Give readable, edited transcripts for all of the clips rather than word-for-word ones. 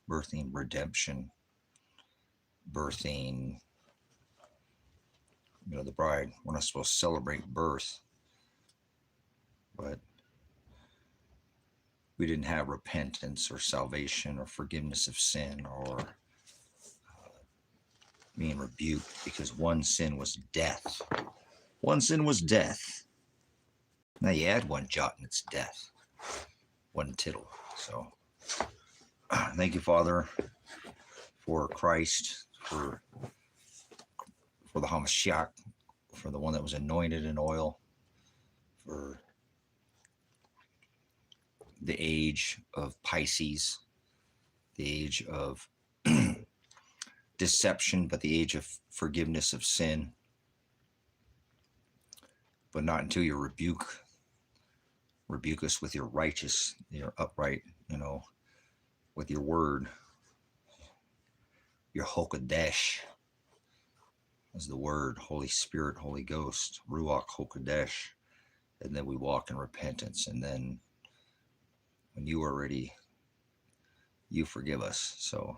birthing redemption, birthing, the bride. We're not supposed to celebrate birth, but we didn't have repentance or salvation or forgiveness of sin or being rebuked because one sin was death. One sin was death. Now you add one jot and it's death. One tittle. So thank you, Father, for Christ, for the Hamashiach, for the one that was anointed in oil, for the age of Pisces, the age of deception, but the age of forgiveness of sin. But not until you rebuke us with your righteous, your upright, with your word, your Hokadesh is the word, Holy Spirit, Holy Ghost, Ruach Hokadesh. And then we walk in repentance. And then when you are ready, you forgive us. So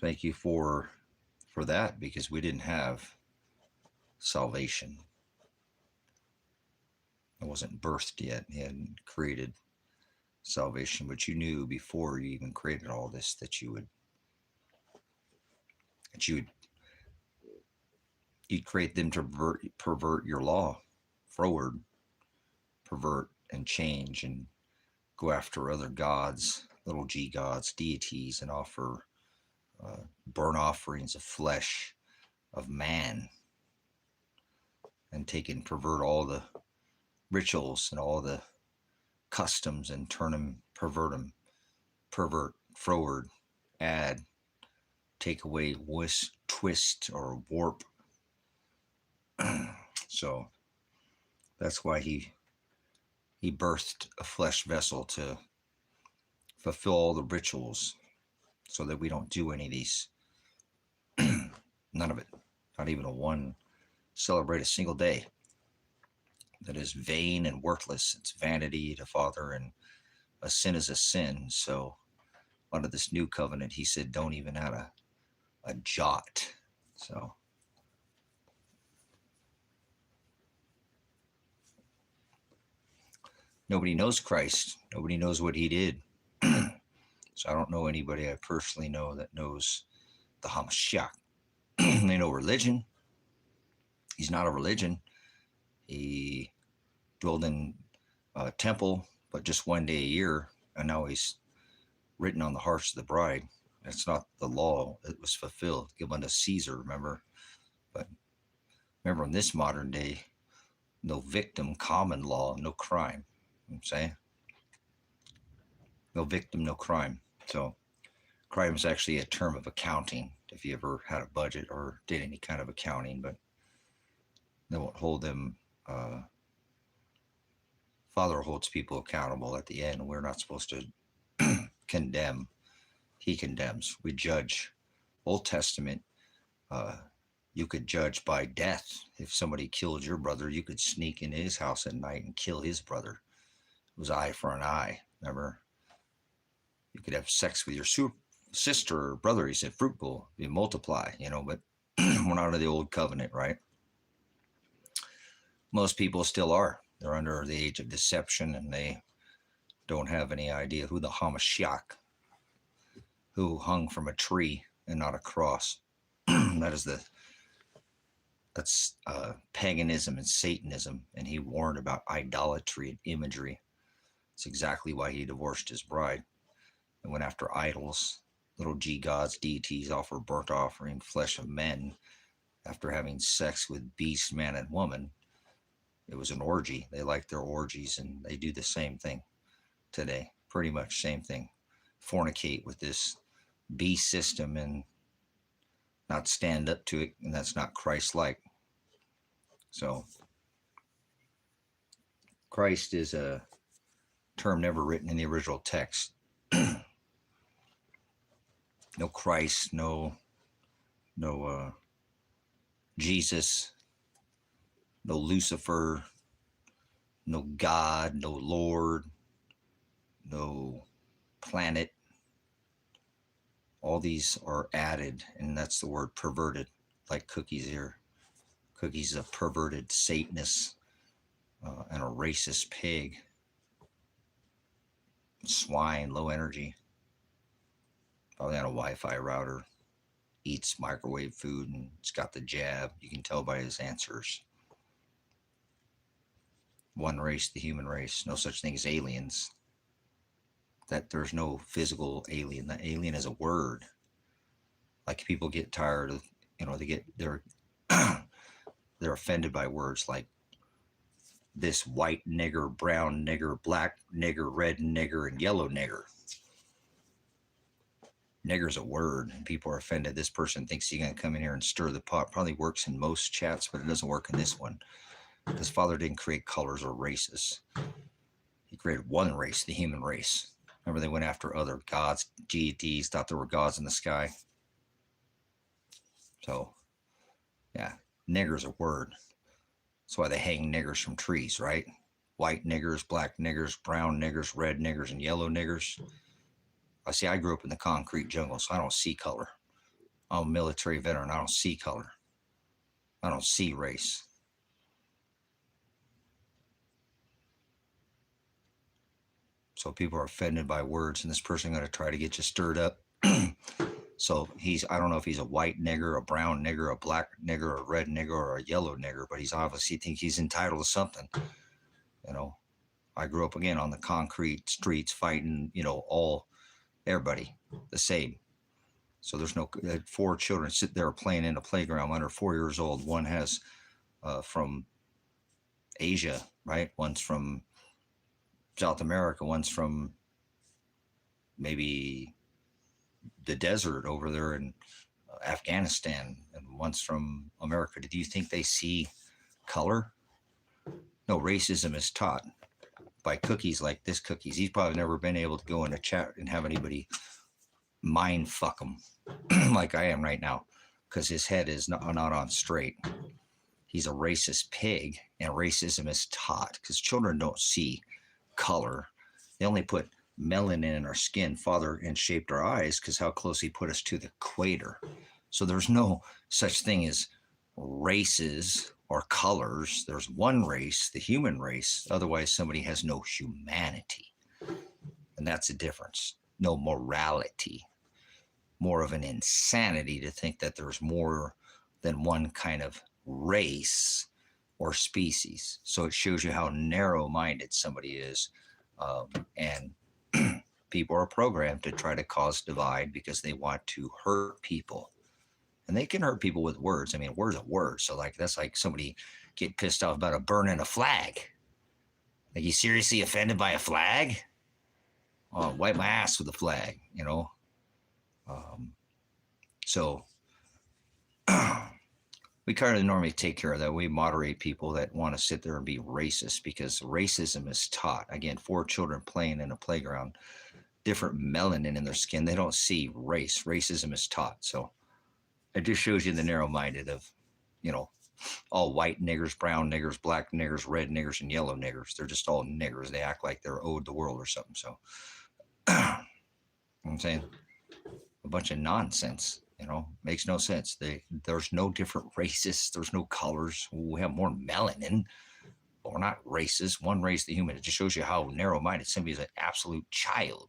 thank you for that, because we didn't have salvation. It wasn't birthed yet. He hadn't created salvation, but you knew before you even created all this that you'd create them to pervert your law, forward, pervert and change and go after other gods, little g gods, deities, and offer burnt offerings of flesh of man, and take and pervert all the rituals and all the customs and turn them, pervert, forward, add, take away, twist, or warp. So that's why he birthed a flesh vessel to fulfill all the rituals, so that we don't do any of these. None of it. Not even celebrate a single day. That is vain and worthless. It's vanity to Father, and a sin is a sin. So under this new covenant, he said, don't even add a jot. So nobody knows Christ. Nobody knows what he did. So I don't know anybody I personally know that knows the Hamashiach. They know religion. He's not a religion. He dwelled in a temple, but just one day a year, and now he's written on the hearts of the bride. It's not the law. It was fulfilled. Give unto Caesar, remember? But remember, in this modern day, no victim, common law, no crime. You know what I'm saying? No victim, no crime. So crime is actually a term of accounting, if you ever had a budget or did any kind of accounting, but they won't hold them. Father holds people accountable at the end. We're not supposed to condemn. He condemns. We judge. Old Testament, you could judge by death. If somebody killed your brother, you could sneak into his house at night and kill his brother. It was eye for an eye. Remember? You could have sex with your sister or brother. He said, fruitful, you multiply, but we're not under the old covenant, right? Most people still are. They're under the age of deception, and they don't have any idea who the Hamashiach, who hung from a tree and not a cross. That's paganism and Satanism, and he warned about idolatry and imagery. It's exactly why he divorced his bride and went after idols, little g gods, deities, offer burnt offering, flesh of men, after having sex with beast, man, and woman. It was an orgy. They like their orgies, and they do the same thing today. Pretty much same thing. Fornicate with this beast system and not stand up to it, and that's not Christ-like. So Christ is a term never written in the original text. No Christ, no Jesus, no Lucifer, no God, no Lord, no planet. All these are added, and that's the word perverted, like cookies here. Cookies a perverted Satanist and a racist pig. Swine, low energy. Probably on a Wi-Fi router. Eats microwave food, and it's got the jab. You can tell by his answers. One race, the human race. No such thing as aliens. That there's no physical alien. That alien is a word. Like people get tired of, they're they're offended by words like this white nigger, brown nigger, black nigger, red nigger, and yellow nigger. Nigger's a word, and people are offended. This person thinks he's going to come in here and stir the pot. Probably works in most chats, but it doesn't work in this one. Because Father didn't create colors or races. He created one race, the human race. Remember, they went after other gods, deities, thought there were gods in the sky. So, yeah, nigger's a word. That's why they hang niggers from trees, right? White niggers, black niggers, brown niggers, red niggers, and yellow niggers. I grew up in the concrete jungle, so I don't see color. I'm a military veteran. I don't see color. I don't see race. So people are offended by words, and this person going to try to get you stirred up. So I don't know if he's a white nigger, a brown nigger, a black nigger, a red nigger, or a yellow nigger, but he's obviously think he's entitled to something. I grew up again on the concrete streets fighting, everybody the same. So there's no 4 children sit there playing in a playground under 4 years old. One has from Asia, right? One's from South America. One's from maybe the desert over there in Afghanistan, and one's from America. Do you think they see color? No, racism is taught by cookies like this cookies. He's probably never been able to go in a chat and have anybody mind fuck him like I am right now, because his head is not on straight. He's a racist pig, and racism is taught because children don't see color. They only put melanin in our skin. Father and shaped our eyes because how close he put us to the equator. So there's no such thing as races or colors. There's one race, the human race. Otherwise, somebody has no humanity. And that's the difference. No morality. More of an insanity to think that there's more than one kind of race or species. So it shows you how narrow-minded somebody is. And people are programmed to try to cause divide because they want to hurt people. And they can hurt people with words. I mean, word's a word. So that's like somebody getting pissed off about a burning a flag. Like, you seriously offended by a flag? Oh, wipe my ass with a flag, So we kind of normally take care of that. We moderate people that want to sit there and be racist because racism is taught. Again, 4 children playing in a playground, different melanin in their skin. They don't see race. Racism is taught. So it just shows you the narrow-minded of, all white niggers, brown niggers, black niggers, red niggers, and yellow niggers. They're just all niggers. They act like they're owed the world or something. So, you know what I'm saying? A bunch of nonsense, makes no sense. There's no different races. There's no colors. We have more melanin, but we're not racist. One race, the human. It just shows you how narrow-minded somebody is, an absolute child.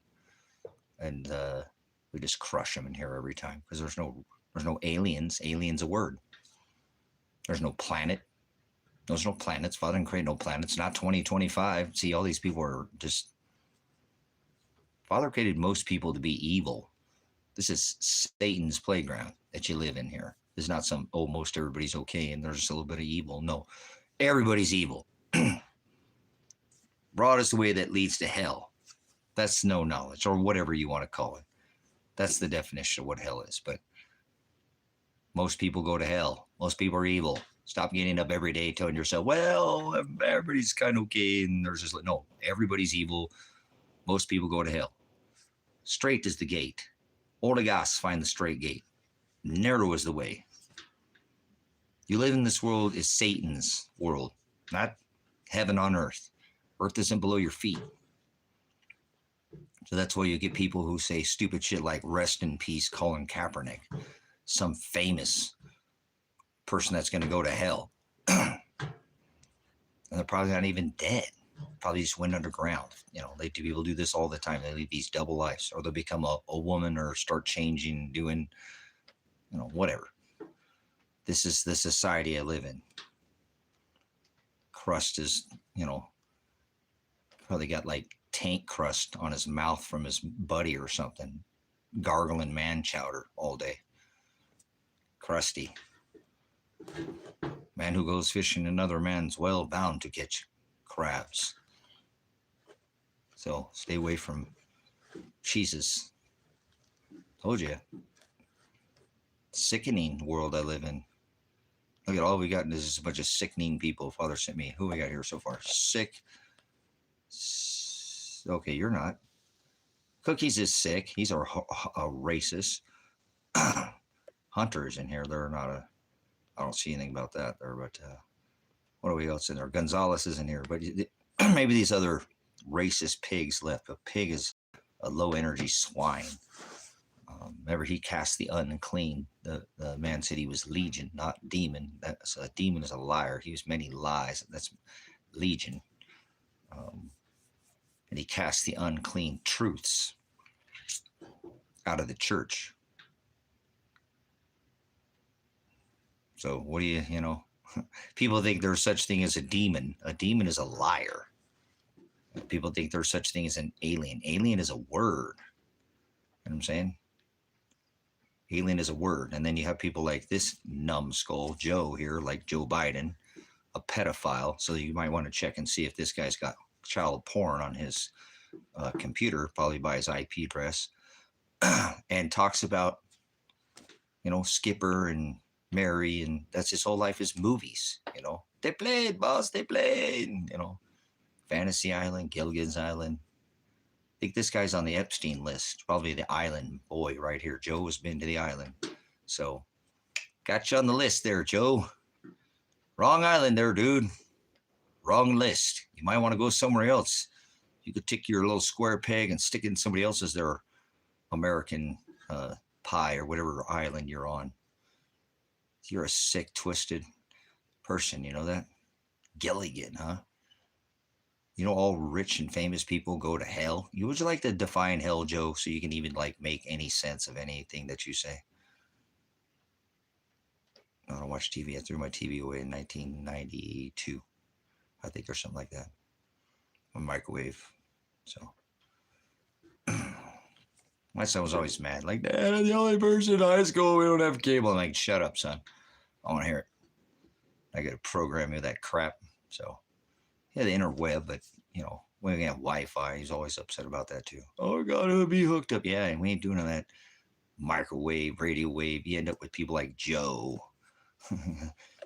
And we just crush them in here every time because there's no aliens. Alien's a word. There's no planet. There's no planets. Father didn't create no planets. Not 2025. See, all these people are just... Father created most people to be evil. This is Satan's playground that you live in here. This is not some, most everybody's okay and there's just a little bit of evil. No, everybody's evil. Broad is the way that leads to hell. That's no knowledge, or whatever you want to call it. That's the definition of what hell is. But most people go to hell. Most people are evil. Stop getting up every day telling yourself, well, everybody's kind of okay. And there's just no, everybody's evil. Most people go to hell. Straight is the gate. Ortegas find the straight gate. Narrow is the way. You live in this world is Satan's world, not heaven on earth. Earth isn't below your feet. So that's why you get people who say stupid shit like "rest in peace, Colin Kaepernick," some famous person that's going to go to hell, and they're probably not even dead. Probably just went underground. You know, people do this all the time. They lead these double lives, or they'll become a woman, or start changing, doing, you know, whatever. This is the society I live in. Crust is, you know, probably got like tank crust on his mouth from his buddy or something, gargling man chowder all day. Crusty. Man who goes fishing another man's well bound to catch crabs. So stay away from cheeses. Told you. Sickening world I live in. Look at all we got. This is a bunch of sickening people. Father sent me. Who we got here so far? Sick. Okay, you're not. Cookies is sick. He's a racist. Hunter's in here. They're not a. I don't see anything about that there. But what are we else in there? Gonzalez is in here. But maybe these other racist pigs left. A pig is a low energy swine. Remember, he cast the unclean. The man said he was legion, not demon. That's a demon is a liar. He was many lies. That's legion. And he cast the unclean truths out of the church. So what do you know? People think there's such thing as a demon. A demon is a liar. People think there's such thing as an alien. Alien is a word. You know what I'm saying? Alien is a word. And then you have people like this numbskull, Joe here, like Joe Biden, a pedophile. So you might want to check and see if this guy's got child porn on his computer, probably by his IP address, and talks about, you know, Skipper and Mary, and that's his whole life is movies. You know, they played, boss, they played. You know, Fantasy Island, Gilligan's Island. I think this guy's on the Epstein list, probably the island boy right here. Joe has been to the island. So got you on the list there, Joe. Wrong island there, dude. Wrong list. You might want to go somewhere else. You could take your little square peg and stick it in somebody else's their American pie or whatever island you're on. You're a sick, twisted person. You know that? Gilligan, huh? You know, all rich and famous people go to hell. Would you like to define hell, Joe, so you can even like make any sense of anything that you say? I don't watch TV. I threw my TV away in 1992, I think, or something like that. A microwave. So my son was always mad. Like, Dad, I'm the only person in high school. We don't have cable. I'm like, shut up, son. I want to hear it. I got to program you that crap. So yeah, the interweb, but you know, when we have Wi-Fi, he's always upset about that too. Oh, God, it'll be hooked up. Yeah, and we ain't doing that microwave, radio wave. You end up with people like Joe,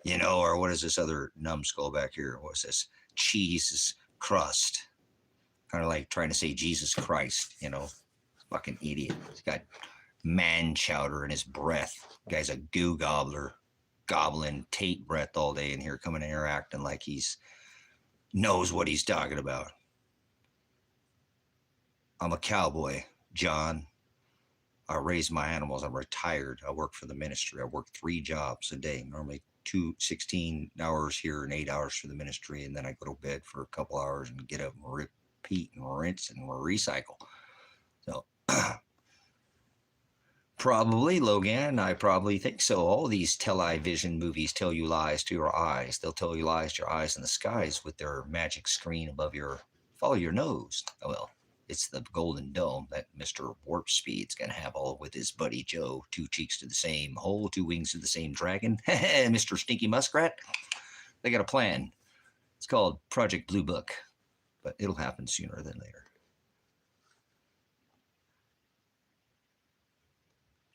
you know, or what is this other numbskull back here? What's this? Cheese crust. Kind of like trying to say Jesus Christ, you know, fucking idiot. He's got man chowder in his breath. The guy's a goo gobbler, gobbling Tate breath all day in here, coming in here acting like he's knows what he's talking about. I'm a cowboy, John. I raise my animals. I'm retired. I work for the ministry. I work 3 jobs a day, normally 16 hours here and 8 hours for the ministry, and then I go to bed for a couple hours and get up and repeat and rinse and recycle. So probably, Logan, I probably think so. All these television movies tell you lies to your eyes. They'll tell you lies to your eyes in the skies with their magic screen above your, follow your nose. Oh, well, it's the Golden Dome that Mr. Warp Speed's going to have all with his buddy Joe. 2 cheeks to the same hole, 2 wings to the same dragon. Mr. Stinky Muskrat. They got a plan. It's called Project Blue Book, but it'll happen sooner than later.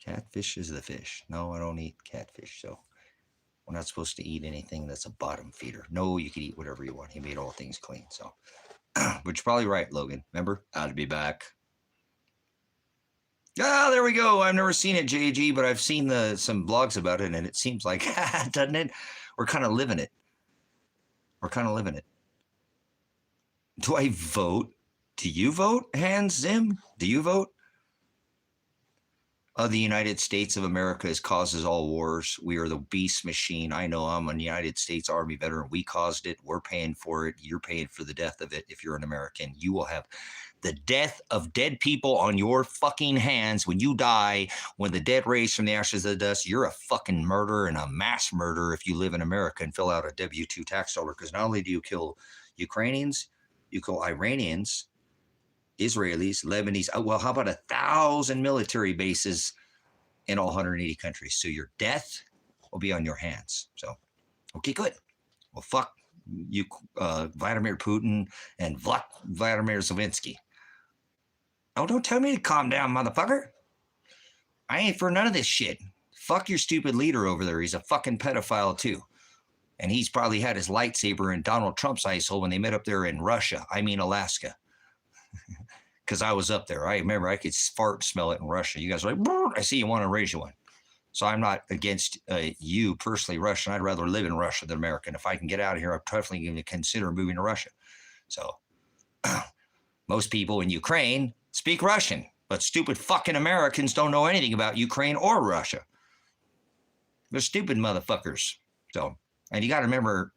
Catfish is the fish. No, I don't eat catfish, so we're not supposed to eat anything that's a bottom feeder. No, you can eat whatever you want. He made all things clean, so. But you're probably right, Logan. Remember? I'll be back. Ah, there we go. I've never seen it, JG, but I've seen some blogs about it, and it seems like, doesn't it? We're kind of living it. We're kind of living it. Do I vote? Do you vote, Hans Zim? Do you vote? The United States of America causes all wars. We are the beast machine. I know I'm a United States Army veteran. We caused it. We're paying for it. You're paying for the death of it. If you're an American, you will have the death of dead people on your fucking hands when you die. When the dead raise from the ashes of the dust, you're a fucking murderer and a mass murderer if you live in America and fill out a W-2 tax dollar. Because not only do you kill Ukrainians, you kill Iranians, Israelis, Lebanese. Well, how about 1,000 military bases in all 180 countries? So your death will be on your hands. So, okay, good. Well, fuck you, Vladimir Putin and Vladimir Zelensky. Oh, don't tell me to calm down, motherfucker. I ain't for none of this shit. Fuck your stupid leader over there. He's a fucking pedophile too. And he's probably had his lightsaber in Donald Trump's ice hole when they met up there in Russia. I mean, Alaska. Because I was up there. I remember I could fart smell it in Russia. You guys are like, I see you want to raise you one. So I'm not against you personally, Russian. I'd rather live in Russia than America. And if I can get out of here, I'm definitely going to consider moving to Russia. So most people in Ukraine speak Russian, but stupid fucking Americans don't know anything about Ukraine or Russia. They're stupid motherfuckers. So, and you got to remember,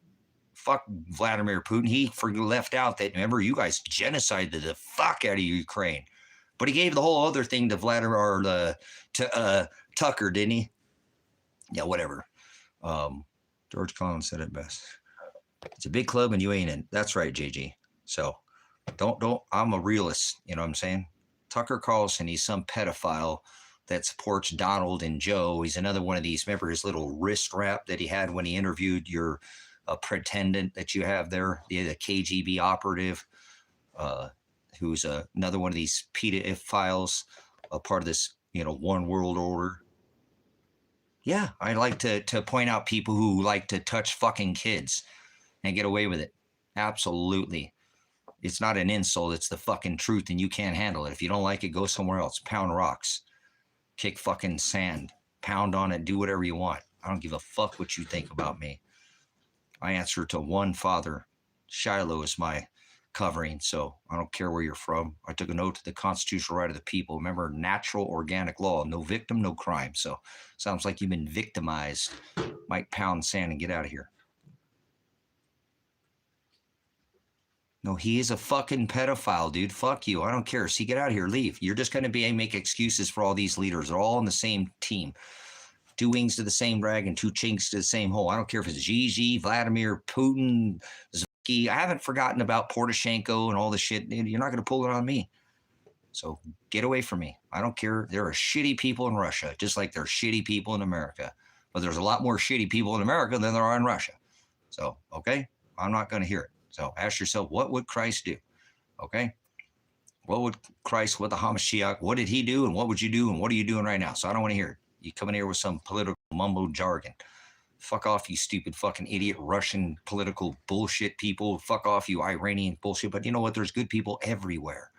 fuck Vladimir Putin. He left out that, remember, you guys genocided the fuck out of Ukraine. But he gave the whole other thing to Vladimir, or to Tucker, didn't he? Yeah, whatever. George Collins said it best. It's a big club and you ain't in. That's right, JG. So don't, I'm a realist. You know what I'm saying? Tucker Carlson, he's some pedophile that supports Donald and Joe. He's another one of these. Remember his little wrist wrap that he had when he interviewed your pretendant that you have there, the KGB operative, who's another one of these PDF files, a part of this, one world order. Yeah, I like to point out people who like to touch fucking kids and get away with it. Absolutely. It's not an insult. It's the fucking truth, and you can't handle it. If you don't like it, go somewhere else. Pound rocks. Kick fucking sand. Pound on it. Do whatever you want. I don't give a fuck what you think about me. I answer to one Father. Shiloh is my covering, so I don't care where you're from. I took an oath to the constitutional right of the people. Remember, natural organic law. No victim, no crime. So sounds like you've been victimized. Might pound sand and get out of here. No, he is a fucking pedophile, dude. Fuck you. I don't care. See, get out of here. Leave. You're just going to make excuses for all these leaders. They're all on the same team. Two wings to the same dragon, two chinks to the same hole. I don't care if it's Gigi, Vladimir, Putin, Zelensky. I haven't forgotten about Poroshenko and all the shit. You're not going to pull it on me. So get away from me. I don't care. There are shitty people in Russia, just like there are shitty people in America. But there's a lot more shitty people in America than there are in Russia. So, okay, I'm not going to hear it. So ask yourself, what would Christ do? Okay? What would Christ, what the Hamashiach, what did he do, and what would you do, and what are you doing right now? So I don't want to hear it. You come in here with some political mumbo jargon. Fuck off, you stupid fucking idiot Russian political bullshit people. Fuck off, you Iranian bullshit. But you know what? There's good people everywhere.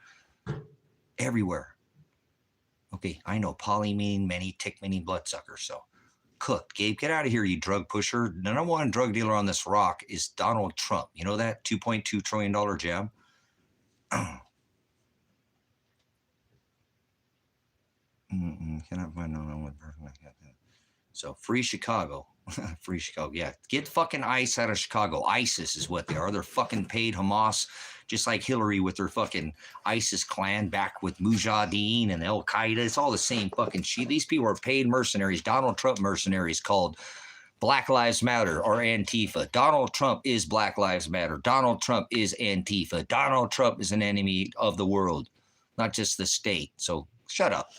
Everywhere. Okay, I know. Poly meaning many, tick meaning bloodsucker. So cooked. Gabe, get out of here, you drug pusher. The number one drug dealer on this rock is Donald Trump. You know that? $2.2 trillion jab. Cannot find no one person like that. So free Chicago. Free Chicago. Yeah. Get fucking ICE out of Chicago. ISIS is what they are. They're fucking paid Hamas, just like Hillary with her fucking ISIS clan back with Mujahideen and Al Qaeda. It's all the same fucking shit. These people are paid mercenaries, Donald Trump mercenaries called Black Lives Matter or Antifa. Donald Trump is Black Lives Matter. Donald Trump is Antifa. Donald Trump is an enemy of the world, not just the state. So shut up.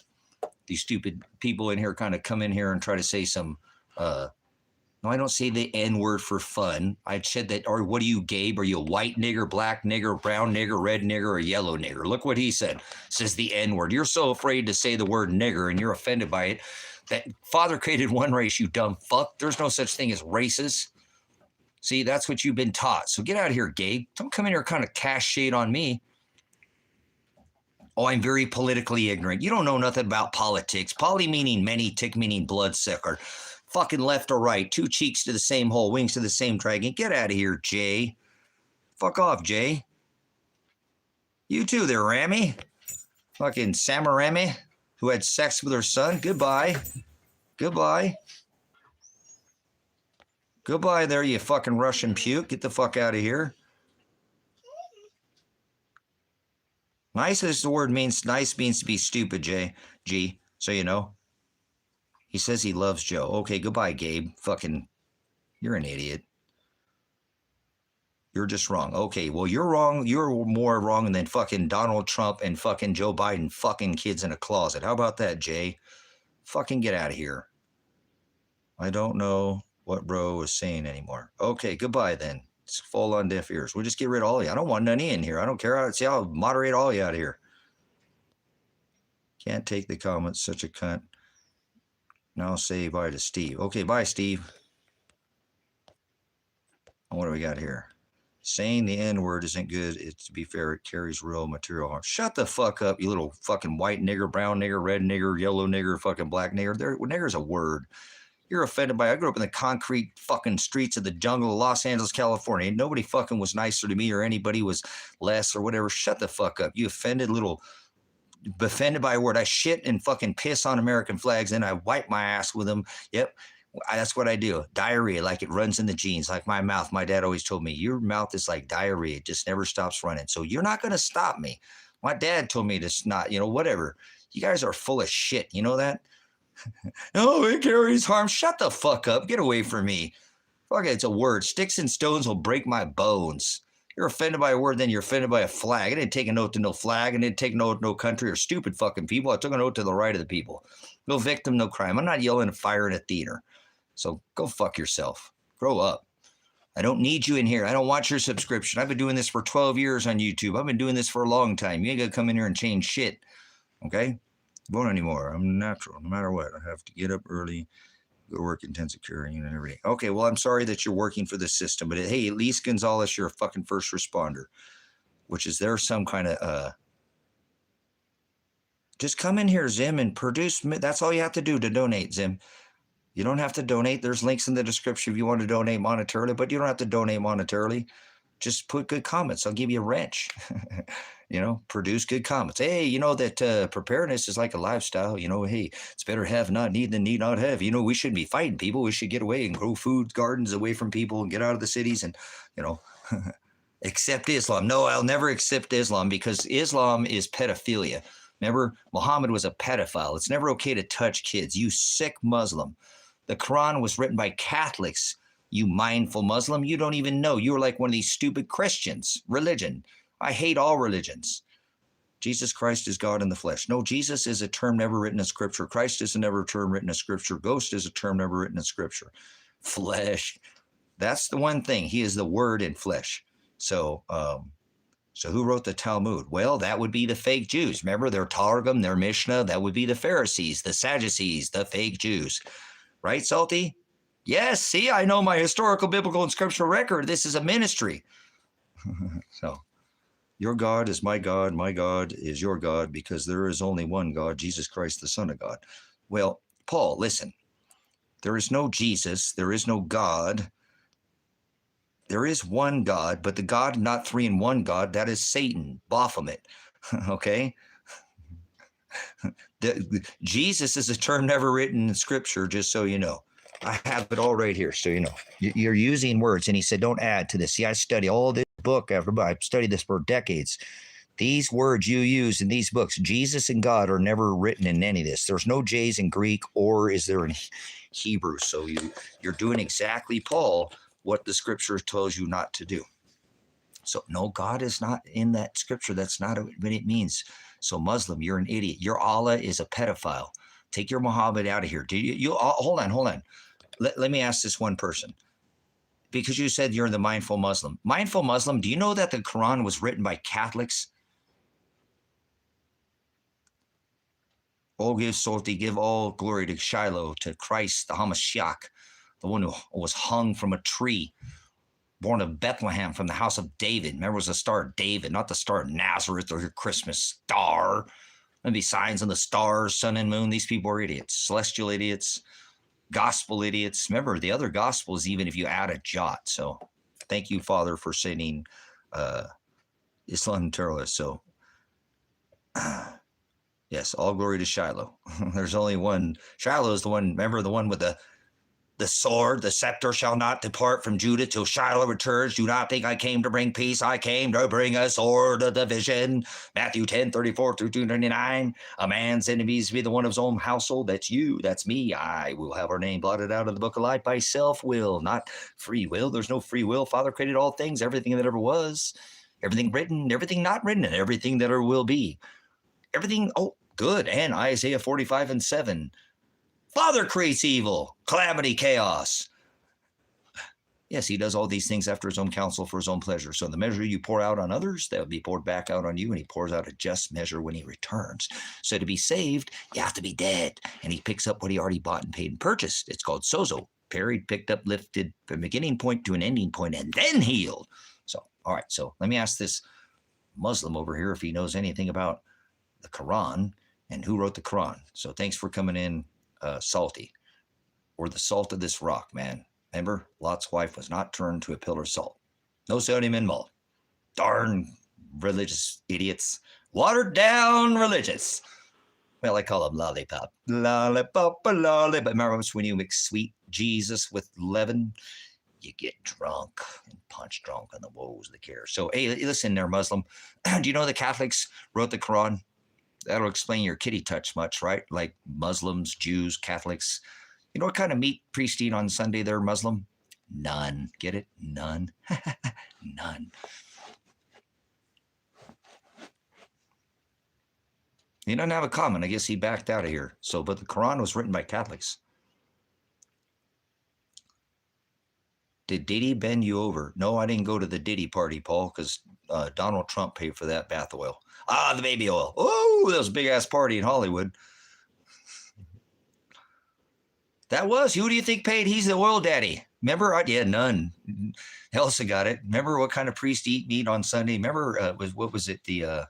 These stupid people in here kind of come in here and try to say some, no, I don't say the N-word for fun. I said that, or what are you, Gabe? Are you a white nigger, black nigger, brown nigger, red nigger, or yellow nigger? Look what he said. Says the N-word. You're so afraid to say the word nigger and you're offended by it. That Father created one race, you dumb fuck. There's no such thing as races. See, that's what you've been taught. So get out of here, Gabe. Don't come in here kind of cast shade on me. Oh, I'm very politically ignorant. You don't know nothing about politics. Poly meaning many, tick meaning bloodsucker. Fucking left or right. Two cheeks to the same hole, wings to the same dragon. Get out of here, Jay. Fuck off, Jay. You too there, Rami. Fucking Samarami, who had sex with her son. Goodbye. Goodbye. Goodbye there, you fucking Russian puke. Get the fuck out of here. Nice as the word means, nice means to be stupid, G, so you know. He says he loves Joe. Okay, goodbye, Gabe. Fucking, you're an idiot. You're just wrong. Okay, well, you're wrong. You're more wrong than fucking Donald Trump and fucking Joe Biden fucking kids in a closet. How about that, Jay? Fucking get out of here. I don't know what bro is saying anymore. Okay, goodbye then. It's fall on deaf ears. We'll just get rid of all of you. I don't want none in here. I don't care. See, I'll moderate all of you out of here. Can't take the comments. Such a cunt. Now say bye to Steve. Okay, bye, Steve. What do we got here? Saying the N-word isn't good. It's, to be fair, it carries real material harm. Shut the fuck up, you little fucking white nigger, brown nigger, red nigger, yellow nigger, fucking black nigger. Nigger's a word. You're offended by it. I grew up in the concrete fucking streets of the jungle of Los Angeles, California. Nobody fucking was nicer to me or anybody was less or whatever. Shut the fuck up. You offended little... Offended by a word. I shit and fucking piss on American flags, and I wipe my ass with them. Yep, that's what I do. Diarrhea, like it runs in the genes, like my mouth. My dad always told me, your mouth is like diarrhea. It just never stops running. So you're not going to stop me. My dad told me to not, whatever. You guys are full of shit. You know that? Oh, it carries harm. Shut the fuck up. Get away from me. Fuck it, it's a word. Sticks and stones will break my bones. You're offended by a word, then you're offended by a flag. I didn't take a note to no flag. I didn't take no no country or stupid fucking people. I took a note to the right of the people. No victim, no crime. I'm not yelling fire in a theater. So go fuck yourself. Grow up. I don't need you in here. I don't want your subscription. I've been doing this for 12 years on YouTube. I've been doing this for a long time. You ain't gonna come in here and change shit. Okay? Won't anymore. I'm natural. No matter what. I have to get up early. Go to work intensive care unit and everything. Okay, well, I'm sorry that you're working for the system, but hey, at least Gonzalez, you're a fucking first responder, which is there some kind of just come in here, Zim, and produce. That's all you have to do to donate, Zim. You don't have to donate. There's links in the description if you want to donate monetarily, but you don't have to donate monetarily. Just put good comments. I'll give you a wrench. Produce good comments. Hey, that preparedness is like a lifestyle. Hey, it's better have not need than need not have. We shouldn't be fighting people. We should get away and grow food gardens away from people and get out of the cities and, accept Islam. No, I'll never accept Islam because Islam is pedophilia. Remember, Muhammad was a pedophile. It's never okay to touch kids. You sick Muslim. The Quran was written by Catholics. You mindful Muslim, you don't even know. You're like one of these stupid Christians. Religion. I hate all religions. Jesus Christ is God in the flesh. No, Jesus is a term never written in Scripture. Christ is never a term written in Scripture. Ghost is a term never written in Scripture. Flesh. That's the one thing. He is the Word in flesh. So who wrote the Talmud? Well, that would be the fake Jews. Remember, their Targum, their Mishnah, that would be the Pharisees, the Sadducees, the fake Jews. Right, Salty? Yes, see, I know my historical, biblical, and scriptural record. This is a ministry. So, your God is my God is your God, because there is only one God, Jesus Christ, the Son of God. Well, Paul, listen. There is no Jesus. There is no God. There is one God, but the God, not three in one God, that is Satan, Baphomet. Okay? Jesus is a term never written in Scripture, just so you know. I have it all right here, so you know. You're using words, and he said, don't add to this. See, I study all this book I've studied this for decades. These words you use in these books, Jesus and God, are never written in any of this. There's no J's in Greek, or is there in Hebrew. So you're doing exactly, Paul, what the Scripture tells you not to do. So no, God is not in that Scripture. That's not what it means. So Muslim, you're an idiot. Your Allah is a pedophile. Take your Muhammad out of here. Do you hold on. Let me ask this one person, because you said you're the mindful Muslim. Mindful Muslim, do you know that the Quran was written by Catholics? Oh, give all glory to Shiloh, to Christ, the Hamashiach, the one who was hung from a tree, born of Bethlehem from the house of David. Remember, it was the Star of David, not the Star of Nazareth or your Christmas star. And be signs on the stars, sun and moon. These people are idiots, celestial idiots, gospel idiots. Remember, the other gospels, even if you add a jot. So thank you, Father, for sending Islam terrorists. So Yes, all glory to Shiloh. There's only one. Shiloh is the one, remember the one with the sword, the scepter shall not depart from Judah till Shiloh returns. Do not think I came to bring peace. I came to bring a sword of division. Matthew 10:34 through 2:99. A man's enemies be the one of his own household. That's you. That's me. I will have our name blotted out of the book of life by self-will, not free will. There's no free will. Father created all things, everything that ever was, everything written, everything not written, and everything that ever will be. Everything, good. And Isaiah 45:7. Father creates evil, calamity, chaos. Yes, he does all these things after his own counsel for his own pleasure. So the measure you pour out on others, that will be poured back out on you, and he pours out a just measure when he returns. So to be saved, you have to be dead. And he picks up what he already bought and paid and purchased. It's called sozo. Buried, picked up, lifted from a beginning point to an ending point, and then healed. So, all right, so let me ask this Muslim over here if he knows anything about the Quran and who wrote the Quran. So thanks for coming in. Salty, or the salt of this rock, man. Remember, Lot's wife was not turned to a pillar of salt. No sodium involved. Darn religious idiots. Watered down religious. Well, I call them lollipop. Lollipop, lollipop. Remember when you mix sweet Jesus with leaven? You get drunk and punch drunk on the woes of the care. So, hey, listen there, Muslim. Do you know the Catholics wrote the Quran? That'll explain your kitty touch much, right? Like Muslims, Jews, Catholics. You know what kind of meat priests eat on Sunday there, Muslim? None. Get it? None. None. He doesn't have a comment. I guess he backed out of here. So, but the Quran was written by Catholics. Did Diddy bend you over? No, I didn't go to the Diddy party, Paul, because Donald Trump paid for that bath oil. Ah, the baby oil. Oh, that was a big-ass party in Hollywood. That was. Who do you think paid? He's the oil daddy. Remember? Yeah, none. Elsa got it. Remember what kind of priest eat meat on Sunday? Remember, what was it? The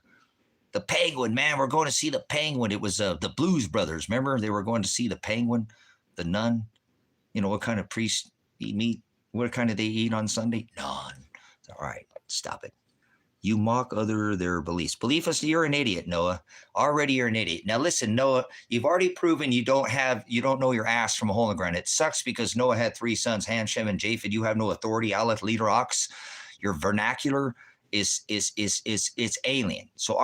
Penguin, man. We're going to see the Penguin. It was the Blues Brothers. Remember? They were going to see the Penguin, the nun. You know, what kind of priest eat meat? What kind of they eat on Sunday? None. All right, stop it. You mock their beliefs. Beliefist, you're an idiot, Noah. Already you're an idiot. Now listen, Noah, you've already proven you don't know your ass from a hole in the ground. It sucks because Noah had 3 sons, Ham, Shem, and Japheth. You have no authority. Aleph, leader, ox. Your vernacular is alien. So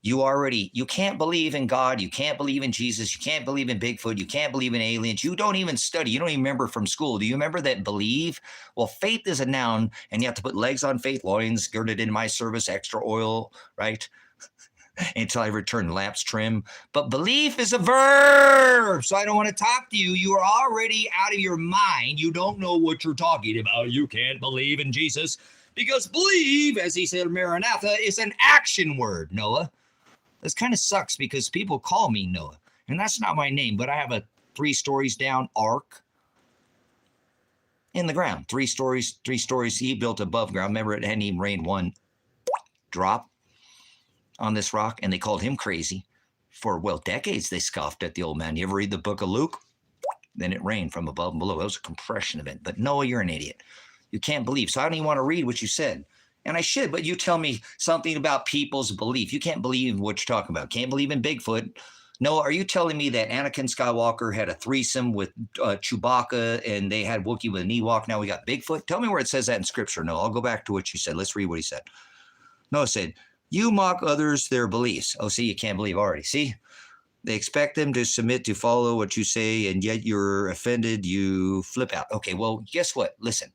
you can't believe in God. You can't believe in Jesus. You can't believe in Bigfoot. You can't believe in aliens. You don't even study. You don't even remember from school. Do you remember that believe? Well, faith is a noun, and you have to put legs on faith, loins girded in my service, extra oil, right? Until I return, lamps trim. But belief is a verb. So I don't want to talk to you. You are already out of your mind. You don't know what you're talking about. You can't believe in Jesus because believe, as he said, Maranatha, is an action word, Noah. This kind of sucks because people call me Noah, and that's not my name, but I have a 3 stories down ark in the ground. 3 stories he built above ground. Remember, it hadn't even rained one drop on this rock, and they called him crazy. For, well, decades they scoffed at the old man. You ever read the book of Luke? Then it rained from above and below. It was a compression event. But Noah, you're an idiot. You can't believe. So I don't even want to read what you said. And I should, but you tell me something about people's belief. You can't believe in what you're talking about. Can't believe in Bigfoot. Noah, are you telling me that Anakin Skywalker had a threesome with Chewbacca and they had Wookiee with an Ewok? Now we got Bigfoot? Tell me where it says that in Scripture. No, I'll go back to what you said. Let's read what he said. Noah said, you mock others, their beliefs. Oh, see, you can't believe already. See? They expect them to submit to follow what you say, and yet you're offended. You flip out. Okay, well, guess what? Listen.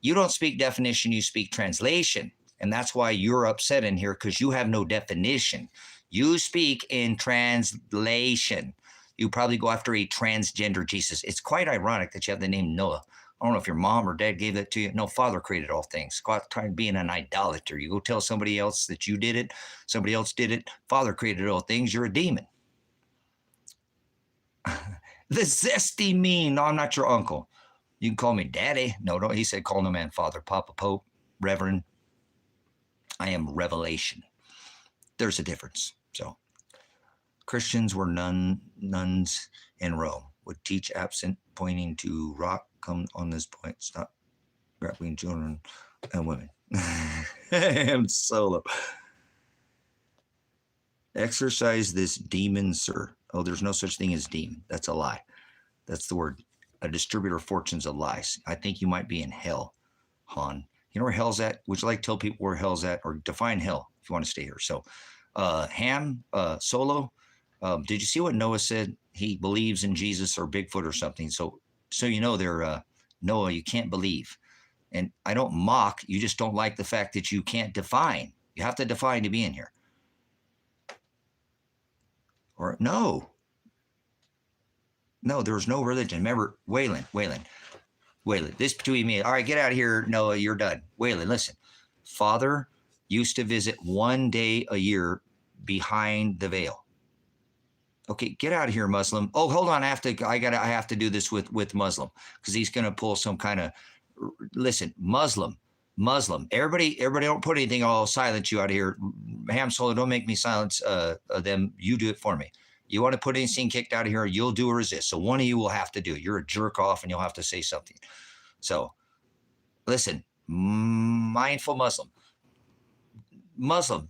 You don't speak definition, you speak translation. And that's why you're upset in here, because you have no definition. You speak in translation. You probably go after a transgender Jesus. It's quite ironic that you have the name Noah. I don't know if your mom or dad gave that to you. No, Father created all things. Go out trying being an idolater. You go tell somebody else that you did it. Somebody else did it. Father created all things. You're a demon. The zesty mean. No, I'm not your uncle. You can call me daddy. No, don't. He said, call no man father, Papa, Pope, Reverend. I am revelation. There's a difference. So Christians were nuns in Rome, would teach absent, pointing to rock. Come on this point. Stop grappling children and women. I am solo. Exorcise this demon, sir. Oh, there's no such thing as demon. That's a lie. That's the word. A distributor of fortunes of lies. I think you might be in hell, Han. You know where hell's at? Would you like to tell people where hell's at, or define hell if you want to stay here? So, Ham, Solo, did you see what Noah said? He believes in Jesus or Bigfoot or something. So you know they're Noah, you can't believe. And I don't mock. You just don't like the fact that you can't define. You have to define to be in here. Or no, there's no religion. Remember, Waylon, this between me. All right, get out of here, Noah, you're done. Waylon, listen. Father used to visit 1 day a year behind the veil. Okay, get out of here, Muslim. Oh, hold on, I have to do this with Muslim, because he's going to pull some kind of, listen, Muslim. Everybody don't put anything. I'll silence you out of here. Ham Solo, don't make me silence them. You do it for me. You want to put anything kicked out of here, you'll do or resist. So one of you will have to do it. You're a jerk off and you'll have to say something. So listen, mindful Muslim,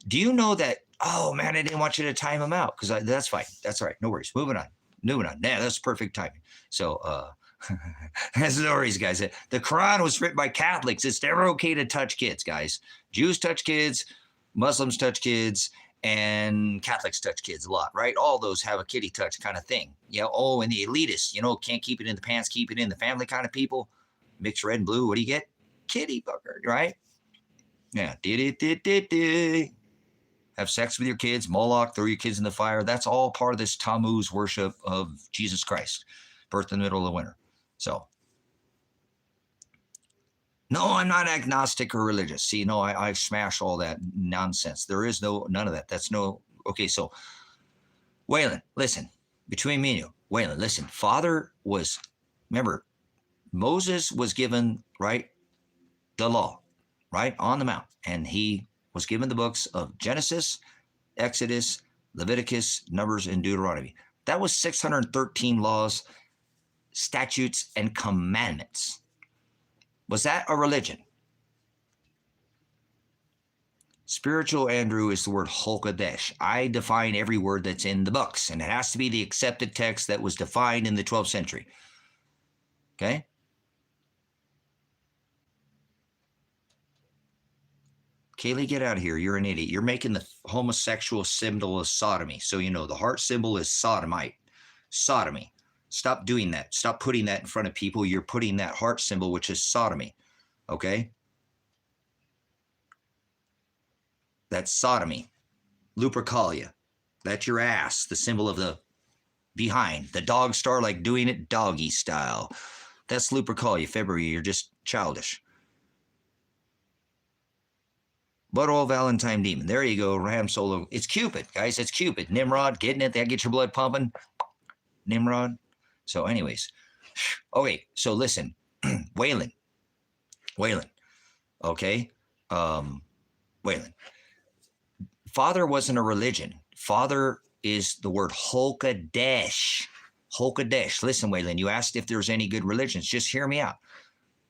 do you know that, oh man, I didn't want you to time him out, because that's fine. That's all right. No worries. Moving on. Yeah, that's perfect timing. So that's no worries, guys. The Quran was written by Catholics. It's never okay to touch kids, guys. Jews touch kids, Muslims touch kids, and Catholics touch kids a lot, right? All those have a kitty touch kind of thing. And the elitists, can't keep it in the pants, keep it in the family kind of people. Mix red and blue, what do you get? Kitty bugger, right? Yeah. Have sex with your kids, Moloch, throw your kids in the fire. That's all part of this Tammuz worship of Jesus Christ, birth in the middle of winter. So, no, I'm not agnostic or religious. See, no, I smash all that nonsense. There is none of that. That's no, okay, so, Waylon, listen, between me and you, Waylon, listen, remember, Moses was given, right, the law, right, on the mount, and he was given the books of Genesis, Exodus, Leviticus, Numbers, and Deuteronomy. That was 613 laws, statutes, and commandments. Was that a religion? Spiritual, Andrew, is the word Hokadesh. I define every word that's in the books, and it has to be the accepted text that was defined in the 12th century. Okay? Kaylee, get out of here. You're an idiot. You're making the homosexual symbol of sodomy. So the heart symbol is sodomite. Sodomy. Stop doing that. Stop putting that in front of people. You're putting that heart symbol, which is sodomy. Okay? That's sodomy. Lupercalia. That's your ass. The symbol of the behind. The dog star, like doing it doggy style. That's Lupercalia. February, you're just childish. But old Valentine demon. There you go, Ram Solo. It's Cupid, guys. It's Cupid. Nimrod, getting it? That get your blood pumping? Nimrod. So anyways. Okay, so listen. Waylon. Okay? Waylon. Father wasn't a religion. Father is the word Hokadesh. Hokadesh. Listen, Waylon, you asked if there's any good religions. Just hear me out.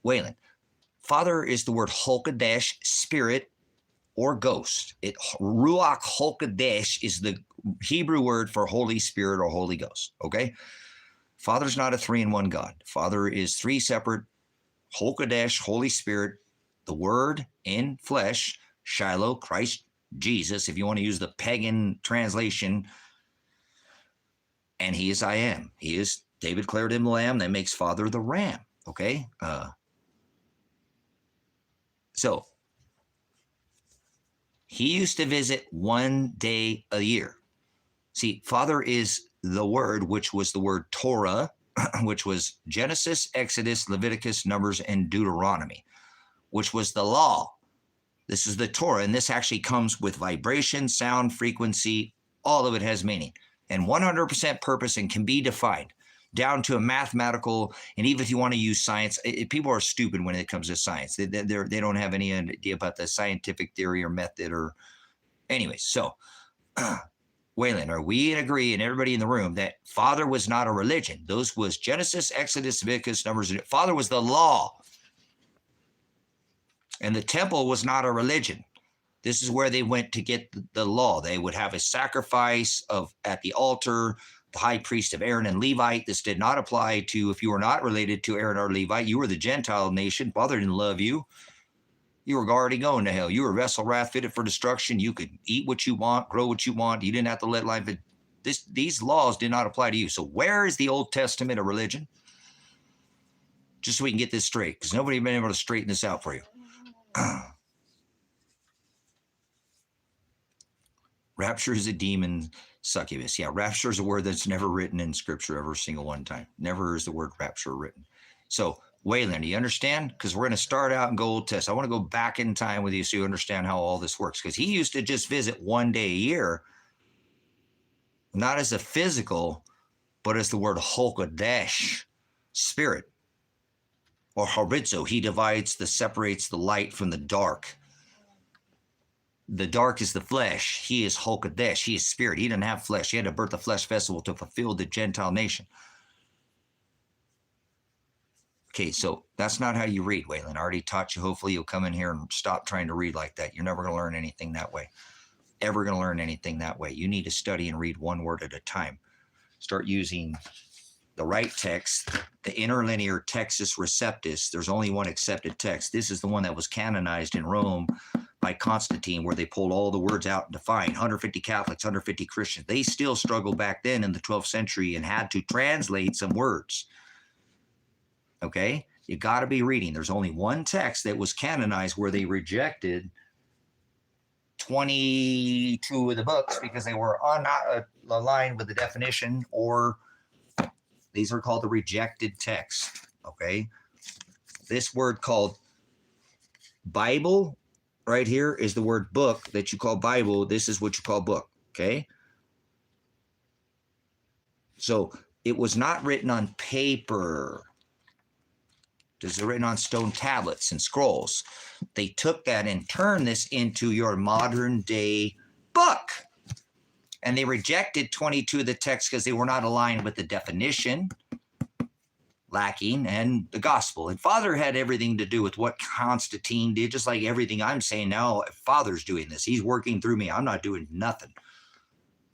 Waylon. Father is the word Hokadesh, spirit, or ghost. Ruach Hokadesh is the Hebrew word for Holy Spirit or Holy Ghost, okay? Father's not a three-in-one God. Father is three separate, Hokadesh, Holy Spirit, the Word in flesh, Shiloh, Christ Jesus, if you want to use the pagan translation, and he is I am. He is, David declared him the lamb, that makes Father the ram, okay? So, he used to visit 1 day a year. See, Father is the word, which was the word Torah, which was Genesis, Exodus, Leviticus, Numbers, and Deuteronomy, which was the law. This is the Torah, and this actually comes with vibration, sound, frequency. All of it has meaning, and 100% purpose, and can be defined down to a mathematical, and even if you want to use science, people are stupid when it comes to science. They don't have any idea about the scientific theory or method or anyways. So, Waylon, are we in agree, and everybody in the room, that Father was not a religion? Those was Genesis, Exodus, Leviticus, Numbers. Father was the law. And the temple was not a religion. This is where they went to get the law. They would have a sacrifice at the altar, the high priest of Aaron and Levite. This did not apply to if you were not related to Aaron or Levite. You were the Gentile nation. Father didn't love you. You were already going to hell. You were a vessel wrath fitted for destruction. You could eat what you want, grow what you want. You didn't have to let life. These laws did not apply to you. So where is the Old Testament of religion? Just so we can get this straight, because nobody has been able to straighten this out for you. Rapture is a demon succubus. Yeah, rapture is a word that's never written in Scripture ever a single one time. Never is the word rapture written. So, Waylon, do you understand? Because we're going to start out and go Old Testament. I want to go back in time with you so you understand how all this works. Because he used to just visit one day a year, not as a physical, but as the word Hokadesh, spirit, or horizo. He separates the light from the dark. The dark is the flesh. He is Hokadesh. He is spirit. He didn't have flesh. He had to birth the flesh vessel to fulfill the Gentile nation. Okay, so that's not how you read, Waylon. I already taught you. Hopefully you'll come in here and stop trying to read like that. You're never going to learn anything that way. Ever going to learn anything that way. You need to study and read one word at a time. Start using the right text, the interlinear Textus Receptus. There's only one accepted text. This is the one that was canonized in Rome by Constantine, where they pulled all the words out and defined 150 Catholics, 150 Christians. They still struggled back then in the 12th century and had to translate some words. Okay? You got to be reading. There's only one text that was canonized where they rejected 22 of the books because they were not aligned with the definition, or these are called the rejected texts. Okay? This word called Bible right here is the word book that you call Bible. This is what you call book. Okay? So it was not written on paper. This is written on stone tablets and scrolls. They took that and turned this into your modern day book. And they rejected 22 of the texts because they were not aligned with the definition, lacking, and the gospel. And Father had everything to do with what Constantine did, just like everything I'm saying now. Father's doing this. He's working through me. I'm not doing nothing.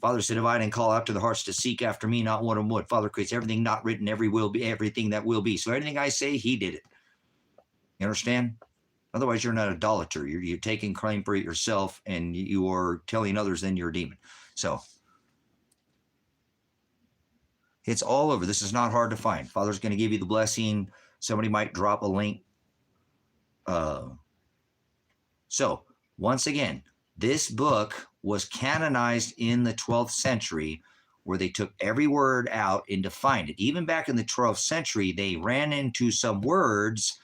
Father said, if I didn't call out to the hearts to seek after me, not one of them would. Father creates everything not written, everything that will be. So anything I say, he did it. You understand? Otherwise, you're not an idolater. You're taking claim for it yourself, and you are telling others then you're a demon. So it's all over. This is not hard to find. Father's going to give you the blessing. Somebody might drop a link. So once again, this book was canonized in the 12th century, where they took every word out and defined it. Even back in the 12th century, they ran into some words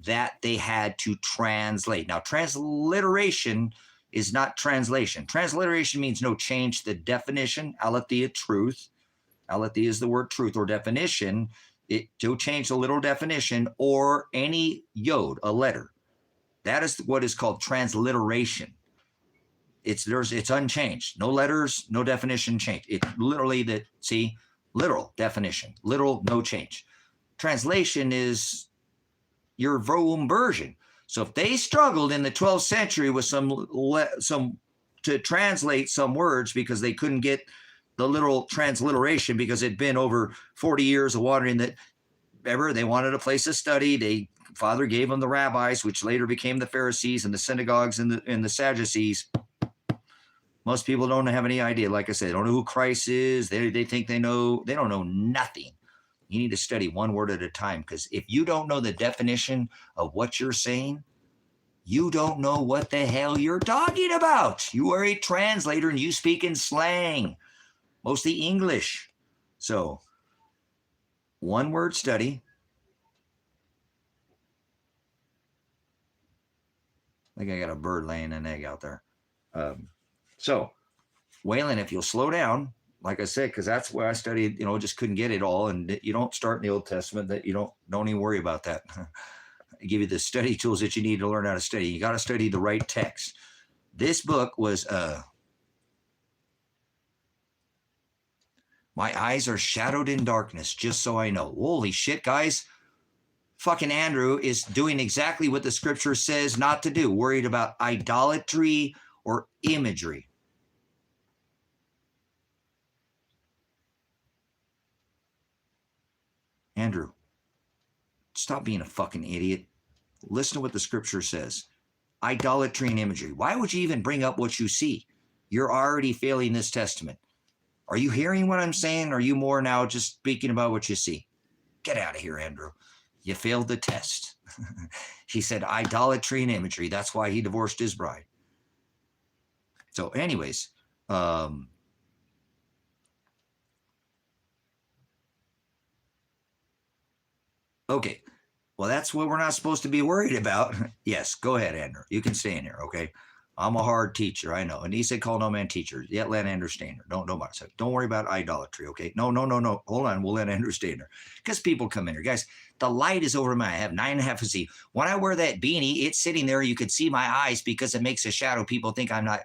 that they had to translate. Now, transliteration is not translation. Transliteration means no change to the definition, aletheia, truth. Aletheia is the word truth or definition. It to change the literal definition or any yod, a letter. That is what is called transliteration. It's unchanged. No letters, no definition change. It literally literal definition, literal, no change. Translation is your Rome version. So if they struggled in the 12th century with some to translate some words because they couldn't get the literal transliteration because it'd been over 40 years of wandering, that ever they wanted a place to study. Father gave them the rabbis, which later became the Pharisees, and the synagogues and the Sadducees. Most people don't have any idea. Like I said, they don't know who Christ is. They think they know. They don't know nothing. You need to study one word at a time, because if you don't know the definition of what you're saying, you don't know what the hell you're talking about. You are a translator and you speak in slang, mostly English. So, one word study. I think I got a bird laying an egg out there. So, Waylon, if you'll slow down, like I said, because that's where I studied, just couldn't get it all. And you don't start in the Old Testament. That you don't even worry about that. I give you the study tools that you need to learn how to study. You got to study the right text. This book was, my eyes are shadowed in darkness, just so I know. Holy shit, guys. fucking Andrew is doing exactly what the scripture says not to do, worried about idolatry or imagery. Andrew, stop being a fucking idiot. Listen to what the scripture says. Idolatry and imagery. Why would you even bring up what you see? You're already failing this testament. Are you hearing what I'm saying? Or are you more now just speaking about what you see? Get out of here, Andrew. You failed the test. He said idolatry and imagery. That's why he divorced his bride. So anyways, okay. Well, that's what we're not supposed to be worried about. Yes, go ahead, Andrew. You can stay in here, okay? I'm a hard teacher, I know. And he said, call no man teacher. Yet let Andrew stay in here. Don't worry about idolatry, okay? No. Hold on, we'll let Andrew stay in here. Because people come in here. Guys, the light is over my eye. I have 9.5 to see. When I wear that beanie, it's sitting there. You can see my eyes because it makes a shadow. People think I'm not,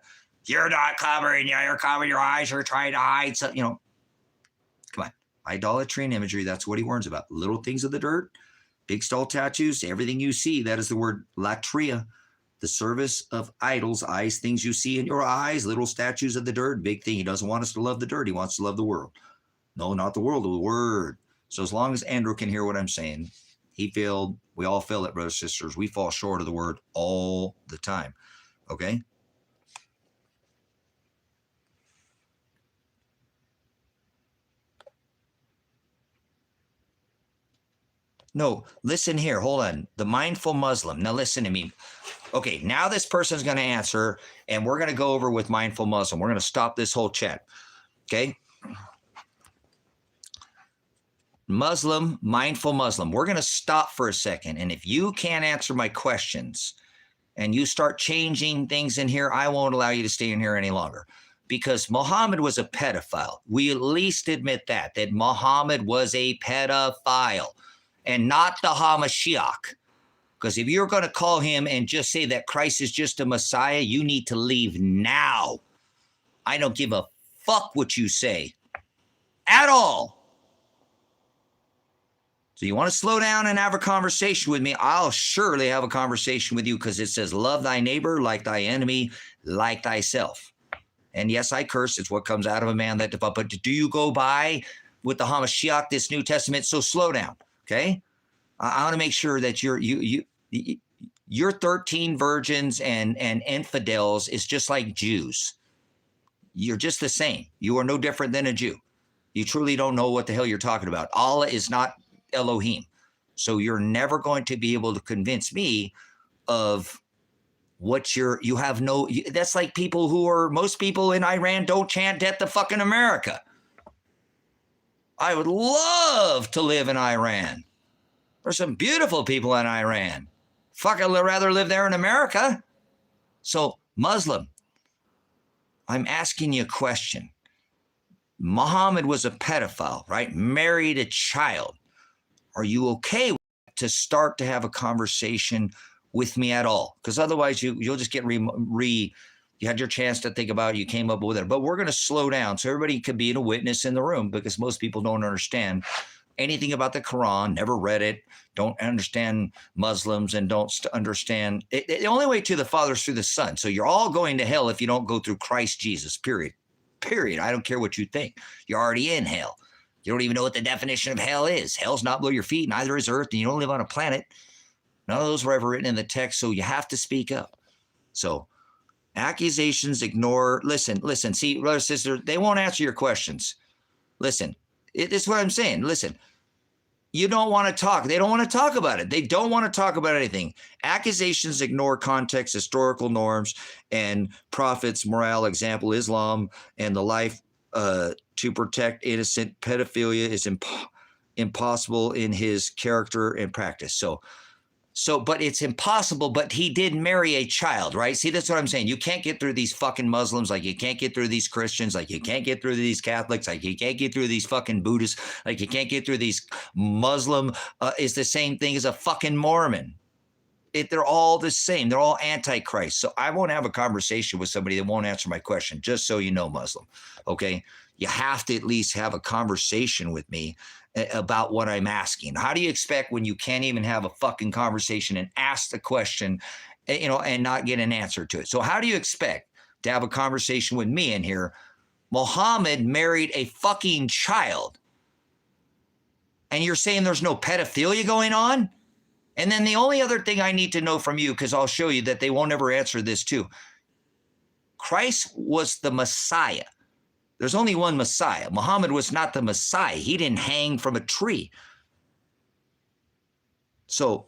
you're not covering, you're covering your eyes. You're trying to hide. So, you know, come on. Idolatry and imagery, that's what he warns about. Little things of the dirt, big skull tattoos, everything you see. That is the word latria. The service of idols, eyes, things you see in your eyes, little statues of the dirt, big thing. He doesn't want us to love the dirt. He wants to love the world. No, not the world, the word. So as long as Andrew can hear what I'm saying, he failed. We all fail it, brothers and sisters. We fall short of the word all the time. Okay? No, listen here. Hold on. The mindful Muslim. Now listen to me. Okay, now this person's going to answer, and we're going to go over with mindful Muslim. We're going to stop this whole chat. Okay? Muslim, mindful Muslim. We're going to stop for a second. And if you can't answer my questions and you start changing things in here, I won't allow you to stay in here any longer. Because Muhammad was a pedophile. We at least admit that Muhammad was a pedophile and not the Hamashiach. Because if you're going to call him and just say that Christ is just a Messiah, you need to leave now. I don't give a fuck what you say at all. So you want to slow down and have a conversation with me? I'll surely have a conversation with you because it says, love thy neighbor like thy enemy, like thyself. And yes, I curse. It's what comes out of a man that, but do you go by with the Hamashiach, this New Testament? So slow down, okay? I want to make sure that your 13 virgins and infidels is just like Jews. You're just the same. You are no different than a Jew. You truly don't know what the hell you're talking about. Allah is not Elohim. So you're never going to be able to convince me of what you have no, that's like most people in Iran don't chant death to fucking America. I would love to live in Iran. There's some beautiful people in Iran. Fuck, I'd rather live there in America. So, Muslim, I'm asking you a question. Muhammad was a pedophile, right? Married a child. Are you okay to start to have a conversation with me at all? Because otherwise you'll just get you had your chance to think about it, you came up with it. But we're going to slow down so everybody can be a witness in the room because most people don't understand anything about the Quran, never read it, don't understand Muslims, and don't understand it. The only way to the Father is through the Son. So you're all going to hell if you don't go through Christ Jesus, period. I don't care what you think. You're already in hell. You don't even know what the definition of hell is. Hell's not below your feet, neither is earth, and you don't live on a planet. None of those were ever written in the text, so you have to speak up. So accusations, ignore, listen, see, brother, sister, they won't answer your questions. Listen, this is what I'm saying. Listen, you don't want to talk. They don't want to talk about it. They don't want to talk about anything. Accusations ignore context, historical norms, and prophets, morale, example, Islam, and the life to protect innocent. Pedophilia is impossible in his character and practice. So, but it's impossible, but he did marry a child, right? See, that's what I'm saying. You can't get through these fucking Muslims like you can't get through these Christians, like you can't get through these Catholics, like you can't get through these fucking Buddhists, like you can't get through these Muslim is the same thing as a fucking Mormon. They're all the same. They're all antichrist. So I won't have a conversation with somebody that won't answer my question, just so you know, Muslim. Okay. You have to at least have a conversation with me about what I'm asking. How do you expect when you can't even have a fucking conversation and ask the question, and not get an answer to it? So how do you expect to have a conversation with me in here? Muhammad married a fucking child. And you're saying there's no pedophilia going on? And then the only other thing I need to know from you, because I'll show you that they won't ever answer this too. Christ was the Messiah. There's only one Messiah. Muhammad was not the Messiah. He didn't hang from a tree. So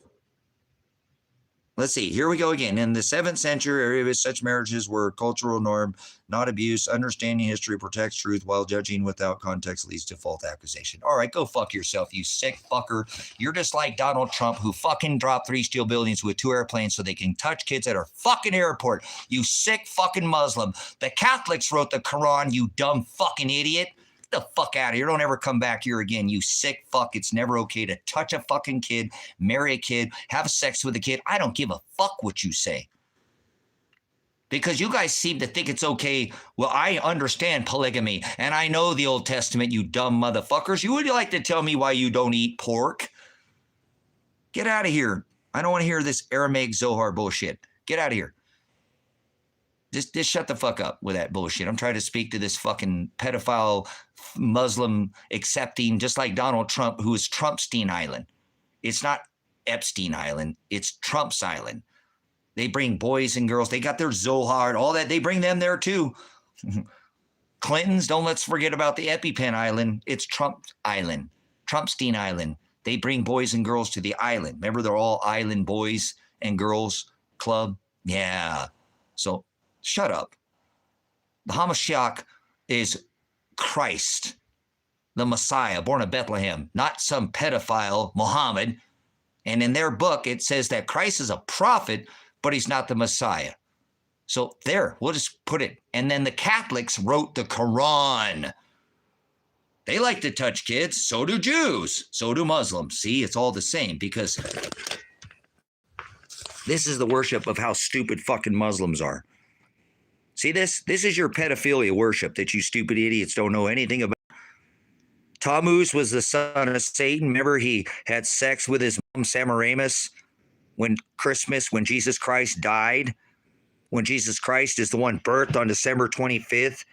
let's see. Here we go again. In the 7th century, such marriages were cultural norm, not abuse. Understanding history protects truth, while judging without context leads to false accusation. All right, go fuck yourself, you sick fucker. You're just like Donald Trump, who fucking dropped 3 steel buildings with 2 airplanes so they can touch kids at our fucking airport. You sick fucking Muslim. The Catholics wrote the Quran, you dumb fucking idiot. The fuck out of here. Don't ever come back here again, you sick fuck. It's never okay to touch a fucking kid, marry a kid, have sex with a kid. I don't give a fuck what you say. Because you guys seem to think it's okay. Well, I understand polygamy and I know the Old Testament, you dumb motherfuckers. You would like to tell me why you don't eat pork? Get out of here. I don't want to hear this Aramaic Zohar bullshit. Get out of here. Just shut the fuck up with that bullshit. I'm trying to speak to this fucking pedophile Muslim accepting, just like Donald Trump, who is Trumpstein Island. It's not Epstein Island. It's Trump's Island. They bring boys and girls. They got their Zohar, all that. They bring them there too. Clintons, let's forget about the EpiPen Island. It's Trump Island, Trumpstein Island. They bring boys and girls to the island. Remember, they're all island boys and girls club. Yeah. So shut up. The Hamashiach is Christ, the Messiah, born of Bethlehem, not some pedophile Muhammad. And in their book, it says that Christ is a prophet, but he's not the Messiah. So there, we'll just put it. And then the Catholics wrote the Quran. They like to touch kids. So do Jews. So do Muslims. See, it's all the same, because this is the worship of how stupid fucking Muslims are. See this? This is your pedophilia worship that you stupid idiots don't know anything about. Tammuz was the son of Satan. Remember, he had sex with his mom, Semiramis, when Jesus Christ died. When Jesus Christ is the one birthed on December 25th.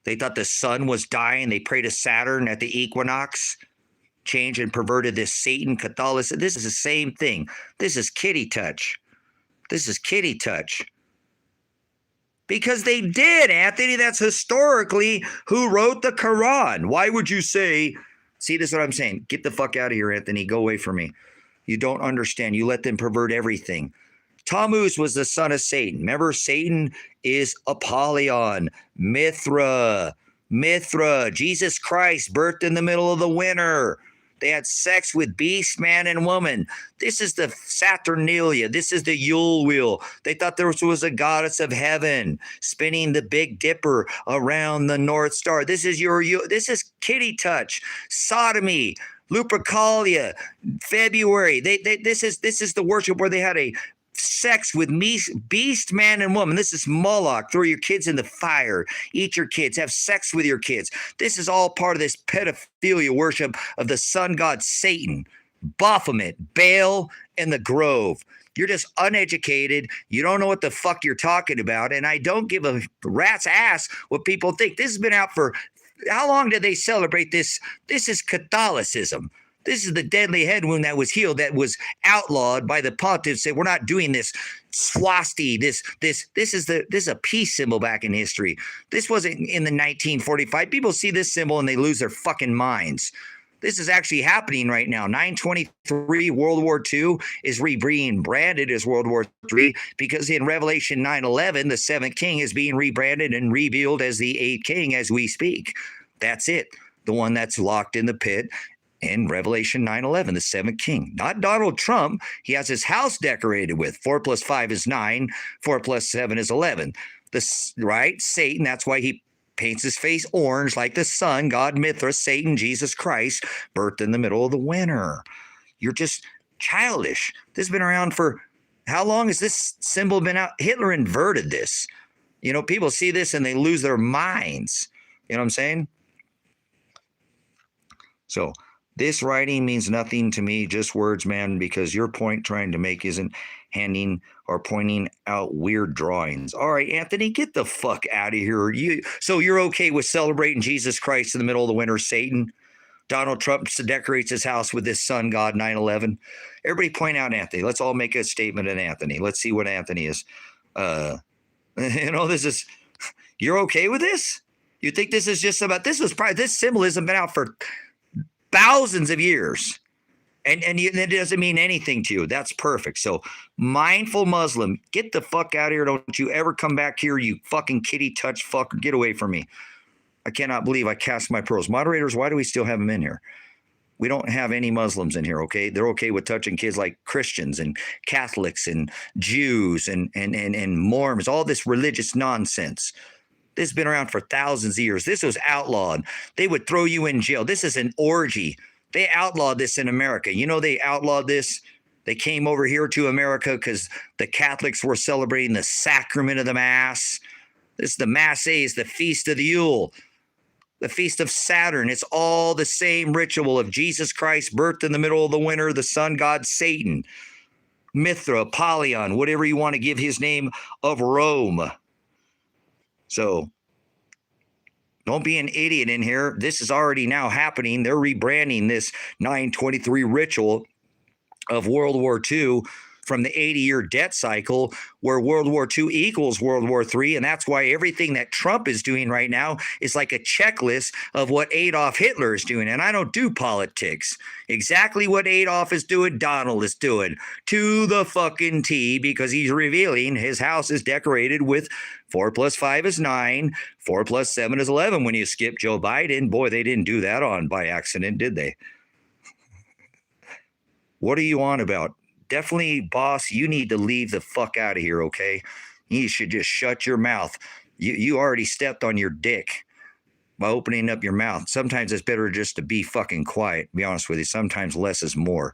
They thought the sun was dying. They prayed to Saturn at the equinox. Changed and perverted this Satan Catholicism. This is the same thing. This is kitty touch. This is kitty touch. Because they did, Anthony. That's historically who wrote the Quran. Why would you say, see, this is what I'm saying. Get the fuck out of here, Anthony. Go away from me. You don't understand. You let them pervert everything. Tammuz was the son of Satan. Remember, Satan is Apollyon, Mithra. Jesus Christ, birthed in the middle of the winter. They had sex with beast, man, and woman. This is the Saturnalia. This is the Yule wheel. They thought there was a goddess of heaven spinning the Big Dipper around the North Star. This is this is kitty touch, sodomy, Lupercalia, February. This is the worship where they had a sex with beast, man, and woman. This is Moloch. Throw your kids in the fire. Eat your kids. Have sex with your kids. This is all part of this pedophilia worship of the sun god Satan, Baphomet, Baal, and the Grove. You're just uneducated. You don't know what the fuck you're talking about. And I don't give a rat's ass what people think. This has been out for, how long did they celebrate this? This is Catholicism. This is the deadly head wound that was healed, that was outlawed by the pontiffs. Say, we're not doing this swasti. This is a peace symbol back in history. This wasn't in the 1945. People see this symbol and they lose their fucking minds. This is actually happening right now. 923 World War II is being branded as World War III because in Revelation 9:11, the seventh king is being rebranded and revealed as the eighth king as we speak. That's it. The one that's locked in the pit. In Revelation 9:11, the seventh king, not Donald Trump. He has his house decorated with 4 + 5 is 9, 4 + 7 is 11. Right? Satan, that's why he paints his face orange like the sun, God Mithra, Satan, Jesus Christ, birthed in the middle of the winter. You're just childish. This has been around for How long has this symbol been out? Hitler inverted this. You know, people see this and they lose their minds. You know what I'm saying? So this writing means nothing to me, just words, man, because your point trying to make isn't handing or pointing out weird drawings. All right, Anthony, get the fuck out of here. So you're okay with celebrating Jesus Christ in the middle of the winter, Satan? Donald Trump decorates his house with this sun god 9/11. Everybody point out Anthony. Let's all make a statement at Anthony. Let's see what Anthony is. This is, you're okay with this? You think this is just about, this symbolism been out for thousands of years. And it doesn't mean anything to you. That's perfect. So mindful Muslim, get the fuck out of here. Don't you ever come back here, you fucking kitty touch fucker. Get away from me. I cannot believe I cast my pearls. Moderators, why do we still have them in here? We don't have any Muslims in here, okay? They're okay with touching kids like Christians and Catholics and Jews and Mormons, all this religious nonsense. This has been around for thousands of years. This was outlawed. They would throw you in jail. This is an orgy. They outlawed this in America. You know they outlawed this? They came over here to America because the Catholics were celebrating the sacrament of the Mass. This is the Mass is the Feast of the Yule. The Feast of Saturn. It's all the same ritual of Jesus Christ birthed in the middle of the winter, the sun god Satan, Mithra, Apollyon, whatever you want to give his name, of Rome. So don't be an idiot in here. This is already now happening. They're rebranding this 923 ritual of World War II from the 80-year debt cycle, where World War II equals World War III. And that's why everything that Trump is doing right now is like a checklist of what Adolf Hitler is doing. And I don't do politics. Exactly what Adolf is doing, Donald is doing to the fucking T, because he's revealing his house is decorated with 4 + 5 is 9, 4 + 7 is 11. When you skip Joe Biden, boy, they didn't do that on by accident, did they? What are you on about? Definitely, boss, you need to leave the fuck out of here, okay? You should just shut your mouth. You already stepped on your dick by opening up your mouth. Sometimes it's better just to be fucking quiet, to be honest with you. Sometimes less is more.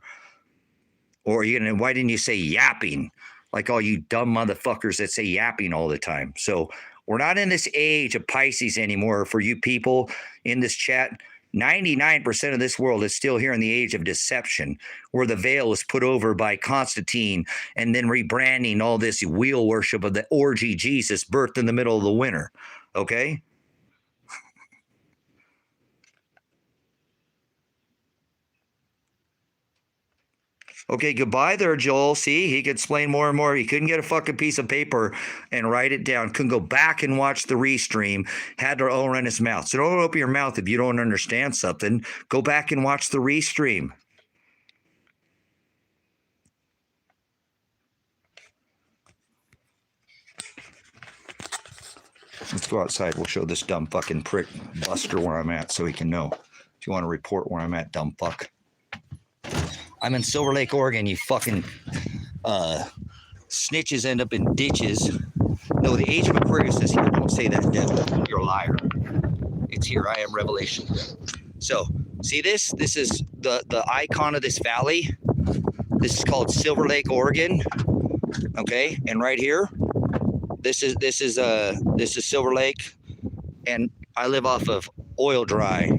Or why didn't you say yapping? Like all you dumb motherfuckers that say yapping all the time. So we're not in this age of Pisces anymore. For you people in this chat, 99% of this world is still here in the age of deception, where the veil is put over by Constantine and then rebranding all this wheel worship of the orgy Jesus birthed in the middle of the winter. Okay? Okay, goodbye there, Joel. See, he could explain more and more. He couldn't get a fucking piece of paper and write it down. Couldn't go back and watch the restream. Had to all run his mouth. So don't open your mouth if you don't understand something. Go back and watch the restream. Let's go outside. We'll show this dumb fucking prick Buster where I'm at so he can know. If you want to report where I'm at, dumb fuck. I'm in Silver Lake, Oregon, you fucking snitches end up in ditches. No, the age of Aquarius is here. Don't say that, devil. You're a liar. It's here. I am Revelation. So, see this? This is the icon of this valley. This is called Silver Lake, Oregon. Okay, and right here, this is Silver Lake, and I live off of Oil Dry.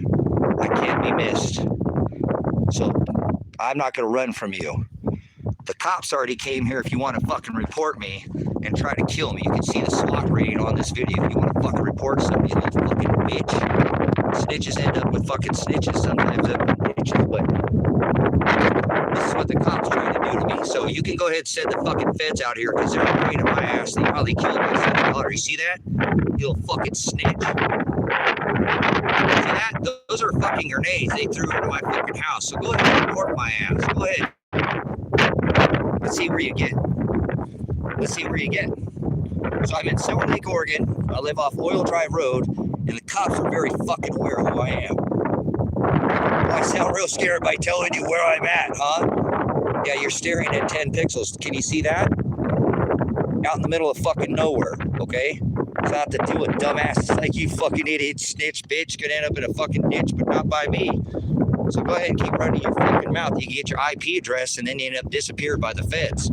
I can't be missed. So I'm not going to run from you. The cops already came here if you want to fucking report me and try to kill me. You can see the SWAT rating on this video if you want to fucking report somebody, you little fucking bitch. Snitches end up with fucking snitches, sometimes up in bitches, but this is what the cops trying to do to me. So you can go ahead and send the fucking feds out here because they're afraid of my ass. They probably killed me. You see that? You little fucking snitch. See that? Those are fucking grenades they threw into my fucking house. So go ahead and report my ass. Go ahead. Let's see where you get. Let's see where you get. So I'm in Silver Lake, Oregon. I live off Oil Drive Road, and the cops are very fucking aware of who I am. I sound real scared by telling you where I'm at, huh? Yeah, you're staring at 10 pixels. Can you see that? Out in the middle of fucking nowhere, okay? So I have to deal with dumbasses like you fucking idiot, snitch, bitch. Gonna end up in a fucking ditch, but not by me. So go ahead and keep running your fucking mouth. You can get your IP address, and then you end up disappeared by the feds.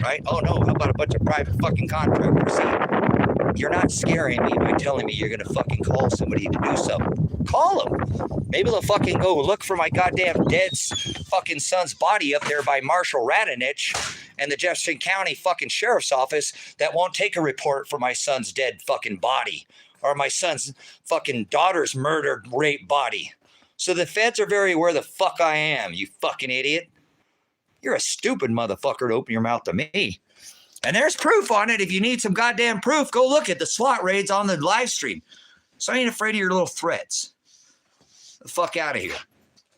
right? Oh no, how about a bunch of private fucking contractors? See, you're not scaring me by telling me you're gonna fucking call somebody to do something. Call them. Maybe they'll fucking go look for my goddamn dead fucking son's body up there by Marshall Radonich and the Jefferson County fucking Sheriff's Office that won't take a report for my son's dead fucking body or my son's fucking daughter's murdered, raped body. So the feds are very aware the fuck I am, you fucking idiot. You're a stupid motherfucker to open your mouth to me. And there's proof on it. If you need some goddamn proof, go look at the SWAT raids on the live stream. So I ain't afraid of your little threats. The fuck out of here.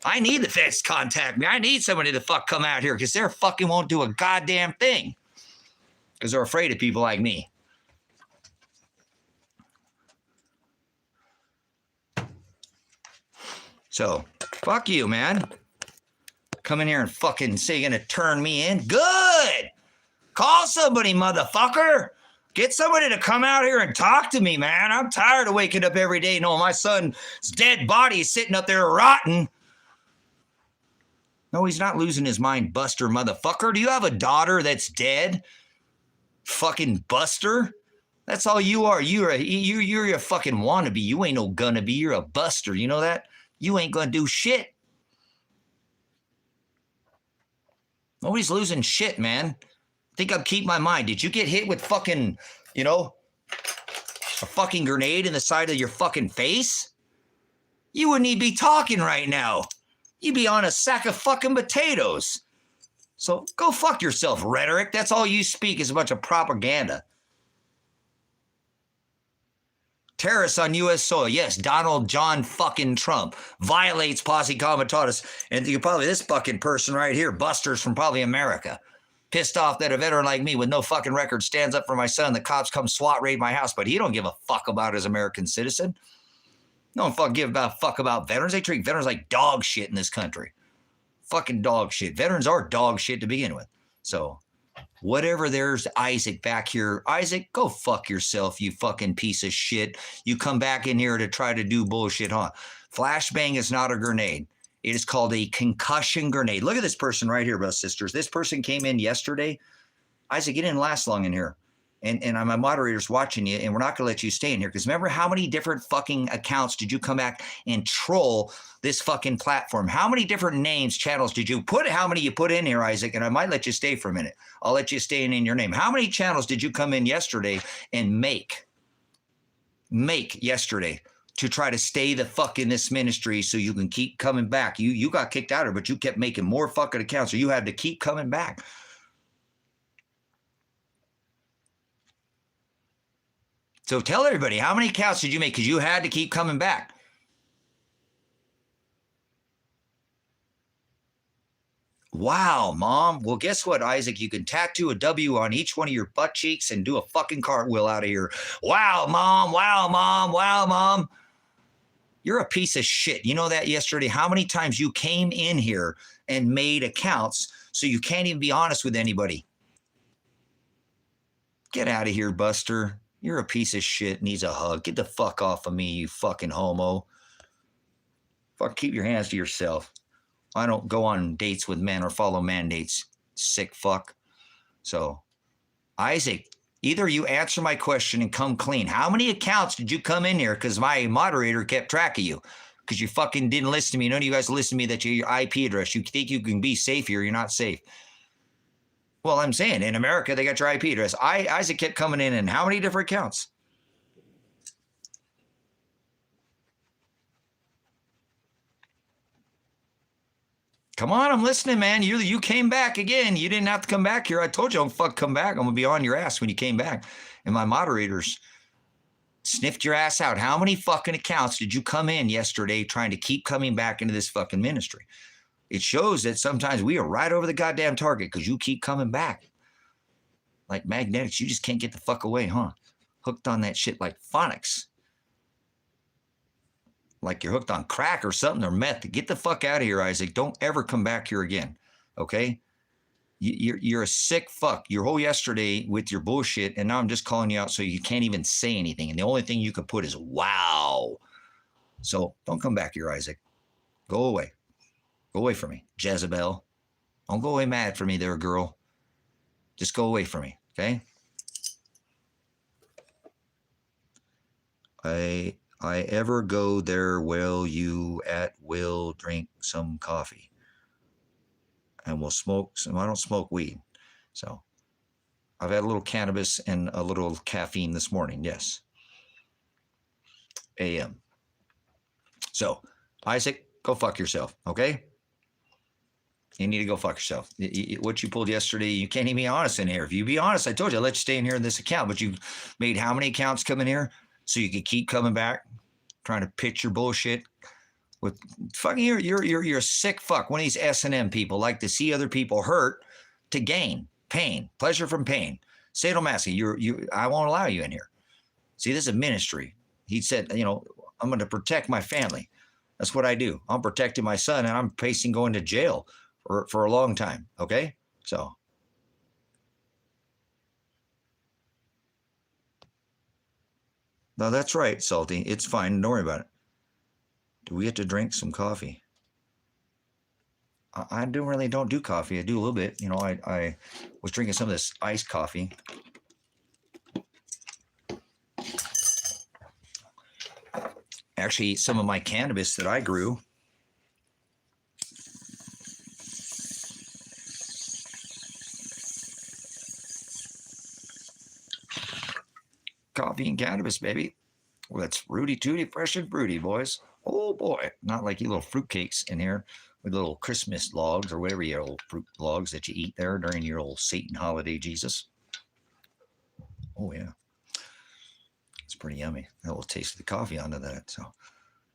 I need the feds to contact me. I need somebody to fuck come out here because they fucking won't do a goddamn thing. Because they're afraid of people like me. So, fuck you, man. Come in here and fucking say you're gonna turn me in? Good! Call somebody, motherfucker! Get somebody to come out here and talk to me, man. I'm tired of waking up every day knowing my son's dead body is sitting up there rotting. No, he's not losing his mind, Buster, motherfucker. Do you have a daughter that's dead? Fucking Buster? That's all you are. You're a fucking wannabe. You ain't no gonna be. You're a buster. You know that? You ain't gonna do shit. Nobody's losing shit, man. Think I'd keep my mind. Did you get hit with fucking, a fucking grenade in the side of your fucking face? You wouldn't even be talking right now. You'd be on a sack of fucking potatoes. So go fuck yourself, rhetoric. That's all you speak is a bunch of propaganda. Terrorists on U.S. soil. Yes, Donald John fucking Trump violates posse comitatus. And you probably, this fucking person right here, Buster's from probably America. Pissed off that a veteran like me with no fucking record stands up for my son. The cops come SWAT raid my house, but he don't give a fuck about his American citizen. No one give a fuck about veterans. They treat veterans like dog shit in this country. Fucking dog shit. Veterans are dog shit to begin with. So whatever, there's Isaac back here. Isaac, go fuck yourself, you fucking piece of shit. You come back in here to try to do bullshit, huh? Flashbang is not a grenade. It is called a concussion grenade. Look at this person right here, brothers and sisters. This person came in yesterday. Isaac, you didn't last long in here. And my moderator's watching you, and we're not going to let you stay in here. Because remember, how many different fucking accounts did you come back and troll this fucking platform? How many different names, channels did you put? How many you put in here, Isaac? And I might let you stay for a minute. I'll let you stay in your name. How many channels did you come in yesterday and make yesterday to try to stay the fuck in this ministry so you can keep coming back? You got kicked out of it, but you kept making more fucking accounts, so you had to keep coming back. So tell everybody, how many accounts did you make? Because you had to keep coming back. Wow, Mom. Well, guess what, Isaac? You can tattoo a W on each one of your butt cheeks and do a fucking cartwheel out of here. Wow, Mom. Wow, Mom. Wow, Mom. You're a piece of shit. You know that yesterday? How many times you came in here and made accounts so you can't even be honest with anybody? Get out of here, Buster. You're a piece of shit, needs a hug. Get the fuck off of me, you fucking homo. Fuck, keep your hands to yourself. I don't go on dates with men or follow mandates, sick fuck. So, Isaac, either you answer my question and come clean. How many accounts did you come in here? Because my moderator kept track of you. Because you fucking didn't listen to me. None of you guys listen to me that your IP address. You think you can be safe here. You're not safe. Well, I'm saying in America, they got your IP address. Isaac kept coming in how many different accounts? Come on, I'm listening, man. You came back again. You didn't have to come back here. I told you, don't come back. I'm going to be on your ass when you came back. And my moderators sniffed your ass out. How many fucking accounts did you come in yesterday trying to keep coming back into this fucking ministry? It shows that sometimes we are right over the goddamn target because you keep coming back. Like magnetics, you just can't get the fuck away, huh? Hooked on that shit like phonics. Like you're hooked on crack or something or meth. Get the fuck out of here, Isaac. Don't ever come back here again, okay? You're a sick fuck. Your whole yesterday with your bullshit, and now I'm just calling you out so you can't even say anything. And the only thing you can put is wow. So don't come back here, Isaac. Go away. Go away from me, Jezebel. Don't go away mad for me there, girl. Just go away from me, okay? I ever go there, will you at will drink some coffee? And we'll smoke some. I don't smoke weed. So I've had a little cannabis and a little caffeine this morning. Yes. AM. So, Isaac, go fuck yourself, okay? You need to go fuck yourself. What you pulled yesterday, you can't even be honest in here. If you be honest, I told you, I'll let you stay in here in this account, but you made how many accounts come in here so you could keep coming back, trying to pitch your bullshit? With fucking you're a sick fuck. One of these S&M people like to see other people hurt to gain pain, pleasure from pain. Sadomasochism, I won't allow you in here. See, this is a ministry. He said, I'm going to protect my family. That's what I do. I'm protecting my son, and I'm facing going to jail for a long time. Okay? So. No, that's right, Salty. It's fine. Don't worry about it. Do we have to drink some coffee? I don't do coffee. I do a little bit. I was drinking some of this iced coffee. Actually, some of my cannabis that I grew. Coffee and cannabis, baby. Well, that's Rudy Tooty, fresh and fruity, boys. Oh boy, not like you little fruitcakes in here with little Christmas logs or whatever your old fruit logs that you eat there during your old Satan holiday, Jesus. Oh yeah, it's pretty yummy. A little taste of the coffee onto that. So,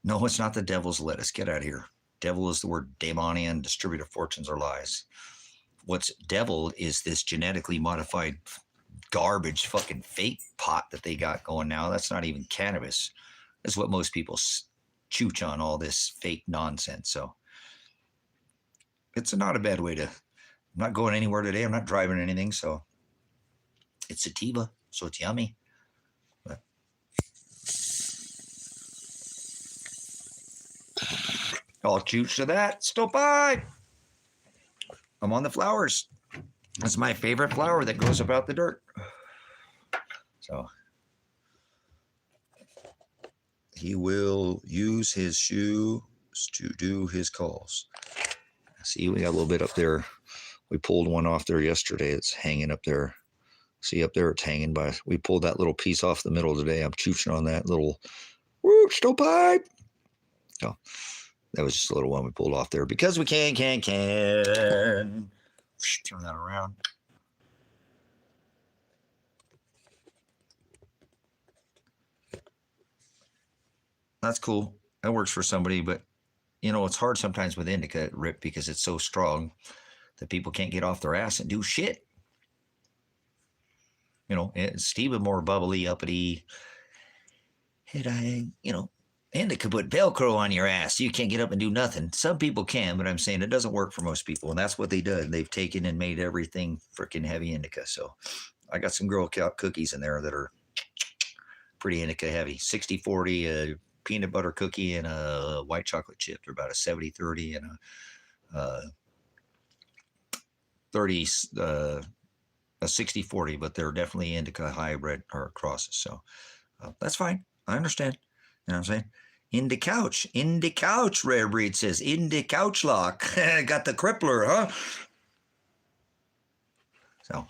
no, it's not the devil's lettuce. Get out of here. Devil is the word daemonian. Distributor fortunes are lies. What's devil is this genetically modified garbage fucking fake pot that they got going now. That's not even cannabis. That's what most people chooch on, all this fake nonsense. So it's not a bad way to. I'm not going anywhere today. I'm not driving anything. So it's sativa. So it's yummy. But I'll chooch to that. Stop by. I'm on the flowers. That's my favorite flower that grows up out the dirt. So he will use his shoes to do his calls. See, we got a little bit up there. We pulled one off there yesterday. It's hanging up there. See up there, it's hanging by. We pulled that little piece off the middle today. I'm chooching on that little stovepipe. So that was just a little one we pulled off there because we can. Turn that around. That's cool. That works for somebody, but it's hard sometimes with indica, Rip, because it's so strong that people can't get off their ass and do shit. Steve is more bubbly, uppity. And indica put Velcro on your ass. You can't get up and do nothing. Some people can, but I'm saying it doesn't work for most people. And that's what they did. They've taken and made everything freaking heavy indica. So I got some Girl Scout cookies in there that are pretty indica heavy. 60-40, peanut butter cookie and a white chocolate chip. They're about a 70-30 and a 30, a 60-40, but they're definitely indica hybrid or crosses. So that's fine. I understand. You know what I'm saying? In the couch, Rare Breed says, in the couch lock. Got the crippler, huh? So,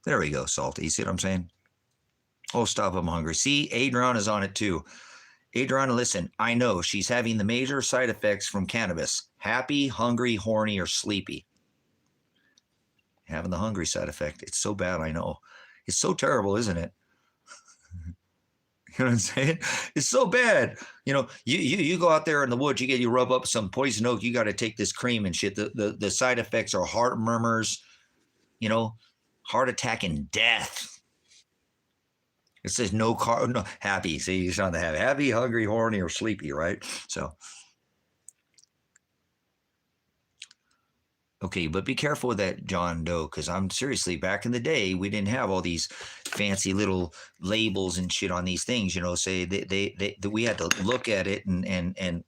there we go, Salty. You see what I'm saying? Oh, stop, I'm hungry. See, Adrian is on it too. Adrian, listen, I know she's having the major side effects from cannabis. Happy, hungry, horny, or sleepy. Having the hungry side effect. It's so bad, I know. It's so terrible, isn't it? You know what I'm saying? It's so bad. You go out there in the woods, you rub up some poison oak, you got to take this cream and shit. The side effects are heart murmurs, heart attack and death. It says no happy. See, you sound the happy, hungry, horny, or sleepy, right? So, okay, but be careful with that John Doe, because I'm seriously, back in the day, we didn't have all these fancy little labels and shit on these things. Say we had to look at it and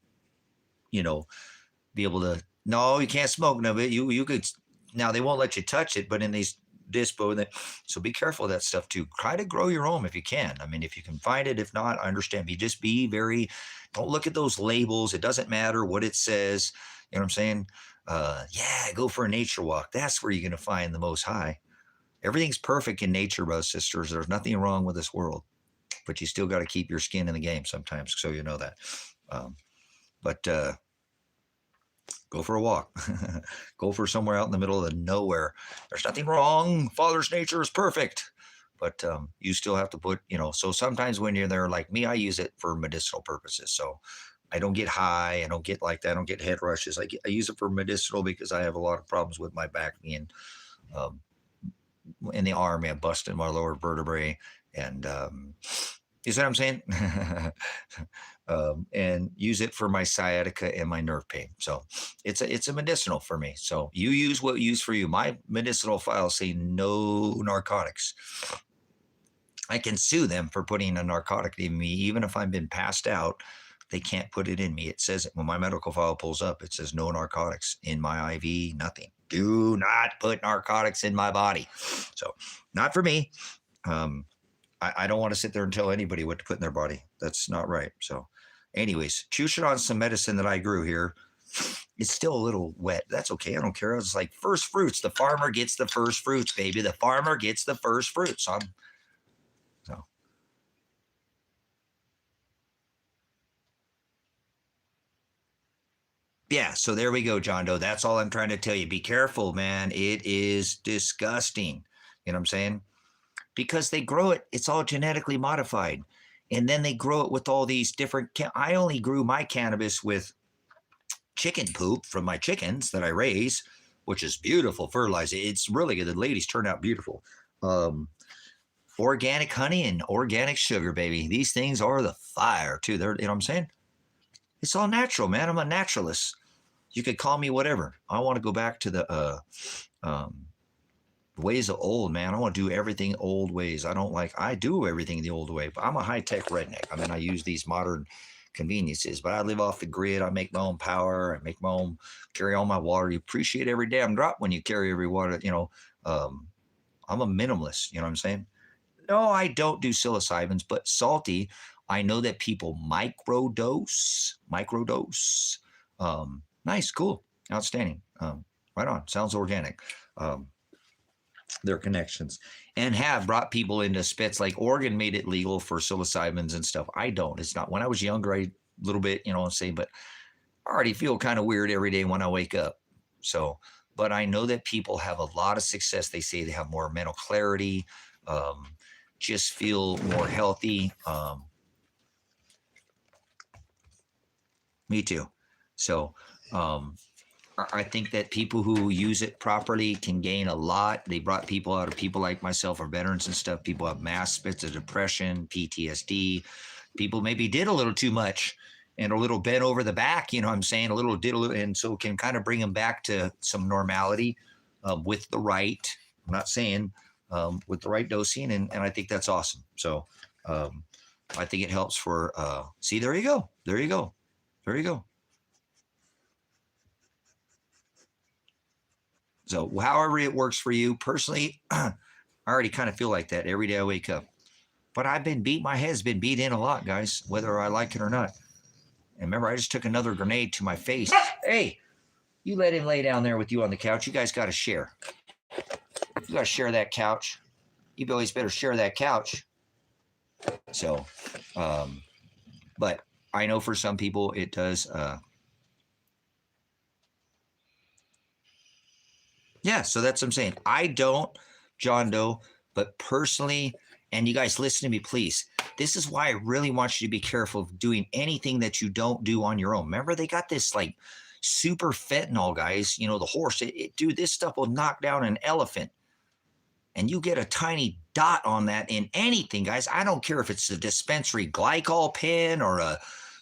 be able to. No, you can't smoke. No, but you could Now they won't let you touch it, but in these dispo, so be careful of that stuff too. Try to grow your own if you can. I mean, if you can find it, if not, I understand. Just be very, don't look at those labels. It doesn't matter what it says. You know what I'm saying? Yeah, go for a nature walk. That's where you're going to find the most high. Everything's perfect in nature, brothers, sisters. There's nothing wrong with this world, but you still got to keep your skin in the game sometimes. So you know that. But go for a walk. Go for somewhere out in the middle of nowhere. There's nothing wrong. Father's nature is perfect. But you still have to put, so sometimes when you're there like me, I use it for medicinal purposes. So I don't get high. I don't get like that. I don't get head rushes. I use it for medicinal because I have a lot of problems with my back being in the arm. I busted my lower vertebrae. And you see what I'm saying? And use it for my sciatica and my nerve pain. So it's a medicinal for me. So you use what you use for you. My medicinal files say no narcotics. I can sue them for putting a narcotic in me, even if I've been passed out. They can't put it in me. It says when my medical file pulls up, it says no narcotics in my IV, nothing. Do not put narcotics in my body. So not for me. I don't want to sit there and tell anybody what to put in their body. That's not right. So anyways, chewing on some medicine that I grew here. It's still a little wet. That's okay. I don't care. It's like first fruits. The farmer gets the first fruits, baby. The farmer gets the first fruits. So yeah, so there we go, John Doe. That's all I'm trying to tell you. Be careful, man. It is disgusting. You know what I'm saying? Because they grow it. It's all genetically modified. And then they grow it with all these different. I only grew my cannabis with chicken poop from my chickens that I raise, which is beautiful fertilizer. It's really good. The ladies turn out beautiful. Organic honey and organic sugar, baby. These things are the fire, too. They're, you know what I'm saying? It's all natural, man. I'm a naturalist. You could call me whatever. I want to go back to the ways of old, man. I want to do everything old ways. I do everything the old way, but I'm a high-tech redneck. I mean, I use these modern conveniences, but I live off the grid. I make my own power. I make my own, carry all my water. You appreciate every damn drop when you carry every water, I'm a minimalist, you know what I'm saying? No, I don't do psilocybins, but salty. I know that people microdose. Nice, cool, outstanding. Right on. Sounds organic. Their connections and have brought people into spits. Like Oregon made it legal for psilocybins and stuff. I don't. It's not. When I was younger, a little bit, but I already feel kind of weird every day when I wake up. So, but I know that people have a lot of success. They say they have more mental clarity, just feel more healthy. Me too. So I think that people who use it properly can gain a lot. They brought people out of people like myself or veterans and stuff. People have mass spits of depression, PTSD. People maybe did a little too much and a little bent over the back, you know what I'm saying? And so can kind of bring them back to some normality with the right, I'm not saying with the right dosing. And I think that's awesome. So I think it helps for, see, there you go. There you go. There you go. So however it works for you personally, I already kind of feel like that every day I wake up. But my head's been beat in a lot, guys, whether I like it or not. And remember, I just took another grenade to my face. Hey, you let him lay down there with you on the couch. You guys got to share. You got to share that couch. You always better share that couch. So, but I know for some people it does. Yeah, so that's what I'm saying. I don't, John Doe, but personally, and you guys listen to me, please. This is why I really want you to be careful of doing anything that you don't do on your own. Remember, they got this like super fentanyl, guys. The horse. Dude, this stuff will knock down an elephant. And you get a tiny dot on that in anything, guys. I don't care if it's a dispensary glycol pen or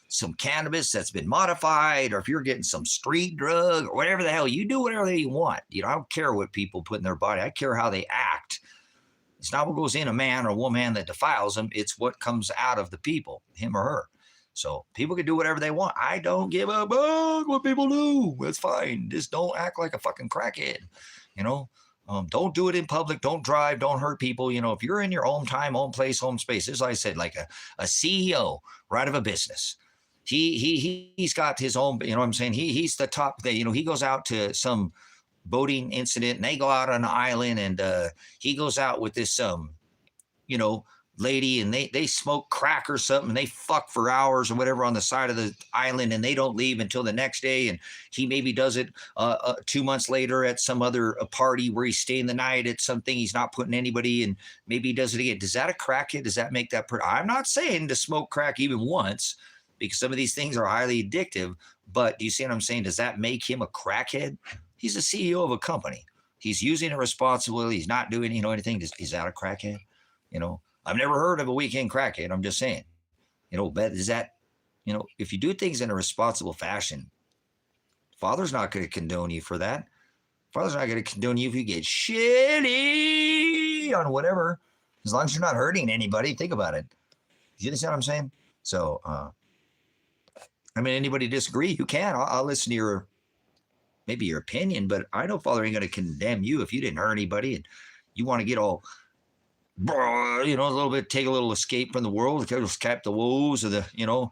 some cannabis that's been modified, or if you're getting some street drug or whatever the hell. You do whatever you want. I don't care what people put in their body. I care how they act. It's not what goes in a man or woman that defiles them. It's what comes out of the people, him or her. So people can do whatever they want. I don't give a fuck what people do. It's fine. Just don't act like a fucking crackhead. You know, don't do it in public. Don't drive. Don't hurt people. You know, if you're in your own time, own place, home space, as I said, like a CEO, right, of a business. He's got his own, you know what I'm saying? He's the top, you know, he goes out to some boating incident and they go out on an island and he goes out with this you know, lady and they smoke crack or something and they fuck for hours or whatever on the side of the island and they don't leave until the next day, and he maybe does it 2 months later at some other party where he's staying the night at something, he's not putting anybody, and maybe he does it again. Does that a crackhead? Does that make that I'm not saying to smoke crack even once, because some of these things are highly addictive, but do you see what I'm saying? Does that make him a crackhead? He's a CEO of a company. He's using it responsibly. He's not doing, you know, anything. Is that a crackhead? You know, I've never heard of a weekend crackhead. I'm just saying, you know, but is that, you know, if you do things in a responsible fashion, Father's not going to condone you for that. Father's not going to condone you if you get shitty on whatever, as long as you're not hurting anybody. Think about it. You understand what I'm saying? So, I mean, anybody disagree, you can. I'll listen to maybe your opinion, but I know Father ain't going to condemn you if you didn't hurt anybody and you want to get all, you know, a little bit, take a little escape from the world, escape the woes of the, you know,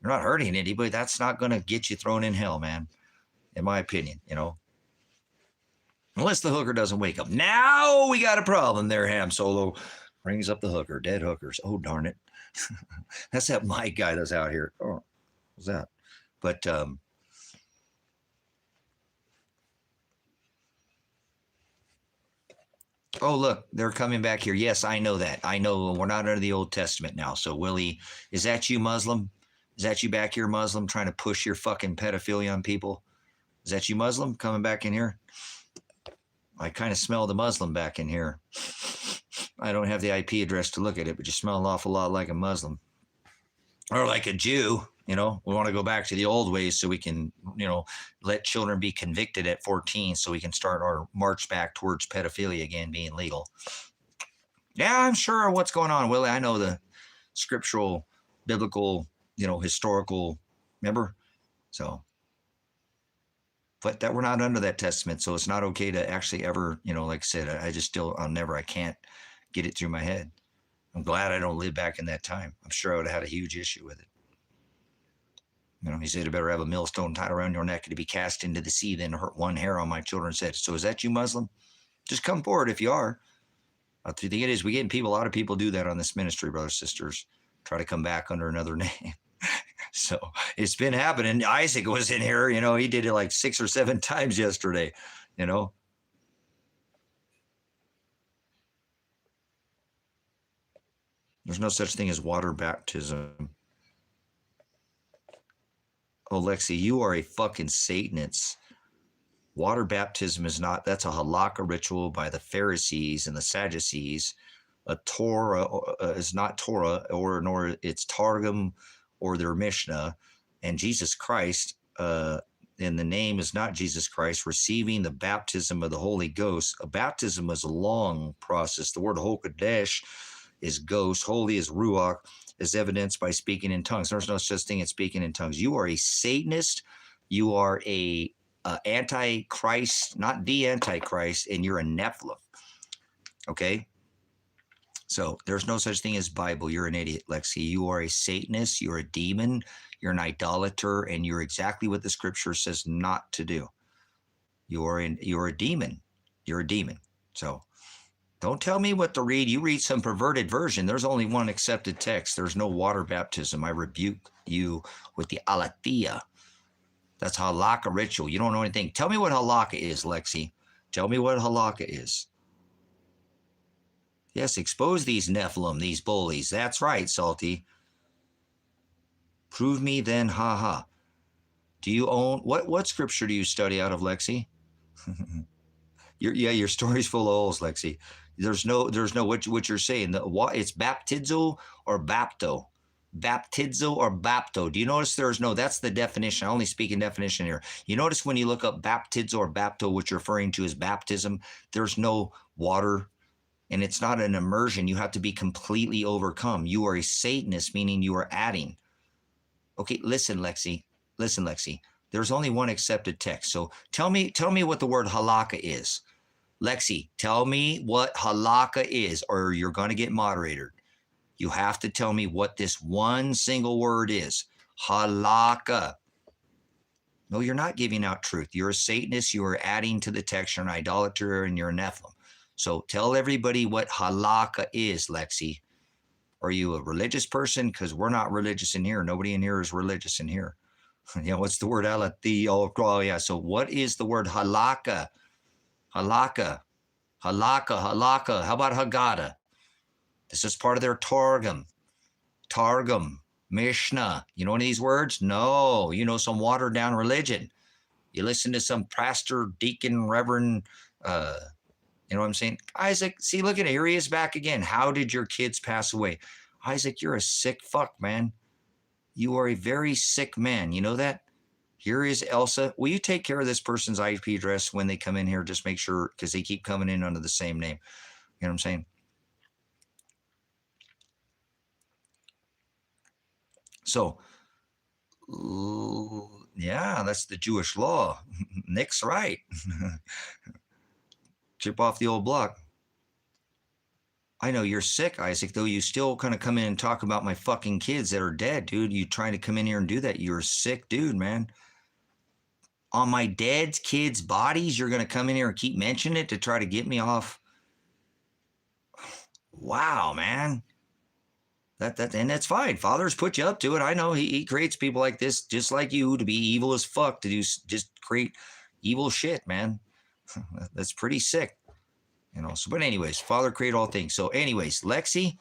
you're not hurting anybody. That's not going to get you thrown in hell, man, in my opinion, you know. Unless the hooker doesn't wake up. Now we got a problem there, Ham Solo. Brings up the hooker, dead hookers. Oh, darn it. That's that Mike guy that's out here. Oh, what's that? But, oh, look, they're coming back here. Yes, I know that. I know we're not under the Old Testament now. So, Willie, is that you, Muslim? Is that you back here, Muslim, trying to push your fucking pedophilia on people? Is that you, Muslim, coming back in here? I kind of smell the Muslim back in here. I don't have the IP address to look at it, but you smell an awful lot like a Muslim. Or like a Jew, you know. We want to go back to the old ways so we can, you know, let children be convicted at 14 so we can start our march back towards pedophilia again being legal. Yeah, I'm sure of what's going on, Willie. I know the scriptural, biblical, you know, historical, remember? So, but that we're not under that testament, so it's not okay to actually ever, you know, like I said, I can't get it through my head. I'm glad I don't live back in that time. I'm sure I would have had a huge issue with it. You know, he said, I better have a millstone tied around your neck to be cast into the sea than hurt one hair on my children's head. So is that you, Muslim? Just come forward if you are. The thing it is, we getting people, a lot of people do that on this ministry, brothers, sisters, try to come back under another name. So it's been happening. Isaac was in here, you know, he did it like 6 or 7 times yesterday, you know. There's no such thing as water baptism. Oh, Lexi, you are a fucking Satanist. Water baptism is not, that's a halakha ritual by the Pharisees and the Sadducees. A Torah is not Torah, nor it's Targum or their Mishnah. And Jesus Christ, and the name is not Jesus Christ, receiving the baptism of the Holy Ghost. A baptism is a long process. The word Hokadesh is ghost, holy is ruach, is evidenced by speaking in tongues. There's no such thing as speaking in tongues. You are a Satanist. You are a antichrist, not the antichrist, and you're a Nephilim. Okay? So there's no such thing as Bible. You're an idiot, Lexi. You are a Satanist. You're a demon. You're an idolater, and you're exactly what the scripture says not to do. You're a demon. You're a demon. So don't tell me what to read. You read some perverted version. There's only one accepted text. There's no water baptism. I rebuke you with the aletheia. That's halakha ritual. You don't know anything. Tell me what halakha is, Lexi. Tell me what halakha is. Yes, expose these Nephilim, these bullies. That's right, Salty. Prove me then, ha. Do you own, what scripture do you study out of, Lexi? Your story's full of holes, Lexi. There's no what you're saying. It's baptizo or bapto. Baptizo or bapto. Do you notice that's the definition. I only speak in definition here. You notice when you look up baptizo or bapto, what you're referring to is baptism. There's no water, and it's not an immersion. You have to be completely overcome. You are a Satanist, meaning you are adding. Okay, listen, Lexi. There's only one accepted text. So tell me what the word halakha is. Lexi, tell me what halakha is, or you're going to get moderated. You have to tell me what this one single word is. Halakha. No, you're not giving out truth. You're a Satanist. You are adding to the text. You're an idolater and you're a Nephilim. So tell everybody what halakha is, Lexi. Are you a religious person? Because we're not religious in here. Nobody in here is religious in here. Yeah, what's the word? Oh, yeah. So what is the word halakha? Halakha. Halakha, halakha. How about Haggadah? This is part of their Targum. Targum, Mishnah. You know any of these words? No. You know some watered down religion. You listen to some pastor, deacon, reverend, you know what I'm saying? Isaac, see, look at it. Here he is back again. How did your kids pass away? Isaac, you're a sick fuck, man. You are a very sick man. You know that? Here is Elsa. Will you take care of this person's IP address when they come in here? Just make sure, because they keep coming in under the same name. You know what I'm saying? So, yeah, that's the Jewish law. Nick's right. Chip off the old block. I know you're sick, Isaac, though you still kind of come in and talk about my fucking kids that are dead, dude. You trying to come in here and do that. You're a sick dude, man. On my dead kids' bodies, you're going to come in here and keep mentioning it to try to get me off. Wow, man. And that's fine. Father's put you up to it. I know he creates people like this, just like you, to be evil as fuck, to do just create evil shit, man. That's pretty sick. You know, so, but anyways, Father created all things. So anyways, Lexi,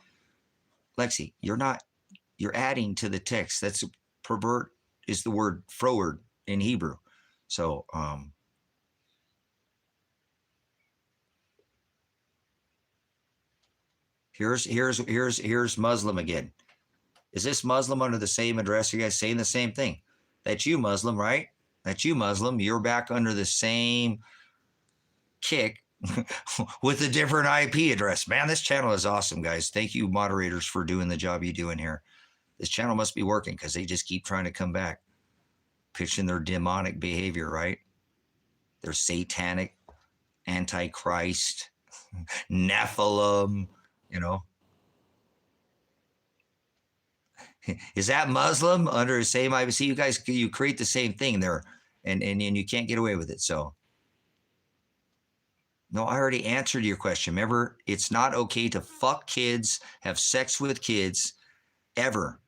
you're adding to the text. That's pervert is the word froward in Hebrew. So, here's Muslim again. Is this Muslim under the same address? You guys saying the same thing? That's you, Muslim, right? That's you, Muslim. You're back under the same kick with a different IP address. Man, this channel is awesome, guys. Thank you, moderators, for doing the job you do in here. This channel must be working because they just keep trying to come back, pitching their demonic behavior, right? Their satanic, antichrist, Nephilim, you know. Is that Muslim under the same IP? See, you guys, you create the same thing there, and you can't get away with it. So, no, I already answered your question. Remember, it's not okay to fuck kids, have sex with kids, ever.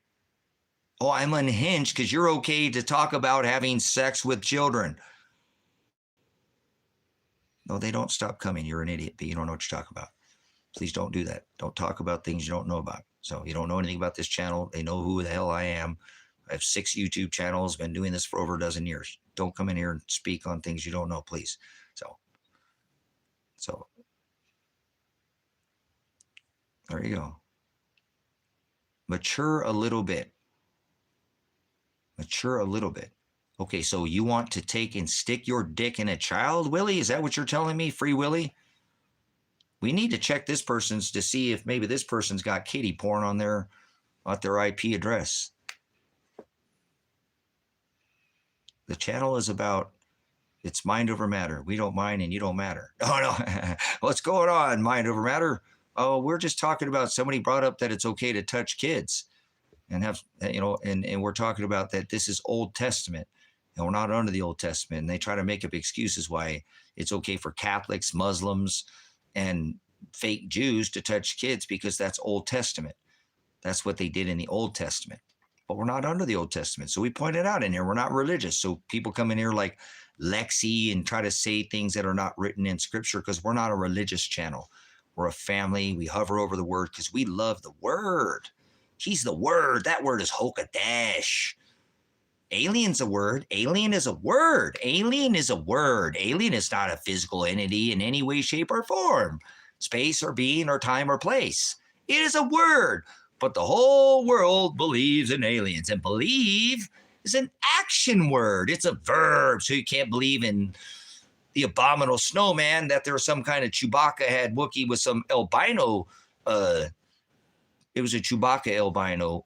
Oh, I'm unhinged because you're okay to talk about having sex with children. No, they don't stop coming. You're an idiot, but you don't know what you're talking about. Please don't do that. Don't talk about things you don't know about. So you don't know anything about this channel. They know who the hell I am. I have 6 YouTube channels, been doing this for over a dozen years. Don't come in here and speak on things you don't know, please. So there you go. Mature a little bit. Mature a little bit. Okay, so you want to take and stick your dick in a child, Willie? Is that what you're telling me, Free Willie? We need to check this person's to see if maybe this person's got kitty porn on their IP address. The channel is about, it's mind over matter. We don't mind and you don't matter. Oh, no. What's going on, mind over matter? Oh, we're just talking about, somebody brought up that it's okay to touch kids and have, you know, and we're talking about that this is Old Testament and we're not under the Old Testament. And they try to make up excuses why it's okay for Catholics, Muslims, and fake Jews to touch kids because that's Old Testament. That's what they did in the Old Testament. But we're not under the Old Testament. So we pointed out in here, we're not religious. So people come in here like Lexi and try to say things that are not written in scripture because we're not a religious channel. We're a family. We hover over the word because we love the word. He's the word. That word is Hokadash. Alien's a word. Alien is a word. Alien is a word. Alien is not a physical entity in any way, shape, or form. Space or being or time or place. It is a word. But the whole world believes in aliens. And believe is an action word. It's a verb. So you can't believe in the abominable snowman that there was some kind of Chewbacca had Wookiee with some albino. It was a Chewbacca albino.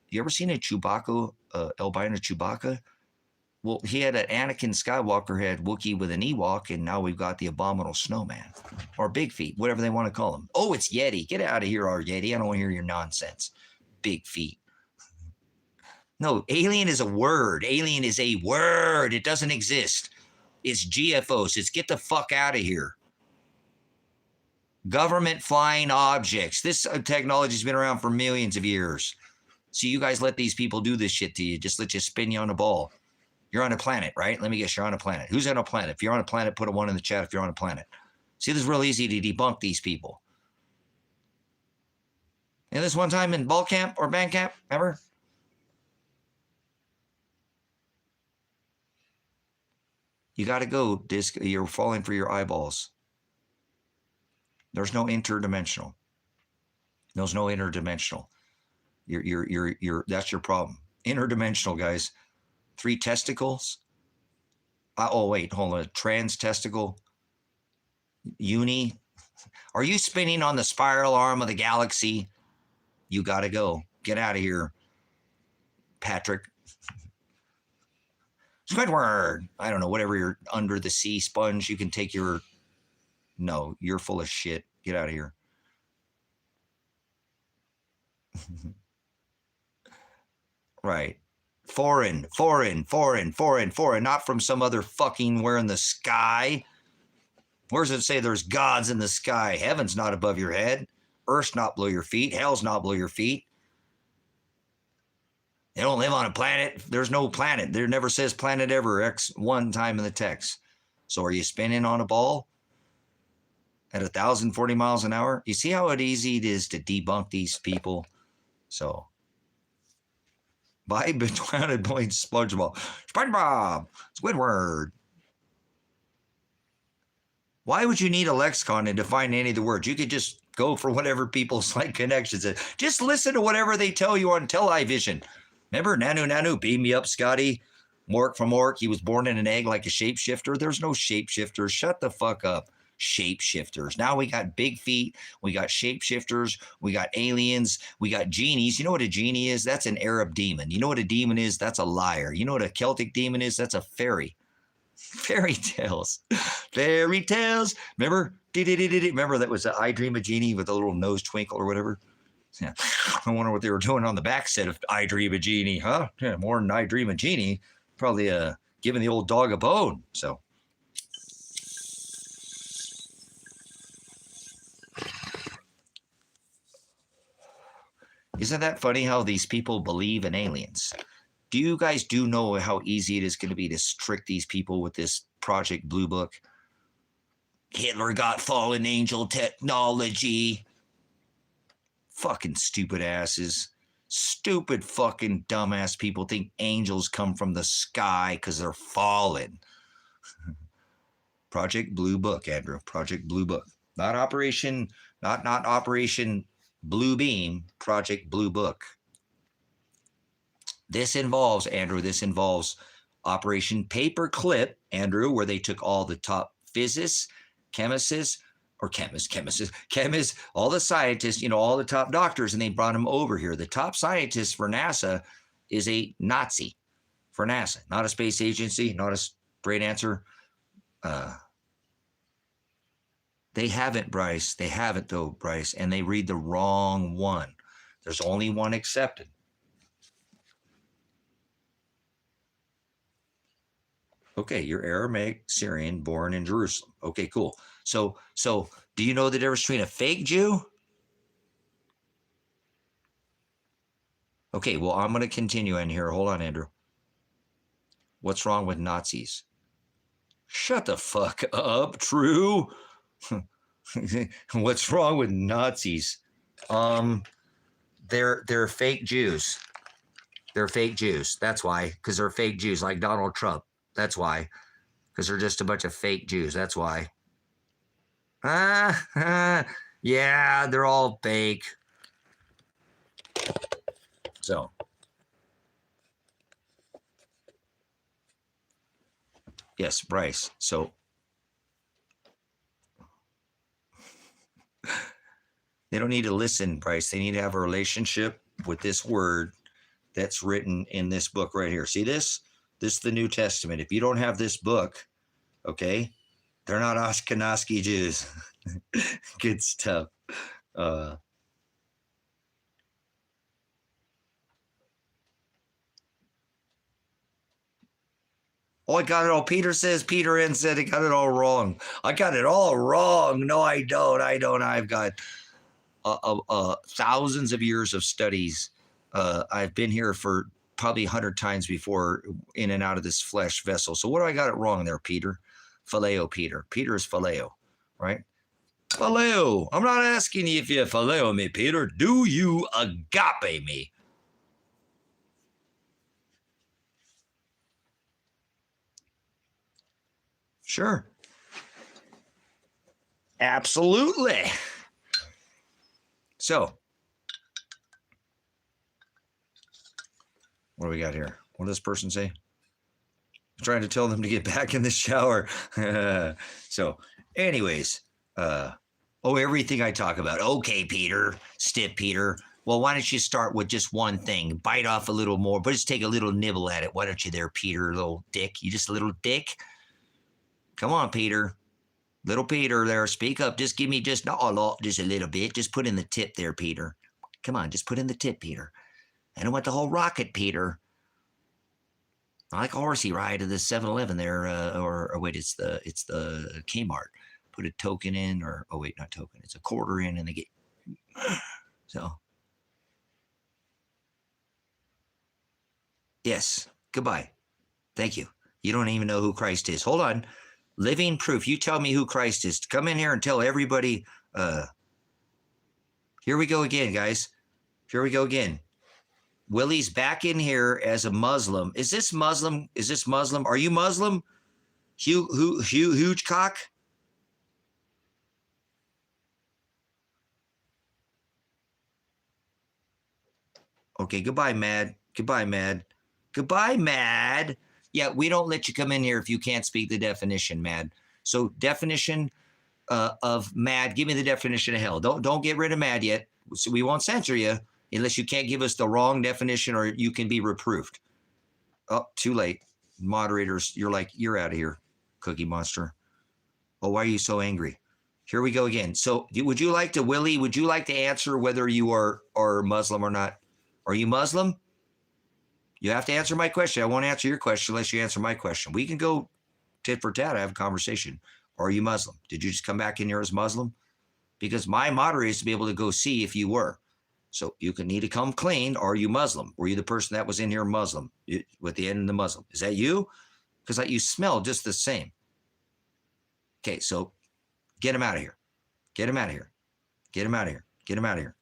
You ever seen a Chewbacca, albino Chewbacca? Well, he had an Anakin Skywalker had Wookiee with an Ewok, and now we've got the Abominable Snowman, or Big Feet, whatever they want to call him. Oh, it's Yeti. Get out of here, our Yeti. I don't want to hear your nonsense. Big Feet. No, alien is a word. Alien is a word. It doesn't exist. It's GFOs. It's get the fuck out of here. Government flying objects. This technology's been around for millions of years. So you guys let these people do this shit to you. Just let you spin you on a ball. You're on a planet, right? Let me guess, you're on a planet. Who's on a planet? If you're on a planet, put a 1 in the chat if you're on a planet. See, this is real easy to debunk these people. And this one time in ball camp or band camp, ever? You got to go, Disc. You're falling for your eyeballs. There's no interdimensional. There's no interdimensional. That's your problem. Interdimensional, guys. 3 testicles. Oh, wait, hold on. Trans testicle. Uni. Are you spinning on the spiral arm of the galaxy? You got to go. Get out of here, Patrick. Squidward. I don't know, whatever you're under the sea sponge, you can take your... No, you're full of shit. Get out of here. Right. Foreign, not from some other fucking where in the sky. Where does it say there's gods in the sky? Heaven's not above your head. Earth's not below your feet. Hell's not below your feet. They don't live on a planet. There's no planet. There never says planet ever, X one time in the text. So are you spinning on a ball at 1,040 miles an hour? You see how easy it is to debunk these people? So... By between points, SpongeBob. SpongeBob! Squidward! Why would you need a lexicon to define any of the words? You could just go for whatever people's like connections is. Just listen to whatever they tell you on television. Remember, Nanu, beam me up, Scotty. Mork from Mork, he was born in an egg like a shapeshifter. There's no shapeshifters. Shut the fuck up. Shapeshifters. Now we got Big Feet, we got shapeshifters, we got aliens, we got genies. You know what a genie is? That's an Arab demon. You know what a demon is? That's a liar. You know what a Celtic demon is? That's a fairy. Fairy tales. Fairy tales. Remember? Remember that was I Dream of Genie with a little nose twinkle or whatever? Yeah. I wonder what they were doing on the back set of I Dream of Genie, huh? Yeah, more than I Dream of Genie. Probably giving the old dog a bone. So. Isn't that funny how these people believe in aliens? Do you guys know how easy it is going to be to trick these people with this Project Blue Book? Hitler got fallen angel technology. Fucking stupid asses. Stupid fucking dumbass people think angels come from the sky because they're fallen. Project Blue Book, Andrew. Project Blue Book. Not Operation Blue Beam, Project Blue Book. This involves, Andrew, Operation Paperclip, Andrew, where they took all the top physicists, chemists, all the scientists, all the top doctors, and they brought them over here. The top scientist for NASA is a Nazi for NASA, not a space agency, not a great answer. They haven't, Bryce. They haven't, though, Bryce. And they read the wrong one. There's only one accepted. Okay, you're Aramaic Syrian, born in Jerusalem. Okay, cool. So do you know the difference between a fake Jew? Okay, well, I'm going to continue in here. Hold on, Andrew. What's wrong with Nazis? Shut the fuck up, True. What's wrong with Nazis? They're fake Jews. They're fake Jews. That's why, because they're fake Jews, like Donald Trump. That's why, because they're just a bunch of fake Jews. That's why. Yeah, they're all fake. So. Yes, Bryce. So. They don't need to listen, Bryce. They need to have a relationship with this word that's written in this book right here. See this? This is the New Testament. If you don't have this book, okay, they're not Ashkenazi Jews. Good stuff. Oh, I got it all. Peter says, Peter N said, I got it all wrong. I got it all wrong. No, I don't. I've got thousands of years of studies. I've been here for probably 100 times before, in and out of this flesh vessel. So what do I got it wrong there, Peter? Phileo, Peter. Peter is phileo, right? Phileo. I'm not asking you if you phileo me, Peter. Do you agape me? Sure. Absolutely. So, what do we got here? What does this person say? I'm trying to tell them to get back in the shower. So, anyways, everything I talk about. Okay, Peter, stiff Peter. Well, why don't you start with just one thing? Bite off a little more, but just take a little nibble at it. Why don't you there, Peter, little dick? You just a little dick? Come on, Peter. Little Peter there, speak up. Just give me just not a lot, just a little bit. Just put in the tip there, Peter. Come on, just put in the tip, Peter. I don't want the whole rocket, Peter. I like a horsey ride to the 7-Eleven there, or wait, it's the Kmart. Put a token in, or oh wait, not token. It's a quarter in, and they get so. Yes. Goodbye. Thank you. You don't even know who Christ is. Hold on. Living proof. You tell me who Christ is. Come in here and tell everybody. Here we go again, guys. Here we go again. Willie's back in here as a Muslim. Is this Muslim? Is this Muslim? Are you Muslim? Huge cock? Okay, goodbye, Mad. Goodbye, Mad. Goodbye, Mad. Yeah, we don't let you come in here if you can't speak the definition, Mad. So definition of mad, give me the definition of hell. Don't get rid of mad yet. So we won't censor you unless you can't give us the wrong definition, or you can be reproved. Oh, too late. Moderators, you're out of here, Cookie Monster. Oh, why are you so angry? Here we go again. So would you like to answer whether you are Muslim or not? Are you Muslim? You have to answer my question. I won't answer your question unless you answer my question. We can go tit for tat. I have a conversation. Are you Muslim? Did you just come back in here as Muslim? Because my moderator is to be able to go see if you were. So you can need to come clean. Are you Muslim? Were you the person that was in here Muslim with the end of the Muslim? Is that you? Because you smell just the same. Okay, so get him out of here. Get him out of here. Get him out of here. Get him out of here.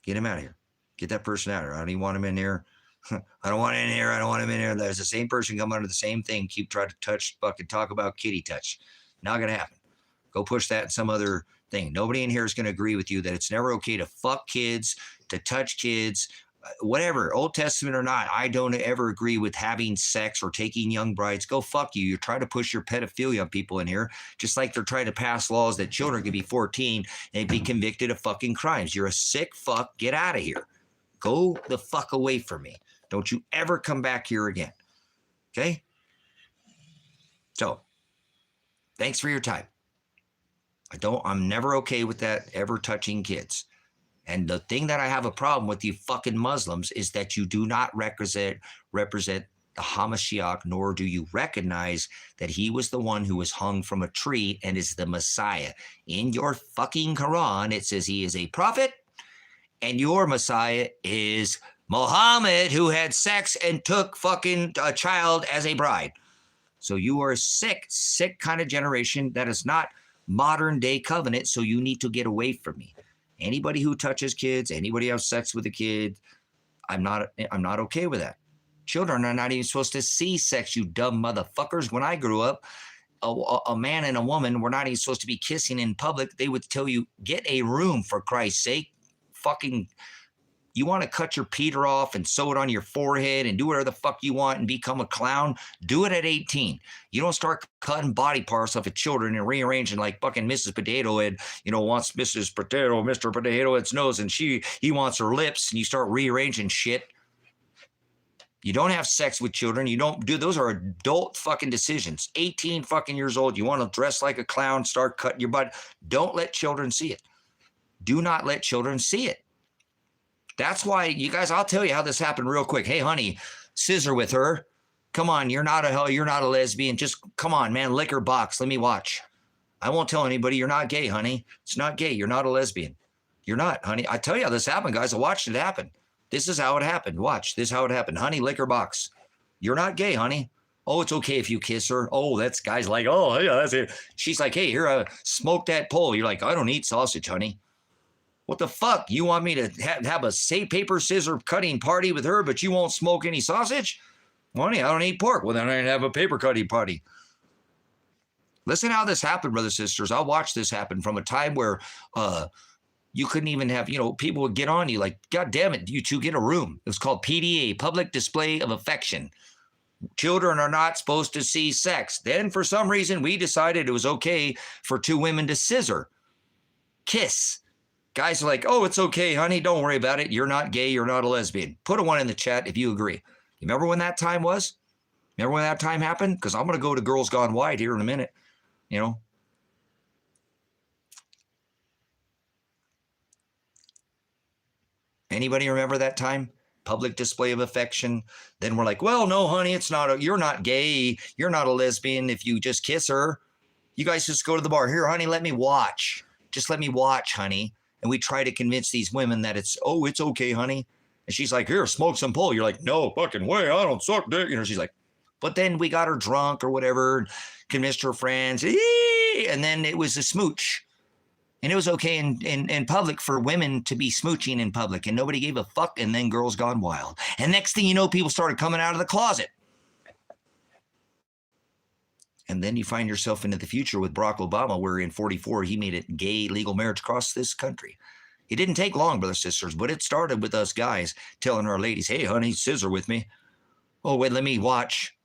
Get him out of here. Get that person out of here. I don't even want him in here. I don't want him in here. I don't want him in here. There's the same person come under the same thing. Keep trying to fucking talk about kitty touch. Not going to happen. Go push that in some other thing. Nobody in here is going to agree with you that it's never okay to fuck kids, to touch kids, whatever, Old Testament or not. I don't ever agree with having sex or taking young brides. Go fuck you. You're trying to push your pedophilia on people in here, just like they're trying to pass laws that children can be 14 and be convicted of fucking crimes. You're a sick fuck. Get out of here. Go the fuck away from me. Don't you ever come back here again. Okay? So, thanks for your time. I'm never okay with that, ever touching kids. And the thing that I have a problem with you fucking Muslims is that you do not represent the Hamashiach, nor do you recognize that he was the one who was hung from a tree and is the Messiah. In your fucking Quran, it says he is a prophet, and your Messiah is Muhammad, who had sex and took fucking a child as a bride. So you are a sick kind of generation that is not modern day covenant. So you need to get away from me. Anybody who touches kids, anybody who has sex with a kid, I'm not okay with that. Children are not even supposed to see sex, you dumb motherfuckers. When I grew up, a man and a woman were not even supposed to be kissing in public. They would tell you, get a room for Christ's sake. Fucking, you want to cut your Peter off and sew it on your forehead and do whatever the fuck you want and become a clown? Do it at 18. You don't start cutting body parts off of children and rearranging like fucking Mrs. Potato Head, wants Mrs. Mr. Potato Head's nose, and he wants her lips, and you start rearranging shit. You don't have sex with children. You don't do, those are adult fucking decisions. 18 fucking years old. You want to dress like a clown, start cutting your butt. Don't let children see it. Do not let children see it. That's why, you guys, I'll tell you how this happened real quick. Hey, honey, scissor with her. Come on, you're not a lesbian. Just come on, man, lick her box. Let me watch. I won't tell anybody you're not gay, honey. It's not gay. You're not a lesbian. You're not, honey. I tell you how this happened, guys. I watched it happen. This is how it happened. Watch. This is how it happened. Honey, lick her box. You're not gay, honey. Oh, it's okay if you kiss her. Oh, that's guys like, oh, yeah, that's it. She's like, hey, here, smoke that pole. You're like, I don't eat sausage, honey. What the fuck? You want me to have a paper scissor cutting party with her, but you won't smoke any sausage? Honey, I don't eat pork. Well, then I didn't have a paper cutting party. Listen how this happened, brothers and sisters. I watched this happen from a time where you couldn't even have, people would get on you like, God damn it, you two get a room. It was called PDA, Public Display of Affection. Children are not supposed to see sex. Then for some reason, we decided it was okay for two women to scissor, kiss. Guys are like, oh, it's okay, honey. Don't worry about it. You're not gay. You're not a lesbian. Put a 1 in the chat if you agree. You remember when that time was? Remember when that time happened? Because I'm going to go to Girls Gone Wild here in a minute. Anybody remember that time? Public display of affection. Then we're like, well, no, honey, it's not. You're not gay. You're not a lesbian if you just kiss her. You guys just go to the bar. Here, honey, let me watch. Just let me watch, honey. And we try to convince these women that it's okay, honey. And she's like, here, smoke some pole. You're like, no fucking way. I don't suck dick. She's like, but then we got her drunk or whatever, convinced her friends. And then it was a smooch. And it was okay in public for women to be smooching in public, and nobody gave a fuck. And then Girls Gone Wild. And next thing you know, people started coming out of the closet. And then you find yourself into the future with Barack Obama, where in 44, he made it gay legal marriage across this country. It didn't take long, brothers and sisters, but it started with us guys telling our ladies, hey, honey, scissor with me. Oh, wait, let me watch.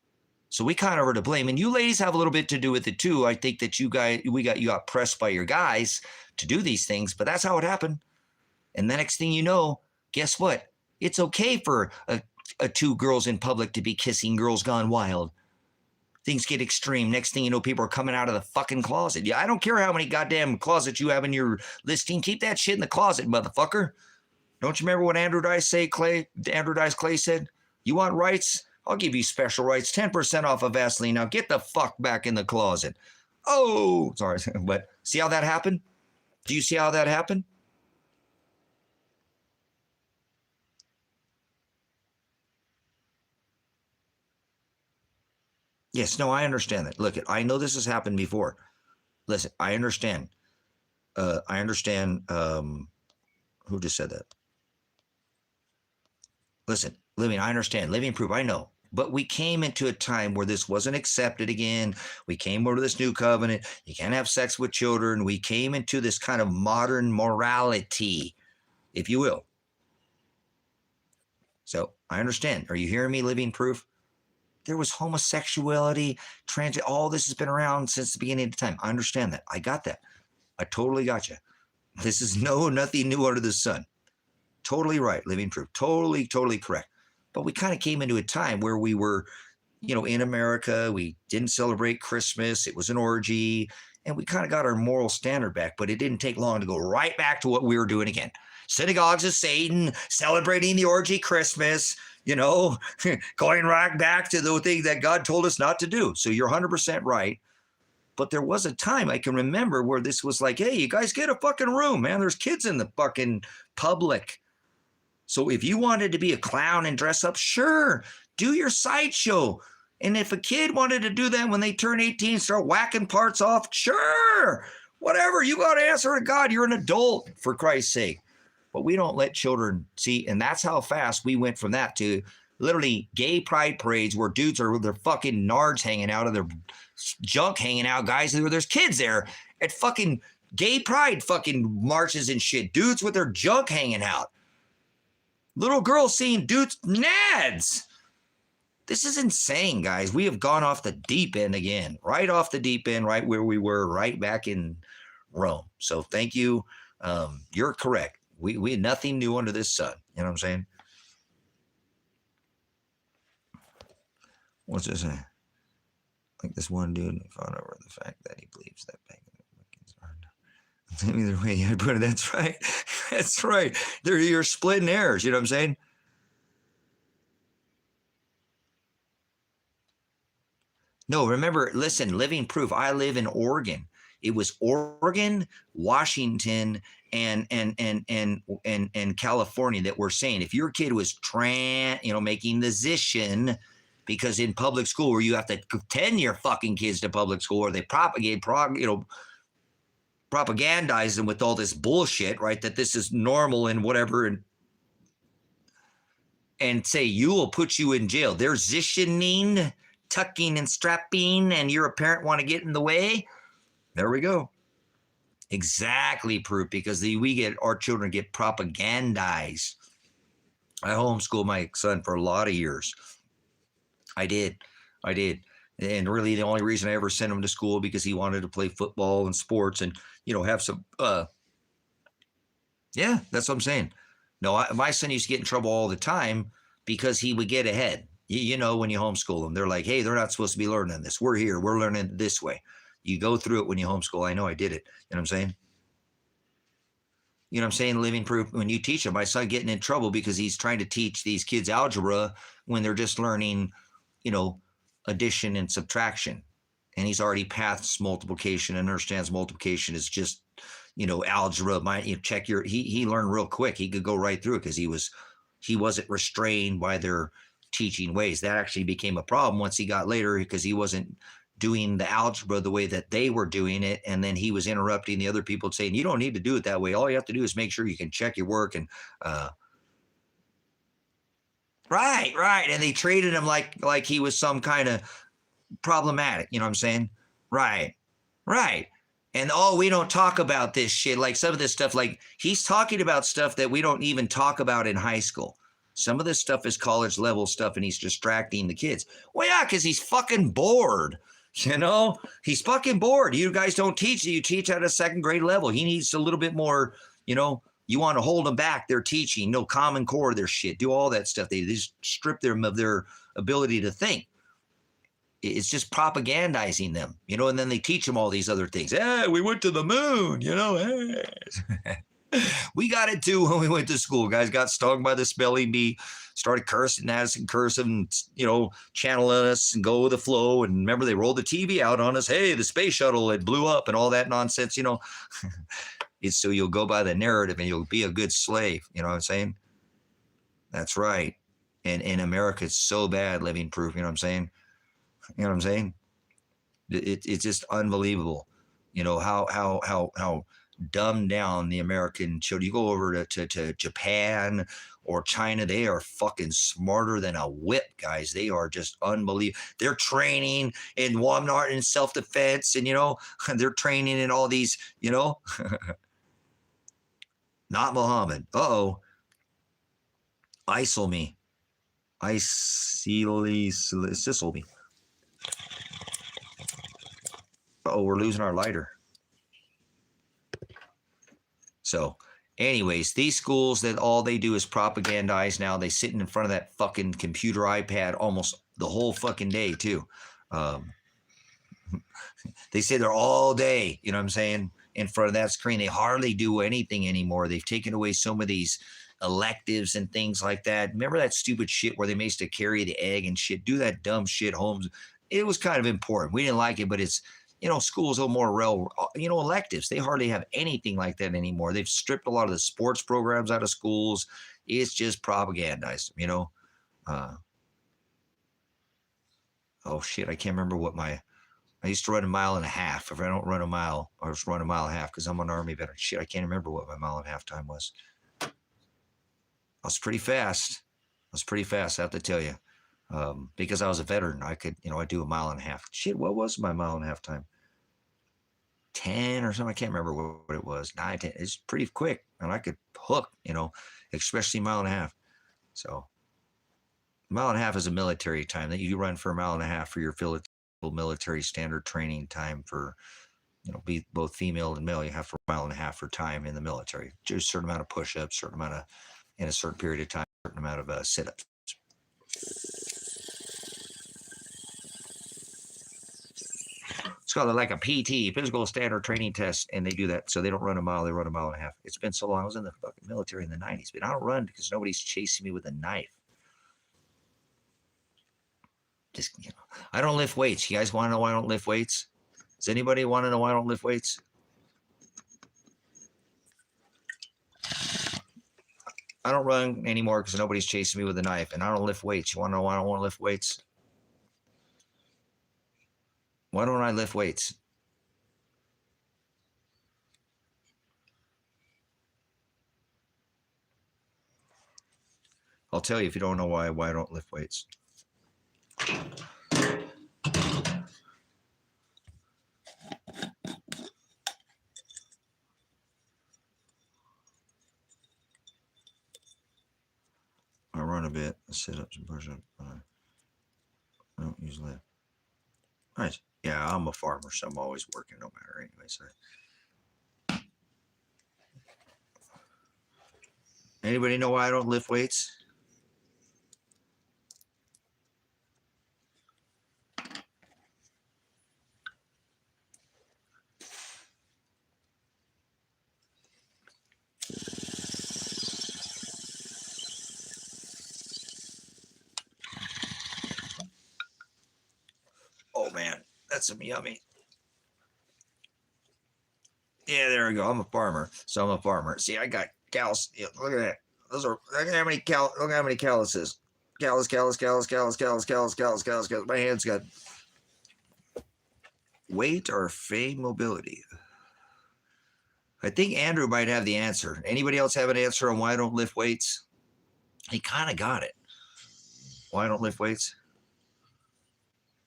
So we kind of are to blame. And you ladies have a little bit to do with it too. I think that you got pressed by your guys to do these things, but that's how it happened. And the next thing you know, guess what? It's okay for two girls in public to be kissing Girls Gone Wild. Things get extreme. Next thing you know, people are coming out of the fucking closet. Yeah, I don't care how many goddamn closets you have in your listing. Keep that shit in the closet, motherfucker. Don't you remember what Andrew Dice Clay said? You want rights? I'll give you special rights. 10% off of Vaseline. Now get the fuck back in the closet. Oh, sorry. But see how that happened? Do you see how that happened? Yes, no, I understand that. Look, I know this has happened before. Listen, I understand. Who just said that? Listen, I understand. Living proof, I know. But we came into a time where this wasn't accepted again. We came over to this new covenant. You can't have sex with children. We came into this kind of modern morality, if you will. So I understand. Are you hearing me, living proof? There was homosexuality, all this has been around since the beginning of time. I understand that. I got that. I totally got you. This is nothing new under the sun. Totally right, living proof. Totally correct. But we kind of came into a time where we were, in America, we didn't celebrate Christmas. It was an orgy. And we kind of got our moral standard back, but it didn't take long to go right back to what we were doing again. Synagogues of Satan, celebrating the orgy Christmas, going right back to the thing that God told us not to do. So you're 100% right. But there was a time I can remember where this was like, hey, you guys get a fucking room, man. There's kids in the fucking public. So if you wanted to be a clown and dress up, sure, do your sideshow. And if a kid wanted to do that when they turn 18, start whacking parts off, sure, whatever. You got to answer to God. You're an adult, for Christ's sake. But we don't let children see. And that's how fast we went from that to literally gay pride parades where dudes are with their fucking nards hanging out, of their junk hanging out, guys. There's kids there at fucking gay pride fucking marches and shit. Dudes with their junk hanging out. Little girls seeing dudes nads. This is insane, guys. We have gone off the deep end again. Right off the deep end, right where we were, right back in Rome. So thank you. You're correct. We had nothing new under this sun. You know what I'm saying? what's this say? Like this one dude fought over the fact that he believes that either way, I put it. That's right. That's right. You're splitting hairs. You know what I'm saying? No, remember, listen, living proof. I live in Oregon. It was Oregon, Washington, and California that were saying if your kid was making the zishin, because in public school where you have to send your fucking kids to public school or they propagandize them with all this bullshit, right? That this is normal and whatever, and say you will put you in jail. They're zishining, tucking and strapping, and you're a parent want to get in the way. There we go. Exactly, proof, because our children get propagandized. I homeschooled my son for a lot of years. I did. And really the only reason I ever sent him to school because he wanted to play football and sports and, have some, yeah, that's what I'm saying. No, my son used to get in trouble all the time because he would get ahead. When you homeschool them, they're like, hey, they're not supposed to be learning this. We're here. We're learning this way. You go through it when you homeschool. I know I did it. You know what I'm saying? You know what I'm saying? Living proof. When you teach them, my son getting in trouble because he's trying to teach these kids algebra when they're just learning, addition and subtraction. And he's already passed multiplication and understands multiplication is just, algebra. He learned real quick. He could go right through it because he wasn't restrained by their teaching ways. That actually became a problem once he got later because he wasn't doing the algebra the way that they were doing it. And then he was interrupting the other people saying, you don't need to do it that way. All you have to do is make sure you can check your work. And right. And they treated him like he was some kind of problematic. You know what I'm saying? Right. And we don't talk about this shit. Like some of this stuff, like he's talking about stuff that we don't even talk about in high school. Some of this stuff is college level stuff and he's distracting the kids. Well, yeah, because he's fucking bored. He's fucking bored. You guys don't teach. You teach at a second grade level. He needs a little bit more, you want to hold them back. They're teaching, no Common Core, their shit, do all that stuff. They just strip them of their ability to think. It's just propagandizing them, and then they teach them all these other things. Hey, we went to the moon, hey. We got it too when we went to school. Guys got stung by the spelling bee, started cursing at us and cursing, channeling us and go with the flow. And remember, they rolled the TV out on us. Hey, the space shuttle, it blew up and all that nonsense, It's so you'll go by the narrative and you'll be a good slave. You know what I'm saying? That's right. And in America, it's so bad, living proof. You know what I'm saying? It's just unbelievable. How dumbed down the American children. You go over to Japan or China, they are fucking smarter than a whip, guys. They are just unbelievable. They're training in Walmart in self-defense and, they're training in all these, not Muhammad. ISIL me. Sissel me. We're losing our lighter. So anyways, these schools that all they do is propagandize now. They sit in front of that fucking computer iPad almost the whole fucking day too. They say they're all day, you know what I'm saying, in front of that screen. They hardly do anything anymore. They've taken away some of these electives and things like that. Remember that stupid shit where they used to carry the egg and shit, do that dumb shit home. It was kind of important. We didn't like it, but it's, schools are more electives. They hardly have anything like that anymore. They've stripped a lot of the sports programs out of schools. It's just propagandized, oh shit, I can't remember what I used to run 1.5 miles. If I don't run a mile, I just run 1.5 miles because I'm an Army veteran. Shit, I can't remember what my 1.5 mile time was. I was pretty fast. I have to tell you. Because I was a veteran, I could, I do 1.5 miles. Shit, what was my 1.5 mile time? 10 or something. I can't remember what it was. 9, 10. It's pretty quick, and I could hook, especially 1.5 miles. So 1.5 miles is a military time that you run for 1.5 miles for your military standard training time for, be both female and male. You have for 1.5 miles for time in the military. Just a certain amount of push-ups, certain amount of, in a certain period of time, certain amount of sit-ups. It's called like a PT, physical standard training test, and they do that. So they don't run a mile; they run a mile and a half. It's been so long. I was in the fucking military in the '90s, but I don't run because nobody's chasing me with a knife. Just I don't lift weights. You guys want to know why I don't lift weights? Does anybody want to know why I don't lift weights? I don't run anymore because nobody's chasing me with a knife, and I don't lift weights. You want to know why I don't want to lift weights? Why don't I lift weights? I'll tell you if you don't know why I don't lift weights. I run a bit, sit-ups and push-ups. I don't use lift. Nice. Yeah, I'm a farmer, so I'm always working no matter anyway. So. Anybody know why I don't lift weights? Oh man, that's some yummy. Yeah, there we go. I'm a farmer, so I'm a farmer. See, I got cows. Yeah, look at that. Those are look at how many look how many calluses. Callus. My hands got weight or fame mobility. I think Andrew might have the answer. Anybody else have an answer on why I don't lift weights? He kind of got it. Why I don't lift weights?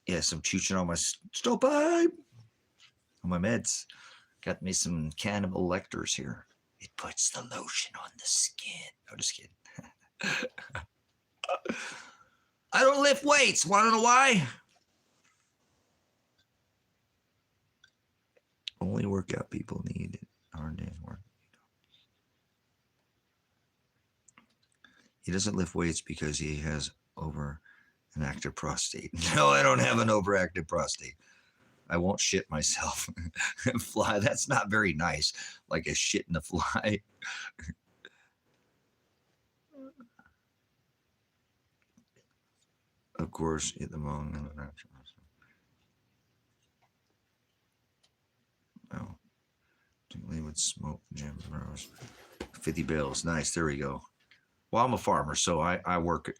Yes, I'm chooching on my stovepipe. On my meds. Got me some Cannibal Lectors here. It puts the lotion on the skin. No, just kidding. I don't lift weights. Want to know why? Only workout people need it. Hard day's work. He doesn't lift weights because he has over an active prostate. No, I don't have an overactive prostate. I won't shit myself. Fly, that's not very nice. Like a shit in the fly. Of course, at the moment. No. Particularly with smoke, Jim Rose. 50 bales. Nice. There we go. Well, I'm a farmer, so I work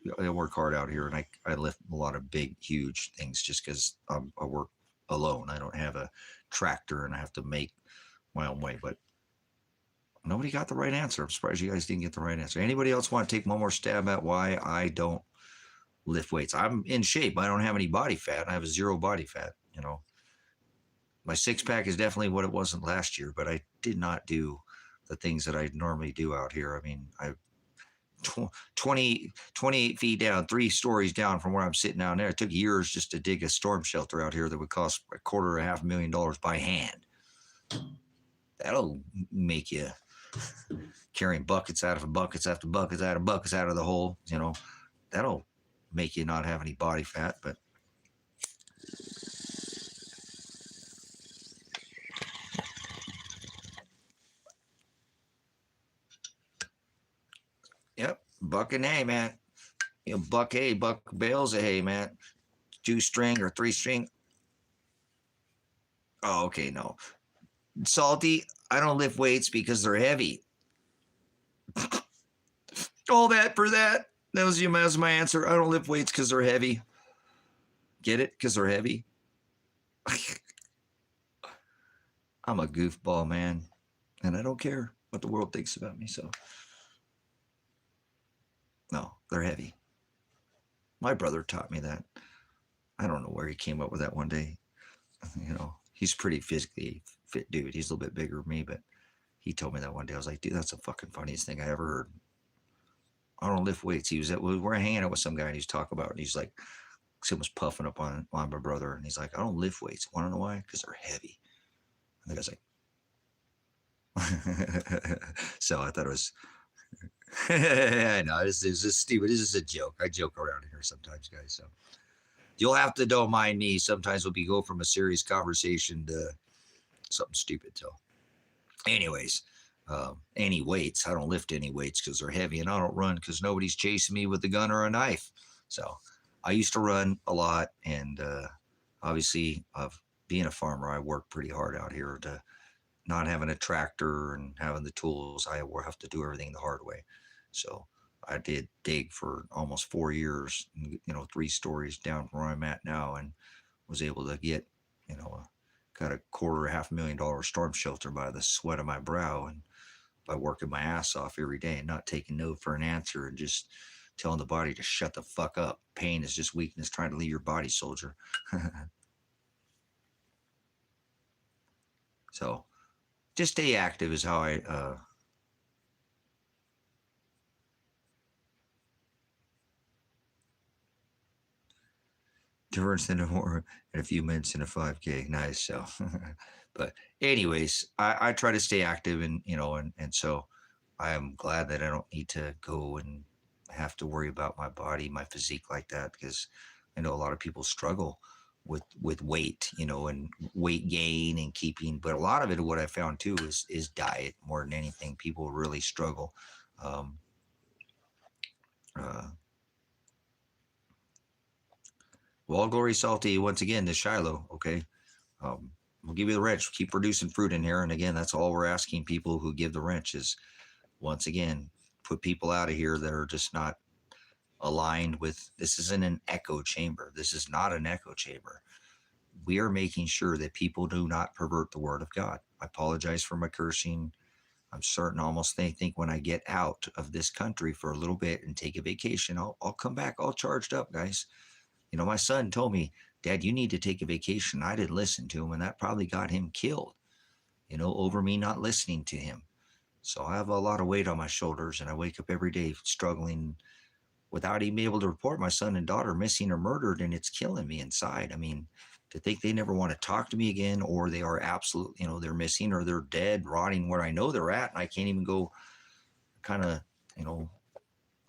hard out here, and I lift a lot of big, huge things just because I work alone. I don't have a tractor, and I have to make my own way. But nobody got the right answer. I'm surprised you guys didn't get the right answer. Anybody else want to take one more stab at why I don't lift weights? I'm in shape. I don't have any body fat. I have 0 body fat. You know, my 6-pack is definitely what it wasn't last year, but I did not do the things that I normally do out here. I mean, 28 feet down, 3 stories down from where I'm sitting down there. It took years just to dig a storm shelter out here that would cost $250,000 by hand. That'll make you carrying buckets out of buckets after buckets out of buckets out of the hole. You know, that'll make you not have any body fat. But yep, buck and hay, man. You know, buck hay, buck bales of hay, man. 2-string or 3-string. Oh, okay, no. Salty, I don't lift weights because they're heavy. All that for that. That was my answer. I don't lift weights because they're heavy. Get it? Because they're heavy. I'm a goofball, man. And I don't care what the world thinks about me, so. No, they're heavy. My brother taught me that. I don't know where he came up with that one day. You know, he's pretty physically fit dude. He's a little bit bigger than me, but he told me that one day. I was like, dude, that's the fucking funniest thing I ever heard. I don't lift weights. We're hanging out with some guy and he's talking about it. And he's like, someone was puffing up on my brother. And he's like, I don't lift weights. Want to know why? Because they're heavy. And the guy's like, so I thought it was, I know, it's just stupid. This is a joke. I joke around here sometimes, guys. So You'll have to don't mind me. Sometimes we go from a serious conversation to something stupid. So, anyways, any weights. I don't lift any weights because they're heavy, and I don't run because nobody's chasing me with a gun or a knife. So, I used to run a lot, and obviously, being a farmer, I work pretty hard out here to not having a tractor and having the tools. I will have to do everything the hard way. So I did dig for almost 4 years, 3 stories down from where I'm at now, and was able to get, got a quarter, $500,000 storm shelter by the sweat of my brow and by working my ass off every day and not taking no for an answer and just telling the body to shut the fuck up. Pain is just weakness trying to leave your body, soldier. So just stay active is how I difference in a few minutes in a 5K. Nice. So, but anyways, I try to stay active and so I am glad that I don't need to go and have to worry about my body, my physique like that, because I know a lot of people struggle with weight, and weight gain and keeping, but a lot of it, what I found too, is diet more than anything. People really struggle. Um, uh, well, glory salty once again to Shiloh. Okay. We'll give you the wrench. Keep producing fruit in here. And again, that's all we're asking people who give the wrench is, once again, put people out of here that are just not aligned with. This isn't an echo chamber. This is not an echo chamber. We are making sure that people do not pervert the word of God. I apologize for my cursing. I'm certain, almost think when I get out of this country for a little bit and take a vacation, I'll come back all charged up, guys. My son told me, Dad, you need to take a vacation. I didn't listen to him, and that probably got him killed, over me not listening to him. So I have a lot of weight on my shoulders, and I wake up every day struggling without even being able to report my son and daughter missing or murdered, and it's killing me inside. I mean, to think they never want to talk to me again, or they are absolutely, they're missing or they're dead, rotting where I know they're at, and I can't even go kind of,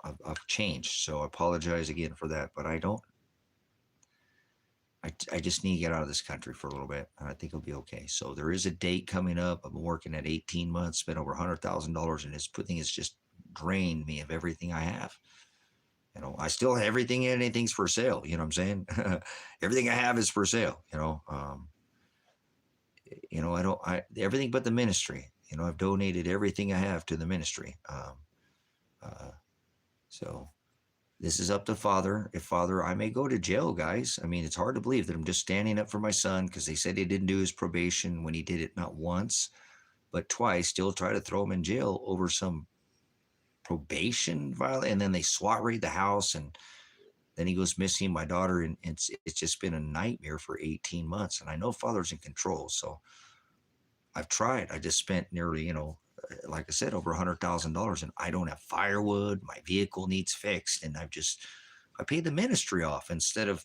I've changed. So I apologize again for that, but I just need to get out of this country for a little bit, and I think it'll be okay. So there is a date coming up. I've been working at 18 months, spent over $100,000, and this thing has just drained me of everything I have. I still have everything, and anything's for sale. You know what I'm saying? Everything I have is for sale. Everything but the ministry. I've donated everything I have to the ministry. So this is up to Father. If Father, I may go to jail, guys. I mean, it's hard to believe that I'm just standing up for my son because they said he didn't do his probation when he did it not once, but twice. Still try to throw him in jail over some probation violation, and then they SWAT raid the house, and then he goes missing. My daughter, and it's just been a nightmare for 18 months. And I know Father's in control, so I've tried. I just spent nearly, like I said, over $100,000, and I don't have firewood. My vehicle needs fixed, and I paid the ministry off instead of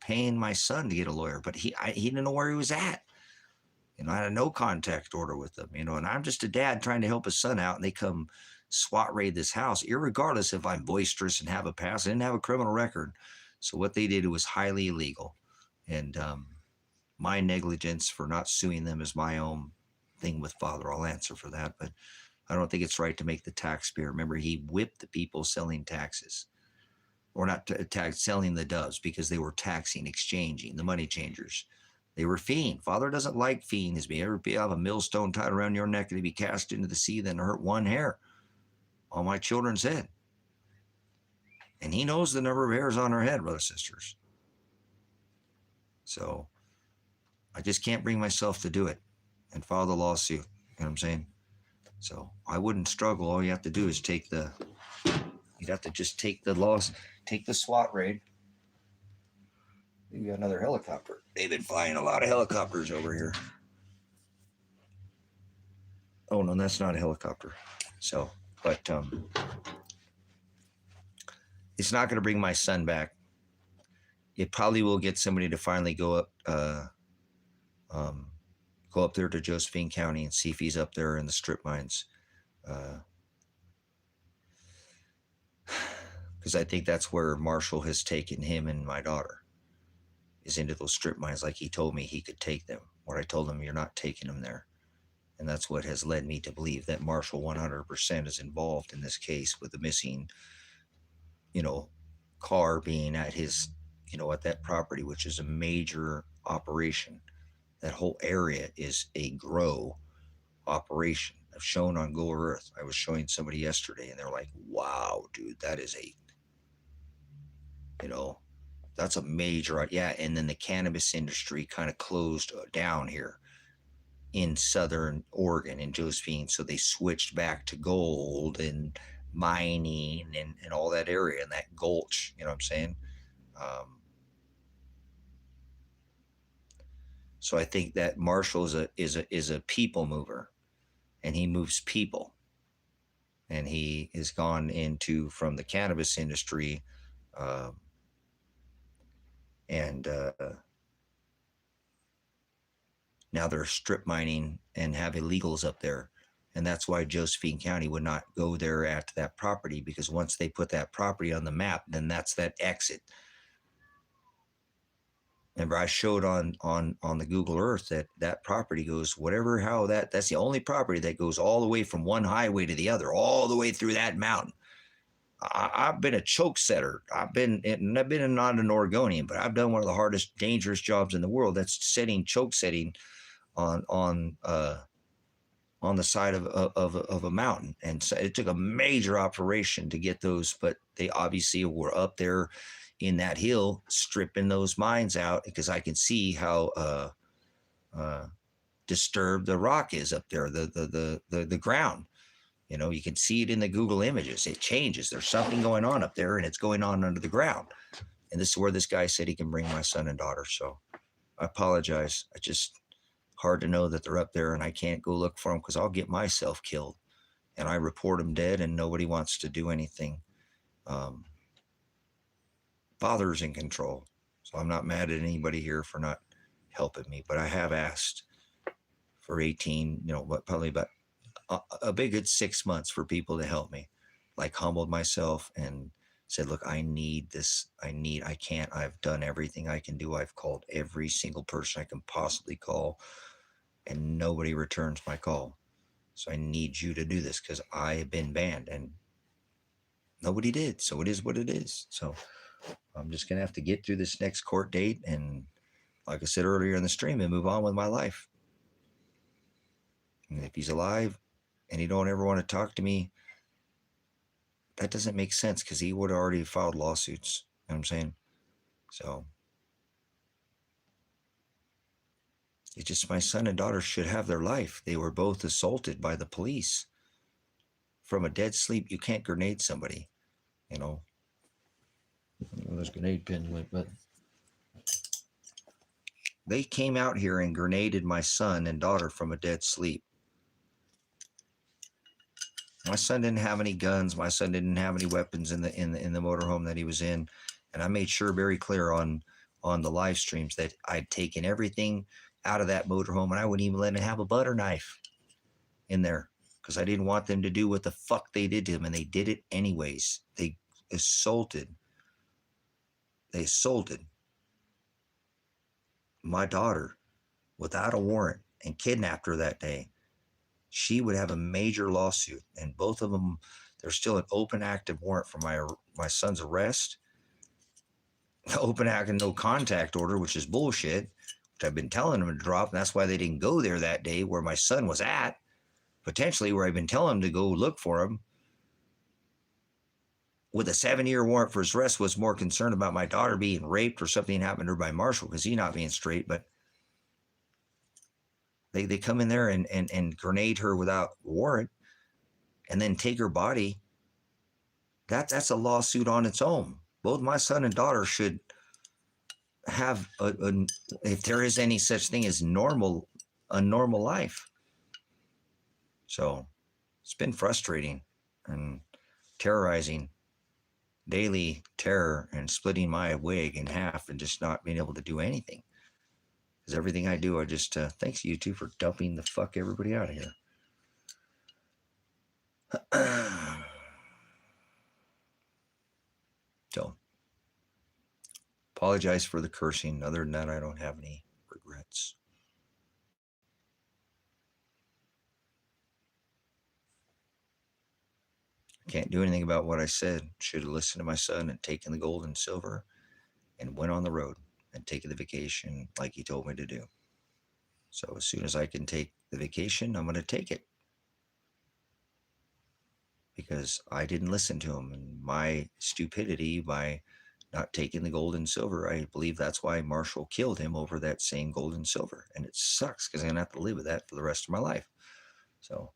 paying my son to get a lawyer. But he didn't know where he was at. I had a no contact order with them. And I'm just a dad trying to help his son out, and they come SWAT raid this house, irregardless if I'm boisterous and have a past. I didn't have a criminal record. So what they did was highly illegal. And my negligence for not suing them is my own thing with Father. I'll answer for that. But I don't think it's right to make the taxpayer. Remember, he whipped the people selling taxes. Or not selling the doves, because they were taxing, exchanging, the money changers. They were feeing. Father doesn't like feeing. If you ever have a millstone tied around your neck and to be cast into the sea, then hurt one hair on my children's head. And he knows the number of hairs on our head, brothers and sisters. So I just can't bring myself to do it and file the lawsuit. You know what I'm saying? So I wouldn't struggle. All you have to do is you'd have to just take the SWAT raid. Maybe another helicopter. They've been flying a lot of helicopters over here. Oh, no, that's not a helicopter. So, but it's not going to bring my son back. It probably will get somebody to finally go up there to Josephine County and see if he's up there in the strip mines. Because I think that's where Marshall has taken him and my daughter. is into those strip mines like he told me he could take them. Where I told him, you're not taking them there. And that's what has led me to believe that Marshall 100% is involved in this case with the missing, car being at his, at that property, which is a major operation. That whole area is a grow operation. I've shown on Google Earth. I was showing somebody yesterday, and they're like, "Wow, dude, that is that's a major." Yeah, and then the cannabis industry kind of closed down here in southern Oregon in Josephine, so they switched back to gold and mining and all that area and that gulch. You know what I'm saying? Um, so I think that Marshall is a people mover, and he moves people, and he has gone into from the cannabis industry, um, and now they're strip mining and have illegals up there. And that's why Josephine County would not go there at that property, because once they put that property on the map, then that's that exit. Remember, I showed on the Google Earth that property goes that's the only property that goes all the way from one highway to the other, all the way through that mountain. I've been a choke setter. I've been not an Oregonian, but I've done one of the hardest, dangerous jobs in the world. That's choke setting on the side of a mountain. And so it took a major operation to get those, but they obviously were up there in that hill stripping those mines out, because I can see how disturbed the rock is up there, the ground. You can see it in the Google images. It changes. There's something going on up there, and it's going on under the ground. And this is where this guy said he can bring my son and daughter. So I apologize. I just hard to know that they're up there, and I can't go look for them because I'll get myself killed. And I report them dead, and nobody wants to do anything. Father's in control. So I'm not mad at anybody here for not helping me, but I have asked for 18, probably about a big good 6 months for people to help me, like humbled myself and said, look, I need this. I can't, I've done everything I can do. I've called every single person I can possibly call, and nobody returns my call. So I need you to do this because I have been banned, and nobody did. So it is what it is. So I'm just going to have to get through this next court date. And like I said earlier in the stream, and move on with my life. And if he's alive and he don't ever want to talk to me, that doesn't make sense, because he would have already filed lawsuits. You know what I'm saying? So it's just, my son and daughter should have their life. They were both assaulted by the police. From a dead sleep, you can't grenade somebody, This grenade pin went, but they came out here and grenaded my son and daughter from a dead sleep. My son didn't have any guns. My son didn't have any weapons in the motorhome that he was in, and I made sure very clear on the live streams that I'd taken everything out of that motorhome, and I wouldn't even let him have a butter knife in there, because I didn't want them to do what the fuck they did to him, and they did it anyways. They assaulted my daughter without a warrant and kidnapped her that day. She would have a major lawsuit, and both of them, there's still an open active warrant for my son's arrest, the open active no contact order, which is bullshit, which I've been telling them to drop, and that's why they didn't go there that day where my son was at, potentially where I've been telling them to go look for him. With a 7-year warrant for his arrest, was more concerned about my daughter being raped or something happened to her by Marshall, because he's not being straight, but they come in there and grenade her without warrant, and then take her body. That's a lawsuit on its own. Both my son and daughter should have if there is any such thing as a normal life. So it's been frustrating and terrorizing, daily terror, and splitting my wig in half and just not being able to do anything. Because everything I do, I just, thanks to you two for dumping the fuck everybody out of here. So, apologize for the cursing. Other than that, I don't have any regrets. Can't do anything about what I said. Should have listened to my son and taken the gold and silver and went on the road and taken the vacation like he told me to do. So as soon as I can take the vacation, I'm going to take it. Because I didn't listen to him, and my stupidity by not taking the gold and silver, I believe that's why Marshall killed him over that same gold and silver. And it sucks because I'm going to have to live with that for the rest of my life. So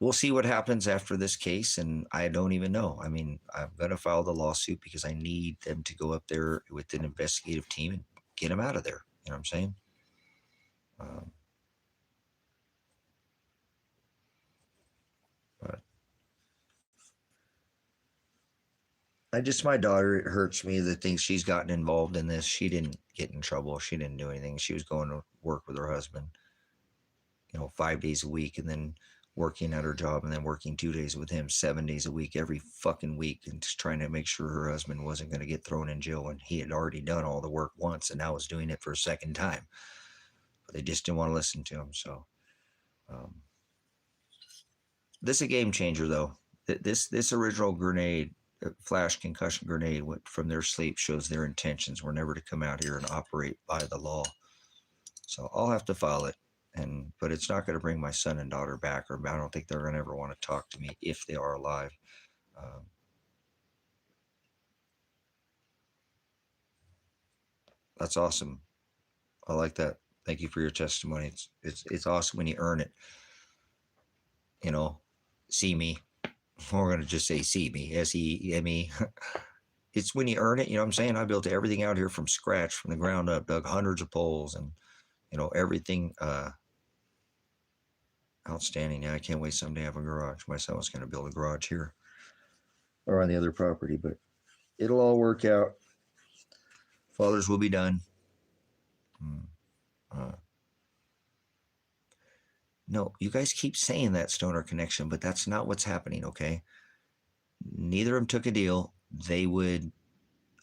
we'll see what happens after this case, and I don't even know. I mean, I'm going to file the lawsuit because I need them to go up there with an investigative team and get him out of there. You know what I'm saying? But my daughter, it hurts me that thinks she's gotten involved in this. She didn't get in trouble. She didn't do anything. She was going to work with her husband, 5 days a week, and then working at her job, and then working 2 days with him, 7 days a week, every fucking week, and just trying to make sure her husband wasn't going to get thrown in jail when he had already done all the work once and now was doing it for a second time. But they just didn't want to listen to him. So this is a game changer, though. This original grenade, flash concussion grenade, from their sleep, shows their intentions were never to come out here and operate by the law. So I'll have to file it. But it's not going to bring my son and daughter back, or I don't think they're going to ever want to talk to me if they are alive. That's awesome. I like that. Thank you for your testimony. It's awesome when you earn it. See me. We're going to just say see me, SEME. It's when you earn it. You know what I'm saying? I built everything out here from scratch, from the ground up, dug hundreds of poles, and everything. Outstanding. Yeah, I can't wait someday to have a garage. My son was going to build a garage here or on the other property, but it'll all work out. Fathers will be done. No, you guys keep saying that, Stoner Connection, but that's not what's happening, okay? Neither of them took a deal. They would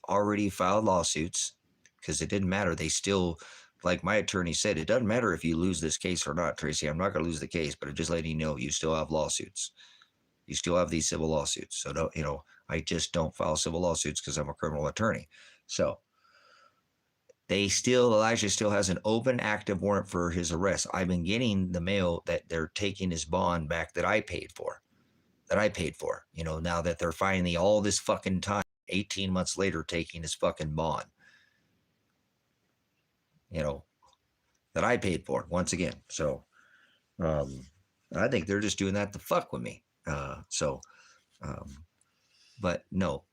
already filed lawsuits because it didn't matter. They still, like my attorney said, it doesn't matter if you lose this case or not, Tracy. I'm not going to lose the case, but I'm just letting you know you still have lawsuits. You still have these civil lawsuits. So don't, I just don't file civil lawsuits because I'm a criminal attorney. So Elijah still has an open active warrant for his arrest. I've been getting the mail that they're taking his bond back that I paid for. Now that they're finally all this fucking time, 18 months later, taking his fucking bond, that I paid for once again. So I think they're just doing that to fuck with me. But no,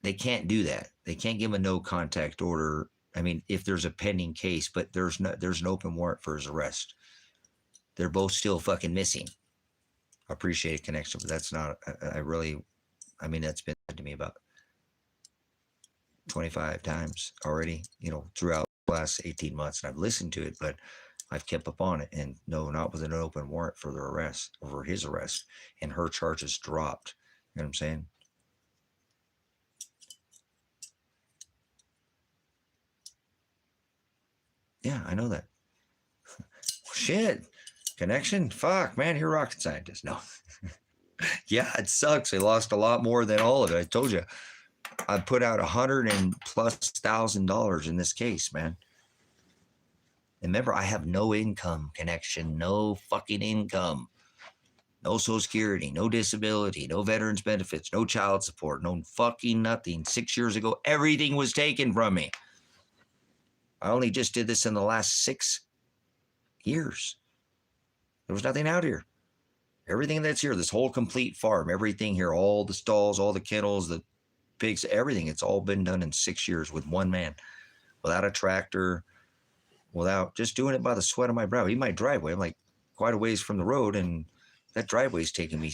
they can't do that. They can't give him a no contact order. I mean, if there's a pending case, but there's an open warrant for his arrest. They're both still fucking missing. I appreciate a connection, but that's not, that's been said to me about 25 times already, throughout the last 18 months. And I've listened to it, but I've kept up on it. And no, not with an open warrant for their arrest, over his arrest. And her charges dropped. You know what I'm saying? Yeah, I know that. Shit. Connection? Fuck, man, you're a rocket scientist. No. Yeah, it sucks. They lost a lot more than all of it. I told you. I put out $100,000+ in this case, man. And remember, I have no income, Connection. No fucking income. No Social Security, no disability, no veterans benefits, no child support, no fucking nothing. 6 years ago, everything was taken from me. I only just did this in the last 6 years. There was nothing out here. Everything that's here, this whole complete farm, everything here, all the stalls, all the kennels, the pigs, everything, it's all been done in 6 years with one man, without a tractor, without just doing it by the sweat of my brow. Even my driveway, I'm like quite a ways from the road, and that driveway's taken me,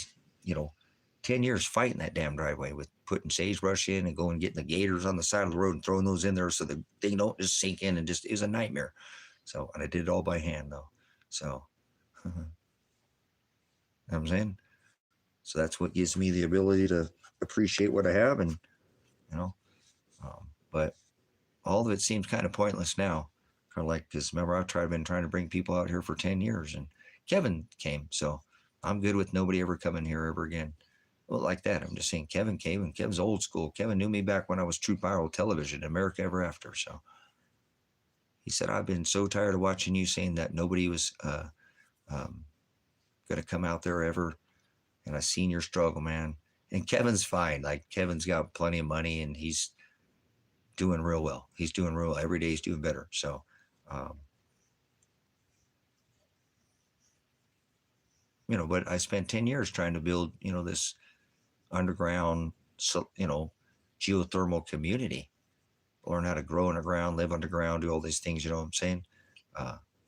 10 years fighting that damn driveway with putting sagebrush in and going and getting the gators on the side of the road and throwing those in there so the thing don't just sink in, and just, it was a nightmare. So, and I did it all by hand though. So, you know what I'm saying? So that's what gives me the ability to appreciate what I have. And, But all of it seems kind of pointless now. Kind of like, because remember, been trying to bring people out here for 10 years, and Kevin came. So I'm good with nobody ever coming here ever again. Well, like that. I'm just saying Kevin came, and Kevin's old school. Kevin knew me back when I was True Viral Television, America Ever After. So he said, I've been so tired of watching you saying that nobody was going to come out there ever. And I seen your struggle, man. And Kevin's fine. Like, Kevin's got plenty of money, and he's doing real well. He's doing real. Every day he's doing better. So, but I spent 10 years trying to build, this underground, geothermal community, learn how to grow underground, live underground, do all these things. You know what I'm saying?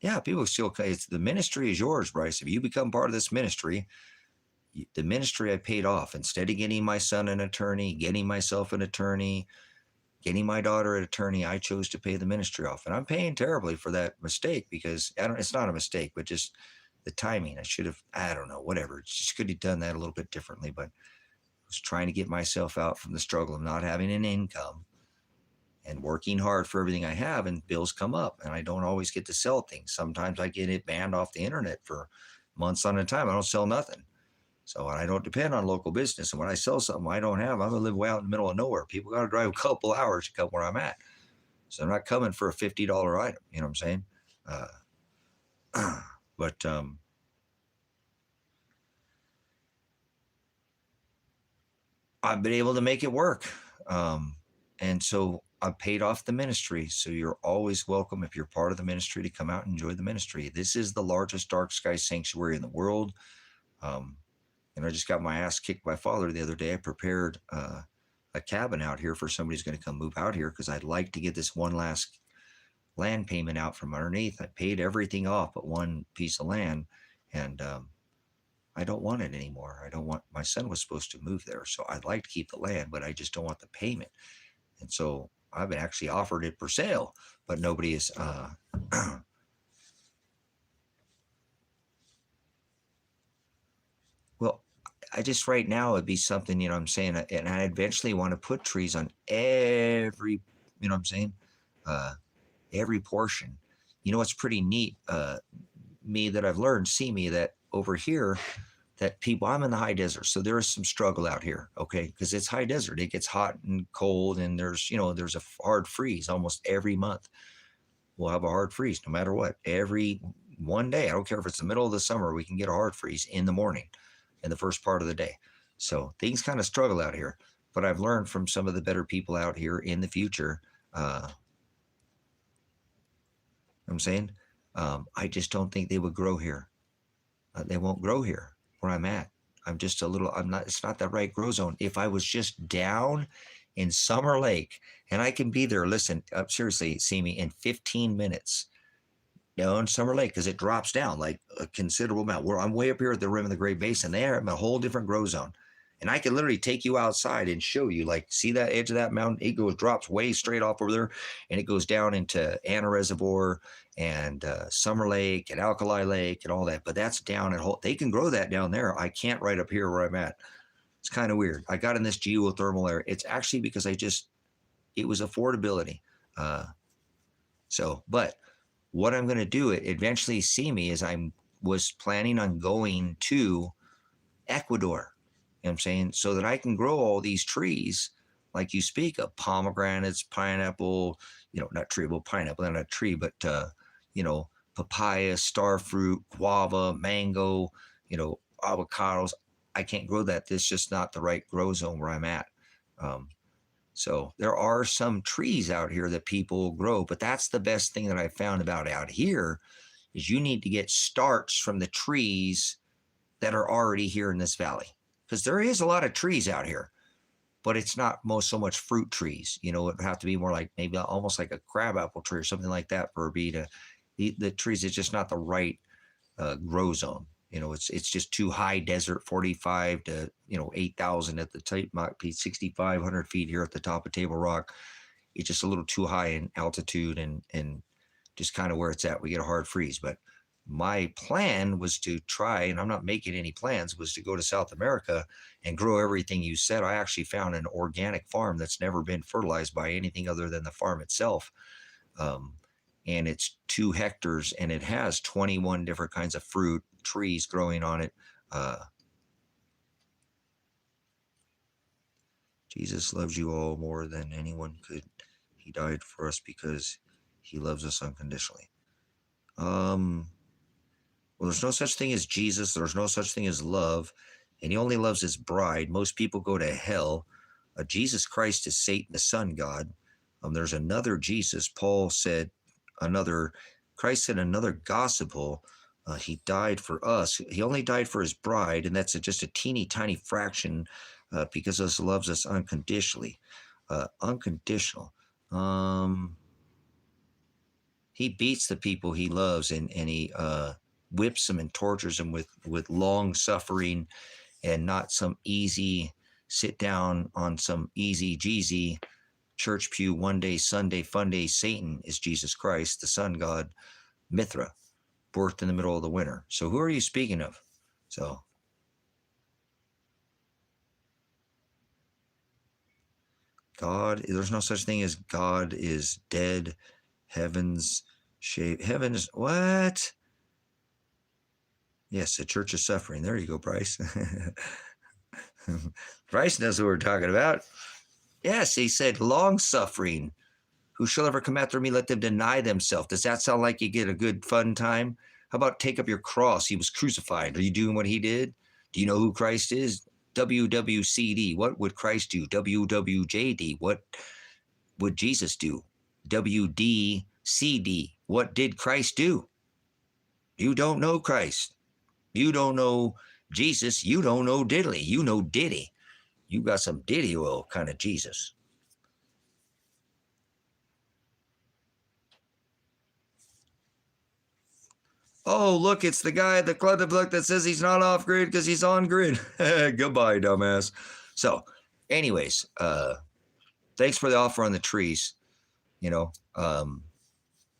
Yeah, people still, it's the ministry is yours, Bryce. If you become part of this ministry, the ministry I paid off. Instead of getting my son an attorney, getting myself an attorney, getting my daughter an attorney, I chose to pay the ministry off. And I'm paying terribly for that mistake, because it's not a mistake, but just the timing. I should have, I don't know, whatever. Just could have done that a little bit differently, but I was trying to get myself out from the struggle of not having an income and working hard for everything I have, and bills come up, and I don't always get to sell things. Sometimes I get it banned off the internet for months on a time. I don't sell nothing. So I don't depend on local business. And when I sell something I don't have, I'm going to live way out in the middle of nowhere. People got to drive a couple hours to come where I'm at. So they're not coming for a $50 item. You know what I'm saying? But I've been able to make it work. And so I paid off the ministry. So you're always welcome, if you're part of the ministry, to come out and enjoy the ministry. This is the largest dark sky sanctuary in the world. And I just got my ass kicked by Father the other day. I prepared a cabin out here for somebody who's going to come move out here, because I'd like to get this one last land payment out from underneath. I paid everything off but one piece of land, and I don't want it anymore. I don't want, my son was supposed to move there, so I'd like to keep the land, but I just don't want the payment. And so I've been actually offered it for sale, but nobody is well, I just, right now, it'd be something, I'm saying, and I eventually want to put trees on every, I'm saying, every portion. It's pretty neat, me that I've learned, see me, that over here, that people, I'm in the high desert, so there is some struggle out here, okay, because it's high desert. It gets hot and cold, and there's a hard freeze almost every month. We'll have a hard freeze no matter what. Every one day, I don't care if it's the middle of the summer, we can get a hard freeze in the morning, in the first part of the day. So things kind of struggle out here, but I've learned from some of the better people out here in the future. I'm saying, I just don't think they would grow here. They won't grow here where I'm at. It's not that right grow zone. If I was just down in Summer Lake, and I can be there, listen, seriously, see me in 15 minutes. In Summer Lake, because it drops down like a considerable amount. Where I'm way up here at the rim of the Great Basin, they are in a whole different grow zone, and I can literally take you outside and show you. Like, see that edge of that mountain? It drops way straight off over there, and it goes down into Anna Reservoir and Summer Lake and Alkali Lake and all that. But that's down at whole. They can grow that down there. I can't right up here where I'm at. It's kind of weird. I got in this geothermal area. It's actually because it was affordability. But what I'm going to do, it eventually see me, is I was planning on going to Ecuador, you know what I'm saying, so that I can grow all these trees like you speak of, pomegranates, pineapple, not tree, well, pineapple, not a tree, but, papaya, starfruit, guava, mango, avocados. I can't grow that. This is just not the right grow zone where I'm at. So there are some trees out here that people grow, but that's the best thing that I found about out here, is you need to get starts from the trees that are already here in this valley, because there is a lot of trees out here, but it's not so much fruit trees. It would have to be more like maybe almost like a crabapple tree or something like that for me to eat the trees. It's just not the right grow zone. It's just too high desert, 45 to 8,000 at the top, might be 6,500 feet here at the top of Table Rock. It's just a little too high in altitude, and just kind of where it's at, we get a hard freeze. But my plan was to try, and I'm not making any plans, was to go to South America and grow everything you said. I actually found an organic farm that's never been fertilized by anything other than the farm itself. And it's 2 hectares, and it has 21 different kinds of fruit trees growing on it. Jesus loves you all more than anyone could. He died for us because he loves us unconditionally. Well, there's no such thing as Jesus. There's no such thing as love. And he only loves his bride. Most people go to hell. Jesus Christ is Satan, the sun god. There's another Jesus. Paul said Christ said another gospel. He died for us. He only died for his bride, and that's just a teeny tiny fraction because he loves us unconditionally. Unconditional. He beats the people he loves, and he whips them and tortures them with long suffering, and not some easy sit down on some easy jeezy church pew one day Sunday fun day. Satan is Jesus Christ, the sun god, Mithra, birthed in the middle of the winter. So who are you speaking of? So God, there's no such thing as God is dead. Heavens, what? Yes, the church is suffering. There you go, Bryce. Bryce knows what we're talking about. Yes, he said, long suffering. Who shall ever come after me, let them deny themselves. Does that sound like you get a good fun time? How about take up your cross? He was crucified. Are you doing what he did? Do you know who Christ is? WWCD. What would Christ do? WWJD. What would Jesus do? WDCD. What did Christ do? You don't know Christ. You don't know Jesus. You don't know diddly. You know Diddy. You got some Diddy oil kind of Jesus. Oh, look, it's the guy at the club of look that says he's not off grid because he's on grid. Goodbye, dumbass. So, anyways, thanks for the offer on the trees. You know,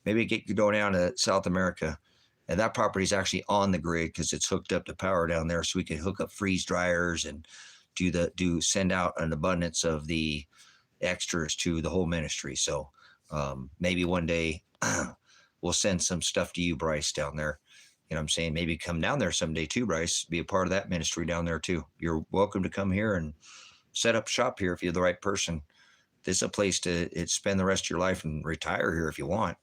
maybe get going down to South America. And that property is actually on the grid because it's hooked up to power down there, so we can hook up freeze dryers and send out an abundance of the extras to the whole ministry. So maybe one day we'll send some stuff to you, Bryce, down there. You know what I'm saying? Maybe come down there someday too, Bryce. Be a part of that ministry down there too. You're welcome to come here and set up shop here if you're the right person. This is a place to spend the rest of your life and retire here if you want.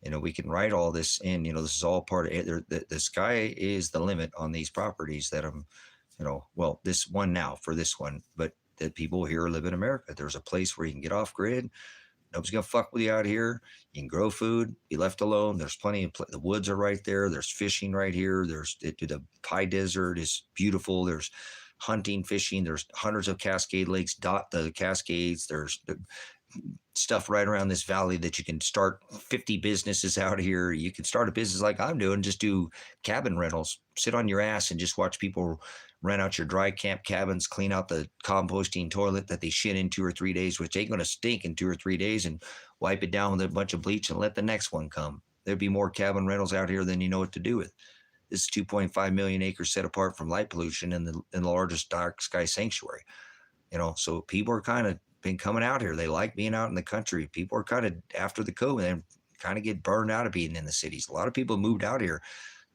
You know, we can write all this in. You know, this is all part of it. The sky is the limit on these properties that I'm, you know, well, this one now for this one, but that people here live in America. There's a place where you can get off grid. Nobody's gonna fuck with you out here. You can grow food, be left alone. There's plenty of the woods are right there. There's fishing right here. The Pie Desert is beautiful. There's hunting, fishing. There's hundreds of Cascade lakes dot the Cascades. There's stuff right around this valley that you can start 50 businesses out here. You can start a business like I'm doing, just do cabin rentals, sit on your ass and just watch people rent out your dry camp cabins, clean out the composting toilet that they shit in 2 or 3 days, which ain't going to stink in 2 or 3 days, and wipe it down with a bunch of bleach and let the next one come. There'd be more cabin rentals out here than you know what to do with. This is 2.5 million acres set apart from light pollution in the largest dark sky sanctuary. You know, so people are kind of been coming out here. They like being out in the country. People are kind of after the COVID and kind of get burned out of being in the cities. A lot of people moved out here.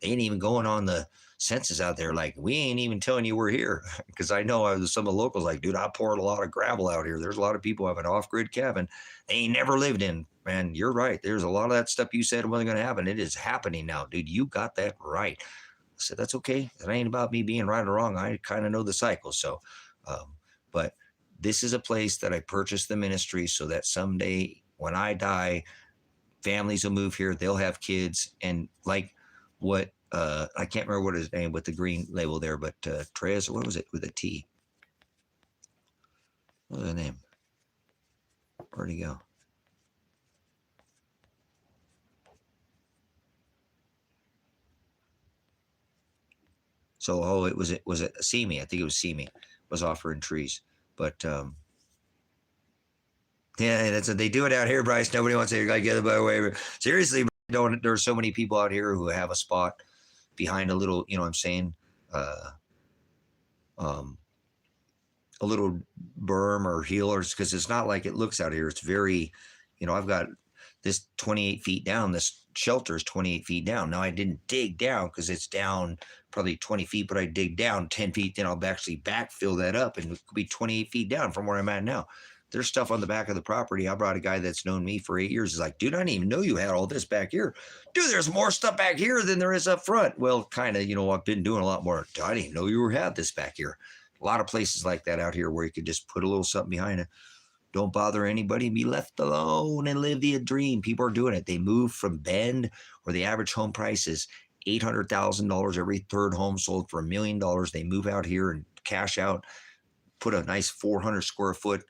They ain't even going on the census out there. Like, we ain't even telling you we're here. Because I know some of the locals like, dude, I poured a lot of gravel out here. There's a lot of people have an off-grid cabin they ain't never lived in. Man, you're right. There's a lot of that stuff you said wasn't going to happen. It is happening now, dude. You got that right. I said, that's okay. It ain't about me being right or wrong. I kind of know the cycle. So, but this is a place that I purchased the ministry so that someday when I die, families will move here. They'll have kids. And like what, I can't remember what his name with the green label there, but Trez, what was it with a T? What was the name? Where'd he go? So, was it Simi? I think it was Simi was offering trees. But yeah, that's what they do it out here, Bryce. Nobody wants to get it by the way. Seriously, there's so many people out here who have a spot. behind a little, you know what I'm saying, a little berm or healers, because it's not like it looks out here. It's very, you know, I've got this 28 feet down. This shelter is 28 feet down. Now I didn't dig down because it's down probably 20 feet, but I dig down 10 feet. Then I'll actually backfill that up and it could be 28 feet down from where I'm at now. There's stuff on the back of the property. I brought a guy that's known me for 8 years. He's like, dude, I didn't even know you had all this back here. Dude, there's more stuff back here than there is up front. Well, kind of, you know, I've been doing a lot more. I didn't know you had this back here. A lot of places like that out here where you could just put a little something behind it. Don't bother anybody. Be left alone and live the dream. People are doing it. They move from Bend, where the average home price is $800,000. Every third home sold for $1 million. They move out here and cash out, put a nice 400 square foot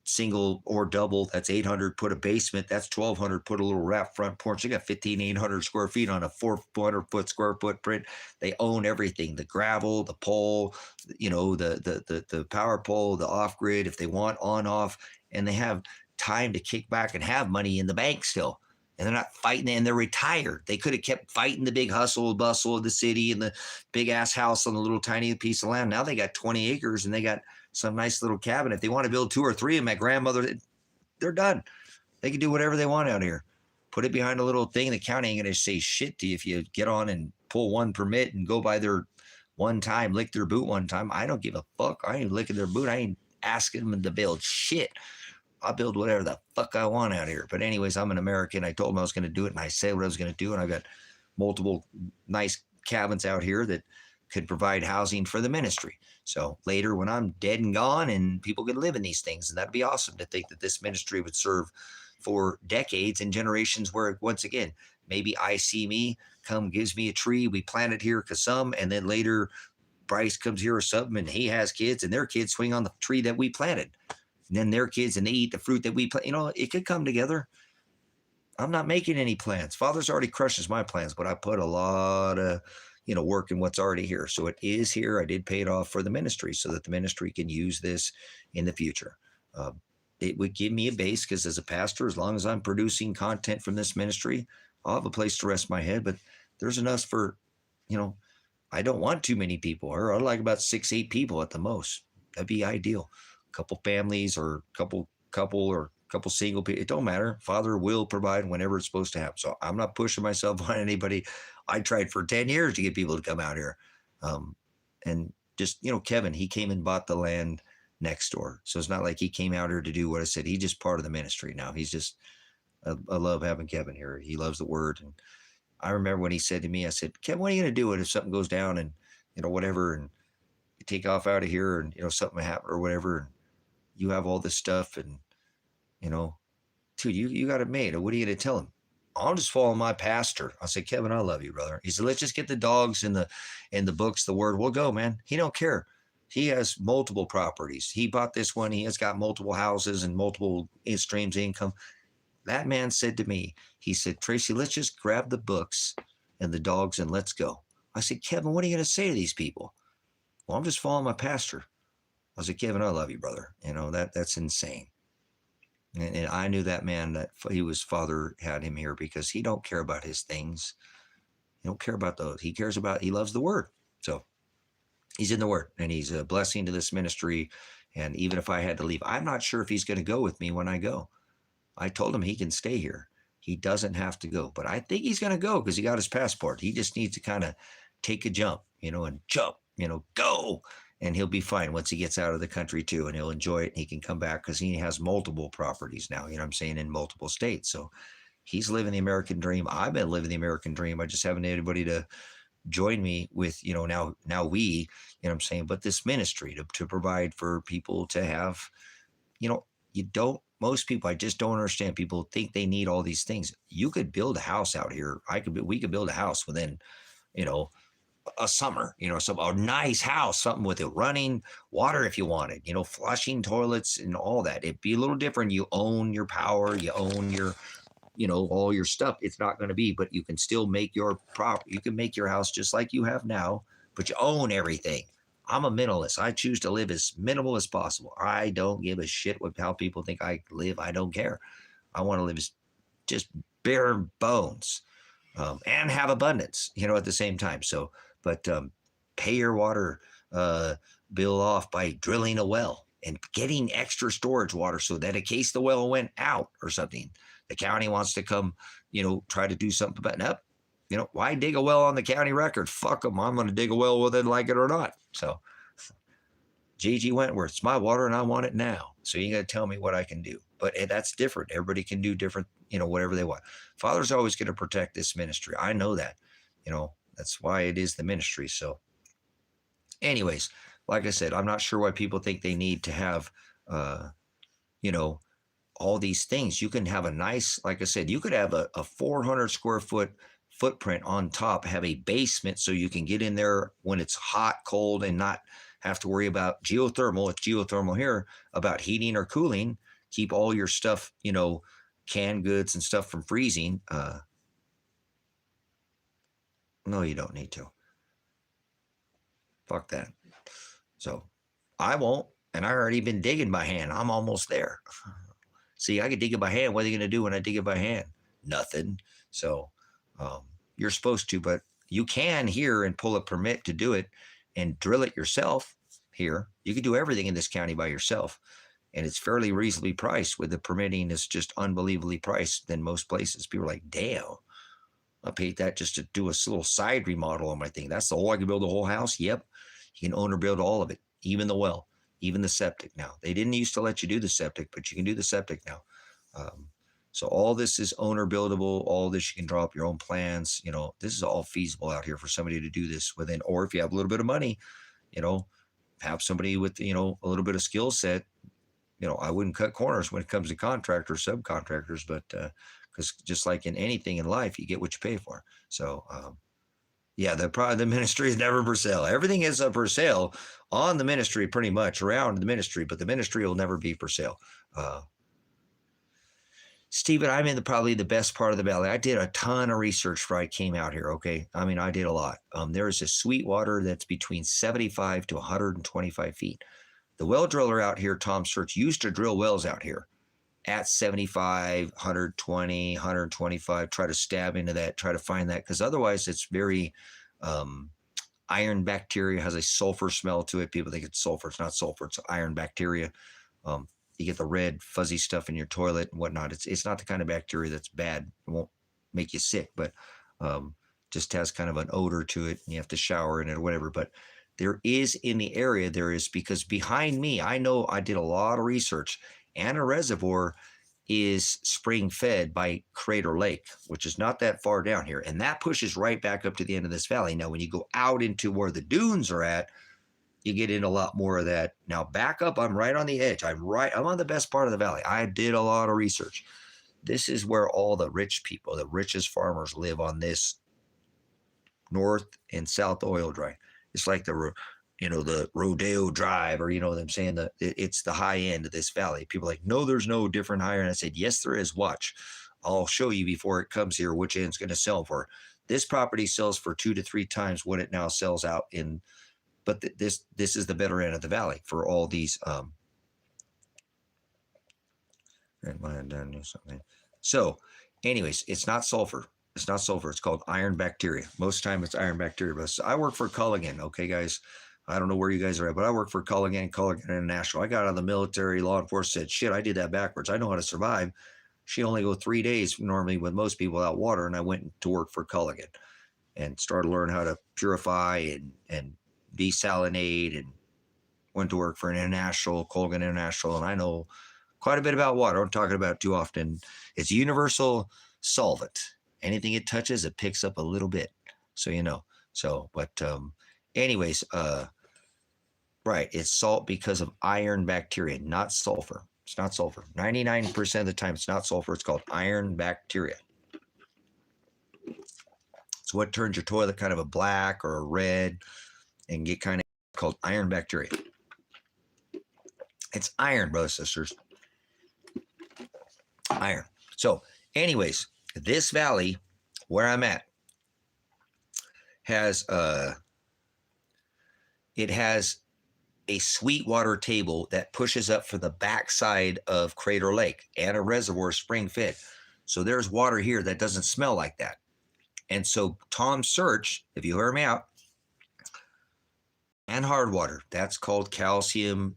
single or double. That's 800. Put a basement. That's 1,200. Put a little wrap front porch. They got 1,800 square feet on a 400 foot square footprint. They own everything: the gravel, the pole, you know, the power pole, the off grid, if they want, on, off, and they have time to kick back and have money in the bank still. And they're not fighting, and they're retired. They could have kept fighting the big hustle and bustle of the city and the big ass house on the little tiny piece of land. Now they got 20 acres and they got some nice little cabin. If they want to build 2 or 3 of my grandmother, they're done. They can do whatever they want out here. Put it behind a little thing. The county ain't going to say shit to you if you get on and pull one permit and go by their one time, lick their boot one time. I don't give a fuck. I ain't licking their boot. I ain't asking them to build shit. I'll build whatever the fuck I want out here. But anyways, I'm an American. I told them I was going to do it, and I said what I was going to do. And I've got multiple nice cabins out here that could provide housing for the ministry. So later when I'm dead and gone and people can live in these things, and that'd be awesome to think that this ministry would serve for decades and generations, where once again, maybe I see me, come gives me a tree, we plant it here because some, and then later Bryce comes here or something and he has kids and their kids swing on the tree that we planted. And then their kids, and they eat the fruit that we plant. You know, it could come together. I'm not making any plans. Father's already crushes my plans, but I put a lot of, you know, work in what's already here. So it is here. I did pay it off for the ministry so that the ministry can use this in the future. It would give me a base, because as a pastor, as long as I'm producing content from this ministry, I'll have a place to rest my head. But there's enough for, you know, I don't want too many people, or I'd like about 6, 8 people at the most. That'd be ideal. Couple families, or couple or couple single people. It don't matter. Father will provide whenever it's supposed to happen. So I'm not pushing myself on anybody. I tried for 10 years to get people to come out here. And just, you know, Kevin, he came and bought the land next door. So it's not like he came out here to do what I said. He's just part of the ministry now. He's just, I love having Kevin here. He loves the word. And I remember when he said to me, I said, Kevin, what are you going to do if something goes down and, you know, whatever, and you take off out of here and, you know, something happened or whatever, and you have all this stuff, and, you know, dude, you got it made. What are you going to tell him? I'll just follow my pastor. I said, Kevin, I love you, brother. He said, let's just get the dogs and the books, the word. We'll go, man. He don't care. He has multiple properties. He bought this one. He has got multiple houses and multiple streams of income. That man said to me, he said, Tracy, let's just grab the books and the dogs and let's go. I said, Kevin, what are you going to say to these people? Well, I'm just following my pastor. I was like, Kevin, I love you, brother. You know, that's insane. And I knew that man, that he was, Father had him here because he don't care about his things. He don't care about those. He cares about, he loves the word. So he's in the word, and he's a blessing to this ministry. And even if I had to leave, I'm not sure if he's going to go with me when I go. I told him he can stay here. He doesn't have to go, but I think he's going to go because he got his passport. He just needs to kind of take a jump, you know, and jump, you know, go. And he'll be fine once he gets out of the country too, and he'll enjoy it, and he can come back because he has multiple properties now, you know what I'm saying, in multiple states. So he's living the American dream. I've been living the American dream. I just haven't had anybody to join me with, you know, now we, you know what I'm saying, but this ministry to provide for people to have, you know, most people, I just don't understand. People think they need all these things. You could build a house out here. We could build a house within, you know, a summer, you know, a nice house, something with it running water if you wanted, you know, flushing toilets and all that. It'd be a little different. You own your power, you own your, you know, all your stuff. It's not going to be, but you can still make your you can make your house just like you have now, but you own everything. I'm a minimalist. I choose to live as minimal as possible. I don't give a shit what how people think I live. I don't care. I want to live as just bare bones. and have abundance, at the same time. So, but pay your water bill off by drilling a well and getting extra storage water so that in case the well went out or something, the county wants to come, try to do something about it. Why dig a well on the county record? Fuck them. I'm going to dig a well whether they like it or not. So, J.G. Wentworth, it's my water and I want it now. So you got to tell me what I can do. But that's different. Everybody can do different, whatever they want. Father's always going to protect this ministry. I know that. That's why it is the ministry. So anyways, like I said, I'm not sure why people think they need to have, all these things. You can have a nice, like I said, you could have a 400 square foot footprint on top, have a basement so you can get in there when it's hot, cold, and not have to worry about geothermal. It's geothermal here, about heating or cooling. Keep all your stuff, canned goods and stuff from freezing. No, you don't need to. Fuck that. So I won't. And I already been digging by hand. I'm almost there. See, I could dig it by hand. What are you going to do when I dig it by hand? Nothing. So you're supposed to, but you can here and pull a permit to do it and drill it yourself here. You can do everything in this county by yourself. And it's fairly reasonably priced. With the permitting, is just unbelievably priced than most places. People are like, damn, I paid that just to do a little side remodel on my thing. That's the whole, I can build the whole house. Yep. You can own or build all of it, even the well, even the septic now. They didn't used to let you do the septic, but you can do the septic now. So all this is owner buildable. All this, you can draw up your own plans. This is all feasible out here for somebody to do this within, or if you have a little bit of money, have somebody with, a little bit of skill set. I wouldn't cut corners when it comes to contractors, subcontractors, but because just like in anything in life, you get what you pay for. So, yeah, the ministry is never for sale. Everything is up for sale on the ministry, pretty much around the ministry, but the ministry will never be for sale. Stephen, I'm in probably the best part of the valley. I did a ton of research before I came out here. Okay, I mean, I did a lot. There is a sweet water that's between 75 to 125 feet. The well driller out here, Tom Search, used to drill wells out here at 75, 120, 125, try to stab into that, try to find that, because otherwise it's very iron bacteria, has a sulfur smell to it. People think it's sulfur. It's not sulfur. It's iron bacteria. You get the red fuzzy stuff in your toilet and whatnot. It's not the kind of bacteria that's bad. It won't make you sick, but just has kind of an odor to it, and you have to shower in it or whatever. But there is in the area, because behind me, I know I did a lot of research, and a reservoir is spring fed by Crater Lake, which is not that far down here. And that pushes right back up to the end of this valley. Now, when you go out into where the dunes are at, you get in a lot more of that. Now, back up, I'm right on the edge. I'm on the best part of the valley. I did a lot of research. This is where all the rich people, the richest farmers, live on this north and south oil dry. It's like the Rodeo Drive, or what I'm saying, it's the high end of this valley. People are like, no, there's no different higher. And I said, yes, there is. Watch. I'll show you before it comes here which end's going to sell for. This property sells for 2 to 3 times what it now sells out in. But this is the better end of the valley for all these. So anyways, it's not sulfur. It's not sulfur. It's called iron bacteria. Most of the time it's iron bacteria. But I work for Culligan. Okay, guys. I don't know where you guys are at, but I work for Culligan International. I got out of the military, law enforcement, said, shit, I did that backwards. I know how to survive. She only go 3 days normally with most people without water. And I went to work for Culligan and started learning how to purify and desalinate, and went to work for an Culligan International. And I know quite a bit about water. I'm talking about it too often. It's a universal solvent. Anything it touches, it picks up a little bit. So, but anyways, right. It's salt because of iron bacteria, not sulfur. It's not sulfur. 99% of the time, it's not sulfur. It's called iron bacteria. It's what turns your toilet kind of a black or a red and get kind of called iron bacteria. It's iron, brothers and sisters. Iron. So anyways, this valley where I'm at has it has a sweetwater table that pushes up for the backside of Crater Lake and a reservoir spring fed. So there's water here that doesn't smell like that. And so Tom's search, if you hear me out, and hard water, that's called calcium.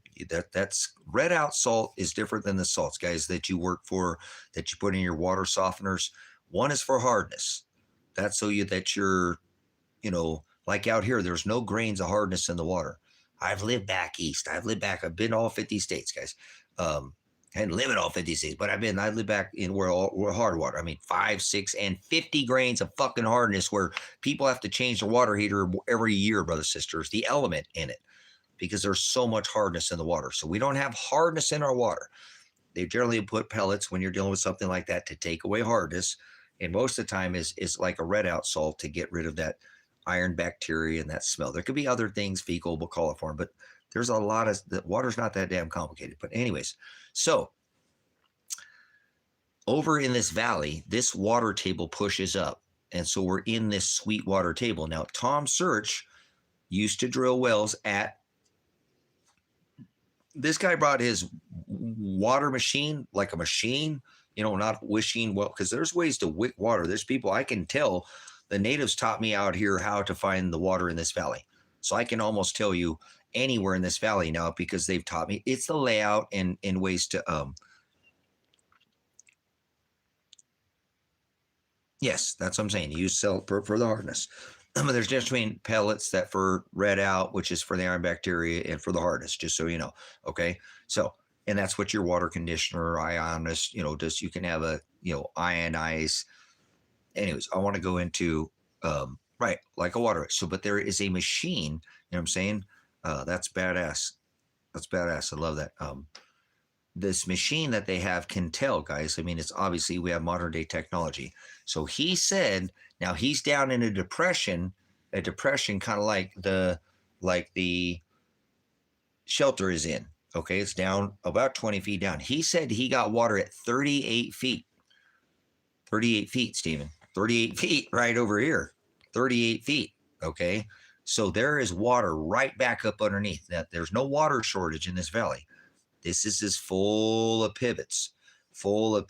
That's red out salt is different than the salts, guys, that you work for, that you put in your water softeners. One is for hardness. That's so that you're, like out here, there's no grains of hardness in the water. I've lived back east. I've been all 50 states, guys. I didn't live in all 50 states, but I live back in where hard water. I mean, 5, 6, and 50 grains of fucking hardness, where people have to change the water heater every year, brothers, sisters, the element in it, because there's so much hardness in the water. So we don't have hardness in our water. They generally put pellets when you're dealing with something like that to take away hardness. And most of the time is like a red out salt to get rid of that iron bacteria and that smell. There could be other things, fecal, coliform, but there's a lot of, the water's not that damn complicated. But anyways, so over in this valley, this water table pushes up. And so we're in this sweet water table. Now, Tom Search used to drill wells at, this guy brought his water machine, like a machine, not wishing well, because there's ways to wick water. There's people, I can tell, the natives taught me out here how to find the water in this valley. So I can almost tell you anywhere in this valley now, because they've taught me. It's the layout and ways to, yes, that's what I'm saying. You use salt for the hardness. But there's difference between pellets that for red out, which is for the iron bacteria, and for the hardness, just so you know. Okay. So, and that's what your water conditioner, ionist, just, you can have a, ionize. Anyways, I want to go into, right, like a water. So, but there is a machine, you know what I'm saying? That's badass. That's badass. I love that. This machine that they have can tell, guys. I mean, it's obviously, we have modern day technology. So he said, now he's down in a depression kind of like the shelter is in. Okay, it's down about 20 feet down. He said he got water at 38 feet. 38 feet, Stephen. 38 feet right over here. 38 feet. Okay, so there is water right back up underneath. That there's no water shortage in this valley. This is full of pivots, but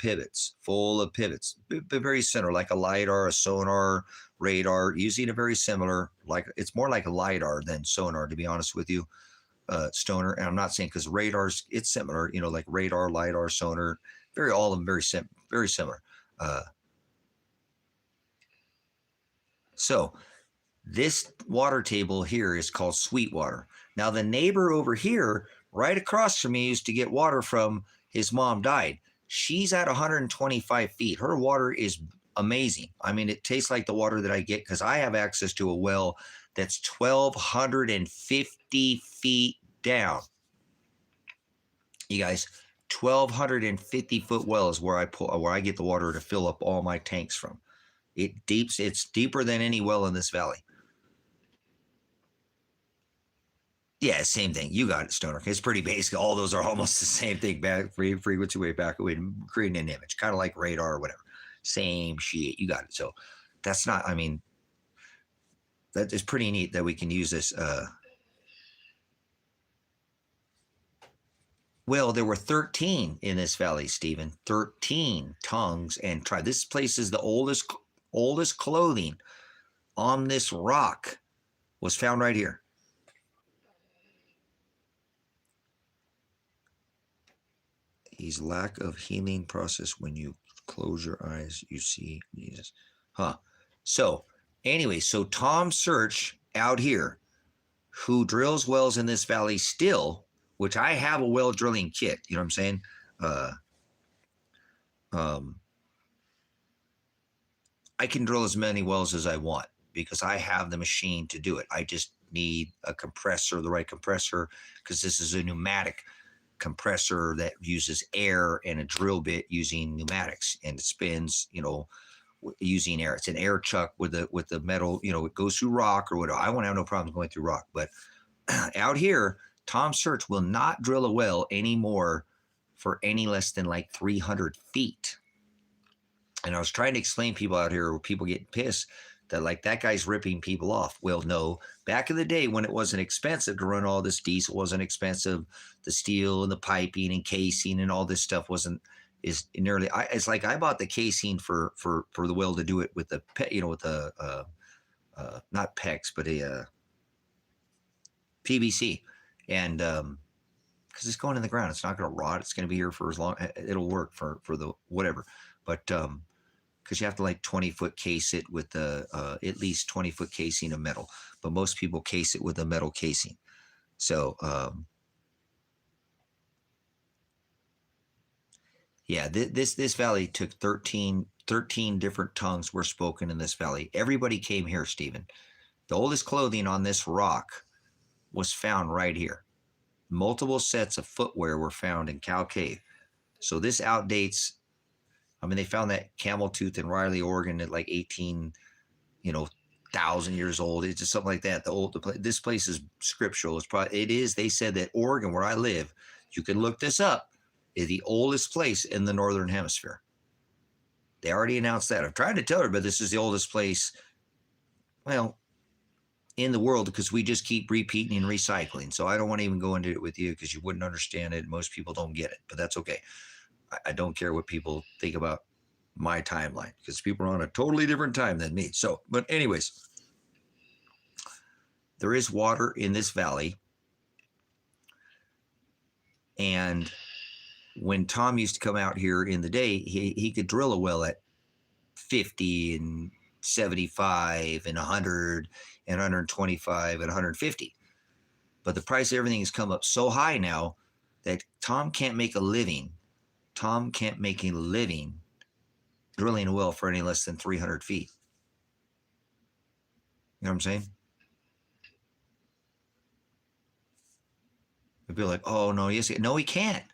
very similar, like a LiDAR, a sonar, radar, using a very similar, like it's more like a LiDAR than sonar, to be honest with you, stoner. And I'm not saying, because radars, it's similar, like radar, LiDAR, sonar, all of them very similar. So this water table here is called Sweetwater. Now the neighbor over here, right across from me, used to get water from, his mom died. She's at 125 feet. Her water is amazing. I mean, it tastes like the water that I get, because I have access to a well that's 1,250 feet down. You guys, 1,250-foot well is where I get the water to fill up all my tanks from. It's deeper than any well in this valley. Yeah, same thing. You got it, Stoner. It's pretty basic. All those are almost the same thing. Back frequency, way back away, creating an image, kind of like radar or whatever. Same shit. You got it. So that's not, I mean, that is pretty neat that we can use this. Well, there were 13 in this valley, Stephen. 13 tongues and tribes. This place is the oldest clothing on this rock was found right here. His lack of healing process. When you close your eyes, you see Jesus. So anyway, so Tom Search out here, who drills wells in this valley still, which I have a well drilling kit, you know what I'm saying? I can drill as many wells as I want, because I have the machine to do it. I just need a compressor, the right compressor, because this is a pneumatic compressor that uses air and a drill bit using pneumatics, and it spins, using air. It's an air chuck with the metal, it goes through rock or whatever. I won't have no problems going through rock. But out here, Tom Search will not drill a well anymore for any less than like 300 feet. And I was trying to explain to people out here, where people get pissed that like that guy's ripping people off. Well, no, back in the day when it wasn't expensive to run all this, diesel wasn't expensive, the steel and the piping and casing and all this stuff wasn't is nearly. It's like I bought the casing for the well to do it with the with the not PEX but a PVC, and because it's going in the ground, it's not going to rot. It's going to be here for as long. It'll work for the whatever, but because you have to like 20-foot case it with the at least 20-foot casing of metal, but most people case it with a metal casing. So yeah, this valley took 13 different tongues were spoken in this valley. Everybody came here, Stephen. The oldest clothing on this rock was found right here. Multiple sets of footwear were found in Cow Cave. So this outdates. I mean, they found that camel tooth in Riley, Oregon at like 18, 1,000 years old. It's just something like that. This place is scriptural. They said that Oregon, where I live, you can look this up, is the oldest place in the Northern Hemisphere. They already announced that. I've tried to tell her, but this is the oldest place, well, in the world, because we just keep repeating and recycling. So I don't want to even go into it with you because you wouldn't understand it. Most people don't get it, but that's okay. I don't care what people think about my timeline because people are on a totally different time than me. So, but anyways, there is water in this valley. And when Tom used to come out here in the day, he could drill a well at 50 and 75 and 100 and 125 and 150. But the price of everything has come up so high now that Tom can't make a living. Tom can't make a living drilling a well for any less than 300 feet. You know what I'm saying? It'd be like, oh, no, yes. No, he can't.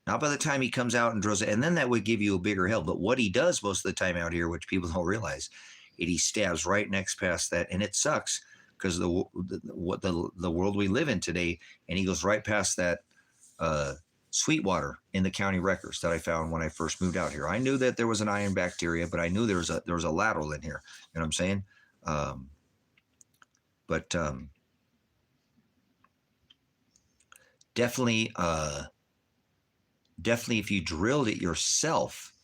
Not by the time he comes out and drills it. And then that would give you a bigger help. But what he does most of the time out here, which people don't realize, he stabs right next past that. And it sucks because the world we live in today. And he goes right past that Sweetwater in the county records that I found when I first moved out here. I knew that there was an iron bacteria, but I knew there was a lateral in here. You know what I'm saying? Definitely, if you drilled it yourself,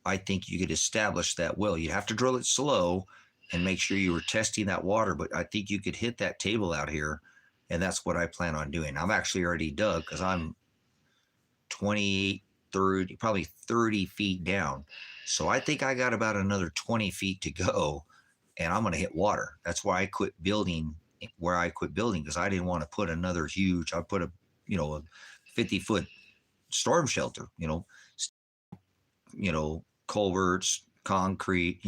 I think you could establish that well. You have to drill it slow and make sure you were testing that water, but I think you could hit that table out here, and that's what I plan on doing. I'm actually already dug because I'm 28, 30, probably 30 feet down. So I think I got about another 20 feet to go, and I'm going to hit water. That's why I quit building because I didn't want to put another huge, I put a 50-foot storm shelter, culverts, concrete,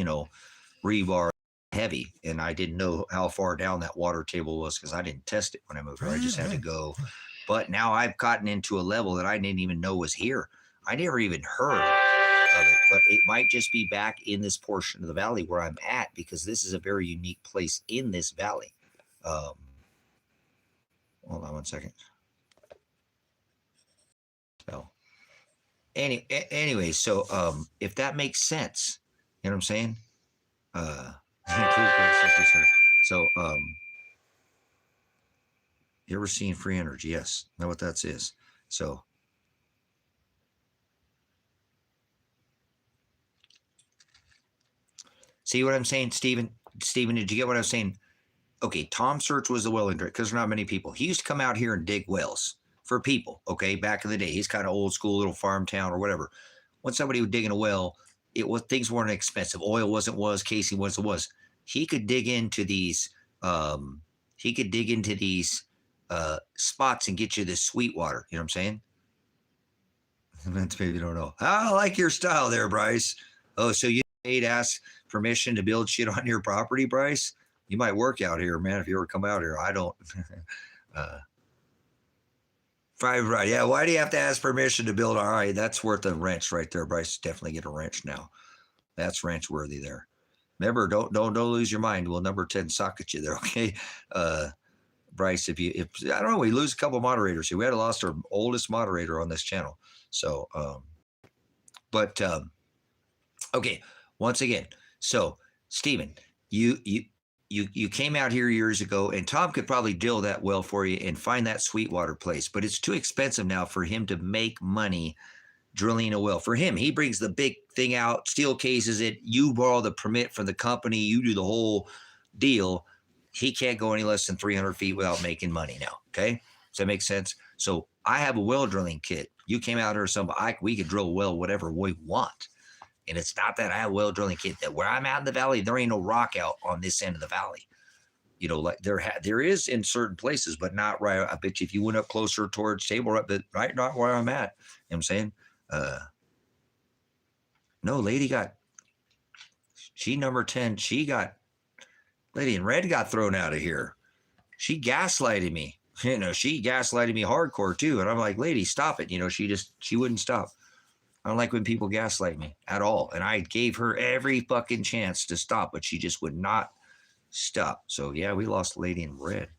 rebar, heavy. And I didn't know how far down that water table was because I didn't test it when I moved here. I just had to go. But now I've gotten into a level that I didn't even know was here. I never even heard of it, but it might just be back in this portion of the valley where I'm at because this is a very unique place in this valley. Hold on one second. So anyway, so if that makes sense, you know what I'm saying? So you ever seen free energy? Yes. Know what that is. So see what I'm saying, Stephen? Stephen, did you get what I was saying? Okay, Tom Search was the well engineer because there's not many people. He used to come out here and dig wells for people, okay, back in the day. He's kind of old school, little farm town or whatever. When somebody was digging a well, things weren't expensive. Oil was, casing was. He could dig into these spots and get you this sweet water. You know what I'm saying? That's maybe you don't know. I like your style there, Bryce. Oh, so you need to ask permission to build shit on your property, Bryce? You might work out here, man, if you ever come out here. I don't. Right. Yeah. Why do you have to ask permission to build? All right. That's worth a wrench right there. Bryce, definitely get a wrench now. That's wrench worthy there. Remember, don't lose your mind. We'll number 10 socket you there. Okay. Bryce, if I don't know, we lose a couple of moderators here. We had lost our oldest moderator on this channel. So, okay. Once again. So Stephen, you came out here years ago, and Tom could probably drill that well for you and find that Sweetwater place, but it's too expensive now for him to make money drilling a well. For him, he brings the big thing out, steel cases it, you borrow the permit from the company, you do the whole deal. He can't go any less than 300 feet without making money now, okay? Does that make sense? So I have a well drilling kit. You came out here, we could drill a well whatever we want. And it's not that I have a well drilling kit. That where I'm out in the valley, there ain't no rock out on this end of the valley. You know, like there is in certain places, but not right. I bet you if you went up closer towards Table, but right not where I'm at. You know what I'm saying? No, she number 10. Lady in red got thrown out of here. She gaslighted me. You know, she gaslighted me hardcore too. And I'm like, lady, stop it. You know, she wouldn't stop. I don't like when people gaslight me at all. And I gave her every fucking chance to stop, but she just would not stop. So yeah, we lost Lady in red.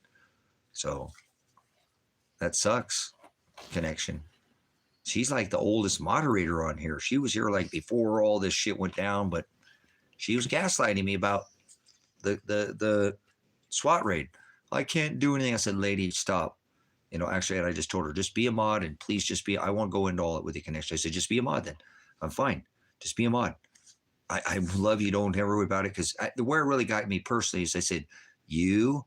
So that sucks. Connection. She's like the oldest moderator on here. She was here like before all this shit went down, but she was gaslighting me about the SWAT raid. I can't do anything. I said, lady, stop. You know, actually, I just told her, just be a mod and please just be, I won't go into all it with the connection. I said, just be a mod then. I'm fine. Just be a mod. I love you. Don't ever worry about it. Because where it really got me personally is I said, you,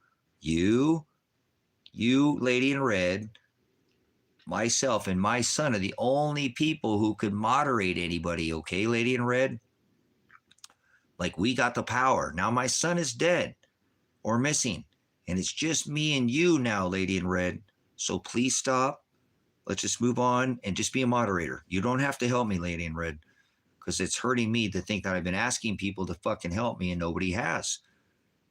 lady in red, myself and my son are the only people who could moderate anybody. Okay, lady in red? Like we got the power. Now my son is dead or missing. And it's just me and you now, lady in red. So please stop. Let's just move on and just be a moderator. You don't have to help me, lady in red, because it's hurting me to think that I've been asking people to fucking help me and nobody has.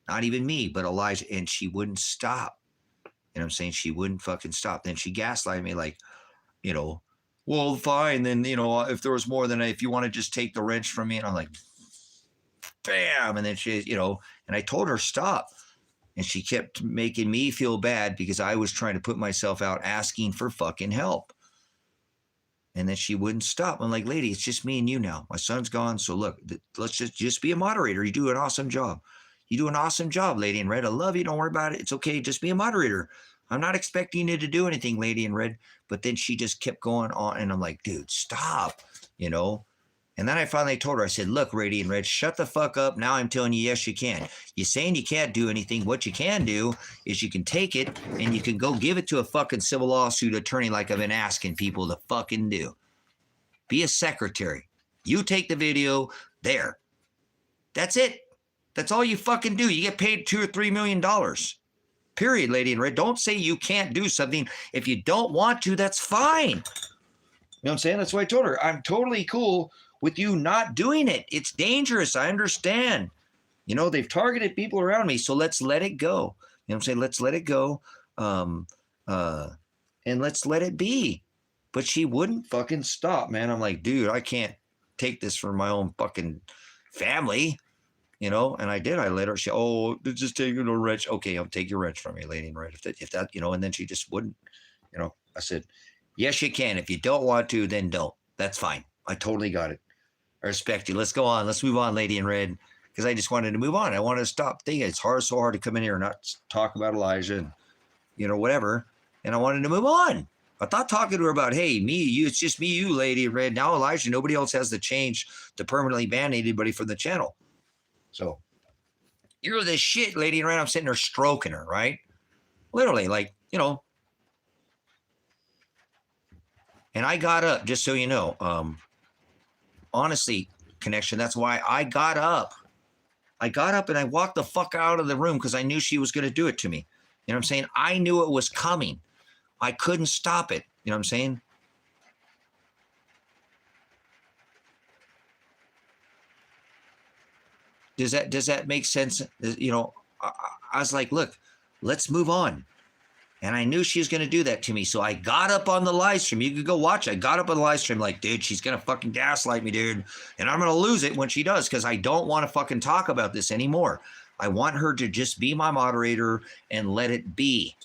Not even me, but Elijah. And she wouldn't stop. You know what I'm saying? She wouldn't fucking stop. Then she gaslighted me like, you know, well, fine. Then, you know, if there was more than, if you want to just take the wrench from me. And I'm like, bam. And then she, you know, and I told her, stop. And she kept making me feel bad because I was trying to put myself out asking for fucking help. And then she wouldn't stop. I'm like, lady, it's just me and you now. My son's gone. So look, let's just be a moderator. You do an awesome job. You do an awesome job, lady in red. I love you. Don't worry about it. It's okay. Just be a moderator. I'm not expecting you to do anything, lady in red. But then she just kept going on. And I'm like, dude, stop, you know? And then I finally told her, I said, look, lady in red, shut the fuck up. Now I'm telling you, yes, you can. You're saying you can't do anything. What you can do is you can take it and you can go give it to a fucking civil lawsuit attorney like I've been asking people to fucking do. Be a secretary. You take the video there. That's it. That's all you fucking do. You get paid $2 or $3 million. Period, lady in red. Don't say you can't do something. If you don't want to, that's fine. You know what I'm saying? That's what I told her. I'm totally cool with you not doing it. It's dangerous. I understand. You know, they've targeted people around me. So let's let it go. You know what I'm saying? Let's let it go. And let's let it be. But she wouldn't fucking stop, man. I'm like, dude, I can't take this for my own fucking family. You know, and I did. I let her. She, just take your wrench. Okay, I'll take your wrench from you, lady in red. If that, you know, and then she just wouldn't. You know, I said, yes, you can. If you don't want to, then don't. That's fine. I totally got it. I respect you. Let's go on. Let's move on, lady in red, because I just wanted to move on. I wanted to stop thinking it's so hard to come in here and not talk about Elijah and, you know, whatever. And I wanted to move on. I thought talking to her about, hey, me, you, it's just me, you, lady in red. Now Elijah, nobody else has the change to permanently ban anybody from the channel. So you're the shit, lady in red. I'm sitting there stroking her, right? Literally, like, you know. And I got up, just so you know. Honestly, connection, that's why I got up. I got up and I walked the fuck out of the room because I knew she was going to do it to me. You know what I'm saying? I knew it was coming. I couldn't stop it. You know what I'm saying? Does that make sense? You know, I was like, look, let's move on. And I knew she was going to do that to me. So I got up on the live stream. You could go watch. I got up on the live stream like, dude, she's going to fucking gaslight me, dude. And I'm going to lose it when she does because I don't want to fucking talk about this anymore. I want her to just be my moderator and let it be.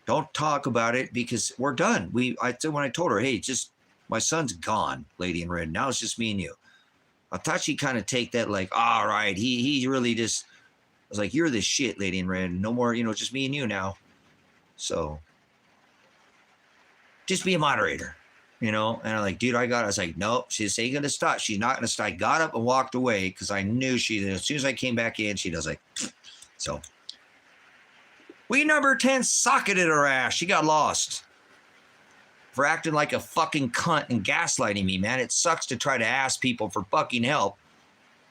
Don't talk about it because we're done. I said when I told her, hey, just my son's gone, lady in red. Now it's just me and you. I thought she'd kind of take that like, all right, he really just, I was like, you're the shit, lady in red. No more, you know, just me and you now. So just be a moderator. you know, and I'm like, dude, I was like, nope, she's ain't gonna stop. She's not gonna stop. I got up and walked away because I knew as soon as I came back in, she does like, so. We number 10 socketed her ass. She got lost for acting like a fucking cunt and gaslighting me, man. It sucks to try to ask people for fucking help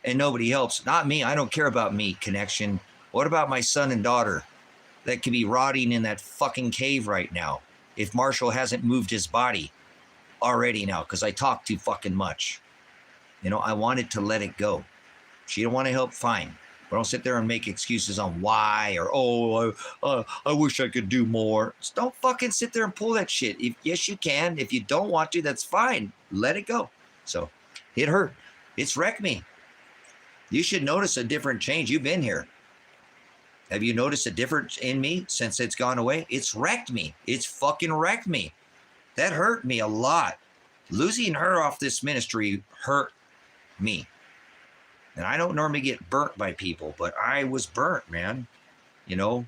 and nobody helps. Not me. I don't care about me, connection. What about my son and daughter that could be rotting in that fucking cave right now if Marshall hasn't moved his body already now because I talk too fucking much. You know, I wanted to let it go. She don't want to help, fine. But don't sit there and make excuses on why or, I wish I could do more. Just don't fucking sit there and pull that shit. Yes, you can. If you don't want to, that's fine. Let it go. So it hurt. It's wrecked me. You should notice a different change. You've been here. Have you noticed a difference in me since it's gone away? It's wrecked me. It's fucking wrecked me. That hurt me a lot. Losing her off this ministry hurt me. And I don't normally get burnt by people, but I was burnt, man. You know,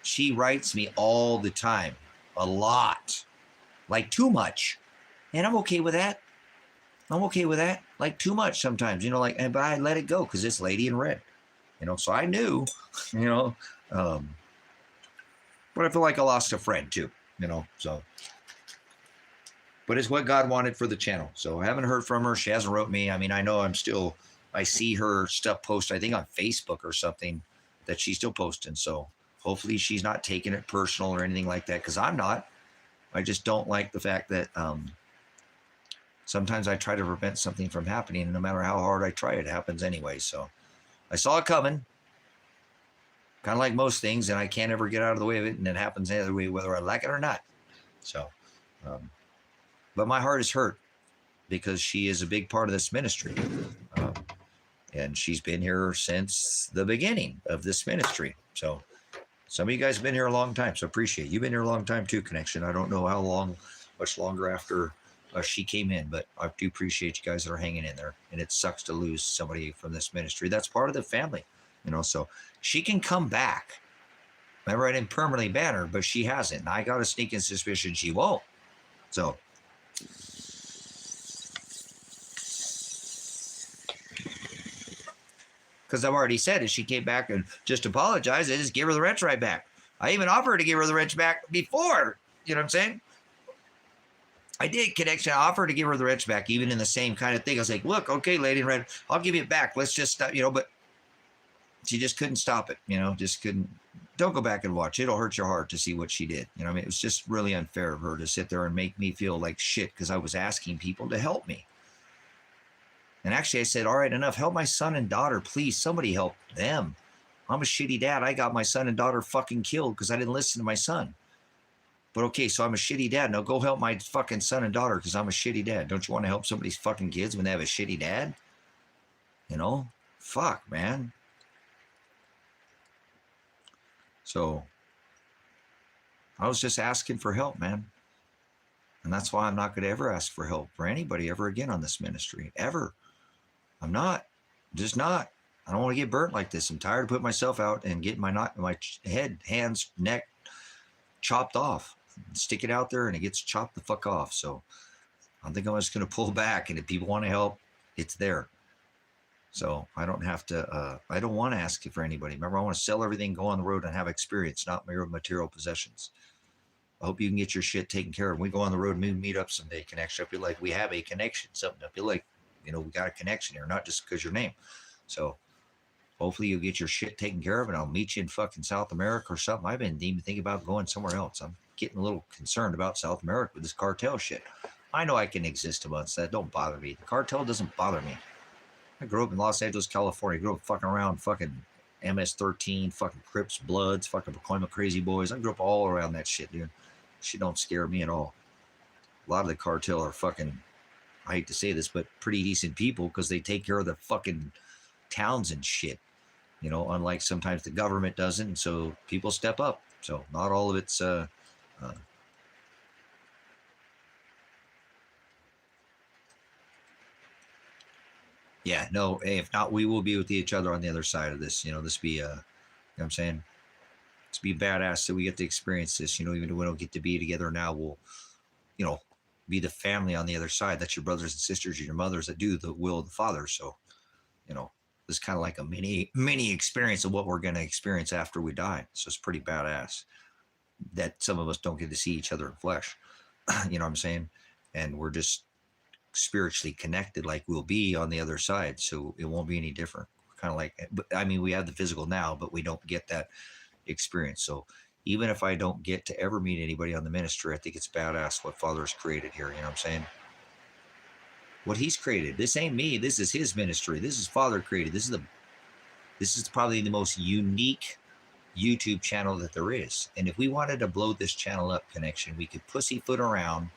she writes me all the time, a lot, like too much. And I'm okay with that. Like too much sometimes, you know, like, but I let it go because this lady in red, you know, so I knew, you know, but I feel like I lost a friend too, you know, so. But it's what God wanted for the channel. So I haven't heard from her. She hasn't wrote me. I mean, I know I see her stuff posted, I think on Facebook or something that she's still posting. So hopefully she's not taking it personal or anything like that because I'm not. I just don't like the fact that sometimes I try to prevent something from happening. And no matter how hard I try, it happens anyway. So I saw it coming. Kind of like most things. And I can't ever get out of the way of it. And it happens the other way, whether I like it or not. So, but my heart is hurt because she is a big part of this ministry. And she's been here since the beginning of this ministry. So some of you guys have been here a long time. So appreciate it. You've been here a long time too, Connection. I don't know how long, much longer after she came in, but I do appreciate you guys that are hanging in there. And it sucks to lose somebody from this ministry. That's part of the family, you know, so she can come back. Remember, I didn't permanently ban her, but she hasn't. And I got a sneaking suspicion she won't. So because I've already said if she came back and just apologized, I just give her the wrench right back. I even offered to give her the wrench back before, you know what I'm saying? I did, Connection. I offered to give her the wrench back, even in the same kind of thing. I was like, look, okay, lady in red, I'll give you it back. Let's just stop, you know, but she just couldn't stop it, you know, just couldn't. Don't go back and watch. It'll hurt your heart to see what she did. You know what I mean? It was just really unfair of her to sit there and make me feel like shit because I was asking people to help me. And actually I said, all right, enough. Help my son and daughter, please. Somebody help them. I'm a shitty dad. I got my son and daughter fucking killed because I didn't listen to my son. But okay, so I'm a shitty dad. Now go help my fucking son and daughter because I'm a shitty dad. Don't you want to help somebody's fucking kids when they have a shitty dad? You know? Fuck, man. So I was just asking for help, man. And that's why I'm not going to ever ask for help for anybody ever again on this ministry. Ever. I'm not. Just not. I don't want to get burnt like this. I'm tired of putting myself out and getting my head, hands, neck chopped off. Stick it out there and it gets chopped the fuck off. So I think I'm just going to pull back. And if people want to help, it's there. So I don't have to, I don't want to ask for anybody. Remember, I want to sell everything, go on the road and have experience, not mere material possessions. I hope you can get your shit taken care of. We go on the road and meet up someday, Connection. I feel like we have a connection, something. I feel like, you know, we got a connection here, not just because your name. So hopefully you'll get your shit taken care of and I'll meet you in fucking South America or something. I've been even thinking about going somewhere else. I'm getting a little concerned about South America with this cartel shit. I know I can exist amongst that. Don't bother me. The cartel doesn't bother me. I grew up in Los Angeles, California. I grew up fucking around fucking MS-13, fucking Crips, Bloods, fucking Pacoima Crazy Boys. I grew up all around that shit, dude. Shit don't scare me at all. A lot of the cartel are fucking, I hate to say this, but pretty decent people because they take care of the fucking towns and shit. You know, unlike sometimes the government doesn't. And so people step up. So not all of it's, yeah, no, hey, if not, we will be with each other on the other side of this. You know, this be, you know what I'm saying? to be badass that we get to experience this. Even if we don't get to be together now, we'll, be the family on the other side. That's your brothers and sisters and your mothers that do the will of the Father. So, it's kind of like a mini experience of what we're going to experience after we die. So it's pretty badass that some of us don't get to see each other in flesh. You know what I'm saying? And we're just spiritually connected like we'll be on the other side. So it won't be any different. Kind of like, we have the physical now, but we don't get that experience. So even if I don't get to ever meet anybody on the ministry, I think it's badass what Father has created here. You know what I'm saying? What he's created. This ain't me. This is his ministry. This is Father created. This is probably the most unique YouTube channel that there is. And if we wanted to blow this channel up, Connection, we could pussyfoot around.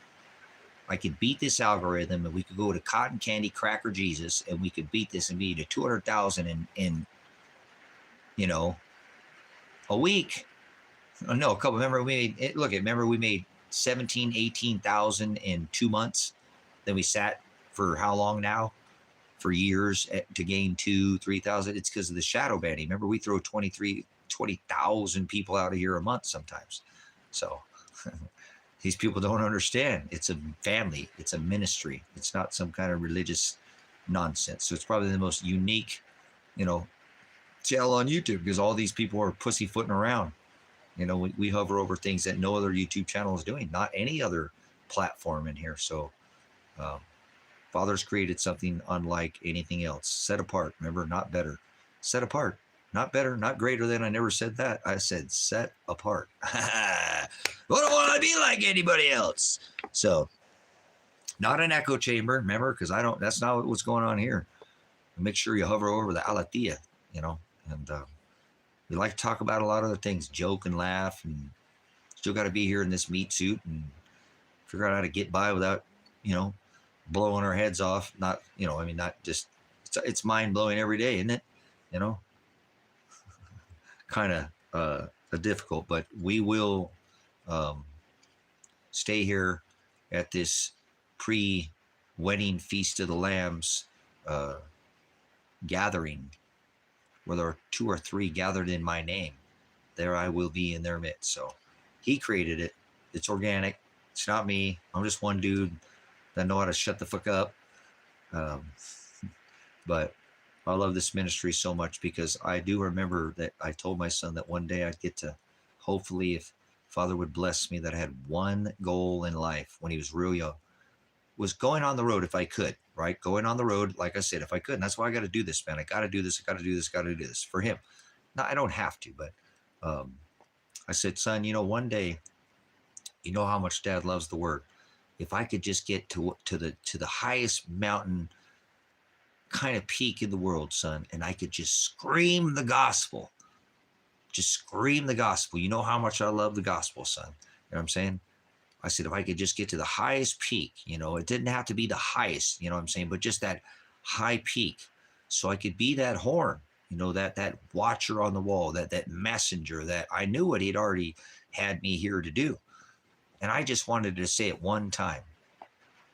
I could beat this algorithm, and we could go to Cotton Candy Cracker Jesus, and we could beat this and be to 200,000 in a week. Oh, no, a couple. Remember we made 17, 18,000 in 2 months. Then we sat for how long now? For years to gain 2,000, 3,000. It's because of the shadow banning. Remember, we throw 20,000 people out of here a month sometimes. So these people don't understand. It's a family. It's a ministry. It's not some kind of religious nonsense. So it's probably the most unique, channel on YouTube, because all these people are pussyfooting around. We hover over things that no other YouTube channel is doing, not any other platform in here. So Father's created something unlike anything else. Set apart. Remember, not better. Set apart. Not better, not greater than. I never said that. I said set apart. I don't want to be like anybody else. So, not an echo chamber, remember, because that's not what's going on here. Make sure you hover over the alatia, and we like to talk about a lot of other things, joke and laugh, and still got to be here in this meat suit and figure out how to get by without, blowing our heads off. Not, not just, it's mind blowing every day, isn't it? Kind of difficult, but we will stay here at this pre-wedding Feast of the Lambs gathering, where there are 2 or 3 gathered in my name. There I will be in their midst. So he created it. It's organic. It's not me. I'm just one dude that know how to shut the fuck up. But I love this ministry so much, because I do remember that I told my son that one day I'd get to, hopefully, if Father would bless me, that I had one goal in life when he was real young, was going on the road if I could, right? Going on the road, like I said, if I could. And that's why I got to do this, man. I got to do this. I got to do this. Got to do this for him. Now, I don't have to, but I said, son, one day, how much Dad loves the word. If I could just get to the highest mountain kind of peak in the world, son, and I could just scream the gospel. Just scream the gospel. You know how much I love the gospel, son. You know what I'm saying? I said, if I could just get to the highest peak, it didn't have to be the highest, what I'm saying, but just that high peak. So I could be that horn, that watcher on the wall, that messenger, that I knew what he'd already had me here to do. And I just wanted to say it one time,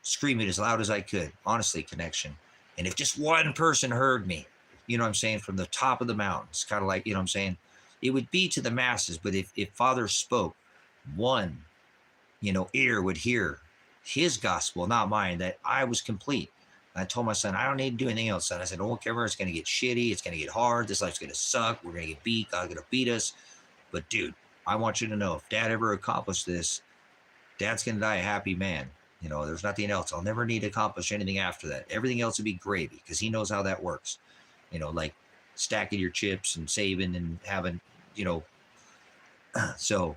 scream it as loud as I could, honestly, Connection. And if just one person heard me, what I'm saying, from the top of the mountains, kind of like, what I'm saying, it would be to the masses. But if Father spoke, one, ear would hear his gospel, not mine, that I was complete. And I told my son, I don't need to do anything else, son. I said, don't care, it's going to get shitty. It's going to get hard. This life's going to suck. We're going to get beat. God's going to beat us. But dude, I want you to know, if Dad ever accomplished this, Dad's going to die a happy man. There's nothing else. I'll never need to accomplish anything after that. Everything else would be gravy, because he knows how that works. Like stacking your chips and saving and having, so.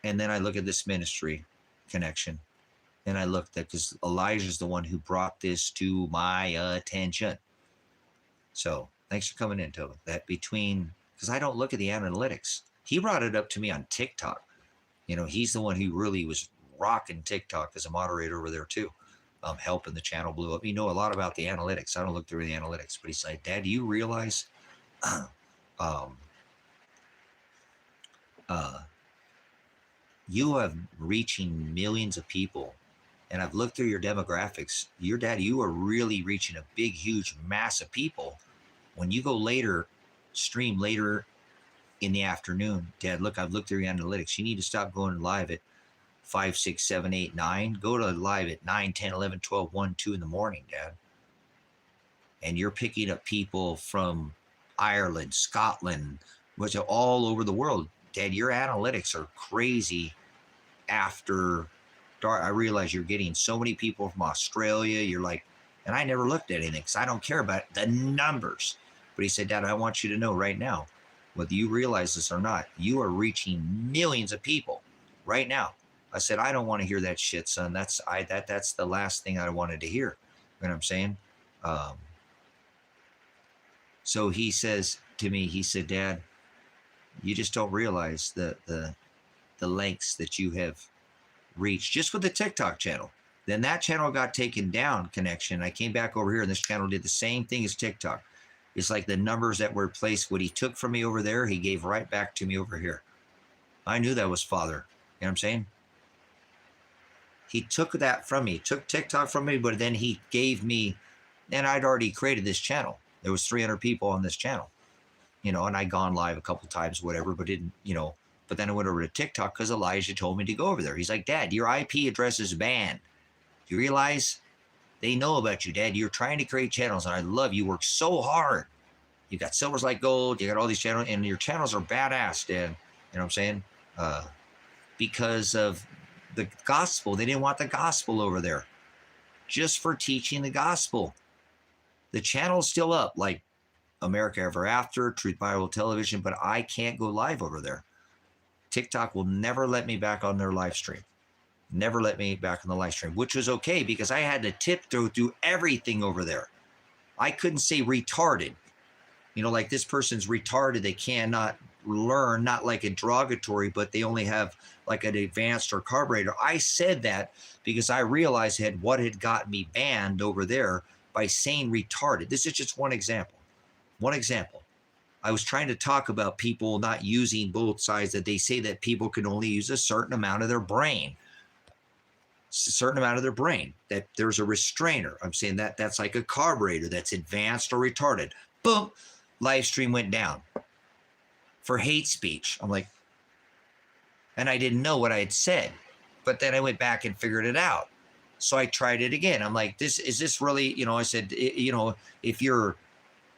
And then I look at this ministry, Connection, and I looked at, because Elijah's the one who brought this to my attention. So thanks for coming in, Toba. That because I don't look at the analytics. He brought it up to me on TikTok. He's the one who really was rocking TikTok as a moderator over there too, helping the channel blew up. A lot about the analytics. I don't look through the analytics, but he's like, Dad, do you realize you have reaching millions of people, and I've looked through your demographics. Your dad, you are really reaching a big, huge mass of people. When you go stream later in the afternoon. Dad, look, I've looked through your analytics. You need to stop going live at 5, 6, 7, 8, 9. Go to live at 9, 10, 11, 12, 1, 2 in the morning, Dad. And you're picking up people from Ireland, Scotland, which are all over the world. Dad, your analytics are crazy after dark. I realize you're getting so many people from Australia. You're like, and I never looked at anything because I don't care about the numbers. But he said, Dad, I want you to know right now, whether you realize this or not, you are reaching millions of people right now. I said, I don't want to hear that shit, son. That's the last thing I wanted to hear. You know what I'm saying? So he says to me, he said, Dad, you just don't realize the lengths that you have reached just with the TikTok channel. Then that channel got taken down, connection. I came back over here and this channel did the same thing as TikTok. It's like the numbers that were placed, what he took from me over there, he gave right back to me over here. I knew that was Father. You know what I'm saying? He took that from me, took TikTok from me, but then he gave me, and I'd already created this channel. There was 300 people on this channel, you know, and I'd gone live a couple times, whatever, but didn't, you know, but then I went over to TikTok because Elijah told me to go over there. He's like, Dad, your IP address is banned. Do you realize they know about you, Dad? You're trying to create channels, and I love you. Work so hard. You got Silvers Like Gold. You got all these channels, and your channels are badass, Dad. You know what I'm saying? Because of the gospel. They didn't want the gospel over there just for teaching the gospel. The channel's still up, like America Ever After, Truth Bible Television, but I can't go live over there. TikTok will never let me back on their live stream. Never let me back on the live stream, which was okay because I had to tiptoe through everything over there. I couldn't say retarded. You know, like this person's retarded. They cannot learn, not like a derogatory, but they only have like an advanced or carburetor. I said that because I realized what had got me banned over there by saying retarded. This is just one example. One example. I was trying to talk about people not using both sides, that they say that people can only use a certain amount of their brain. A certain amount of their brain, that there's a restrainer. I'm saying that that's like a carburetor that's advanced or retarded. Boom, live stream went down for hate speech. I'm like, and I didn't know what I had said, but then I went back and figured it out. So I tried it again. I'm like, is this really, you know, I said, you know, if you're,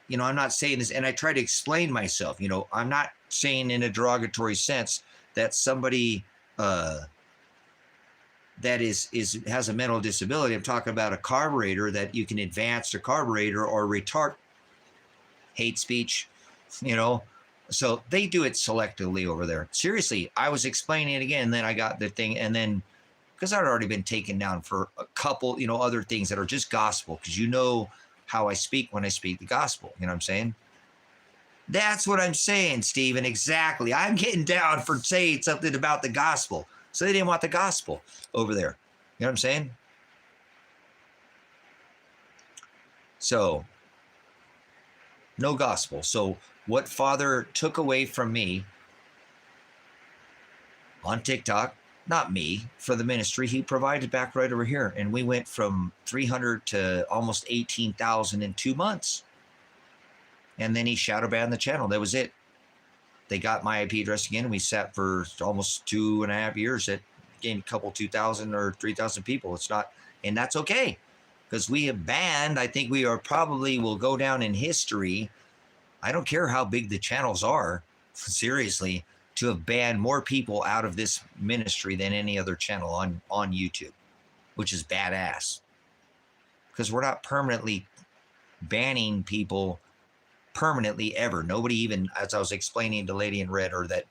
you know, I'm not saying this, and I try to explain myself, you know, I'm not saying in a derogatory sense that somebody that has a mental disability. I'm talking about a carburetor that you can advance the carburetor or retard hate speech, you know. So they do it selectively over there. Seriously, I was explaining it again, then I got the thing, and then because I'd already been taken down for a couple, you know, other things that are just gospel, because you know how I speak when I speak the gospel. You know what I'm saying? That's what I'm saying, Stephen. Exactly. I'm getting down for saying something about the gospel. So they didn't want the gospel over there. You know what I'm saying? So no gospel. So what Father took away from me on TikTok, not me, for the ministry, he provided back right over here. And we went from 300 to almost 18,000 in 2 months. And then he shadow banned the channel. That was it. They got my IP address again, and we sat for almost 2.5 years. It gained a couple 2,000 or 3,000 people. It's not, and that's okay, because we have banned, I think we are probably will go down in history. I don't care how big the channels are, seriously, to have banned more people out of this ministry than any other channel on YouTube, which is badass. Because we're not permanently banning people permanently ever. Nobody, even as I was explaining to Lady in Red, or that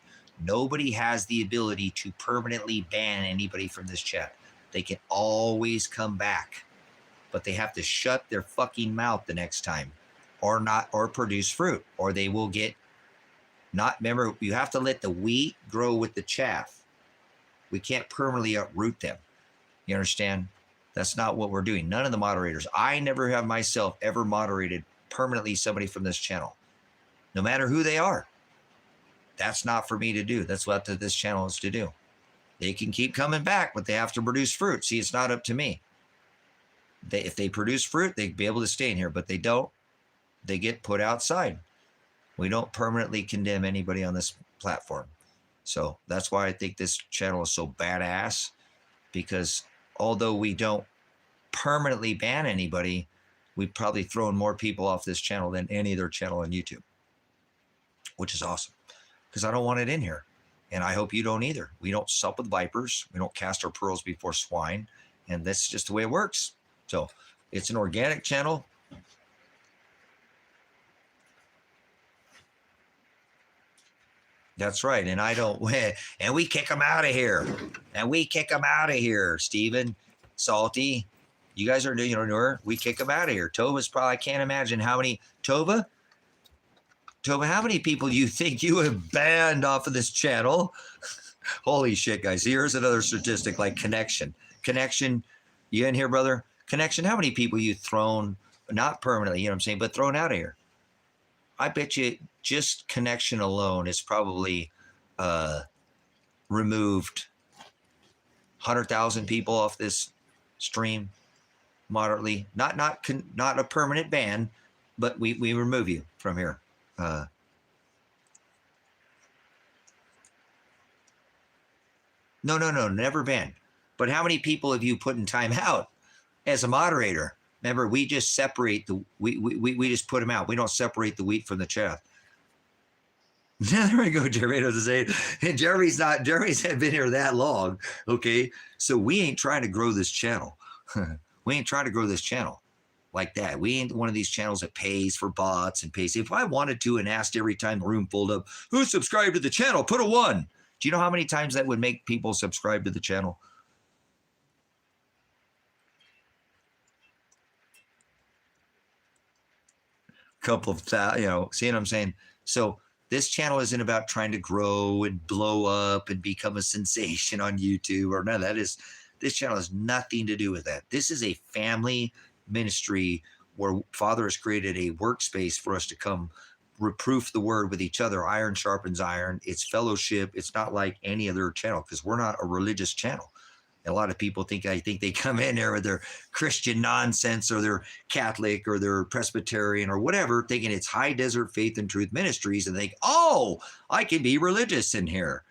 nobody has the ability to permanently ban anybody from this chat. They can always come back, but they have to shut their fucking mouth the next time, or not, or produce fruit, or they will get not. Remember, you have to let the wheat grow with the chaff. We can't permanently uproot them. You understand? That's not what we're doing. None of the moderators. I never have myself ever moderated permanently somebody from this channel, no matter who they are. That's not for me to do. That's what this channel is to do. They can keep coming back, but they have to produce fruit. See, it's not up to me. If they produce fruit, they'd be able to stay in here, but they don't. They get put outside. We don't permanently condemn anybody on this platform. So that's why I think this channel is so badass, because although we don't permanently ban anybody, we've probably thrown more people off this channel than any other channel on YouTube, which is awesome, because I don't want it in here. And I hope you don't either. We don't sup with vipers. We don't cast our pearls before swine. And that's just the way it works. So it's an organic channel. That's right. And I don't win. And we kick them out of here. And we kick them out of here, Steven, Salty. You guys are newer. We kick them out of here. Tova's probably, I can't imagine how many. Tova, how many people do you think you have banned off of this channel? Holy shit, guys. Here's another statistic like Connection. Connection, you in here, brother? Connection, how many people you thrown, not permanently, you know what I'm saying, but thrown out of here? I bet you just Connection alone is probably removed 100,000 people off this stream, moderately. Not a permanent ban, but we remove you from here. No, never banned. But how many people have you put in time out as a moderator? Remember, we just separate the we just put them out. We don't separate the wheat from the chaff. There we go, Jeremy to say. And Jeremy's had been here that long. Okay, so we ain't trying to grow this channel. We ain't trying to grow this channel like that. We ain't one of these channels that pays for bots and pays. If I wanted to and asked every time the room filled up, who subscribed to the channel? Put a 1. Do you know how many times that would make people subscribe to the channel? Couple of thousands, see what I'm saying? So this channel isn't about trying to grow and blow up and become a sensation on YouTube or none of that. This channel has nothing to do with that. This is a family ministry where Father has created a workspace for us to come reproof the word with each other. Iron sharpens iron. It's fellowship. It's not like any other channel, because we're not a religious channel. A lot of people think they come in there with their Christian nonsense, or they're Catholic, or they're Presbyterian, or whatever, thinking it's High Desert Faith and Truth Ministries, and think, oh, I can be religious in here.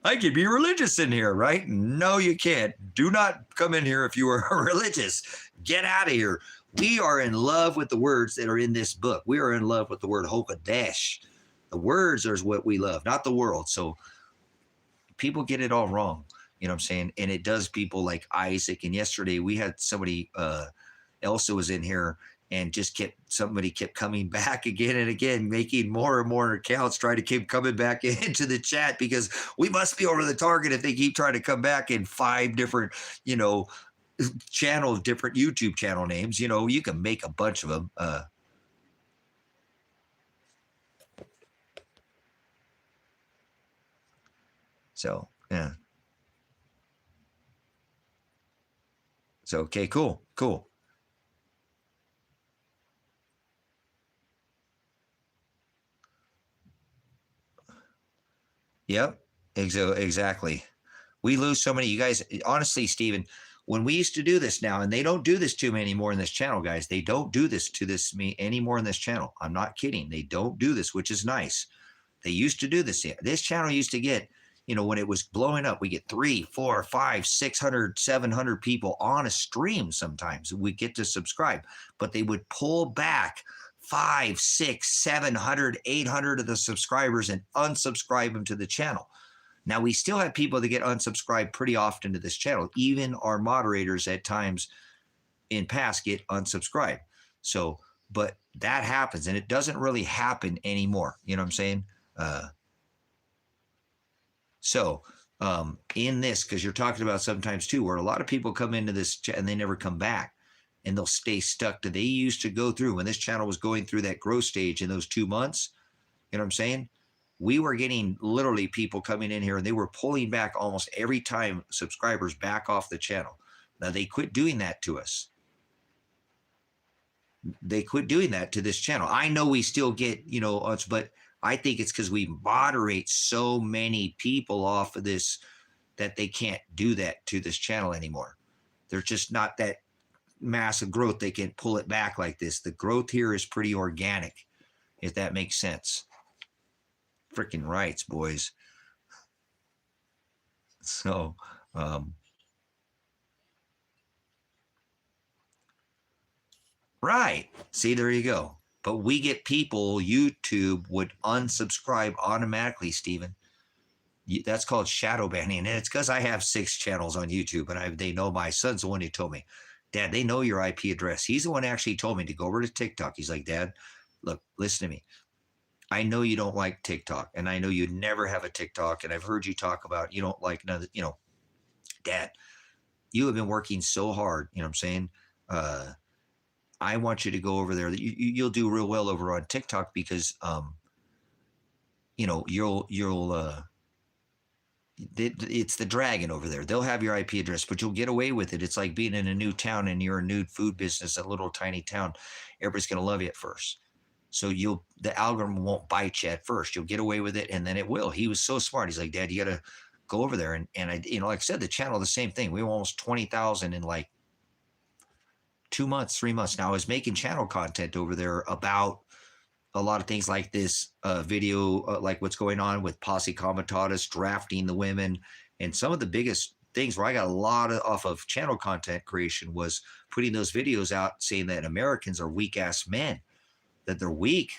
I can be religious in here, right? No, you can't. Do not come in here if you are religious. Get out of here. We are in love with the words that are in this book. We are in love with the word Hokadesh. The words are what we love, not the world. So people get it all wrong. You know what I'm saying? And it does people like Isaac. And yesterday we had somebody, Elsa was in here, and just somebody kept coming back again and again, making more and more accounts, trying to keep coming back into the chat, because we must be over the target if they keep trying to come back in 5 different, different YouTube channel names. You can make a bunch of them. So, yeah. So, okay, cool. Yep, exactly. We lose so many. You guys, honestly, Steven, when we used to do this now, and they don't do this to me anymore in this channel, guys. They don't do this to me anymore in this channel. I'm not kidding. They don't do this, which is nice. They used to do this. This channel used to get, when it was blowing up, we get 3, 4, 5, 600, 700 people on a stream. Sometimes we get to subscribe, but they would pull back 5, 6, 700, 800 of the subscribers and unsubscribe them to the channel. Now, we still have people that get unsubscribed pretty often to this channel. Even our moderators at times in past get unsubscribed. So, but that happens, and it doesn't really happen anymore. You know what I'm saying? In this, because you're talking about sometimes too, where a lot of people come into this and they never come back, and they'll stay stuck to, they used to go through, when this channel was going through that growth stage in those 2 months, you know what I'm saying? We were getting literally people coming in here, and they were pulling back almost every time subscribers back off the channel. Now, they quit doing that to us. They quit doing that to this channel. I know we still get, but I think it's because we moderate so many people off of this that they can't do that to this channel anymore. There's just not that massive growth. They can pull it back like this. The growth here is pretty organic. if that makes sense. Freaking rights, boys. So, right. See, there you go. But we get people, YouTube would unsubscribe automatically, Stephen. That's called shadow banning. And it's because I have 6 channels on YouTube, and they know. My son's the one who told me, Dad, they know your IP address. He's the one who actually told me to go over to TikTok. He's like, Dad, look, listen to me. I know you don't like TikTok, and I know you never have a TikTok, and I've heard you talk about you don't like another, Dad, you have been working so hard. You know what I'm saying? I want you to go over there. You'll do real well over on TikTok because, it's the dragon over there. They'll have your IP address, but you'll get away with it. It's like being in a new town and you're a new food business, a little tiny town. Everybody's going to love you at first. So the algorithm won't bite you at first. You'll get away with it, and then it will. He was so smart. He's like, Dad, you got to go over there. And I, like I said, the channel, the same thing. We were almost 20,000 in like 2 months, 3 months. Now I was making channel content over there about a lot of things like this video, like what's going on with posse comitatus, drafting the women. And some of the biggest things where I got a lot off of channel content creation was putting those videos out saying that Americans are weak ass men, that they're weak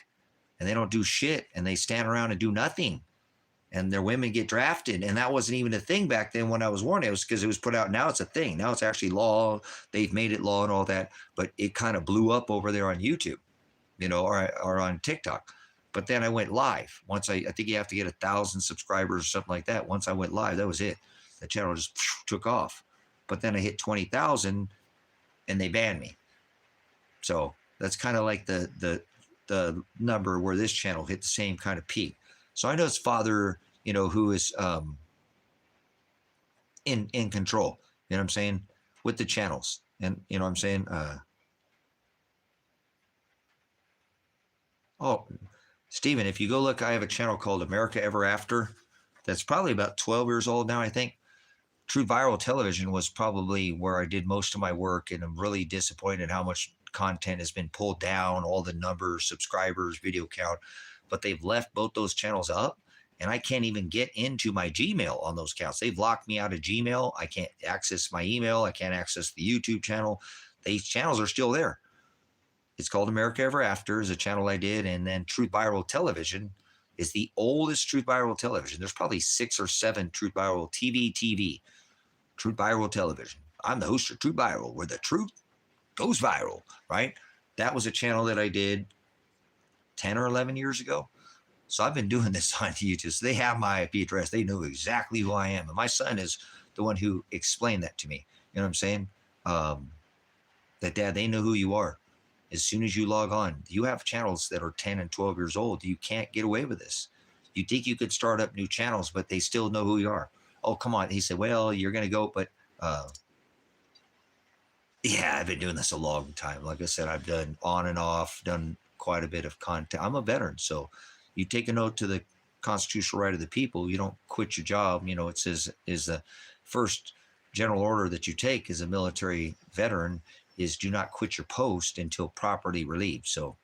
and they don't do shit and they stand around and do nothing. And their women get drafted. And that wasn't even a thing back then when I was warning. It was because it was put out. Now it's a thing. Now it's actually law. They've made it law and all that. But it kind of blew up over there on YouTube, or on TikTok. But then I went live. Once I think you have to get 1,000 subscribers or something like that. Once I went live, that was it. The channel just took off. But then I hit 20,000 and they banned me. So that's kind of like the number where this channel hit the same kind of peak. So I know it's Father, who is in control, you know what I'm saying, with the channels. And you know what I'm saying? Stephen, if you go look, I have a channel called America Ever After. That's probably about 12 years old now, I think. True Viral Television was probably where I did most of my work, and I'm really disappointed how much content has been pulled down, all the numbers, subscribers, video count. But they've left both those channels up, and I can't even get into my Gmail on those accounts. They've locked me out of Gmail. I can't access my email. I can't access the YouTube channel. These channels are still there. It's called America Ever After, is a channel I did, and then Truth Viral Television is the oldest Truth Viral Television. There's probably 6 or 7 Truth Viral TV, Truth Viral Television. I'm the host of Truth Viral, where the truth goes viral, right? That was a channel that I did 10 or 11 years ago. So I've been doing this on YouTube. So they have my IP address. They know exactly who I am. And my son is the one who explained that to me. You know what I'm saying? That, Dad, they know who you are. As soon as you log on, you have channels that are 10 and 12 years old. You can't get away with this. You think you could start up new channels, but they still know who you are. Oh, come on. He said, well, you're going to go, but yeah, I've been doing this a long time. Like I said, I've done on and off, done quite a bit of content. I'm a veteran. So you take a note to the constitutional right of the people. You don't quit your job. It says is the first general order that you take as a military veteran is do not quit your post until properly relieved. So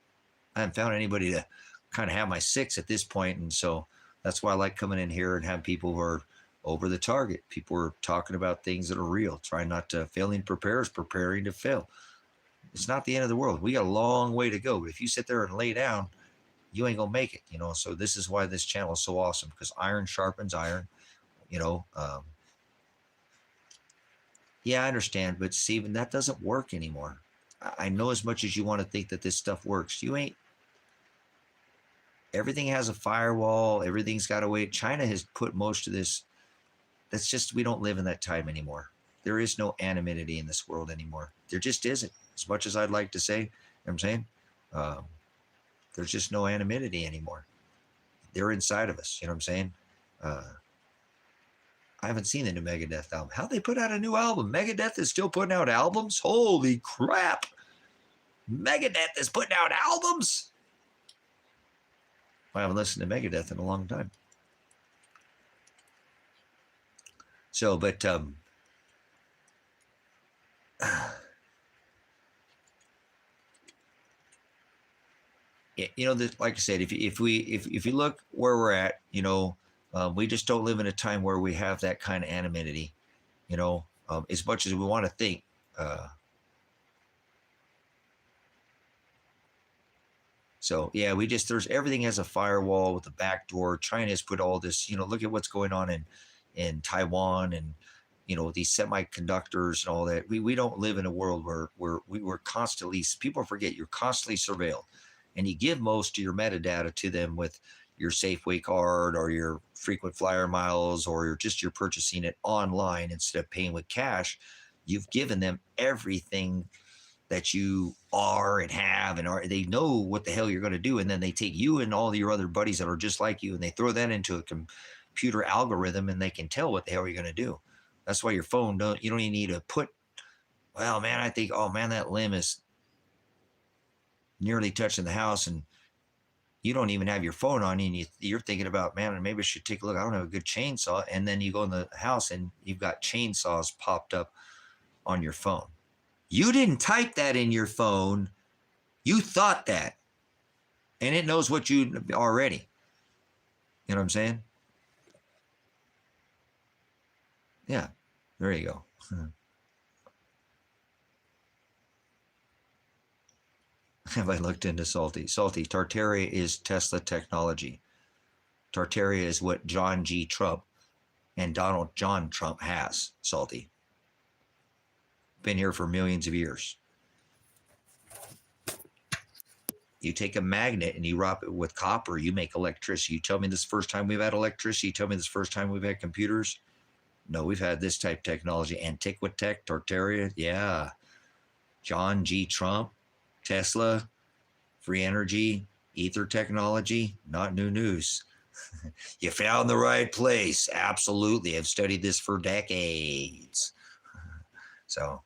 I haven't found anybody to kind of have my 6 at this point. And so that's why I like coming in here and have people who are over the target. People are talking about things that are real. Try not to failing prepares, preparing to fail. It's not the end of the world. We got a long way to go. But if you sit there and lay down, you ain't going to make it, So this is why this channel is so awesome, because iron sharpens iron, Yeah, I understand, but Stephen, that doesn't work anymore. I know as much as you want to think that this stuff works. You ain't. Everything has a firewall. Everything's got a way. China has put most of this. That's just, we don't live in that time anymore. There is no anonymity in this world anymore. There just isn't. As much as I'd like to say, you know what I'm saying? There's just no anonymity anymore. They're inside of us. You know what I'm saying? I haven't seen the new Megadeth album. How'd they put out a new album? Megadeth is still putting out albums? Holy crap. Megadeth is putting out albums? I haven't listened to Megadeth in a long time. So, but you know, like I said, if you look where we're at, you know, we just don't live in a time where we have that kind of anonymity, you know, as much as we want to think. So yeah, there's everything has a firewall with a back door. China's put all this, you know, look at what's going on in Taiwan and you know these semiconductors and all that. We don't live in a world where we were constantly, people forget you're constantly surveilled, and you give most of your metadata to them with your Safeway card or your frequent flyer miles or you're purchasing it online instead of paying with cash. You've given them everything that you are and have and are. They know what the hell you're going to do, and then they take you and all your other buddies that are just like you and they throw that into a computer algorithm and they can tell what the hell you're going to do. That's why your phone you don't even need to put, well man, I think, oh man, that limb is nearly touching the house, and you don't even have your phone on and you're thinking about, man, maybe I should take a look, I don't have a good chainsaw, and then you go in the house and you've got chainsaws popped up on your phone. You didn't type that in your phone. You thought that. And it knows what you already. You know what I'm saying? Yeah. There you go. Have I looked into Salty? Salty, Tartaria is Tesla technology. Tartaria is what John G. Trump and Donald John Trump has, Salty. Been here for millions of years. You take a magnet and you wrap it with copper, you make electricity. You tell me this is the first time we've had electricity. You tell me this is the first time we've had computers. No, we've had this type of technology. Antiquitech, Tartaria, yeah. John G. Trump, Tesla, free energy, ether technology, not new news. You found the right place. Absolutely. I've studied this for decades. So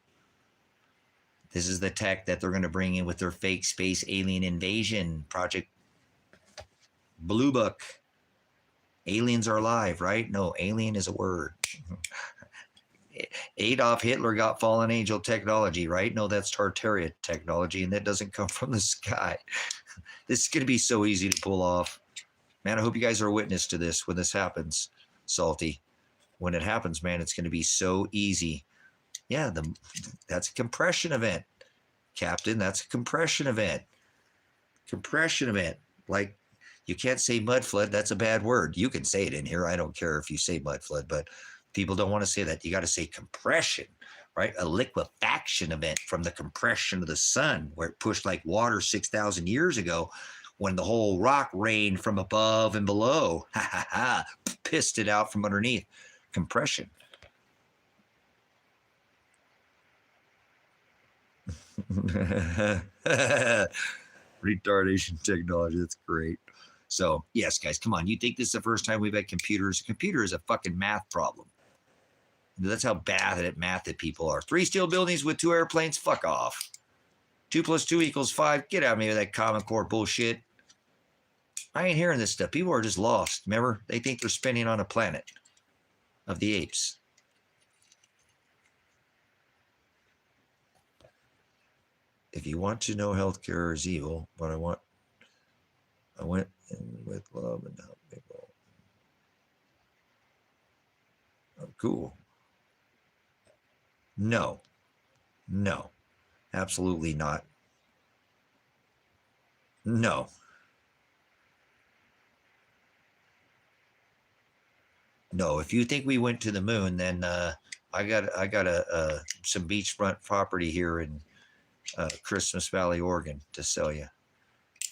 this is the tech that they're going to bring in with their fake space alien invasion project. Blue Book. Aliens are alive, right? No, alien is a word. Adolf Hitler got fallen angel technology, right? No, that's Tartaria technology, and that doesn't come from the sky. This is going to be so easy to pull off. Man, I hope you guys are a witness to this when this happens, Salty. When it happens, man, it's going to be so easy. Yeah, that's a compression event, Captain. That's a compression event. Compression event. Like, you can't say mud flood. That's a bad word. You can say it in here. I don't care if you say mud flood, but people don't want to say that. You got to say compression, right? A liquefaction event from the compression of the sun, where it pushed like water 6,000 years ago when the whole rock rained from above and below. Ha ha ha. Pissed it out from underneath. Compression. Retardation technology. That's great. So, yes, guys, come on. You think this is the first time we've had computers? A computer is a fucking math problem. That's how bad at math that people are. 3 steel buildings with 2 airplanes? Fuck off. 2 + 2 = 5. Get out of me with that Common Core bullshit. I ain't hearing this stuff. People are just lost. Remember? They think they're spinning on a planet of the apes. If you want to know healthcare is evil, but I went in with love and help people. Oh, cool. No, absolutely not. No. If you think we went to the moon, then I got some beachfront property here in Christmas Valley, Oregon to sell you.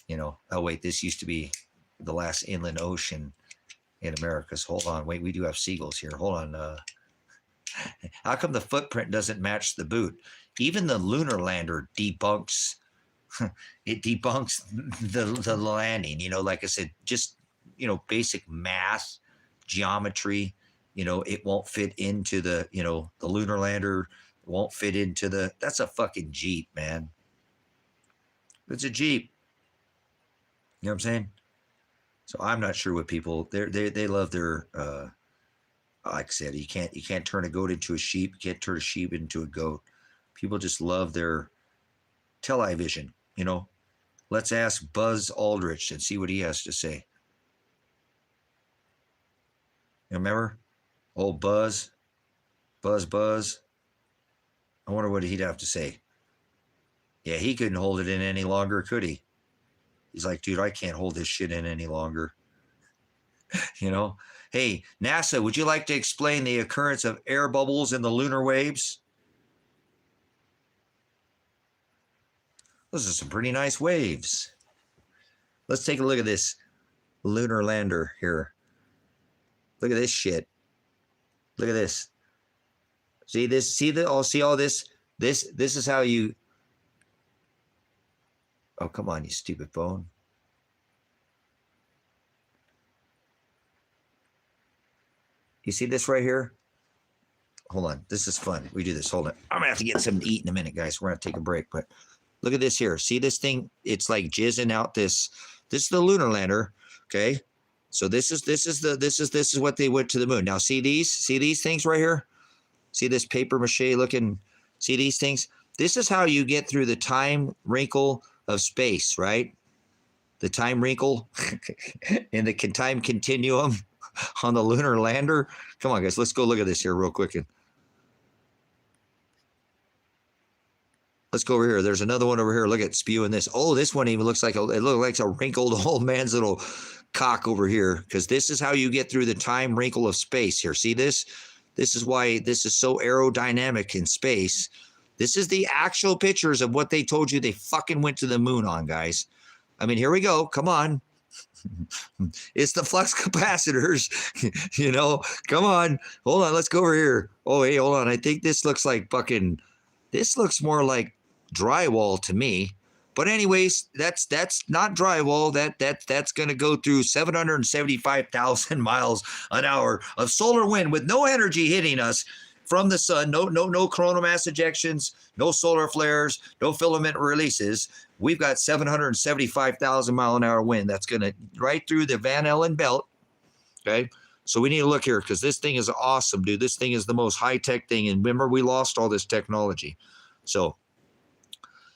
You know, oh wait, this used to be the last inland ocean in America. So hold on, wait, we do have seagulls here. Hold on. How come the footprint doesn't match the boot? Even the lunar lander debunks. It debunks the landing. You know, like I said, just basic math, geometry. It won't fit into the the lunar lander. Won't fit into the. That's a fucking Jeep, man. It's a Jeep. You know what I'm saying? So I'm not sure what people they love their like I said, you can't turn a goat into a sheep, you can't turn a sheep into a goat. People just love their television, Let's ask Buzz Aldrich and see what he has to say. You remember? Old Buzz? Buzz. I wonder what he'd have to say. Yeah, he couldn't hold it in any longer, could he? He's like, dude, I can't hold this shit in any longer. You know? Hey, NASA, would you like to explain the occurrence of air bubbles in the lunar waves? Those are some pretty nice waves. Let's take a look at this lunar lander here. Look at this shit. Look at this. See this? See all this? This is how you. Oh, come on, you stupid phone. You see this right here? Hold on. This is fun. We do this. Hold on. I'm gonna have to get something to eat in a minute, guys. We're gonna take a break, but look at this here. See this thing? It's like jizzing out this. This is the lunar lander. Okay. So this is what they went to the moon. Now see these things right here? See this paper mache looking, see these things? This is how you get through the time wrinkle of space, right? The time wrinkle in the time continuum on the lunar lander. Come on, guys, let's go look at this here real quick. Let's go over here. There's another one over here. Look at spewing this. Oh, this one even looks like it looks like a wrinkled old man's little cock over here, because this is how you get through the time wrinkle of space here. See this? This is why this is so aerodynamic in space. This is the actual pictures of what they told you they fucking went to the moon on, guys. I mean, here we go. Come on. It's the flux capacitors, you know, come on. Hold on. Let's go over here. Oh, hey, hold on. I think this looks like fucking, this looks more like drywall to me. But anyways, that's not drywall. That's going to go through 775,000 miles an hour of solar wind with no energy hitting us from the sun. No coronal mass ejections, no solar flares, no filament releases. We've got 775,000 mile an hour wind that's going to right through the Van Allen belt. Okay. So we need to look here, because this thing is awesome, dude. This thing is the most high-tech thing. And remember, we lost all this technology. So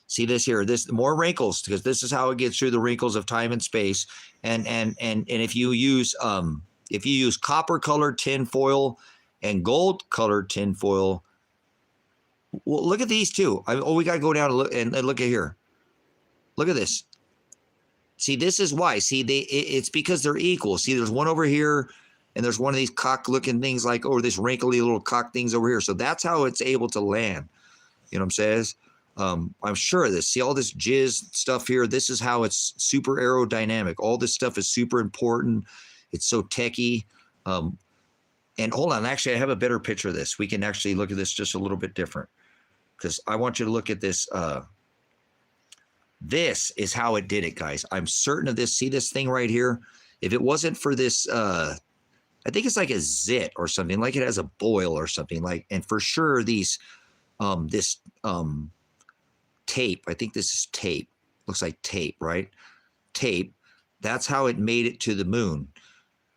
see this here, this more wrinkles, because this is how it gets through the wrinkles of time and space. And if you use copper colored tin foil and gold colored tin foil, well, look at these two. We got to go down and look at here. Look at this. See, this is why. See, it's because they're equal. See, there's one over here, and there's one of these cock-looking things like, oh, this wrinkly little cock things over here. So that's how it's able to land. You know what I'm saying? I'm sure of this. See all this jizz stuff here? This is how it's super aerodynamic. All this stuff is super important. It's so techy. And hold on, actually, I have a better picture of this. We can actually look at this just a little bit different, because I want you to look at this. This is how it did it, guys. I'm certain of this. See this thing right here? If it wasn't for this, I think it's like a zit or something, like it has a boil or something like, and for sure these, tape, I think this is tape. Looks like tape, right? Tape. That's how it made it to the moon.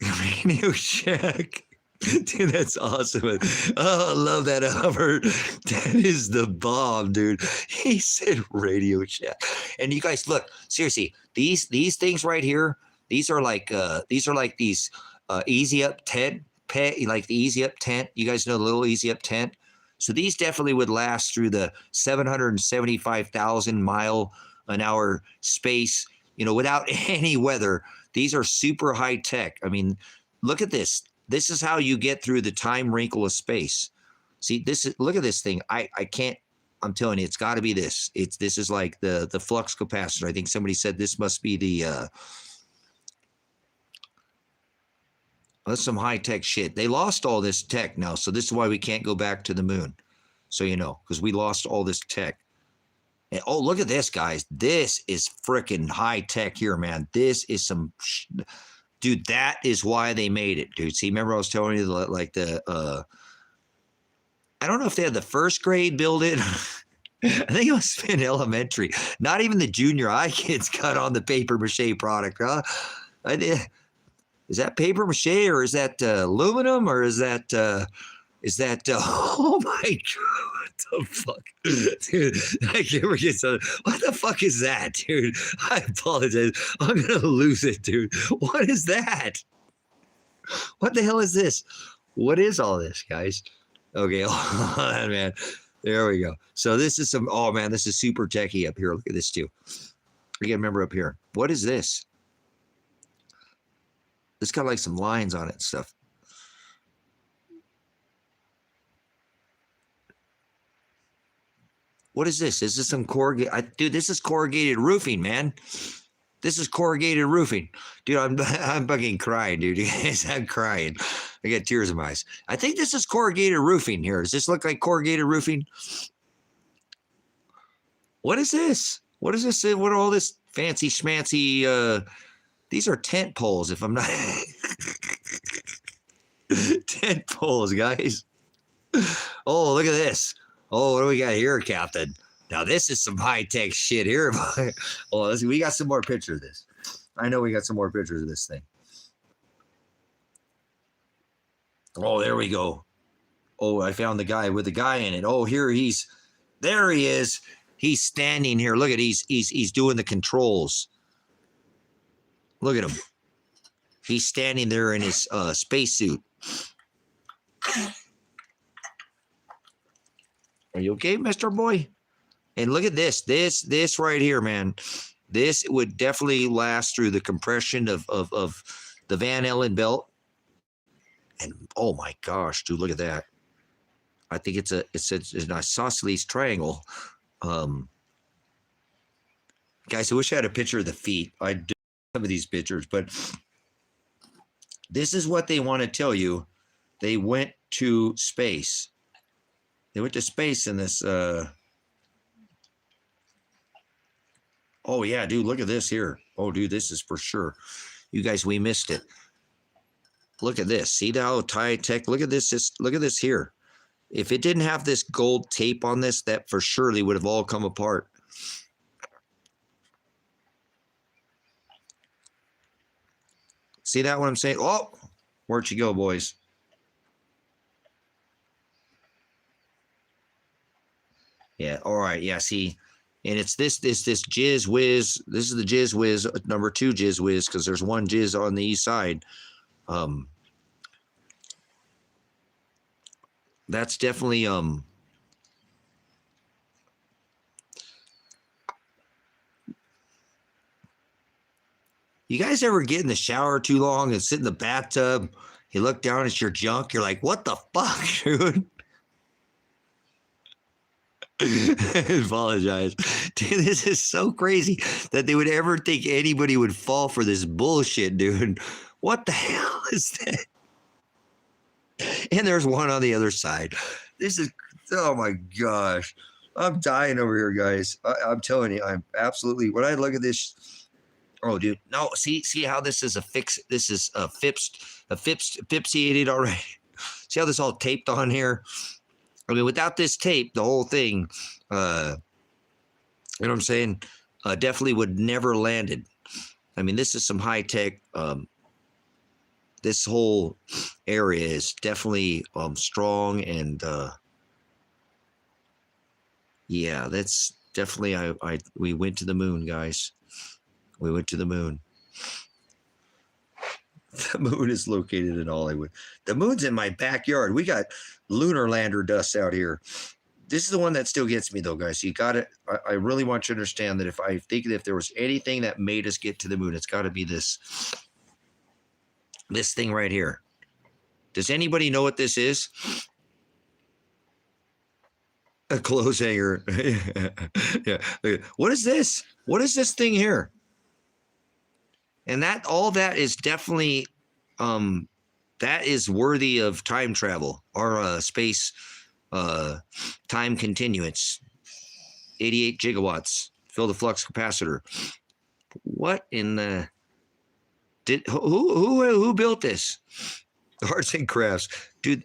Radio Shack. Dude, that's awesome. Oh, I love that, Albert. That is the bomb, dude. He said Radio Shack. And you guys, look, seriously, these things right here, these are like these easy up tent pet, like the easy up tent. You guys know the little easy up tent. So these definitely would last through the 775,000 mile an hour space, you know, without any weather. These are super high tech. I mean, look at this. This is how you get through the time wrinkle of space. See, look at this thing. I can't, I'm telling you, it's got to be this. This is like the flux capacitor. I think somebody said this must be the, that's some high tech shit. They lost all this tech now. So this is why we can't go back to the moon. So, you know, because we lost all this tech. And, oh, look at this, guys. This is freaking high tech here, man. This is some, dude, that is why they made it, dude. See, remember I was telling you, like I don't know if they had the first grade build it. I think it was in elementary. Not even the junior high kids got on the paper mache product, huh? I did. Is that paper mache, or is that aluminum, or is that oh my God. the fuck? Dude, I never get so. What the fuck is that, dude? I apologize. I'm going to lose it, dude. What is that? What the hell is this? What is all this, guys? Okay, hold on, man. There we go. So this is some, oh man, this is super techie up here. Look at this too. I gotta remember up here. What is this? It's got like some lines on it and stuff. What is this? Is this some corrugated? Dude, this is corrugated roofing, man. This is corrugated roofing. Dude, I'm fucking crying, dude. I'm crying. I got tears in my eyes. I think this is corrugated roofing here. Does this look like corrugated roofing? What is this? What is this? What are all this fancy schmancy? These are tent poles, if I'm not. Tent poles, guys. Oh, look at this. Oh, what do we got here, Captain? Now, this is some high-tech shit here. Oh, we got some more pictures of this. I know we got some more pictures of this thing. Oh, there we go. Oh, I found the guy with the guy in it. Oh, there he is. He's standing here. Look at he's doing the controls. Look at him. He's standing there in his spacesuit. Are you okay, Mr. Boy? And look at this. This right here, man. This would definitely last through the compression of the Van Allen belt. And oh my gosh, dude, look at that. I think it's an isosceles triangle. Guys, I wish I had a picture of the feet. I do some of these pictures, but this is what they want to tell you. They went to space. They went to space in this. Oh yeah, dude, look at this here. Oh, dude, this is for sure. You guys, we missed it. Look at this. See how high tech? Look at this. Look at this here. If it didn't have this gold tape on this, that for surely would have all come apart. See that what I'm saying? Oh, where'd you go, boys? Yeah, all right. Yeah, see, and it's this Jizz Whiz. This is the Jizz Whiz, number 2 Jizz Whiz, because there's one Jizz on the east side. That's definitely you guys ever get in the shower too long and sit in the bathtub? You look down at your junk, you're like, what the fuck, dude? Apologize. Dude, this is so crazy that they would ever think anybody would fall for this bullshit, dude. What the hell is that? And there's one on the other side. This is, oh my gosh. I'm dying over here, guys. I'm telling you, I'm absolutely, when I look at this, oh, dude, no, see how this is this is fipsiated already. See how this all taped on here? I mean, without this tape, the whole thing, you know what I'm saying? Definitely would never landed. I mean, this is some high tech. This whole area is definitely strong, and yeah, that's definitely. We went to the moon, guys. We went to the moon. The moon is located in Hollywood. The moon's in my backyard. We got lunar lander dust out here. This is the one that still gets me, though, guys. You got it. I really want you to understand that if there was anything that made us get to the moon, it's got to be this thing right here. Does anybody know what this is? A clothes hanger. Yeah. What is this? What is this thing here? And all that is definitely, that is worthy of time travel or space time continuance. 88 gigawatts. Fill the flux capacitor. What in the... Who built this? Arts and crafts. Dude,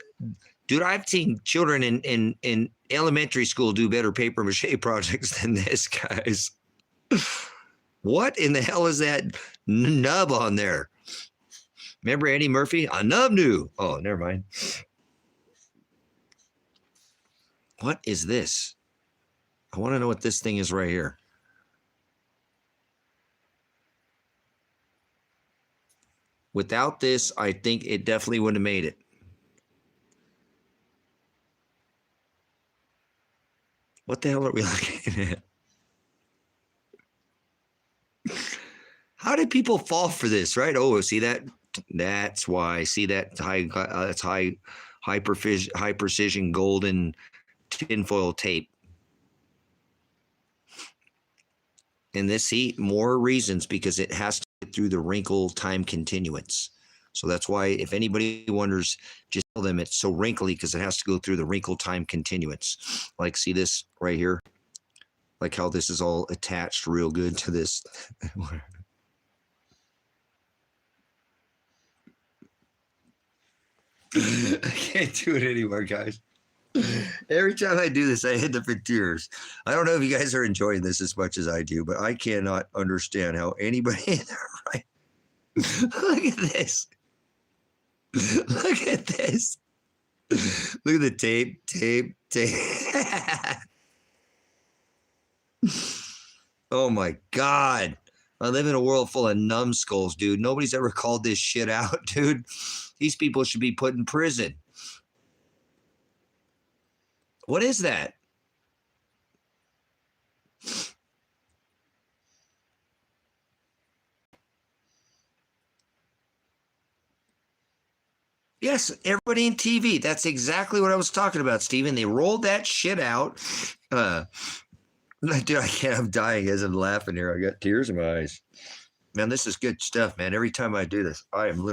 I've seen children in elementary school do better paper mache projects than this, guys. What in the hell is that nub on there? Remember Eddie Murphy? A nub knew. Oh, never mind. What is this? I want to know what this thing is right here. Without this, I think it definitely wouldn't have made it. What the hell are we looking at? How did people fall for this, right? Oh, see that? That's why. See that that's high precision golden tinfoil tape. And this, see, more reasons, because it has to get through the wrinkle time continuance. So that's why, if anybody wonders, just tell them it's so wrinkly because it has to go through the wrinkle time continuance. Like, see this right here? Like how this is all attached real good to this. I can't do it anymore, guys. Every time I do this, I end up in tears. I don't know if you guys are enjoying this as much as I do, but I cannot understand how anybody in their right. Look at this. Look at this. Look at the tape. Oh my God. I live in a world full of numbskulls, dude. Nobody's ever called this shit out, dude. These people should be put in prison. What is that? Yes, everybody in TV. That's exactly what I was talking about, Steven. They rolled that shit out. Dude, I can't. I'm dying as I'm laughing here. I got tears in my eyes. Man, this is good stuff, man. Every time I do this, I'm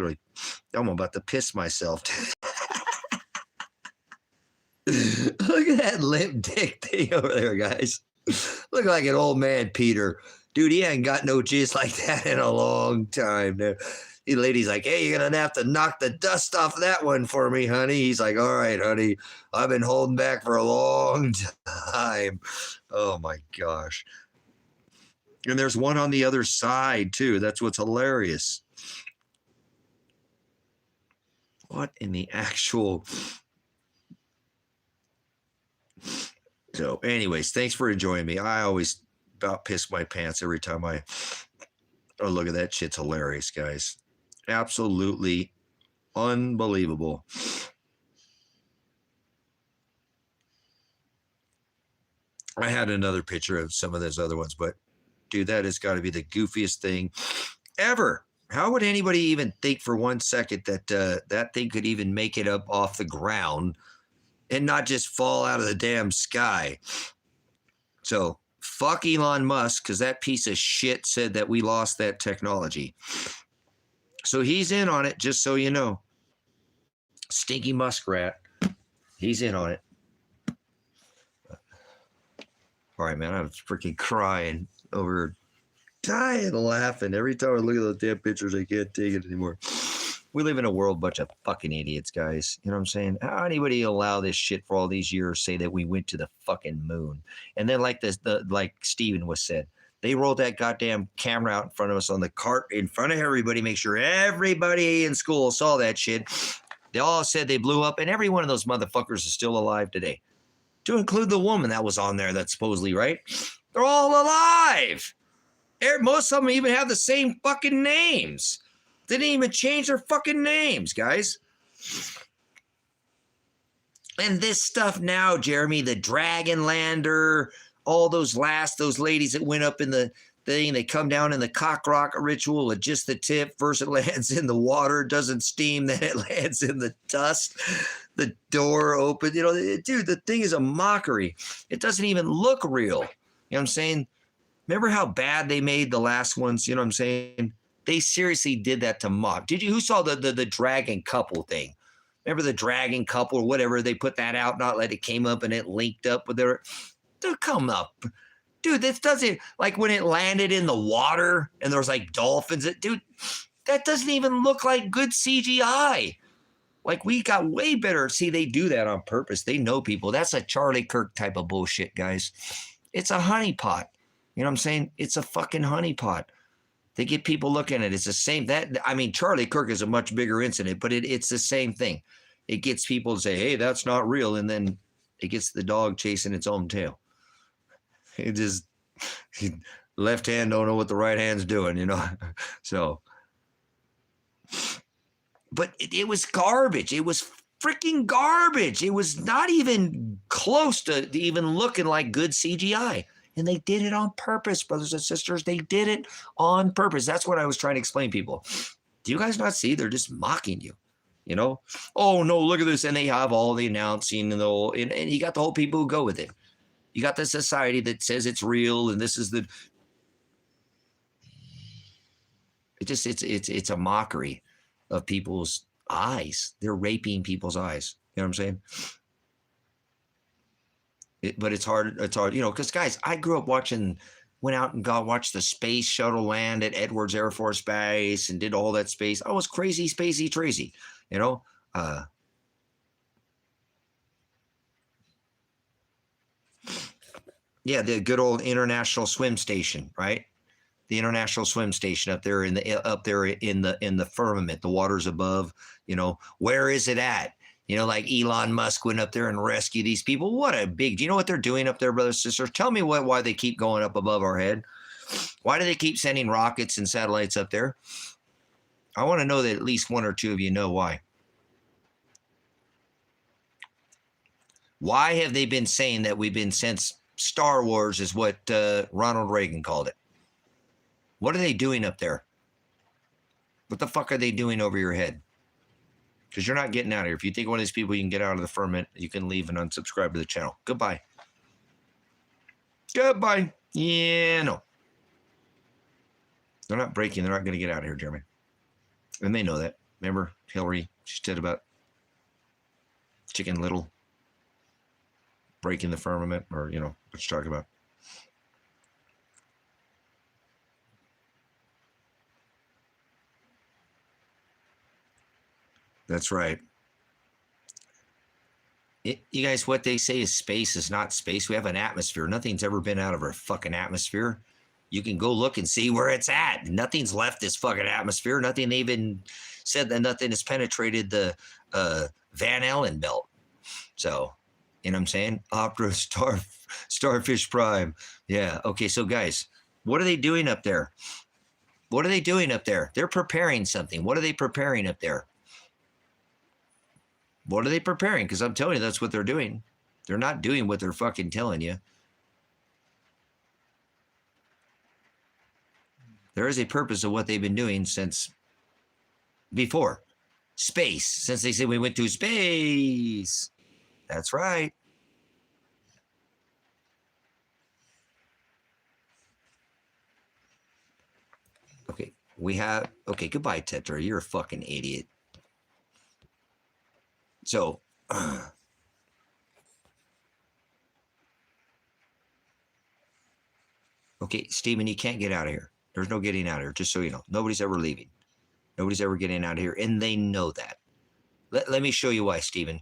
about to piss myself. Look at that limp dick thing over there, guys. Look like an old man, Peter. Dude, he ain't got no jizz like that in a long time. The lady's like, hey, you're going to have to knock the dust off that one for me, honey. He's like, all right, honey. I've been holding back for a long time. Oh, my gosh. And there's one on the other side, too. That's what's hilarious. What in the actual... So anyways, thanks for enjoying me. I always about piss my pants every time oh, look at that. Shit's hilarious, guys. Absolutely unbelievable. I had another picture of some of those other ones, but dude, that has got to be the goofiest thing ever. How would anybody even think for 1 second that that thing could even make it up off the ground and not just fall out of the damn sky? So fuck Elon Musk, because that piece of shit said that we lost that technology. So he's in on it, just so you know. Stinky muskrat. He's in on it. All right, man, I'm freaking crying over, dying laughing. Every time I look at those damn pictures, I can't take it anymore. We live in a world, bunch of fucking idiots, guys. You know what I'm saying? How anybody allow this shit for all these years, say that we went to the fucking moon? And then like like Steven was said, they rolled that goddamn camera out in front of us on the cart in front of everybody, make sure everybody in school saw that shit. They all said they blew up, and every one of those motherfuckers is still alive today. To include the woman that was on there that's supposedly right. They're all alive. Most of them even have the same fucking names. They didn't even change their fucking names, guys. And this stuff now, Jeremy, the Dragon Lander, all those ladies that went up in the thing, they come down in the cock rocket ritual with just the tip. First it lands in the water, doesn't steam, then it lands in the dust. The door open, you know, dude, the thing is a mockery. It doesn't even look real. You know what I'm saying? Remember how bad they made the last ones? You know what I'm saying? They seriously did that to mock. Who saw the dragon couple thing? Remember the dragon couple or whatever? They put that out, not let it came up and it linked up with their, dude, come up. Dude, this doesn't, like when it landed in the water and there was like dolphins, dude, that doesn't even look like good CGI. Like we got way better. See, they do that on purpose. They know people. That's a Charlie Kirk type of bullshit, guys. It's a honeypot. You know what I'm saying? It's a fucking honeypot. They get people looking at it. It's the same. Charlie Kirk is a much bigger incident, but it's the same thing. It gets people to say, hey, that's not real. And then it gets the dog chasing its own tail. It just left hand don't know what the right hand's doing, you know. So, but it was garbage. It was freaking garbage. It was not even close to even looking like good CGI. And they did it on purpose, brothers and sisters. They did it on purpose. That's what I was trying to explain to people. Do you guys not see? They're just mocking you. You know, oh no, look at this. And they have all the announcing and the whole, and you got the whole people who go with it. You got the society that says it's real and this is the, it's a mockery of people's eyes. They're raping people's eyes. You know what I'm saying? But it's hard, you know, because guys, I grew up went out and watched the space shuttle land at Edwards Air Force Base and did all that space. I was crazy, spacey Tracy, you know. Yeah, the good old International Swim Station, right? The International Swim Station up there in the firmament, the waters above. You know, where is it at? You know, like Elon Musk went up there and rescued these people. What a big, do you know what they're doing up there, brothers and sisters? Tell me why they keep going up above our head. Why do they keep sending rockets and satellites up there? I want to know that at least one or two of you know why. Why have they been saying that we've been since Star Wars is what Ronald Reagan called it? What are they doing up there? What the fuck are they doing over your head? Because you're not getting out of here. If you think one of these people you can get out of the firmament, you can leave and unsubscribe to the channel. Goodbye. Goodbye. Yeah, no. They're not breaking. They're not going to get out of here, Jeremy. And they know that. Remember Hillary? She said about Chicken Little breaking the firmament, or, you know, what you're talking about. That's right. You guys, what they say is space is not space. We have an atmosphere. Nothing's ever been out of our fucking atmosphere. You can go look and see where it's at. Nothing's left this fucking atmosphere. Nothing even said that nothing has penetrated the Van Allen belt. So, you know what I'm saying? Opera, Starfish Prime. Yeah. Okay. So guys, what are they doing up there? What are they doing up there? They're preparing something. What are they preparing up there? What are they preparing? Because I'm telling you, that's what they're doing. They're not doing what they're fucking telling you. There is a purpose of what they've been doing since before. Space. Since they said we went to space. That's right. Okay. Okay, goodbye, Tetra. You're a fucking idiot. So, okay, Stephen, you can't get out of here. There's no getting out of here, just so you know. Nobody's ever leaving. Nobody's ever getting out of here, and they know that. Let me show you why, Stephen.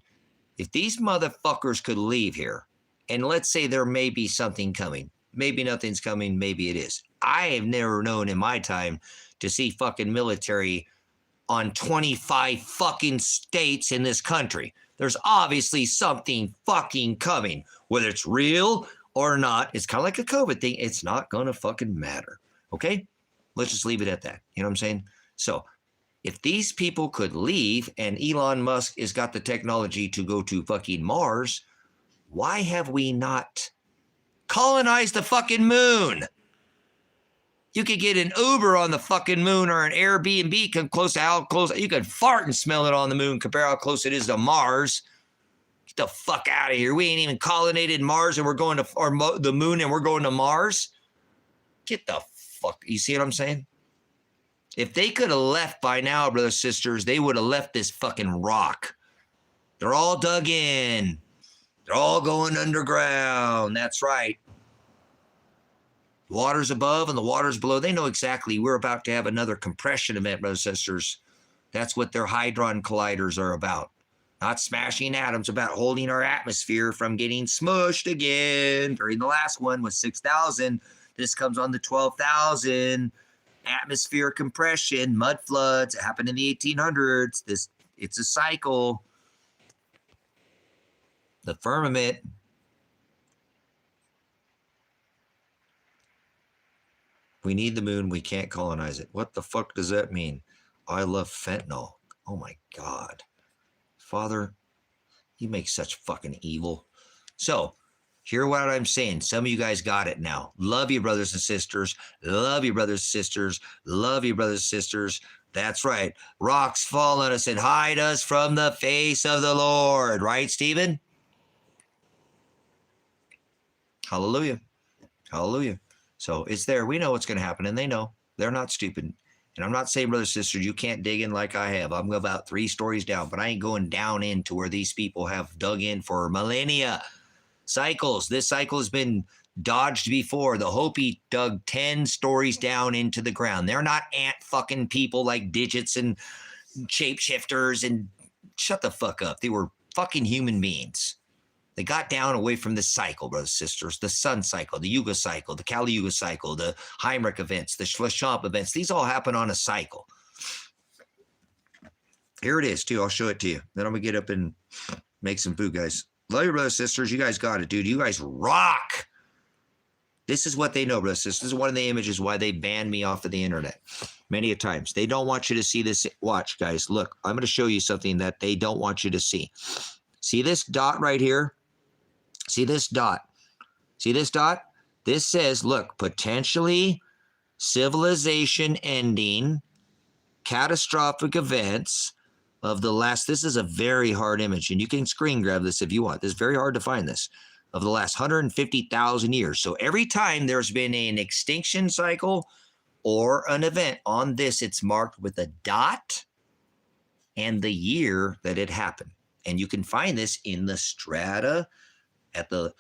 If these motherfuckers could leave here, and let's say there may be something coming. Maybe nothing's coming, maybe it is. I have never known in my time to see fucking military on 25 fucking states in this country. There's obviously something fucking coming. Whether it's real or not, it's kind of like a COVID thing. It's not going to fucking matter. Okay? Let's just leave it at that. You know what I'm saying? So, if these people could leave and Elon Musk has got the technology to go to fucking Mars, why have we not colonized the fucking moon? You could get an Uber on the fucking moon or an Airbnb come close to how close. You could fart and smell it on the moon compare how close it is to Mars. Get the fuck out of here. We ain't even colonized Mars and we're going to the moon and we're going to Mars. Get the fuck. You see what I'm saying? If they could have left by now, brothers, sisters, they would have left this fucking rock. They're all dug in. They're all going underground. That's right. The waters above and the waters below. They know exactly. We're about to have another compression event, brothers and sisters. That's what their hadron colliders are about. Not smashing atoms, about holding our atmosphere from getting smushed again. During the last one was 6,000. This comes on the 12,000. Atmosphere compression, mud floods. It happened in the 1800s. It's a cycle. The firmament we need the moon. We can't colonize it. What the fuck does that mean? I love fentanyl. Oh my God. Father, you make such fucking evil. So, hear what I'm saying. Some of you guys got it now. Love you, brothers and sisters. Love you, brothers and sisters. Love you, brothers and sisters. That's right. Rocks fall on us and hide us from the face of the Lord. Right, Stephen? Hallelujah. Hallelujah. So it's there. We know what's going to happen, and they know. They're not stupid. And I'm not saying, brothers and sisters, you can't dig in like I have. I'm about 3 stories down, but I ain't going down into where these people have dug in for millennia. Cycles. This cycle has been dodged before. The Hopi dug 10 stories down into the ground. They're not ant fucking people like digits and shapeshifters and shut the fuck up. They were fucking human beings. They got down away from the cycle, brothers and sisters, the sun cycle, the Yuga cycle, the Kali Yuga cycle, the Heinrich events, the Schleshamp events. These all happen on a cycle. Here it is, too. I'll show it to you. Then I'm going to get up and make some food, guys. Love you, brothers and sisters. You guys got it, dude. You guys rock. This is what they know, brothers and sisters. This is one of the images why they banned me off of the internet many a times. They don't want you to see this. Watch, guys. Look, I'm going to show you something that they don't want you to see. See this dot right here? See this dot? See this dot? This says, look, potentially civilization ending, catastrophic events of the last, this is a very hard image, and you can screen grab this if you want. It's very hard to find this, of the last 150,000 years. So every time there's been an extinction cycle or an event on this, it's marked with a dot and the year that it happened. And you can find this in the strata, at the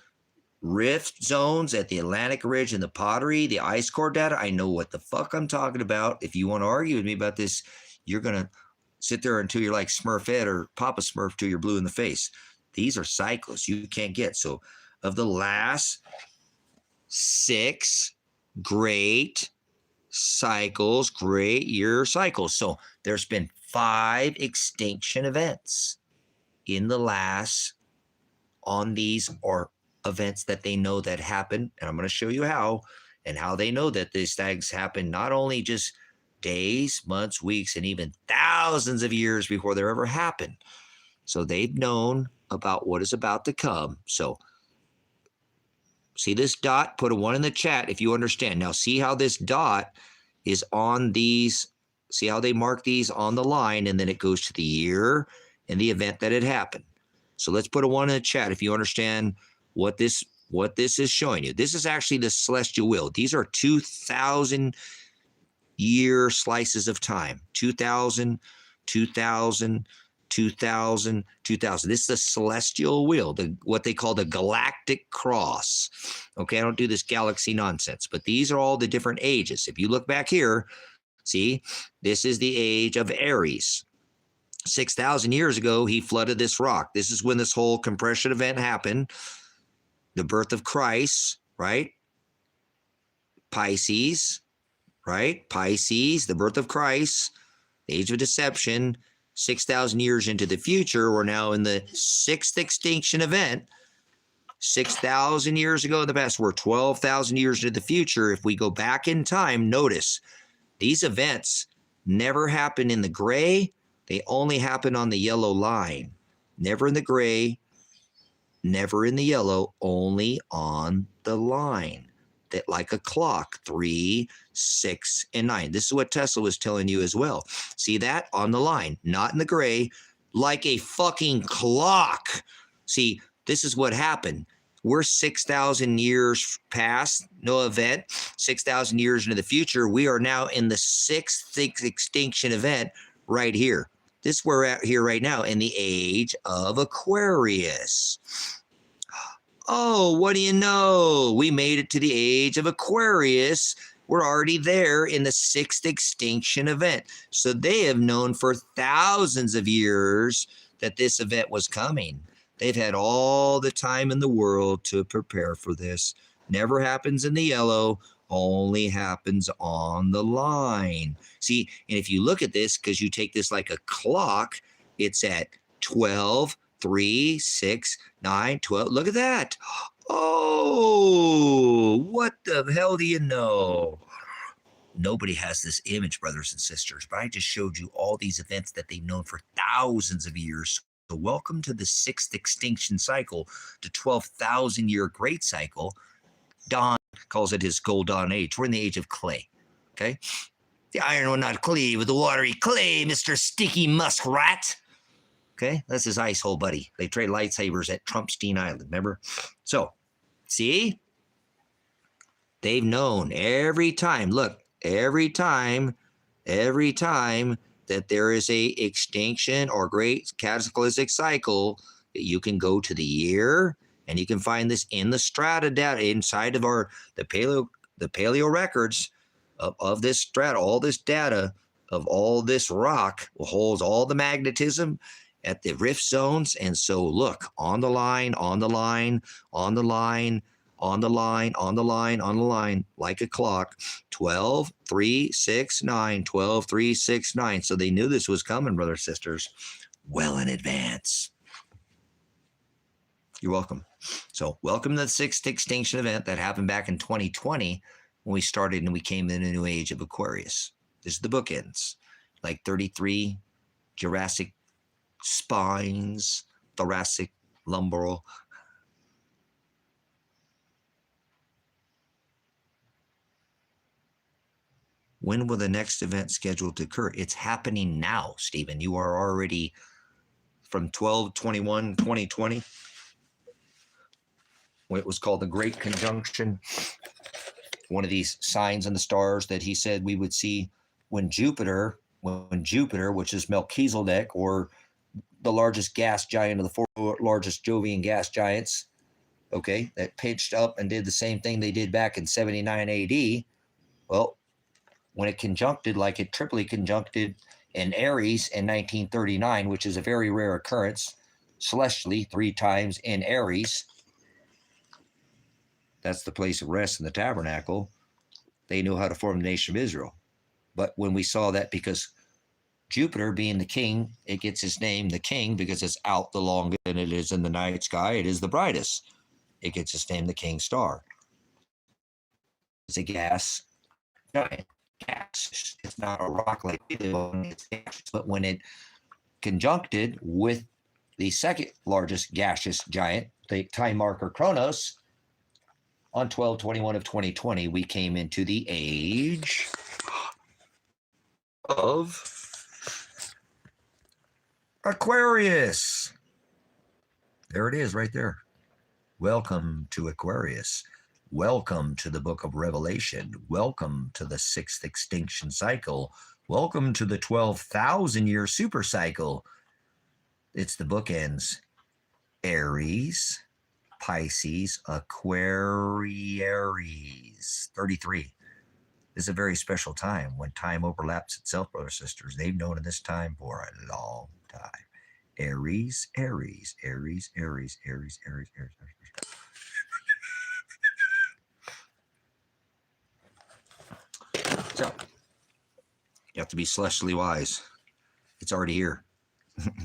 rift zones, at the Atlantic Ridge and the pottery, the ice core data. I know what the fuck I'm talking about. If you want to argue with me about this, you're going to sit there until you're like Smurfette or Papa Smurf till you're blue in the face. These are cycles you can't get. So of the last 6 great cycles, great year cycles. So there's been 5 extinction events in the last on these or events that they know that happen. And I'm going to show you how, and how they know that these things happen not only just days, months, weeks, and even thousands of years before they're ever happened. So they've known about what is about to come. So see this dot? Put a 1 in the chat if you understand. Now see how this dot is on these. See how they mark these on the line, and then it goes to the year and the event that it happened. So let's put a 1 in the chat if you understand what this is showing you. This is actually the celestial wheel. These are 2,000 year slices of time. 2,000, 2,000, 2,000, 2,000. This is the celestial wheel, what they call the galactic cross. Okay, I don't do this galaxy nonsense, but these are all the different ages. If you look back here, see, this is the age of Aries. 6,000 years ago, he flooded this rock. This is when this whole compression event happened. The birth of Christ, right? Pisces, right? Pisces, the birth of Christ, the age of deception. 6,000 years into the future, we're now in the 6th extinction event. 6,000 years ago in the past, we're 12,000 years into the future. If we go back in time, notice these events never happen in the gray. They only happen on the yellow line. Never in the gray, never in the yellow, only on the line. That like a clock, 3, 6, and 9. This is what Tesla was telling you as well. See that? On the line, not in the gray, like a fucking clock. See, this is what happened. We're 6,000 years past, no event, 6,000 years into the future. We are now in the 6th extinction event right here. This we're at here right now in the age of Aquarius. Oh, what do you know? We made it to the age of Aquarius. We're already there in the 6th extinction event. So they have known for thousands of years that this event was coming. They've had all the time in the world to prepare for this. Never happens in the yellow, only happens on the line. See, and if you look at this, because you take this like a clock, it's at 12, 3, 6, 9, 12. Look at that. Oh, what the hell do you know? Nobody has this image, brothers and sisters, but I just showed you all these events that they've known for thousands of years. So welcome to the 6th extinction cycle, the 12,000 year great cycle. Don calls it his gold dawn age. We're in the age of clay, okay? The iron will not cleave with the watery clay, Mr. Sticky Muskrat. Okay, that's his ice hole buddy. They trade lightsabers at Trumpstein Island, remember? So, see? They've known every time, look, every time that there is a extinction or great cataclysmic cycle, you can go to the year and you can find this in the strata data inside of the paleo records of this strata, all this data of all this rock holds all the magnetism at the rift zones. And so look, on the line, like a clock, 12, 3, 6, 9, 12, 3, 6, 9. So they knew this was coming, brothers, sisters, well in advance. You're welcome. So welcome to the 6th extinction event that happened back in 2020 when we started and we came in a new age of Aquarius. This is the bookends, like 33 Jurassic spines, thoracic, lumbar. When will the next event scheduled to occur? It's happening now, Stephen. You are already from 12/21/2020. When it was called the Great Conjunction, one of these signs in the stars that he said we would see when Jupiter, which is Melchizedek, or the largest gas giant of the 4 largest Jovian gas giants, okay, that pitched up and did the same thing they did back in 79 AD. Well, when it conjuncted, like it triply conjuncted in Aries in 1939, which is a very rare occurrence, celestially 3 times in Aries. That's the place of rest in the tabernacle. They knew how to form the nation of Israel. But when we saw that, because Jupiter being the king, it gets its name, the king, because it's out the longest and it is in the night sky. It is the brightest. It gets its name, the king star. It's a gas giant. Gas. It's not a rock like it's gas. But when it conjuncted with the second largest gaseous giant, the time marker Kronos, on 12/21 of 2020, we came into the age of Aquarius. There it is right there. Welcome to Aquarius. Welcome to the book of Revelation. Welcome to the 6th extinction cycle. Welcome to the 12,000 year super cycle. It's the bookends. Aries, Pisces, Aquarius. 33. This is a very special time when time overlaps itself, brothers and sisters. They've known of this time for a long time. Aries, Aries, Aries, Aries, Aries, Aries, Aries, Aries. So, you have to be celestially wise. It's already here,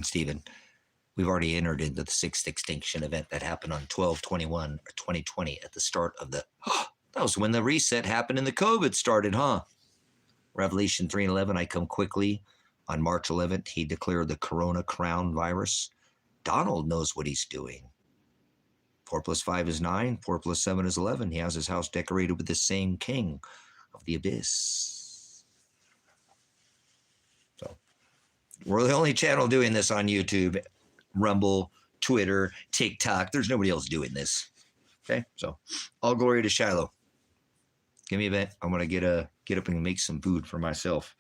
Stephen. We've already entered into the 6th extinction event that happened on 12/21/2020 at the start of the... that was when the reset happened and the COVID started, huh? Revelation 3:11, I come quickly. On March 11th, he declared the corona crown virus. Donald knows what he's doing. 4 + 5 is 9. 4 + 7 is 11. He has his house decorated with the same king of the abyss. So we're the only channel doing this on YouTube, Rumble, Twitter, TikTok. There's nobody else doing this. Okay, so all glory to Shiloh. Give me a bit. I'm gonna get up and make some food for myself.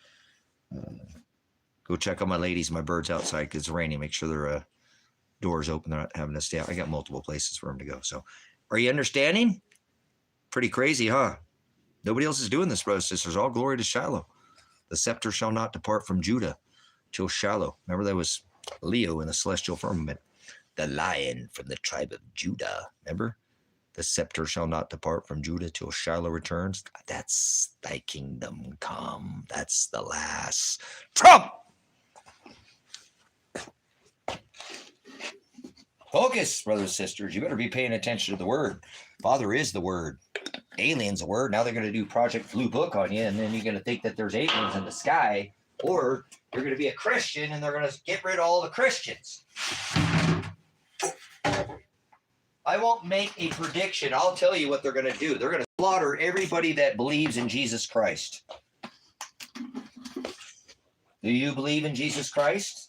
Go check on my ladies, my birds outside because it's raining. Make sure their doors open. They're not having to stay out. I got multiple places for them to go. So, are you understanding? Pretty crazy, huh? Nobody else is doing this, brothers and sisters. All glory to Shiloh. The scepter shall not depart from Judah till Shiloh. Remember, that was Leo in the celestial firmament. The lion from the tribe of Judah. Remember? The scepter shall not depart from Judah till Shiloh returns. That's thy kingdom come. That's the last Trump. Focus, brothers and sisters. You better be paying attention to the word. Father is the word. Aliens the word. Now they're going to do Project Blue Book on you, and then you're going to think that there's aliens in the sky, or you're going to be a Christian, and they're going to get rid of all the Christians. I won't make a prediction. I'll tell you what they're going to do. They're going to slaughter everybody that believes in Jesus Christ. Do you believe in Jesus Christ?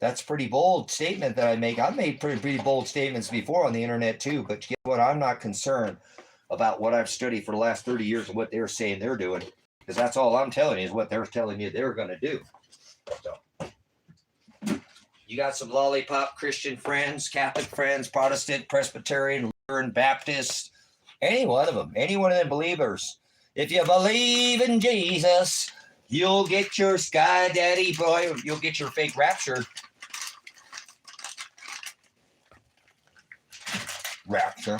That's a pretty bold statement that I make. I've made pretty bold statements before on the internet too, but guess what? I'm not concerned about what I've studied for the last 30 years and what they're saying they're doing, because that's all I'm telling you is what they're telling you they're going to do. So, you got some lollipop Christian friends, Catholic friends, Protestant, Presbyterian, Lutheran, Baptist, any one of them believers. If you believe in Jesus, you'll get your sky daddy boy. You'll get your fake rapture. Rapture.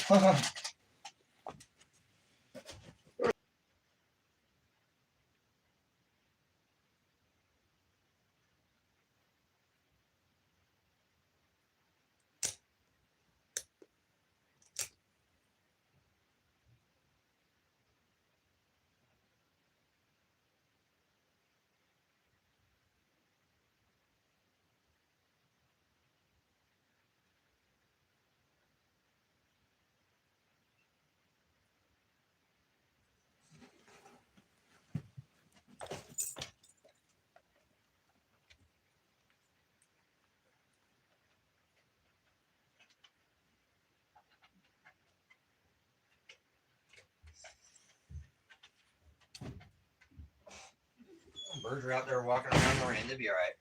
Birds are out there walking around the rain. They'll be all right.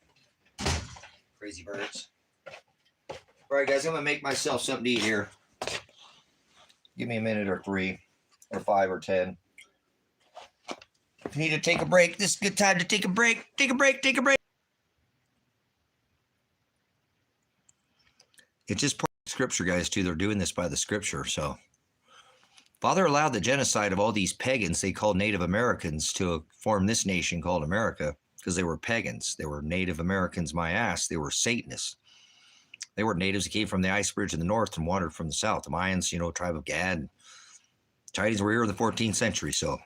Crazy birds. All right, guys, I'm going to make myself something to eat here. Give me a minute or 3 or 5 or 10. If you need to take a break, this is a good time to take a break. Take a break. Take a break. It's just part of scripture, guys, too. They're doing this by the scripture. So Father allowed the genocide of all these pagans they called Native Americans to form this nation called America because they were pagans. They were Native Americans, my ass. They were Satanists. They were natives that came from the ice bridge in the north and wandered from the south. The Mayans, tribe of Gad. Chinese were here in the 14th century. So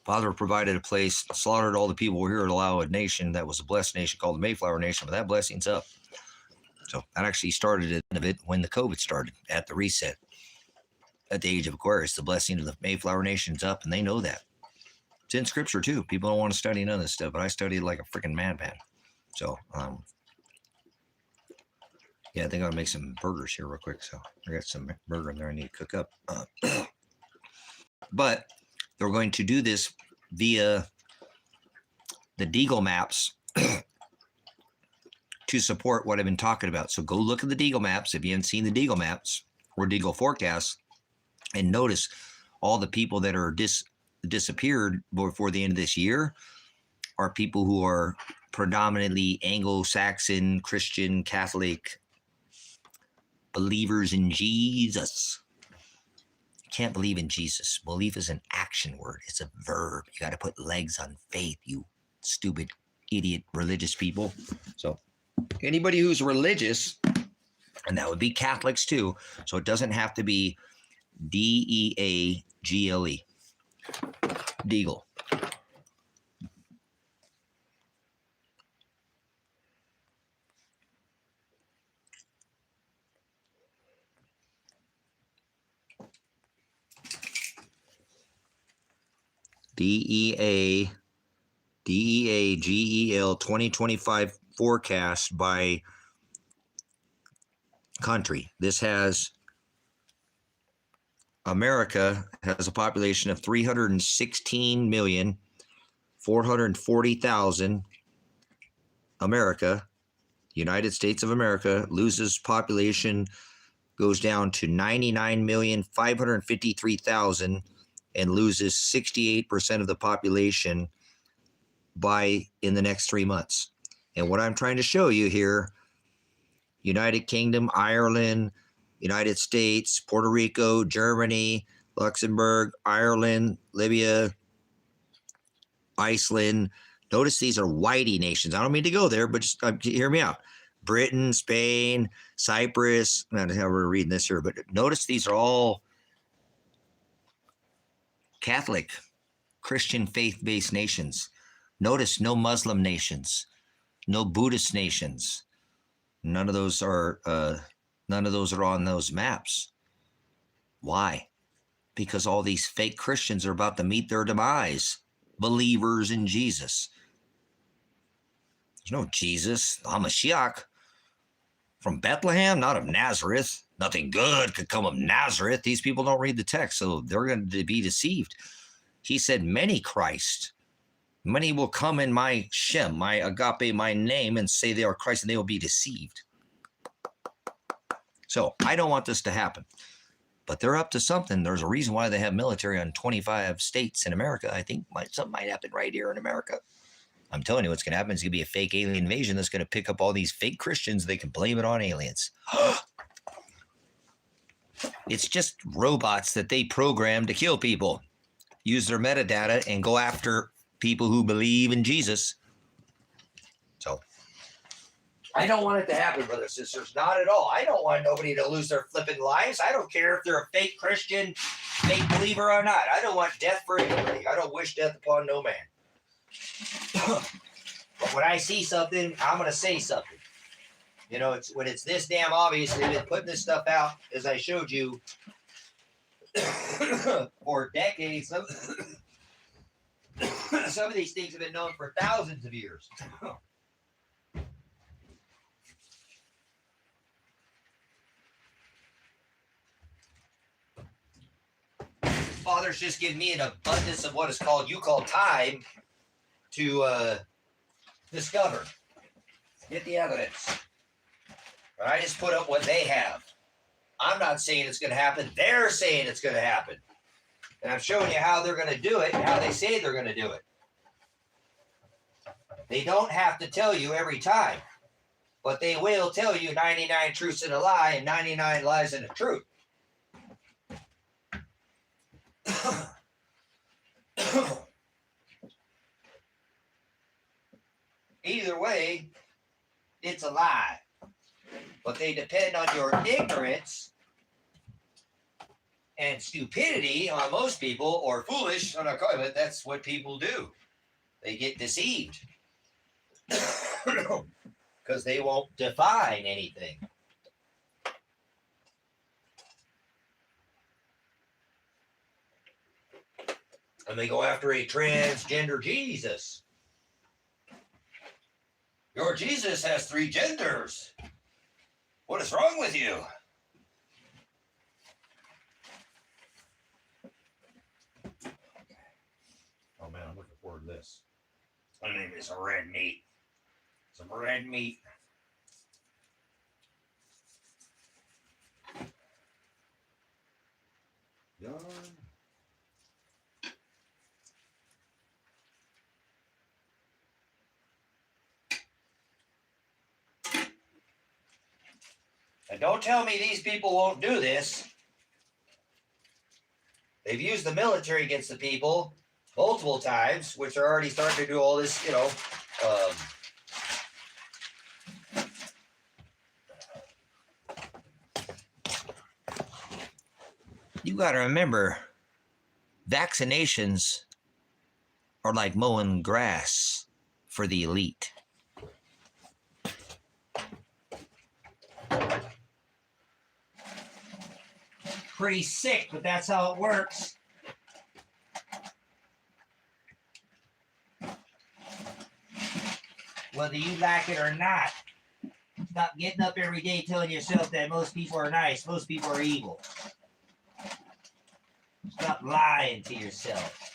Father provided a place, slaughtered all the people who were here to allow a nation that was a blessed nation called the Mayflower Nation, but that blessing's up. So that actually started at the end of it when the COVID started, at the reset. At the age of Aquarius, the blessing of the Mayflower Nation's up, and they know that. It's in scripture too. People don't want to study none of this stuff, but I study it like a freaking madman. So, yeah, I think I'll make some burgers here real quick. So I got some burger in there I need to cook up. But they're going to do this via the Deagle maps to support what I've been talking about. So go look at the Deagle maps if you haven't seen the Deagle maps or Deagle forecasts, and notice all the people that are disappeared before the end of this year are people who are predominantly Anglo-Saxon, Christian, Catholic believers in Jesus. You can't believe in Jesus. Belief is an action word. It's a verb. You got to put legs on faith, you stupid, idiot, religious people. So anybody who's religious, and that would be Catholics too, so it doesn't have to be D-E-A-G-L-E. Deagle. D-E-A-G-E-L 2025 forecast by country. This has America has a population of 316,440,000. America, United States of America, loses population, goes down to 99,553,000 and loses 68% of the population in the next 3 months. And what I'm trying to show you here, United Kingdom, Ireland, United States, Puerto Rico, Germany, Luxembourg, Ireland, Libya, Iceland. Notice these are whitey nations. I don't mean to go there, but just hear me out. Britain, Spain, Cyprus. I don't know how we're reading this here, but notice these are all Catholic, Christian faith-based nations. Notice no Muslim nations, no Buddhist nations. None of those are on those maps. Why? Because all these fake Christians are about to meet their demise. Believers in Jesus. There's no Jesus, the Hamashiach, from Bethlehem, not of Nazareth. Nothing good could come of Nazareth. These people don't read the text, so they're going to be deceived. He said, many Christ. Many will come in my Shem, my Agape, my name, and say they are Christ, and they will be deceived. So I don't want this to happen. But they're up to something. There's a reason why they have military on 25 states in America. I think something might happen right here in America. I'm telling you what's going to happen. It's going to be a fake alien invasion that's going to pick up all these fake Christians. They can blame it on aliens. It's just robots that they program to kill people. Use their metadata and go after people who believe in Jesus. So I don't want it to happen, brothers and sisters. Not at all. I don't want nobody to lose their flipping lives. I don't care if they're a fake Christian, fake believer or not. I don't want death for anybody. I don't wish death upon no man. But when I see something, I'm going to say something. You know, when it's this damn obvious, they've been putting this stuff out, as I showed you, for decades. Some of these things have been known for thousands of years. Father's just given me an abundance of what is called, you call time, to discover. Get the evidence. But I just put up what they have. I'm not saying it's going to happen. They're saying it's going to happen. And I'm showing you how they're going to do it and how they say they're going to do it. They don't have to tell you every time. But they will tell you 99 truths in a lie and 99 lies in a truth. Either way, it's a lie. But they depend on your ignorance and stupidity on most people, or foolish on a comment. That's what people do. They get deceived because they won't define anything. And they go after a transgender Jesus. Your Jesus has 3 genders. What is wrong with you? Oh man, I'm looking forward to this. My name is red meat. Some red meat. Done. And don't tell me these people won't do this. They've used the military against the people multiple times, which are already starting to do all this, You got to remember, vaccinations are like mowing grass for the elite. Pretty sick, but that's how it works. Whether you like it or not, stop getting up every day telling yourself that most people are nice, most people are evil. Stop lying to yourself.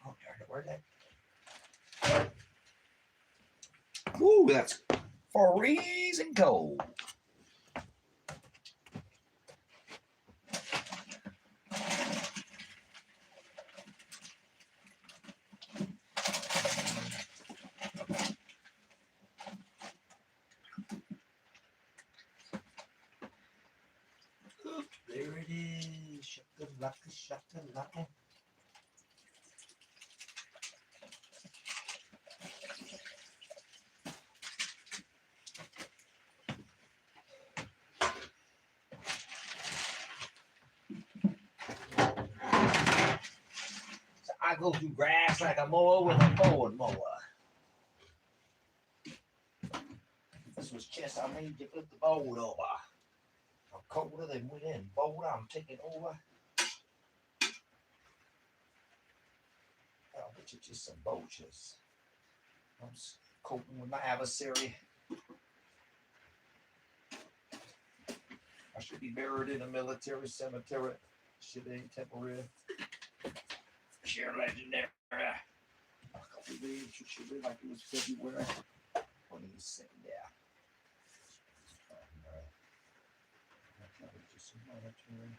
Oh, darn it, where'd that? Woo, that's freezing cold. There it is. Shakalaka, shakalaka. I go through grass like a mower with a forward mower. This was just, I made you flip the board over. I'm colder than went in. Board, I'm taking over. I'll bet you just some vultures. I'm coping with my adversary. I should be buried in a military cemetery. Should be temporary. Sheer legendary. I can't believe it should be like it was February. What do you say there? Just some military.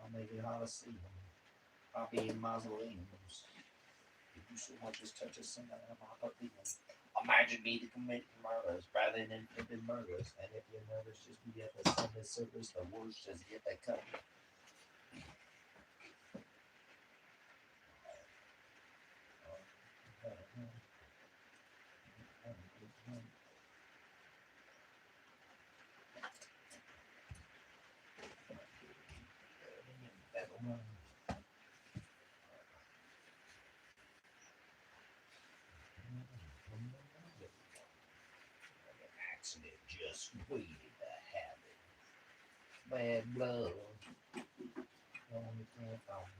I'll make it hard to see them. I'll be in mausoleums. If you so much as touch a single I'll be imagine me to commit murders rather than inflicted murders. And if your murders just be at the Sunday service, the worst just get that cut. Accident just waited to happen. Bad blood. Only problems.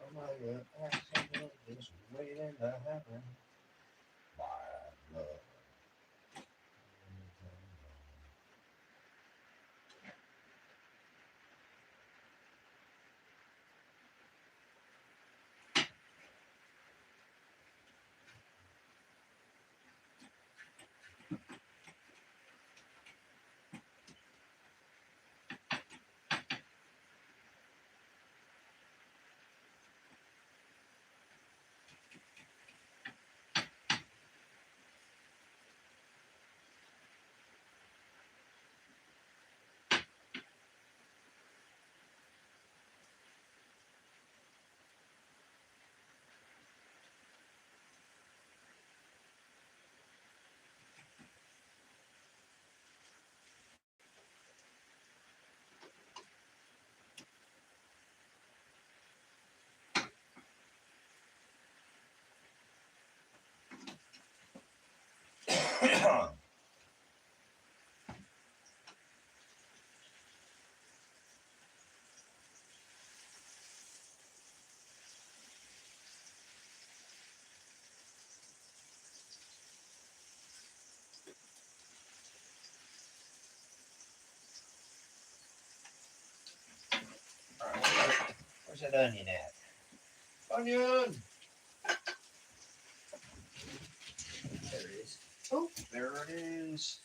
Oh my God, accident just waiting to happen. My love. that onion at? Onion! There it is. Oh, there it is.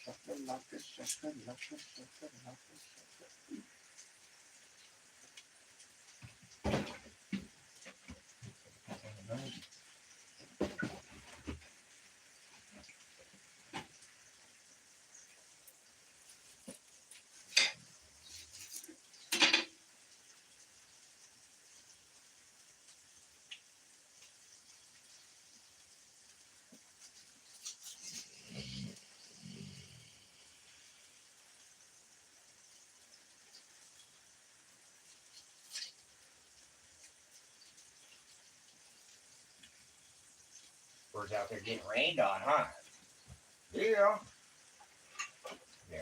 Shakalaka, shakalaka, shakalaka, shakalaka. Birds out there getting rained on, huh? Yeah. Yeah.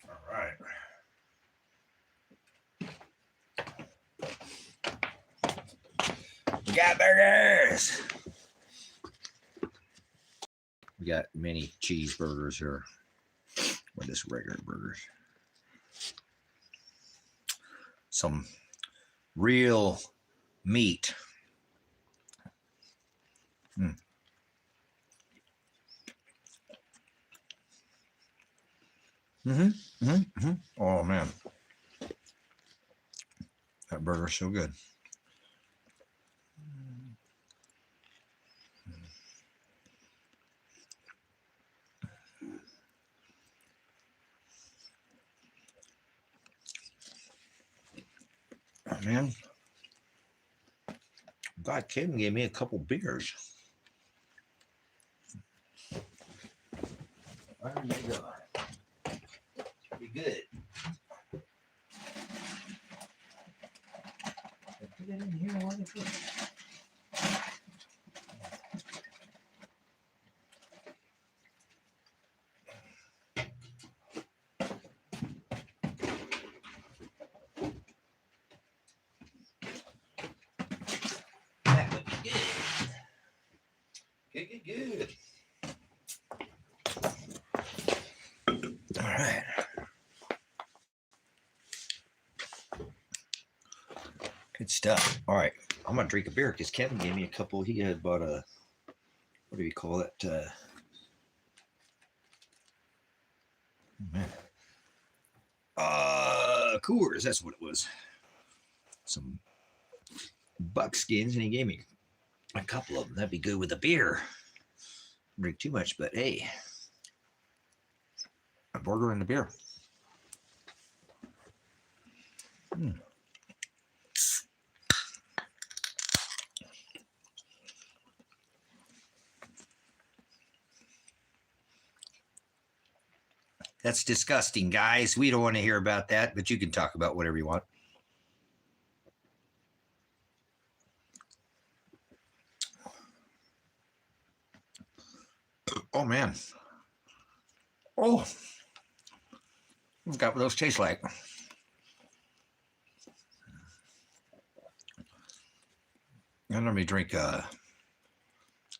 All right. We got burgers. We got mini cheeseburgers here. Or just regular burgers. Some real meat. Oh man, that burger's so good. Oh, man, God, Kim gave me a couple beers. There you go. Be good. Put it in here. What is it? That would be good. Good. All right. Good stuff. All right. I'm going to drink a beer because Kevin gave me a couple. He had bought a, what do you call it? Man. Coors. That's what it was. Some buckskins, and he gave me a couple of them. That'd be good with a beer. Drink too much, but hey, a burger and a beer. That's disgusting, guys. We don't want to hear about that, but you can talk about whatever you want. Oh, man. Oh, I forgot what those taste like. I normally drink,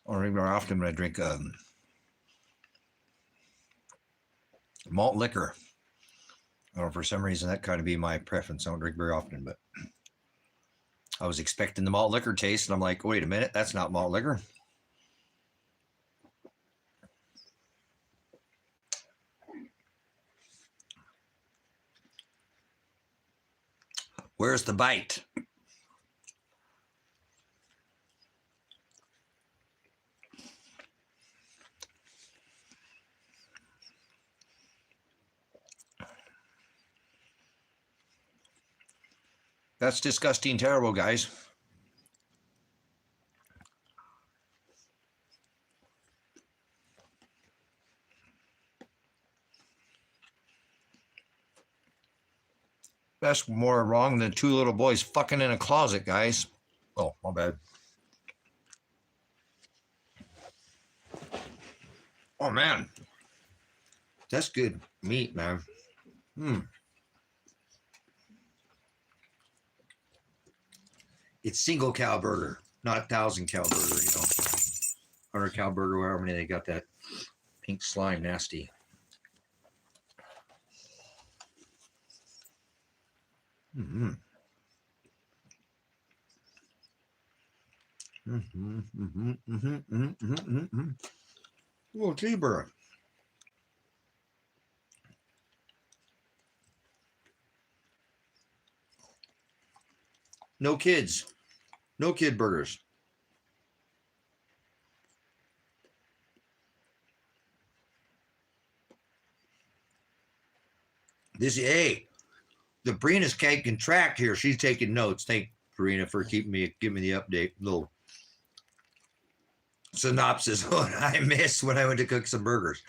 or more often when I drink malt liquor. I don't know, for some reason, that kind of be my preference. I don't drink very often, but I was expecting the malt liquor taste, and I'm like, wait a minute, that's not malt liquor. Where's the bite? That's disgusting, terrible, guys. That's more wrong than two little boys fucking in a closet, guys. Oh, my bad. Oh, man. That's good meat, man. It's single cow burger, not 1,000 cow burger, 100 cow burger, wherever many they got that pink slime nasty. Little cheeseburger. No kids. No kid burgers. This, hey, the Brina's taking track here. She's taking notes. Thank Brina for giving me the update. Little synopsis of what I missed when I went to cook some burgers.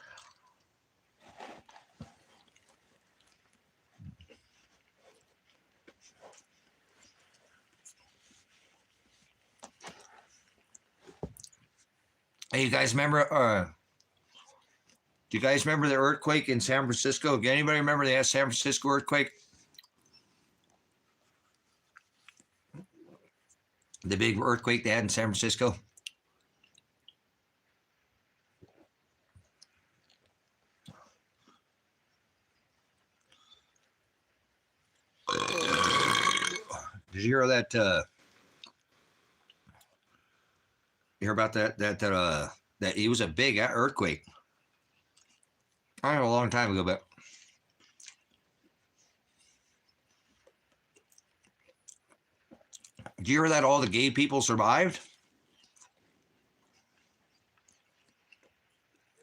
Hey, you guys remember? Do you guys remember the earthquake in San Francisco? Can anybody remember the San Francisco earthquake? The big earthquake they had in San Francisco? Did you hear that? You hear about that? That it was a big earthquake. I don't know, a long time ago, but did you hear that all the gay people survived?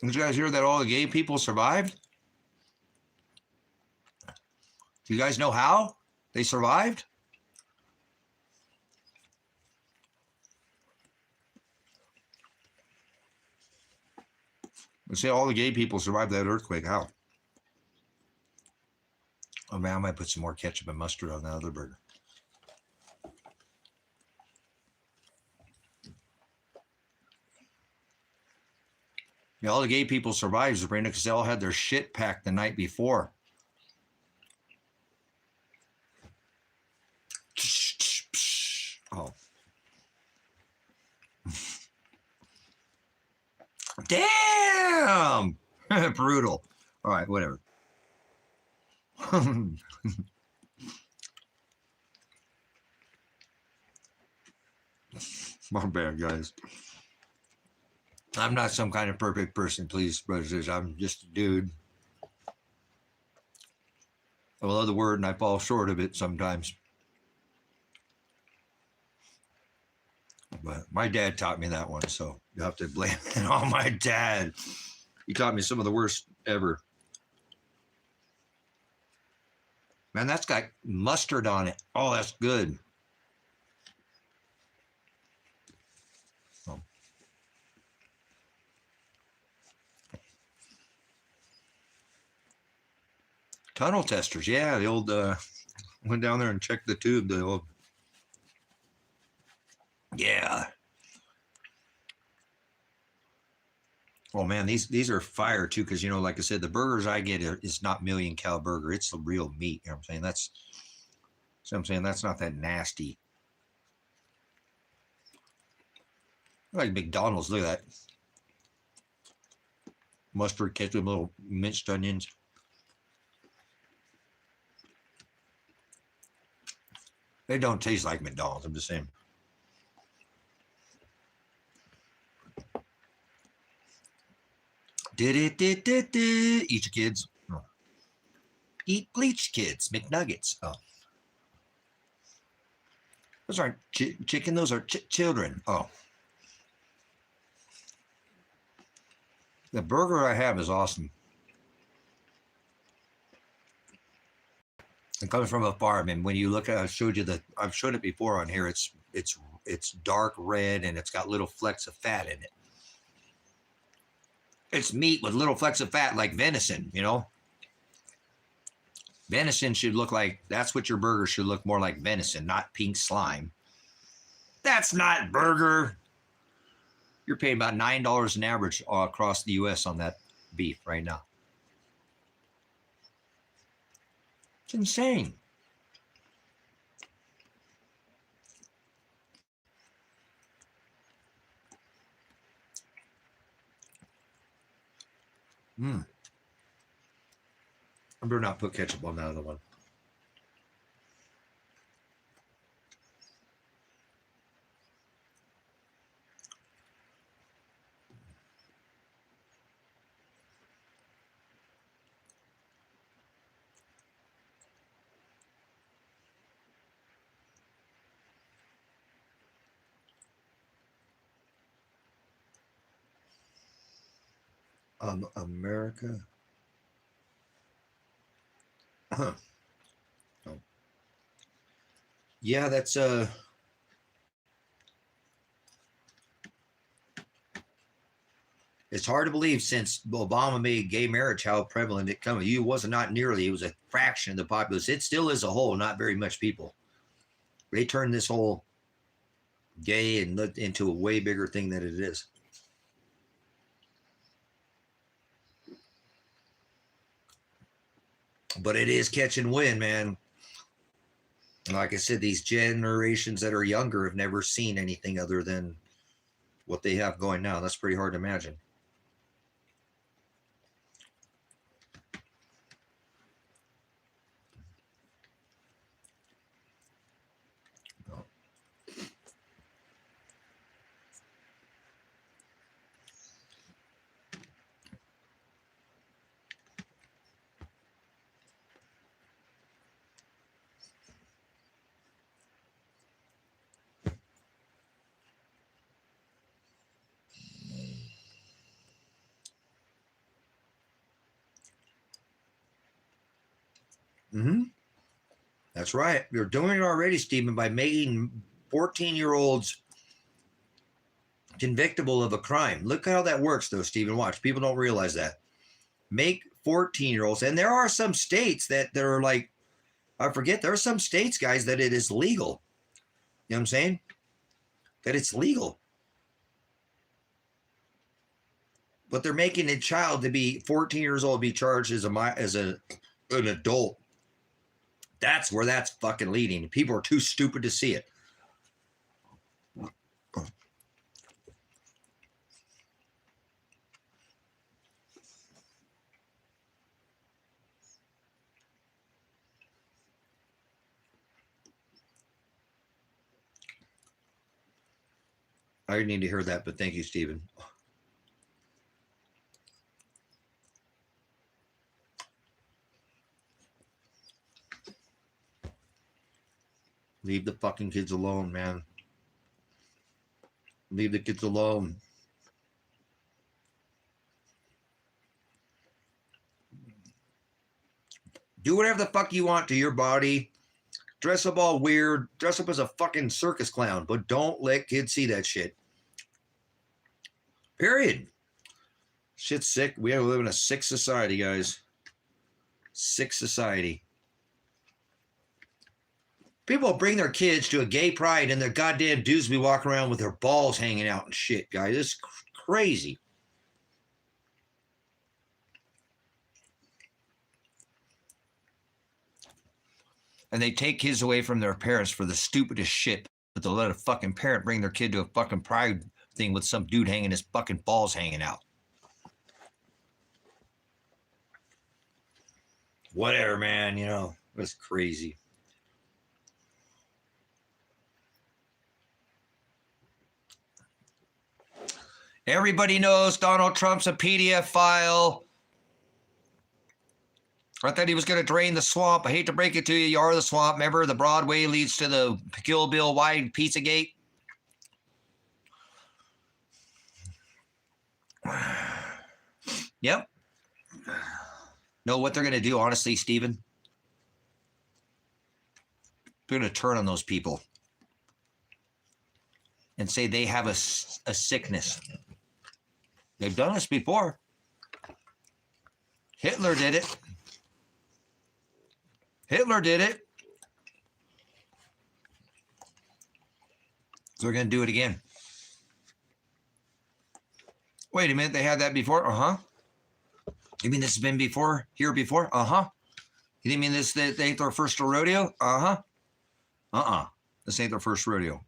Did you guys hear that all the gay people survived? Do you guys know how they survived? Let's say all the gay people survived that earthquake. How? Oh man, I might put some more ketchup and mustard on that other burger. Yeah, all the gay people survived, Sabrina, because they all had their shit packed the night before. Oh. Damn! Brutal. All right, whatever. My bad, guys. I'm not some kind of perfect person, please, brothers. I'm just a dude. I love the word and I fall short of it sometimes. But my dad taught me that one, so you have to blame it on my dad. He taught me some of the worst ever. Man, that's got mustard on it. Oh, that's good. Oh. Tunnel testers, yeah. The old went down there and checked the tube. The old, yeah. Oh man, these are fire too, because like I said, the burgers I get is not million cow burger. It's the real meat. You know what I'm saying? That's not that nasty. Like McDonald's, look at that. Mustard, ketchup, little minced onions. They don't taste like McDonald's, I'm just saying. Eat your kids. Oh. Eat bleached kids, McNuggets. Oh. Those aren't chicken, those are children. Oh. The burger I have is awesome. It comes from a farm, and when you look at, I've showed it before on here. It's dark red, and it's got little flecks of fat in it. It's meat with little flecks of fat, like venison. Venison should look like, that's what your burger should look more like, venison, not pink slime. That's not burger. You're paying about $9 an average across the U.S. on that beef right now. It's insane. I better not put ketchup on that other one. America. Huh. Oh. Yeah, that's it's hard to believe since Obama made gay marriage how prevalent it come. It was not nearly. It was a fraction of the populace. It still is a whole, not very much people. They turned this whole gay and into a way bigger thing than it is. But it is catching wind, man. Like I said, these generations that are younger have never seen anything other than what they have going now. That's pretty hard to imagine. Mm-hmm. That's right. You're doing it already, Stephen, by making 14-year-olds convictable of a crime. Look how that works, though, Stephen. Watch. People don't realize that. Make 14-year-olds, and there are some states that are like, I forget, there are some states, guys, that it is legal. You know what I'm saying? That it's legal. But they're making a child to be 14 years old, be charged as an adult. That's where that's fucking leading. People are too stupid to see it. I didn't need to hear that, but thank you, Stephen. Leave the fucking kids alone, man. Leave the kids alone. Do whatever the fuck you want to your body. Dress up all weird. Dress up as a fucking circus clown, but don't let kids see that shit. Period. Shit's sick. We live in a sick society, guys. Sick society. People bring their kids to a gay pride and their goddamn dudes be walking around with their balls hanging out and shit, guys. It's crazy. And they take kids away from their parents for the stupidest shit, but they'll let a fucking parent bring their kid to a fucking pride thing with some dude hanging his fucking balls hanging out. Whatever, man, you know, it's crazy. Everybody knows Donald Trump's a PDF file. I thought he was going to drain the swamp. I hate to break it to you. You are the swamp. Remember, the Broadway leads to the Kill Bill wide Pizzagate. Yep. Know what they're going to do, honestly, Stephen? They're going to turn on those people and say they have a sickness. They've done this before. Hitler did it. Hitler did it. So they're going to do it again. Wait a minute, they had that before? Uh-huh. You mean this has been before, here before? Uh-huh. You mean this they ain't their first rodeo? Uh-huh. Uh-uh. This ain't their first rodeo.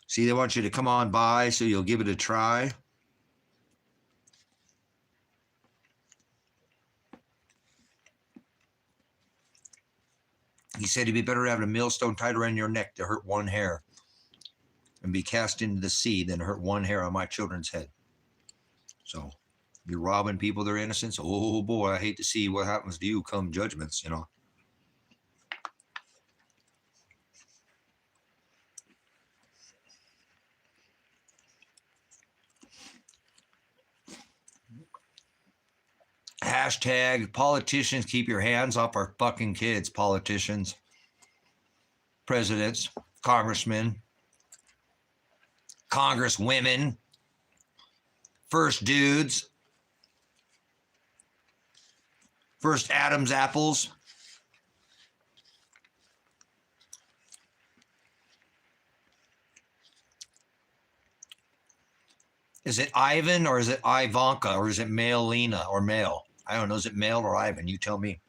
See, they want you to come on by so you'll give it a try. He said it'd be better to have a millstone tied around your neck to hurt one hair and be cast into the sea than hurt one hair on my children's head. So you're robbing people their innocence. Oh boy, I hate to see what happens to you come judgments, you know. Hashtag politicians, keep your hands off our fucking kids. Politicians, presidents, congressmen, congresswomen, first dudes, first Adam's apples. Is it Ivan or is it Ivanka or is it male Lena or male? I don't know. Is it male or Ivan? You tell me.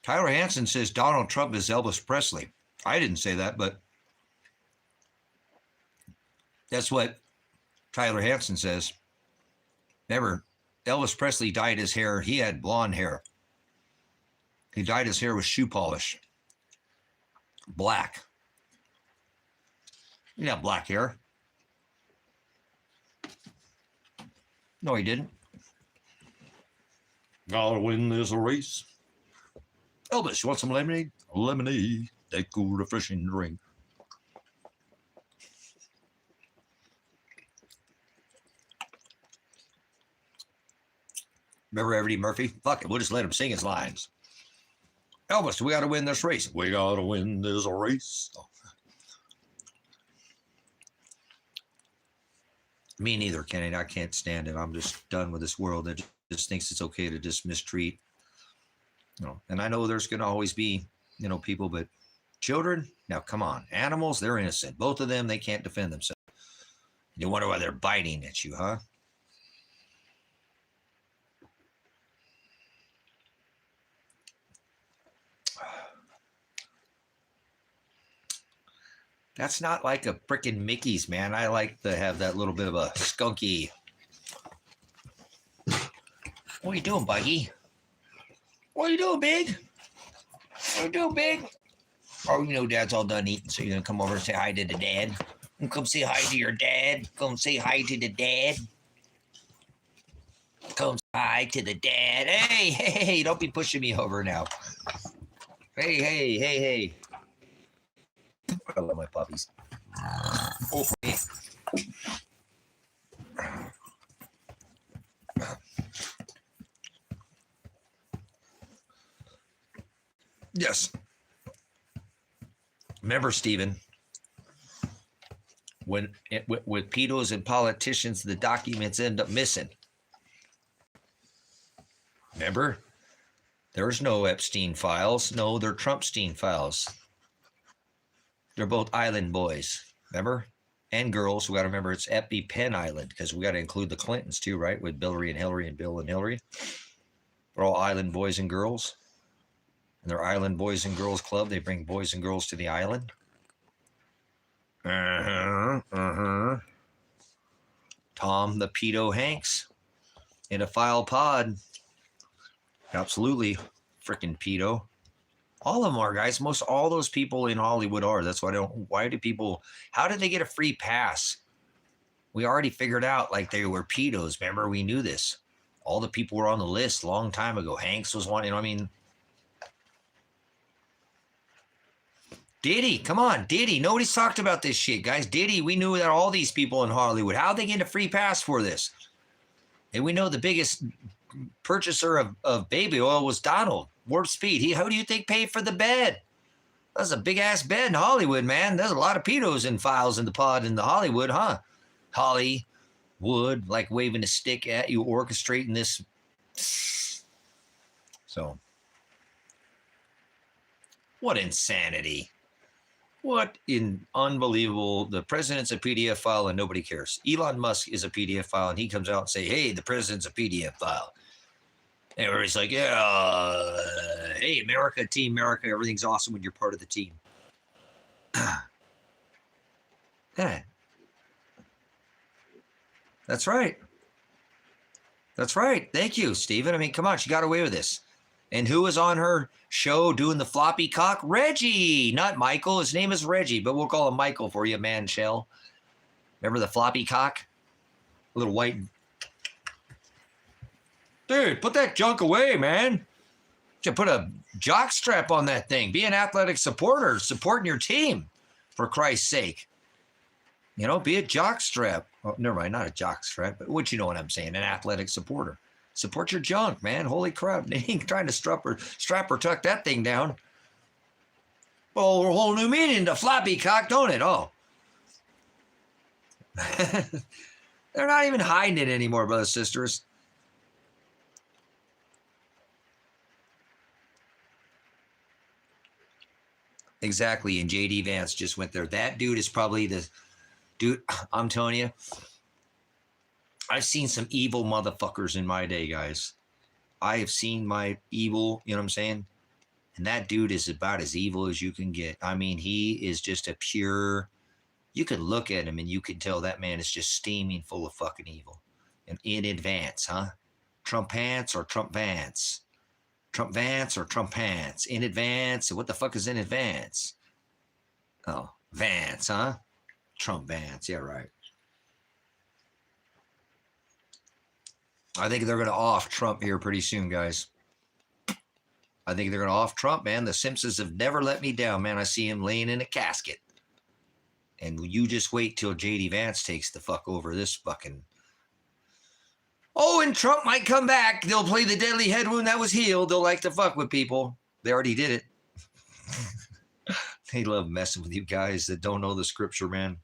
Tyler Hansen says Donald Trump is Elvis Presley. I didn't say that, but that's what Tyler Hansen says. Remember, Elvis Presley dyed his hair. He had blonde hair. He dyed his hair with shoe polish. Black. He didn't have black hair. No, he didn't. Gotta win this race. Elvis, you want some lemonade? Lemonade. That cool, refreshing drink. Remember Eddie Murphy? Fuck it, we'll just let him sing his lines. Elvis, we got to win this race. We got to win this race. Me neither, Kenny. I can't stand it. I'm just done with this world that just thinks it's okay to just mistreat. You know, and I know there's going to always be, you know, people, but children, now come on. Animals, they're innocent. Both of them, they can't defend themselves. You wonder why they're biting at you, huh? That's not like a frickin' Mickey's, man. I like to have that little bit of a skunky. What are you doing, Buggy? What are you doing, Big? What are you doing, Big? Oh, you know Dad's all done eating, so you're going to come over and say hi to the dad? Come say hi to your dad. Come say hi to the dad. Come say hi to the dad. Hey, don't be pushing me over now. Hey. I love my puppies. Oh, yes. Remember, Stephen, when with pedos and politicians, the documents end up missing. Remember? There's no Epstein files. No, they're Trumpstein files. They're both island boys, remember? And girls. We got to remember it's EpiPen Island because we got to include the Clintons too, right? With Hillary and Hillary and Bill and Hillary. They're all island boys and girls. And they're Island Boys and Girls Club. They bring boys and girls to the island. Tom the Pedo Hanks in a file pod. Absolutely freaking pedo. All of them are, guys. Most all those people in Hollywood are. That's why I don't. Why do people? How did they get a free pass? We already figured out like they were pedos. Remember, we knew this. All the people were on the list a long time ago. Hanks was one. You know, I mean, Diddy, come on, Diddy. Nobody's talked about this shit, guys. Diddy, we knew that all these people in Hollywood. How'd they get a free pass for this? And we know the biggest purchaser of baby oil was Donald. Warp Speed. Who do you think paid for the bed? That's a big ass bed in Hollywood, man. There's a lot of pedos in files in the pod in the Hollywood, huh? Hollywood, like waving a stick at you, orchestrating this. So, what insanity. What in unbelievable. The president's a PDF file and nobody cares. Elon Musk is a PDF file and he comes out and say, hey, the president's a PDF file. And everybody's like, yeah, hey, America, Team America, everything's awesome when you're part of the team. Yeah. That's right. That's right. Thank you, Stephen. I mean, come on, she got away with this. And who was on her show doing the floppy cock? Reggie, not Michael. His name is Reggie, but we'll call him Michael for you, man, Shell. Remember the floppy cock? A little white. Dude, put that junk away, man. You put a jock strap on that thing. Be an athletic supporter, supporting your team, for Christ's sake. You know, be a jock strap. Oh, never mind, not a jock strap, but what you know what I'm saying, an athletic supporter. Support your junk, man. Holy crap. They ain't trying to strap or tuck that thing down. Well, a whole new meaning to floppy cock, don't it? Oh. They're not even hiding it anymore, brothers and sisters. Exactly, and JD Vance just went there. That dude is probably the dude. I'm telling you, I've seen some evil motherfuckers in my day, guys. I have seen my evil, you know what I'm saying? And that dude is about as evil as you can get. I mean, he is just a pure, you could look at him and you can tell that man is just steaming full of fucking evil. And in advance, huh? Trump pants or Trump Vance? Trump Vance or Trump pants? In advance? What the fuck is in advance? Oh, Vance, huh? Trump Vance. Yeah, right. I think they're going to off Trump here pretty soon, guys. I think they're going to off Trump, man. The Simpsons have never let me down, man. I see him laying in a casket. And you just wait till JD Vance takes the fuck over this fucking... Oh, and Trump might come back. They'll play the deadly head wound that was healed. They'll like to fuck with people. They already did it. They love messing with you guys that don't know the scripture, man.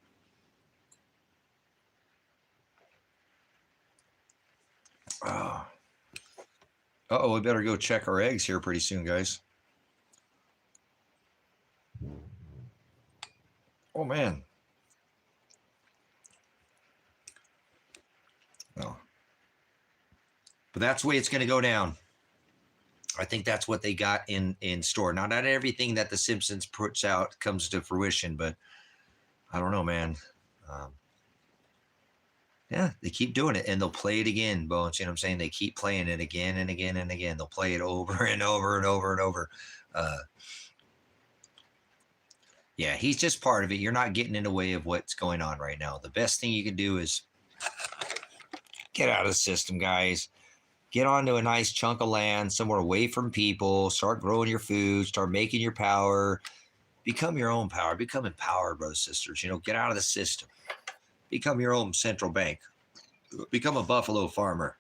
Uh-oh, we better go check our eggs here pretty soon, guys. Oh, man. Oh. But that's the way it's going to go down. I think that's what they got in store. Now, not everything that The Simpsons puts out comes to fruition, but I don't know, man. Yeah, they keep doing it, and they'll play it again, Bones. You know what I'm saying? They keep playing it again and again and again. They'll play it over and over and over and over. Yeah, he's just part of it. You're not getting in the way of what's going on right now. The best thing you can do is get out of the system, guys. Get onto a nice chunk of land somewhere away from people. Start growing your food. Start making your power. Become your own power. Become empowered, brothers and sisters. You know, get out of the system. Become your own central bank. Become a buffalo farmer.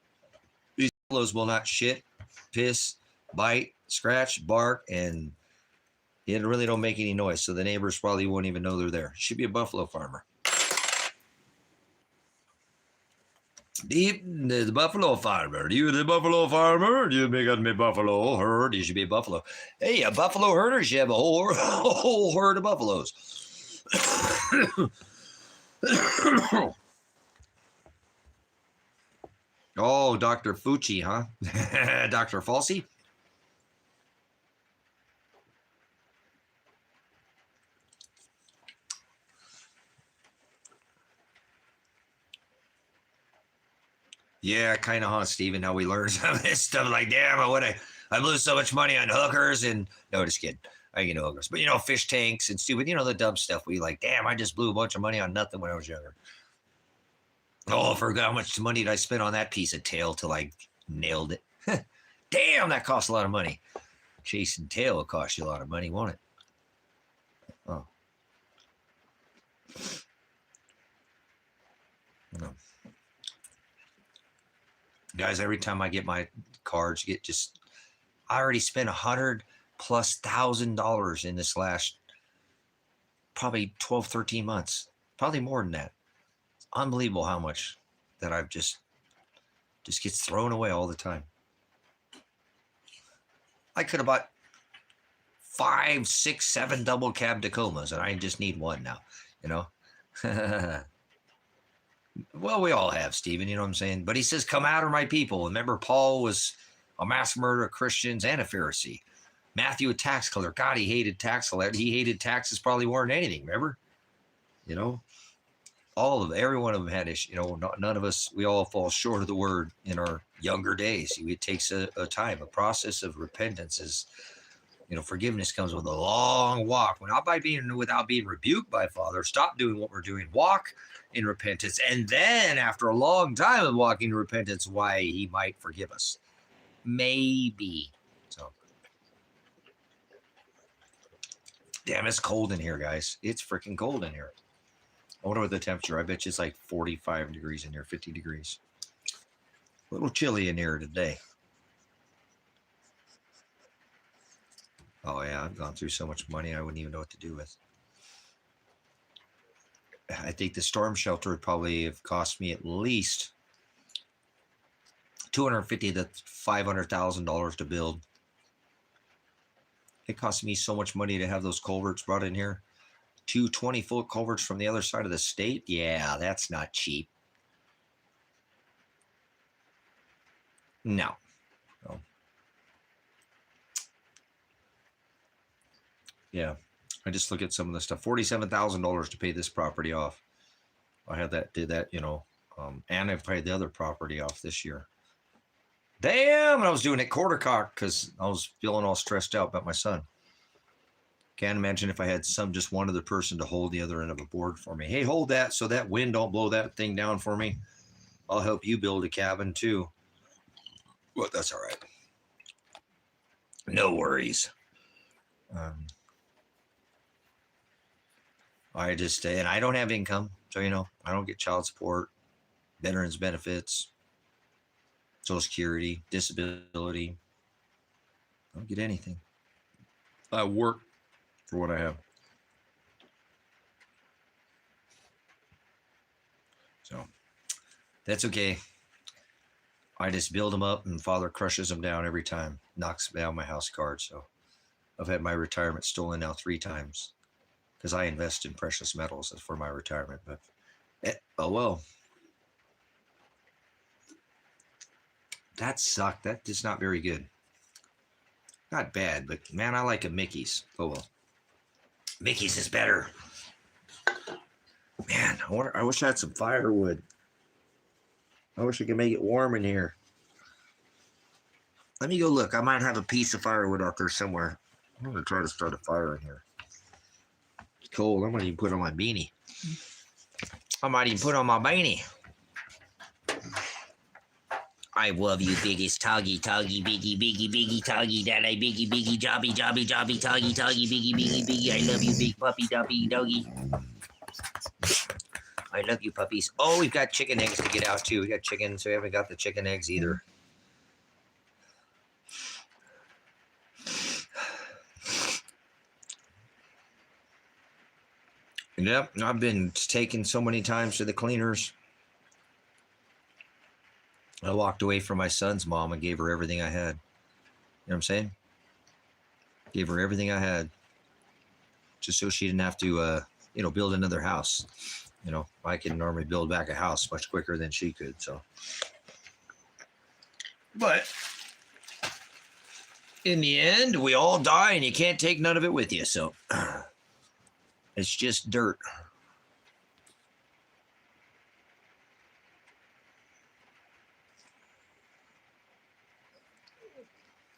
These buffaloes will not shit, piss, bite, scratch, bark, and it really don't make any noise. So the neighbors probably won't even know they're there. You should be a buffalo farmer. The buffalo farmer. You the buffalo farmer? You got me buffalo herd. You should be a buffalo. Hey, a buffalo herder should have a whole herd of buffaloes. Oh, Dr. Fucci, huh? Dr. Falsey? Yeah, kind of, huh, Steven? How we learn some of this stuff. Like, damn, I lose so much money on hookers. And no, just kidding. I get no hookers. But, you know, fish tanks and stupid, you know, the dumb stuff. We like, damn, I just blew a bunch of money on nothing when I was younger. Oh, I forgot how much money did I spend on that piece of tail till I nailed it. Damn, that cost a lot of money. Chasing tail will cost you a lot of money, won't it? Oh. No. Guys, every time I get my cards, I already spent $100,000+ in this last probably 12, 13 months. Probably more than that. It's unbelievable how much that I've just gets thrown away all the time. I could have bought 5, 6, 7 double cab Tacomas, and I just need one now, you know? Well, we all have, Stephen, you know what I'm saying? But he says, come after my people. Remember, Paul was a mass murderer of Christians and a Pharisee. Matthew, a tax collector. God, he hated tax collectors. He hated taxes probably more than anything, remember? You know, every one of them had issues. You know, none of us, we all fall short of the word in our younger days. It takes a time, a process of repentance is, you know, forgiveness comes with a long walk. Without being rebuked by Father, stop doing what we're doing. Walk in repentance. And then after a long time of walking in repentance, why he might forgive us. Maybe. So Damn, it's cold in here, guys. It's freaking cold in here. I wonder what the temperature. I bet you it's like 45 degrees in here, 50 degrees. A little chilly in here today. Oh yeah, I've gone through so much money I wouldn't even know what to do with. I think the storm shelter would probably have cost me at least $250,000 to $500,000 to build. It cost me so much money to have those culverts brought in here. 2 20-foot culverts from the other side of the state. Yeah, that's not cheap. No. No. Yeah. I just look at some of the stuff. $47,000 to pay this property off. I had that, did that, you know, and I've paid the other property off this year. Damn, and I was doing it quarter cock because I was feeling all stressed out about my son. Can't imagine if I had just one other person to hold the other end of a board for me. Hey, hold that so that wind don't blow that thing down for me. I'll help you build a cabin too. Well, that's all right. No worries. I just, and I don't have income. So, you know, I don't get child support, veterans benefits, Social Security, disability. I don't get anything. I work for what I have. So that's okay. I just build them up and Father crushes them down every time, knocks down my house card. So I've had my retirement stolen now 3 times because I invest in precious metals for my retirement. But oh well. That sucked. That is not very good. Not bad, but man, I like a Mickey's. Oh well. Mickey's is better. Man, I wish I had some firewood. I wish I could make it warm in here. Let me go look. I might have a piece of firewood out there somewhere. I'm going to try to start a fire in here. It's cold. I might even put on my beanie. I love you, biggest toggy, biggie, toggy, daddy, biggie, jobby, toggy, biggie. I love you, big puppy, doggy. I love you, puppies. Oh, we've got chicken eggs to get out too. We got chicken, so we haven't got the chicken eggs either. Yep, I've been taken so many times to the cleaners. I walked away from my son's mom and gave her everything I had. You know what I'm saying? Gave her everything I had. Just so she didn't have to, build another house. You know, I can normally build back a house much quicker than she could, so. But in the end, we all die and you can't take none of it with you, so. It's just dirt.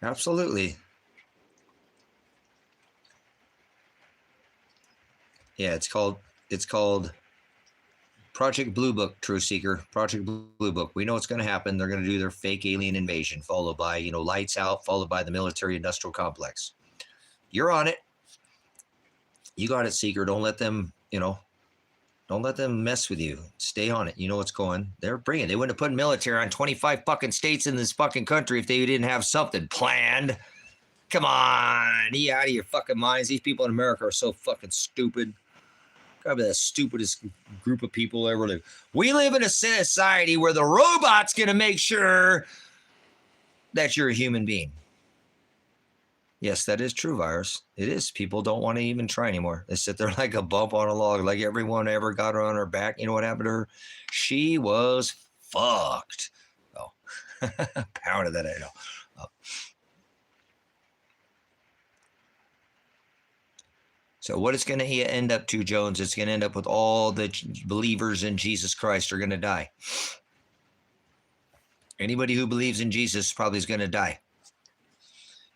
Absolutely. Yeah, it's called Project Blue Book, Truth Seeker. Project Blue Book. We know what's going to happen. They're going to do their fake alien invasion, followed by, lights out, followed by the military industrial complex. You're on it. You got it, Seeker. Don't let them, don't let them mess with you. Stay on it. You know what's going. They're bringing. They wouldn't have put military on 25 fucking states in this fucking country if they didn't have something planned. Come on. Be out of your fucking minds. These people in America are so fucking stupid. Probably the stupidest group of people ever lived. We live in a society where the robot's going to make sure that you're a human being. Yes, that is true, Virus. It is. People don't want to even try anymore. They sit there like a bump on a log, like everyone ever got her on her back. You know what happened to her? She was fucked. Oh, pounded that I know. Oh. So what it's going to end up to, Jones, it's going to end up with all the believers in Jesus Christ are going to die. Anybody who believes in Jesus probably is going to die.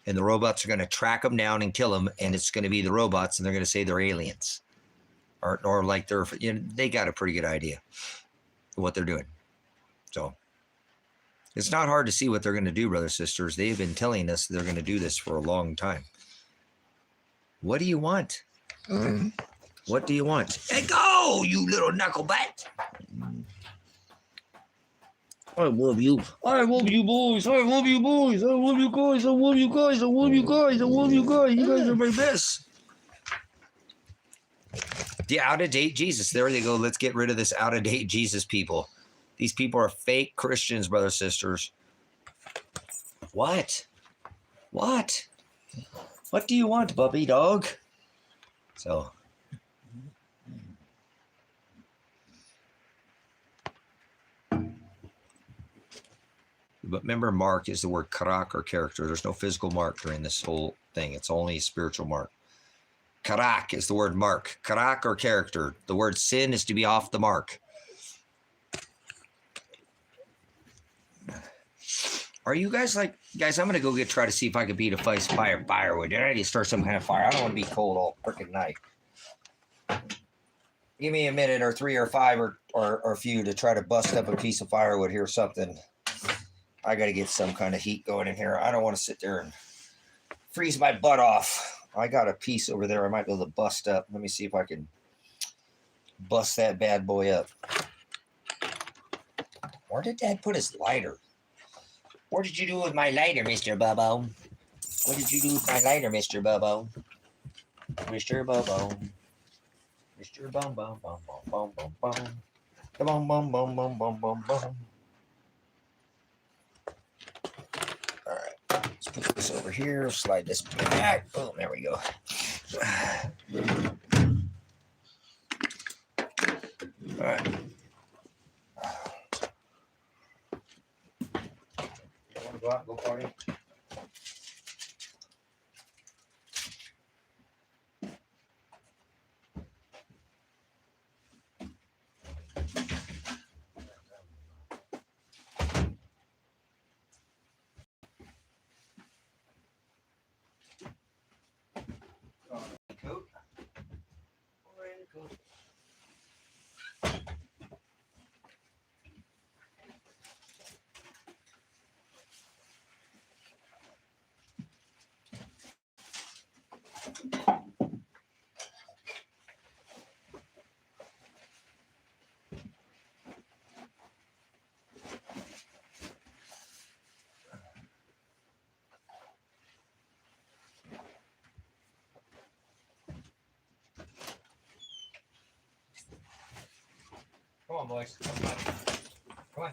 And the robots are going to track them down and kill them, and it's going to be the robots, and they're going to say they're aliens. Or like they got a pretty good idea of what they're doing. So it's not hard to see what they're going to do, brothers and sisters. They've been telling us they're going to do this for a long time. What do you want? What do you want? Hey, go, you little knucklebutt. I love you. I love you, boys. I love you, boys. I love you guys. I love you guys. I love you guys. I love you guys. You guys are my best. The out-of-date Jesus. There they go. Let's get rid of this out-of-date Jesus people. These people are fake Christians, brothers, sisters. What? What? What do you want, puppy dog? So. But remember, mark is the word karak or character. There's no physical mark during this whole thing. It's only a spiritual mark. Karak is the word mark. Karak or character. The word sin is to be off the mark. Are you guys like, guys, I'm going to go try to see if I can beat a firewood. Did I need to start some kind of fire? I don't want to be cold all freaking night. Give me a minute or 3 or 5 or a few to try to bust up a piece of firewood here or something. I got to get some kind of heat going in here. I don't want to sit there and freeze my butt off. I got a piece over there I might be able to bust up. Let me see if I can bust that bad boy up. Where did Dad put his lighter? What did you do with my lighter, Mr. Bubbo? What did you do with my lighter, Mr. Bubbo? Mr. Bubbo. Mr. Bum Bum Bum Bum Bum Bum Bum. Bum Bum Bum Bum Bum Bum Bum. All right, let's put this over here. Slide this back. Boom, there we go. All right. You want to go out and go party? Coat. Coat. Come on, boys. Come on. Come on.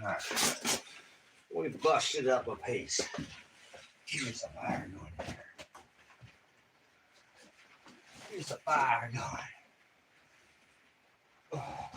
Alright. We've busted up a piece. Here's a fire going there. Here's a fire going. Oh.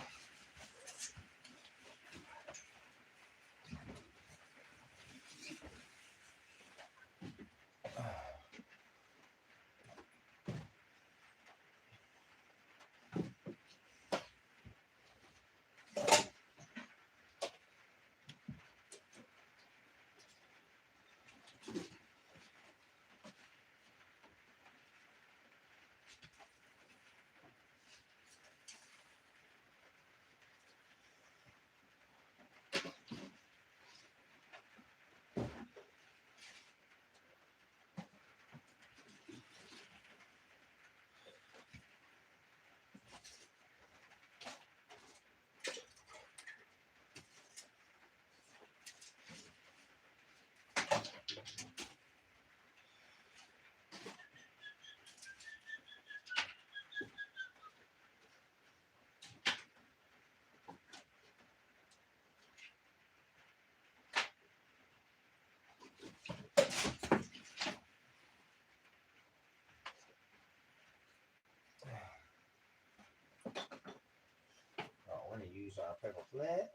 We're going to use our paper flat.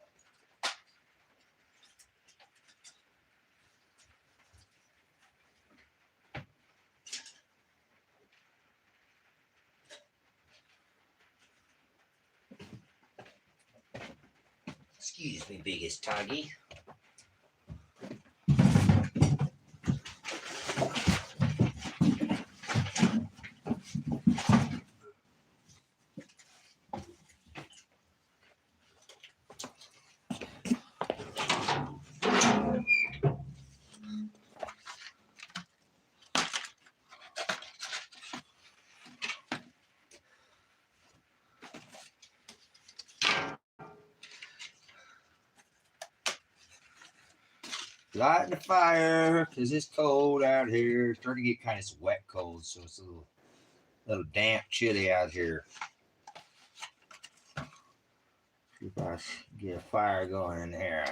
Excuse me, biggest tuggy. Lighting the fire because it's cold out here. It's starting to get kind of wet cold, so it's a little damp, chilly out here. See if I get a fire going in there.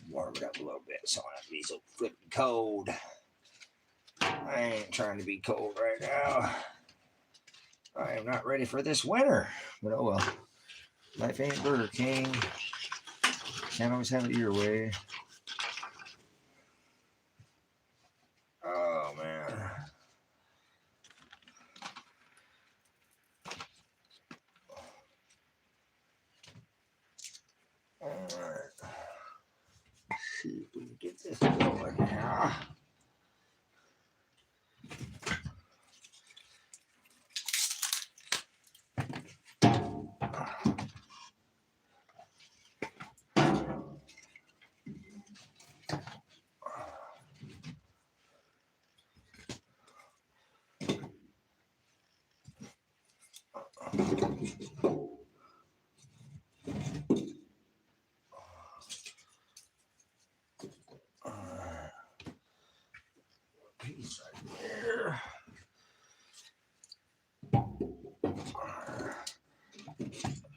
Warm it up a little bit so I don't have to be so flipping cold. I ain't trying to be cold right now. I am not ready for this winter. But oh well. Life ain't Burger King. Can't always have it your way. Oh man. Alright. Let's see if we can get this going now. Piece right there.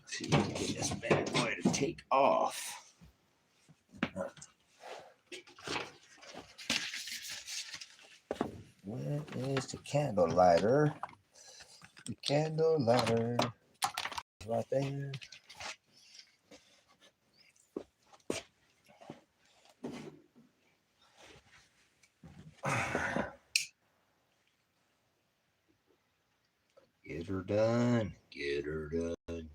See if we can get this bad boy to take off. Where is the candle lighter? The candle lighter is right there. Get her done. Get her done.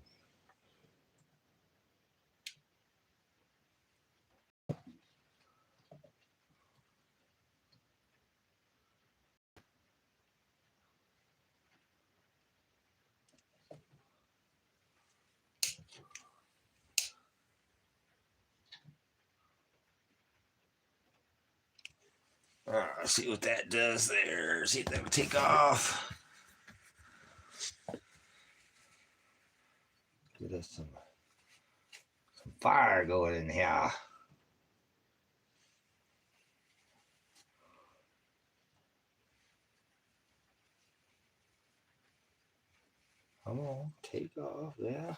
Let's see what that does there. See if that will take off. Get us some fire going in here. Come on, take off, yeah.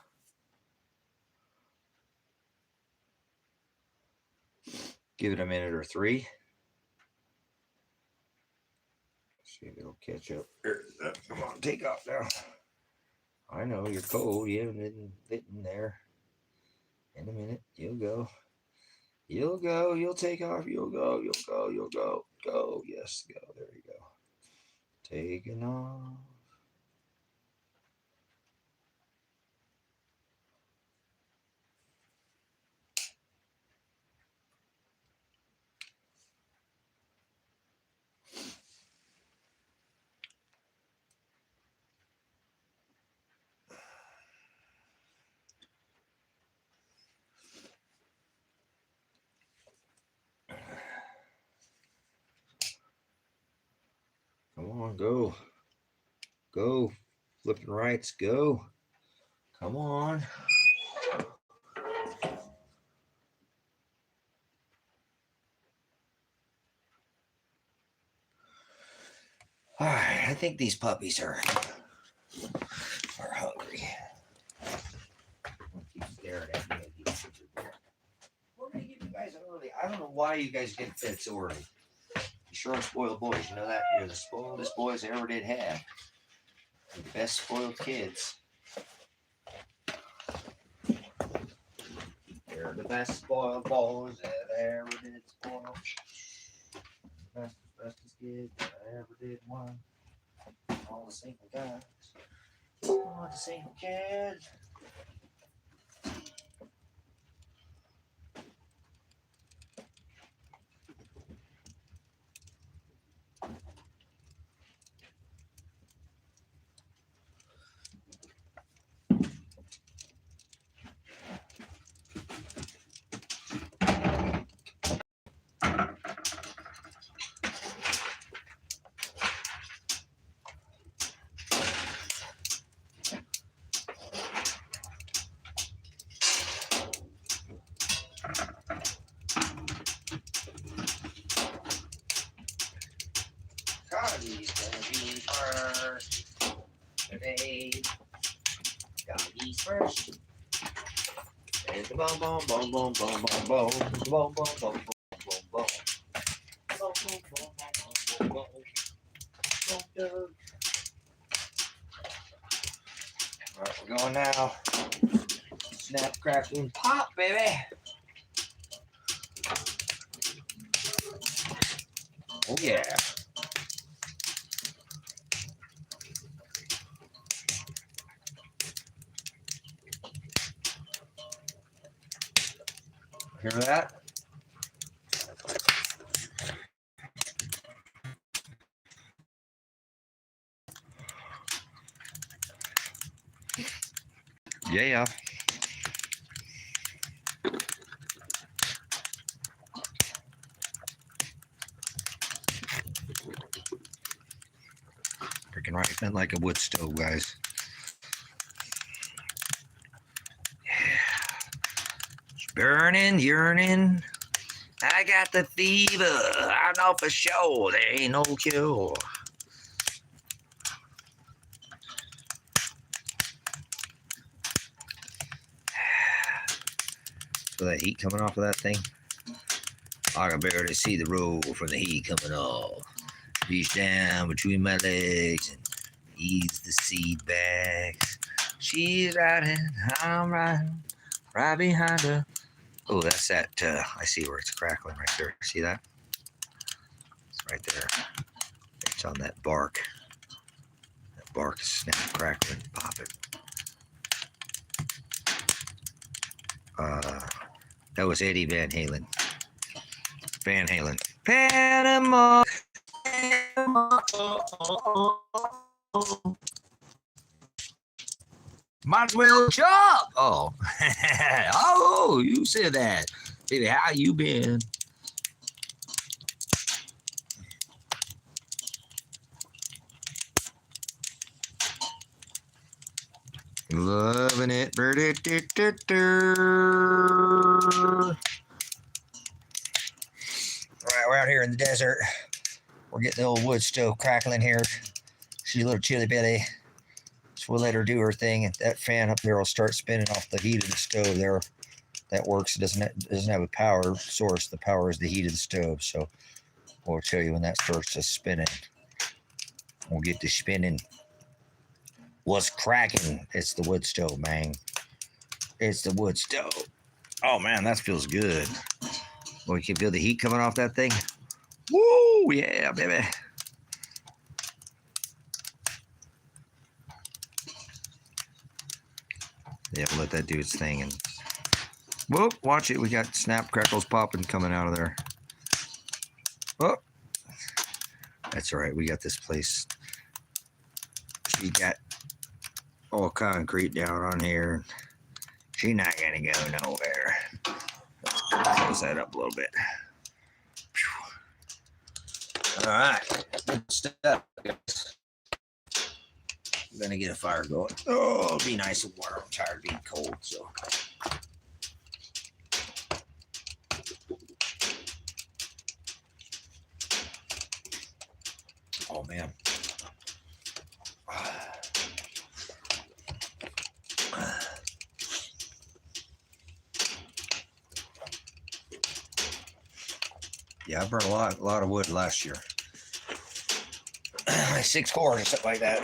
Give it a minute or three. See if it'll catch up. Come on, take off now. I know you're cold. You haven't been in there. In a minute, you'll go. You'll go. You'll take off. You'll go. You'll go. You'll go. Go. Yes, go. There you go. Taking off. Come on, go. Go. Flipping rights, go. Come on. All right, I think these puppies are hungry. Keep staring at me. We're gonna give you guys an early. I don't know why you guys get fed so early. You sure are spoiled boys. You know that? You're the spoiledest boys I ever did have. You're the best spoiled kids. You're the best spoiled boys that ever did spoil. Bestest kids that I ever did one. All the single guys. All the single kids. He's gonna be first today. Got these first. And the boom, boom, boom, boom, boom, boom, boom, boom, boom, boom, boom, boom, boom, boom. All right, we're going now. Snap, crackle, and pop, baby. Oh yeah. Hear that? Yeah. Freaking right, been like a wood stove, guys. Burning, yearning. I got the fever. I know for sure there ain't no cure. Feel that heat coming off of that thing? I can barely see the road from the heat coming off. Reach down between my legs and ease the seat back. She's riding, I'm riding, right behind her. Oh, that's that. I see where it's crackling right there. See that? It's right there. It's on that bark. That bark is snap, crackling, popping. That was Eddie Van Halen. Van Halen. Panama. Might as well jump. Oh. Oh, you said that. Baby, how you been? Loving it. Right out here in the desert. We're getting the old wood stove crackling here. She's a little chilly belly. So we'll let her do her thing. And that fan up there will start spinning off the heat of the stove there. that works. It doesn't have a power source. The power is the heat of the stove. So we'll tell you when that starts to spinning. We'll get to spinning. What's cracking? It's the wood stove, man. It's the wood stove. Oh man, that feels good. Well, you can feel the heat coming off that thing. Woo! Yeah, baby. Yeah, we'll let that do its thing. And whoop, watch it. We got snap crackles popping coming out of there. Oh, that's all right. We got this place. She got all concrete down on here. She's not gonna go nowhere. Let's close that up a little bit. All right, good stuff, guys. I'm gonna get a fire going. Oh, it'll be nice and warm. I'm tired of being cold, so. Oh man. Yeah, I burned a lot of wood last year. 6 cores or something like that.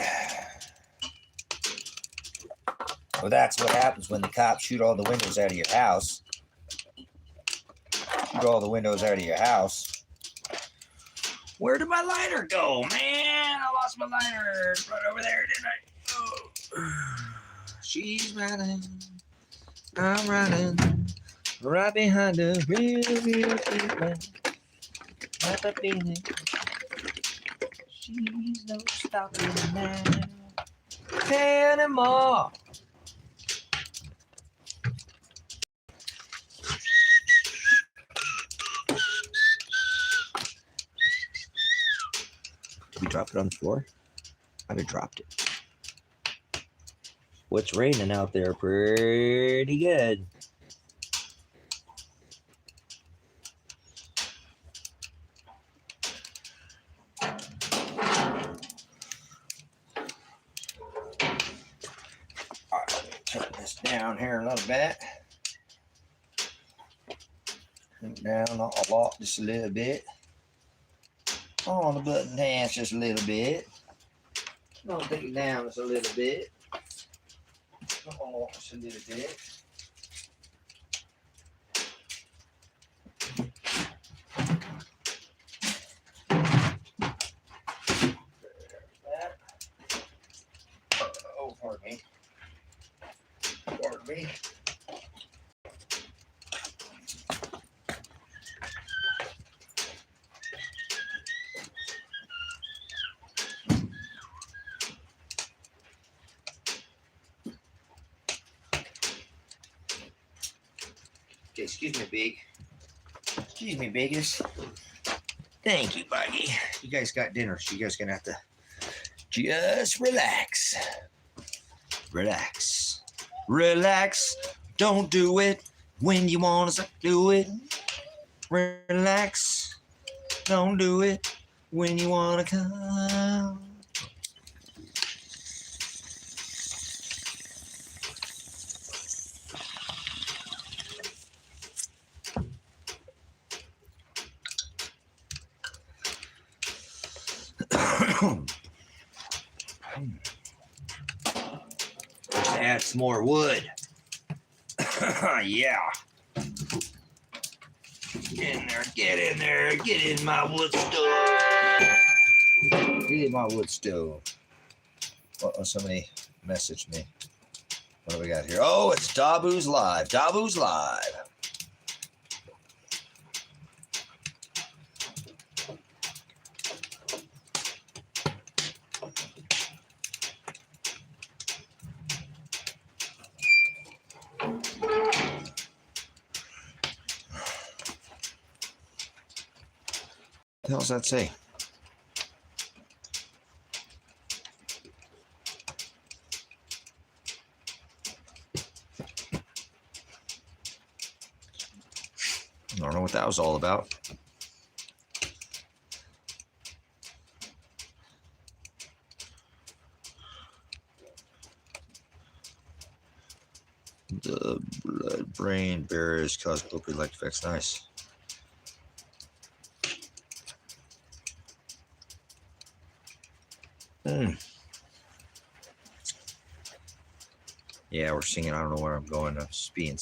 Well, that's what happens when the cops shoot all the windows out of your house. Shoot all the windows out of your house. Where did my lighter go, man? I lost my lighter. It's right over there, didn't I? Oh. She's riding. I'm riding. Right behind her. Real feeling. Not a feeling. She's no stopping now anymore. You drop it on the floor? I'd have dropped it. What's raining out there? Pretty good. Turn this down here a little bit. Turn it down a lot, just a little bit. On the button hands just a little bit. Don't take it down just a little bit. Oh, just a little bit. Oh, pardon me. Pardon me. Okay, excuse me, Big. Excuse me, Biggest. Thank you, buddy. You guys got dinner, so you guys gonna have to just relax. Relax. Relax. Don't do it when you want to do it. Relax. Don't do it when you want to come. Let's add some more wood. Yeah. Get in there, get in there, get in my wood stove. Get in my wood stove. Oh, somebody messaged me. What do we got here? Oh, it's Dabu's Live. Dabu's Live. What the hell does that say? I don't know what that was all about. blood brain barriers cause opioid-like effects. Nice. Yeah, we're singing. I don't know where I'm going. I'm just being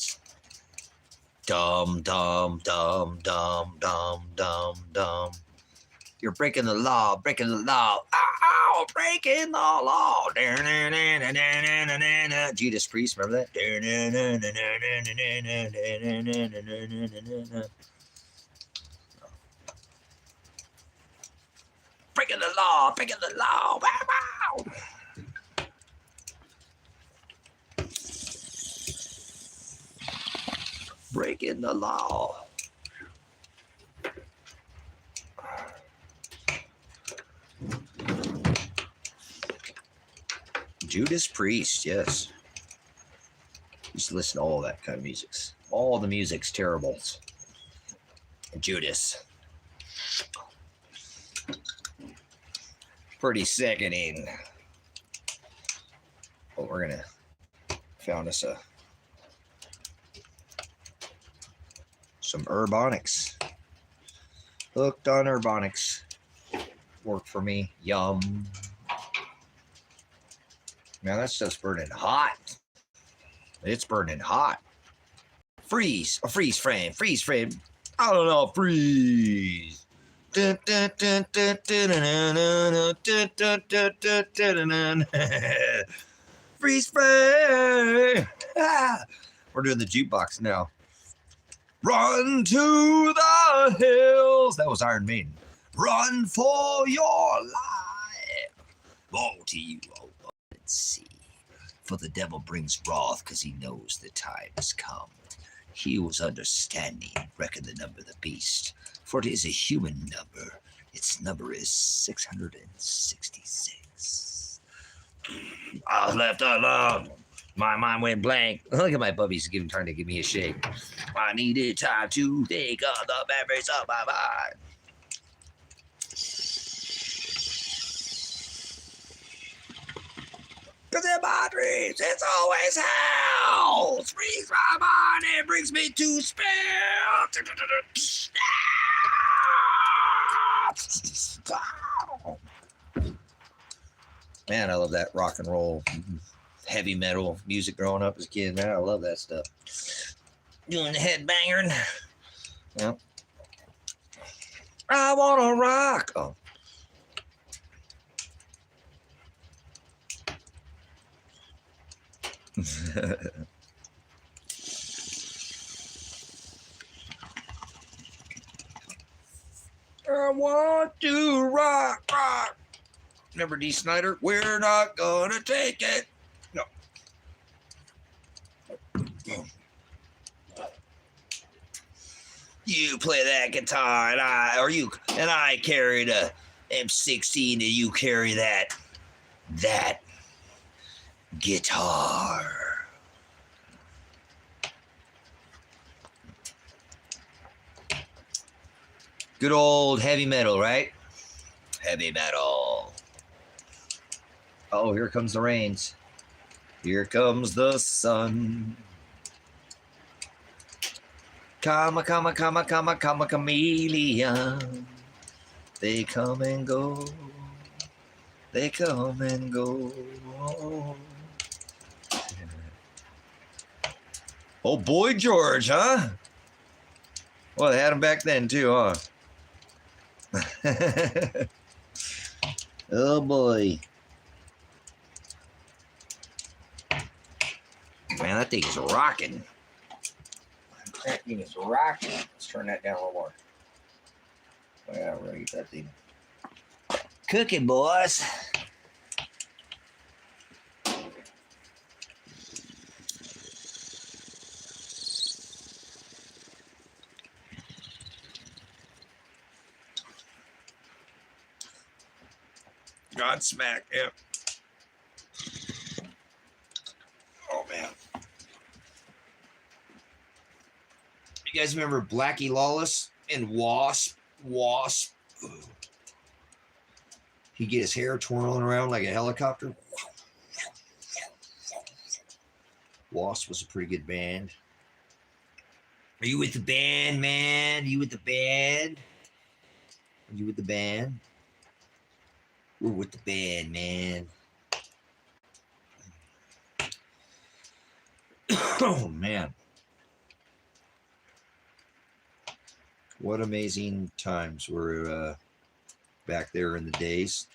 dumb, dumb, dumb, dumb, dumb, dumb, dumb. You're breaking the law, breaking the law. Ow, breaking the law. Judas Priest, remember that? Breaking the law, breaking the law. Wow. Breaking the law. Judas Priest, yes. Just listen to all that kind of music. All the music's terrible. Judas. Pretty sickening. But we're gonna found us some Urbonics. Hooked on Urbonics. Worked for me. Yum. Man, that stuff's burning hot. It's burning hot. Freeze. A freeze frame. Freeze frame. I don't know. Freeze. Freeze frame. We're doing the jukebox now. Run to the hills. That was Iron Maiden. Run for your life. Woe to you, O and sea. For the devil brings wrath because he knows the time has come. He was understanding, reckon the number of the beast. For it is a human number. Its number is 666. I was left alone. My mind went blank. Look at my puppies trying to give me a shake. I needed time to think of the memories of my mind. Cause in my dreams, it's always hell. Frees my mind and brings me to spell. Man, I love that rock and roll, heavy metal music growing up as a kid. Man, I love that stuff. Doing the headbanging. Yep. I wanna rock. Oh. I want to rock, rock. Remember D. Snyder? We're not gonna take it. No. You play that guitar, and I carried a M16, and you carry that guitar. Good old heavy metal, right? Heavy metal. Oh, here comes the rains. Here comes the sun. Come, chameleon. They come and go. They come and go. Oh, Boy George, huh? Well, they had him back then, too, huh? Oh, boy. Man, that thing is rocking. That thing is rocking. Let's turn that down a little more. Oh, yeah, we're going to get that thing cooking, boys. Godsmack, yeah. Oh, man. You guys remember Blackie Lawless and Wasp? He'd get his hair twirling around like a helicopter. Wasp was a pretty good band. Are you with the band, man? Are you with the band? Are you with the band? We're with the band, man. Oh, man. What amazing times were back there in the days.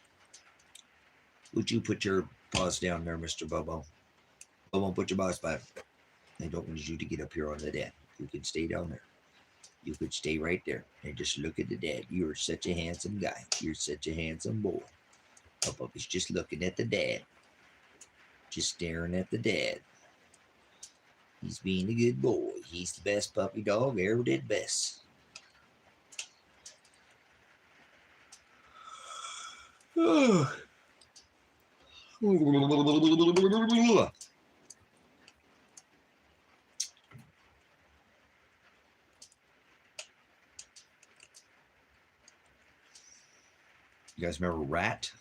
Would you put your paws down there, Mr. Bobo? Bobo, put your paws back. I don't need you to get up here on the dad. You can stay down there. You could stay right there and just look at the dad. You're such a handsome guy. You're such a handsome boy. Bobo is just looking at the dad. Just staring at the dad. He's being a good boy. He's the best puppy dog ever did best. Oh. You guys remember Rat?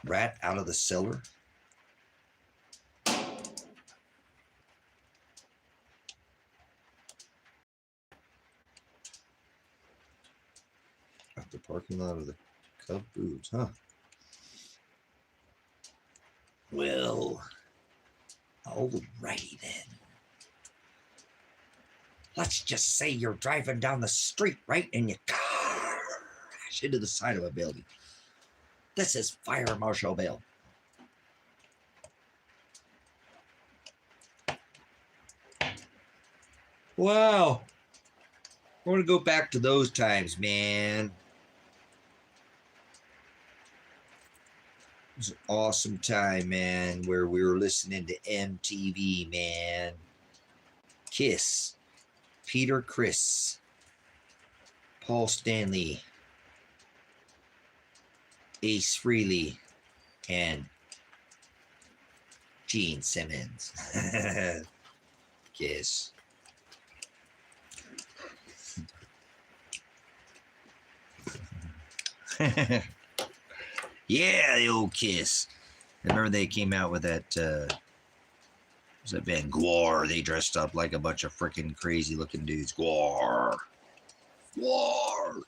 Rat out of the cellar. At the parking lot of the Cub Foods, huh? Well, alrighty then. Let's just say you're driving down the street, right? And you crash into the side of a building. This is Fire Marshal Bill. Wow. I want to go back to those times, man. It was an awesome time, man, where we were listening to MTV, man. Kiss, Peter Criss, Paul Stanley, Ace Frehley, and Gene Simmons. Kiss. Yeah, the old Kiss. I remember they came out with that, was that band Gwar? They dressed up like a bunch of freaking crazy looking dudes. Gwar. Gwar.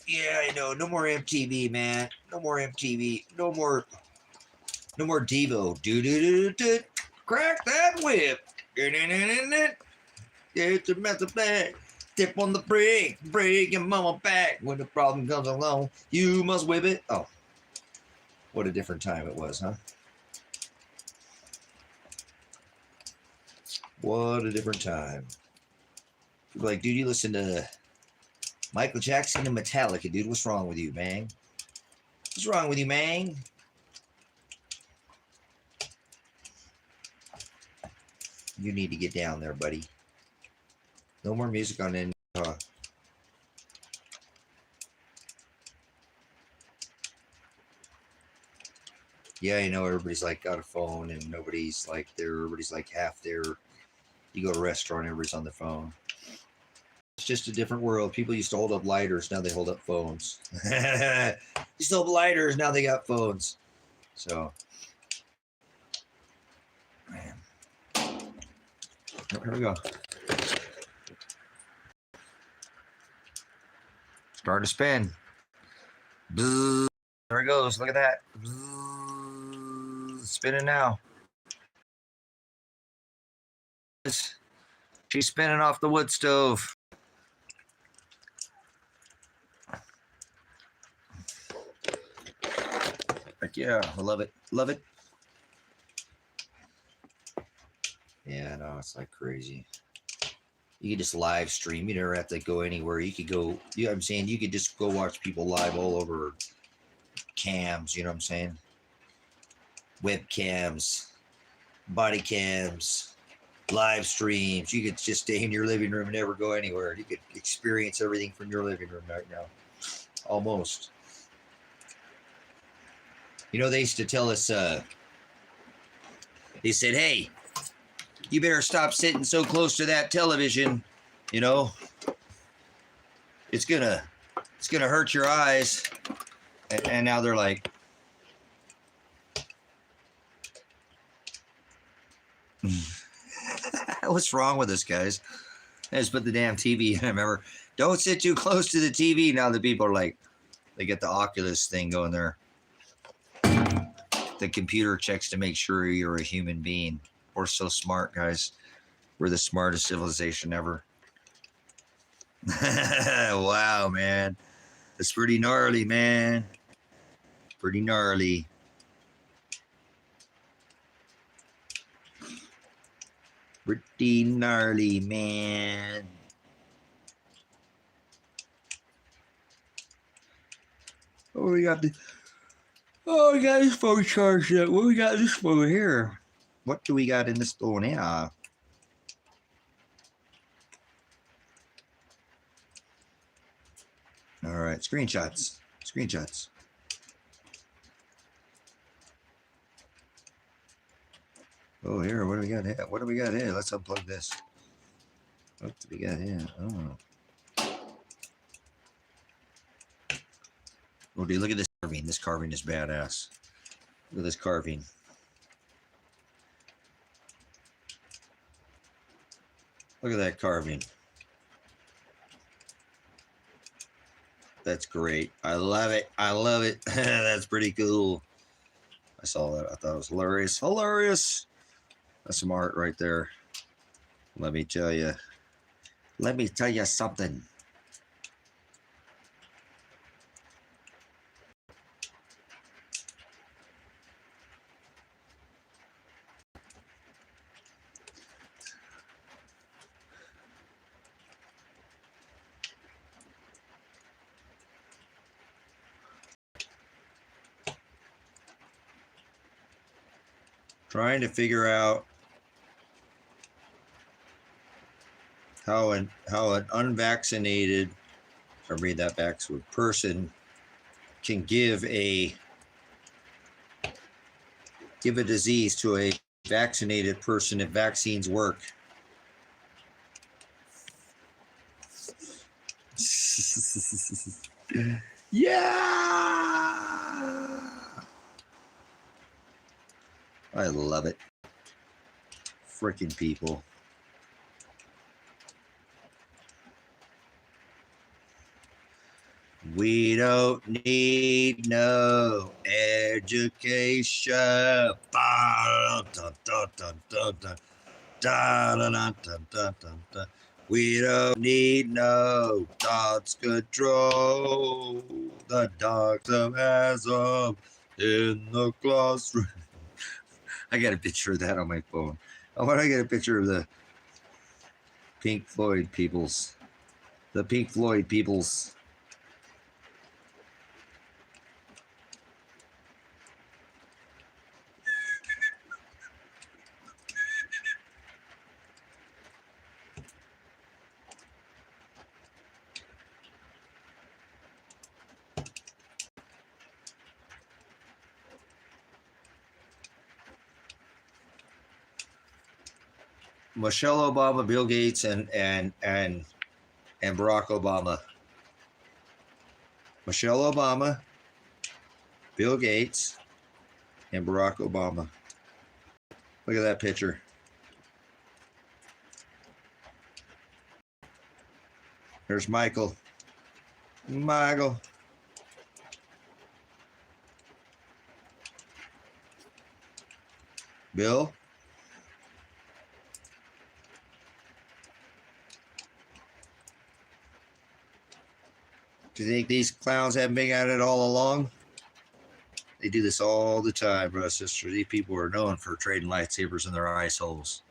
Yeah, I know. No more MTV, man. No more MTV. No more Devo. Do. Crack that whip. Get your method back. Tip on the brake. Break your mama back. When the problem comes along, you must whip it. Oh, what a different time it was, huh? What a different time. People like, dude, you listen to Michael Jackson and Metallica, dude. What's wrong with you, man? What's wrong with you, man? You need to get down there, buddy. No more music on any. Yeah, you know, everybody's like got a phone and nobody's like there. Everybody's like half there. You go to a restaurant, everybody's on the phone. It's just a different world. People used to hold up lighters. Now they hold up phones. Used to hold lighters. Now they got phones. So, man. Oh, here we go. Starting to spin. Bzzz. There it goes. Look at that. Bzzz. Spinning now. She's spinning off the wood stove. Like, yeah, I love it. Love it. Yeah, no, it's like crazy. You could just live stream. You never have to go anywhere. You could go, you know what I'm saying? You could just go watch people live all over cams, you know what I'm saying? Webcams, body cams, live streams. You could just stay in your living room and never go anywhere. You could experience everything from your living room right now. Almost. You know, they used to tell us They said, hey, you better stop sitting so close to that television. You know, it's gonna hurt your eyes. And now they're like, what's wrong with us, guys? I just put the damn TV in. I remember, don't sit too close to the TV. Now the people are like, they get the Oculus thing going there. The computer checks to make sure you're a human being. We're so smart, guys. We're the smartest civilization ever. Wow, man. It's pretty gnarly, man. Pretty gnarly. Pretty gnarly, man. Oh, we got this phone charged up. What we got this phone here? What do we got in this phone here? All right, screenshots. Oh, here, what do we got here? Let's unplug this. What do we got here? Oh, dude, look at this carving. This carving is badass. Look at this carving. Look at that carving. That's great. I love it. That's pretty cool. I saw that. I thought it was hilarious. That's some art right there. Let me tell you something. Trying to figure out how an unvaccinated, if I read that backward, person can give a disease to a vaccinated person if vaccines work. Yeah, I love it. Freaking people. We don't need no education. We don't need no thoughts control. The doctor has them in the classroom. I got a picture of that on my phone. I want to get a picture of the Pink Floyd peoples. The Pink Floyd peoples. Michelle Obama, Bill Gates, and Barack Obama. Michelle Obama, Bill Gates, and Barack Obama. Look at that picture. There's Michael. Bill. Do you think these clowns haven't been at it all along? They do this all the time, bro, sister. These people are known for trading lightsabers in their ice holes.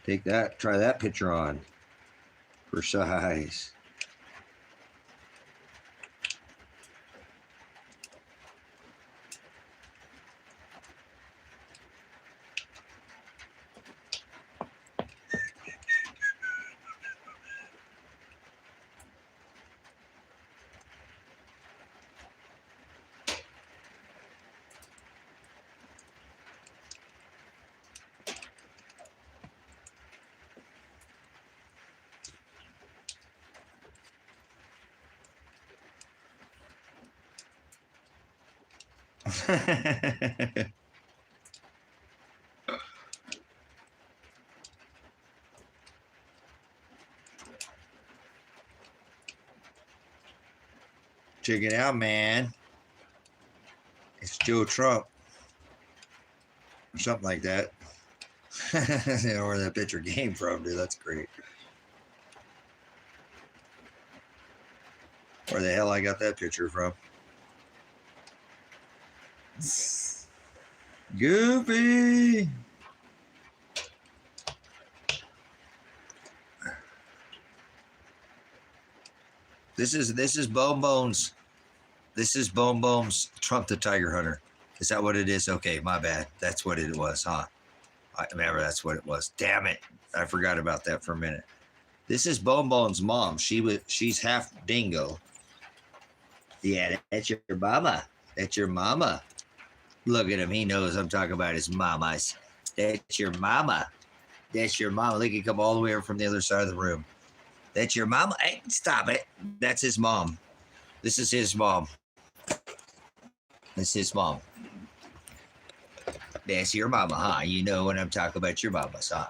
Take that, try that picture on for size. Check it out, man. It's Joe Trump. Or something like that. I don't know where that picture came from, dude. That's great. Where the hell I got that picture from? Goofy. This is Bone Bones. This is Bone Bones Trump the Tiger Hunter. Is that what it is? Okay, my bad. That's what it was, huh? I remember that's what it was. Damn it. I forgot about that for a minute. This is Bone Bones' mom. She's half dingo. Yeah, that's your mama. That's your mama. Look at him. He knows I'm talking about his mamas. That's your mama. That's your mama. Look, he come all the way over from the other side of the room. That's your mama. Hey, stop it. That's his mom. This is his mom. This is his mom. That's your mama, huh? You know when I'm talking about your mamas, huh?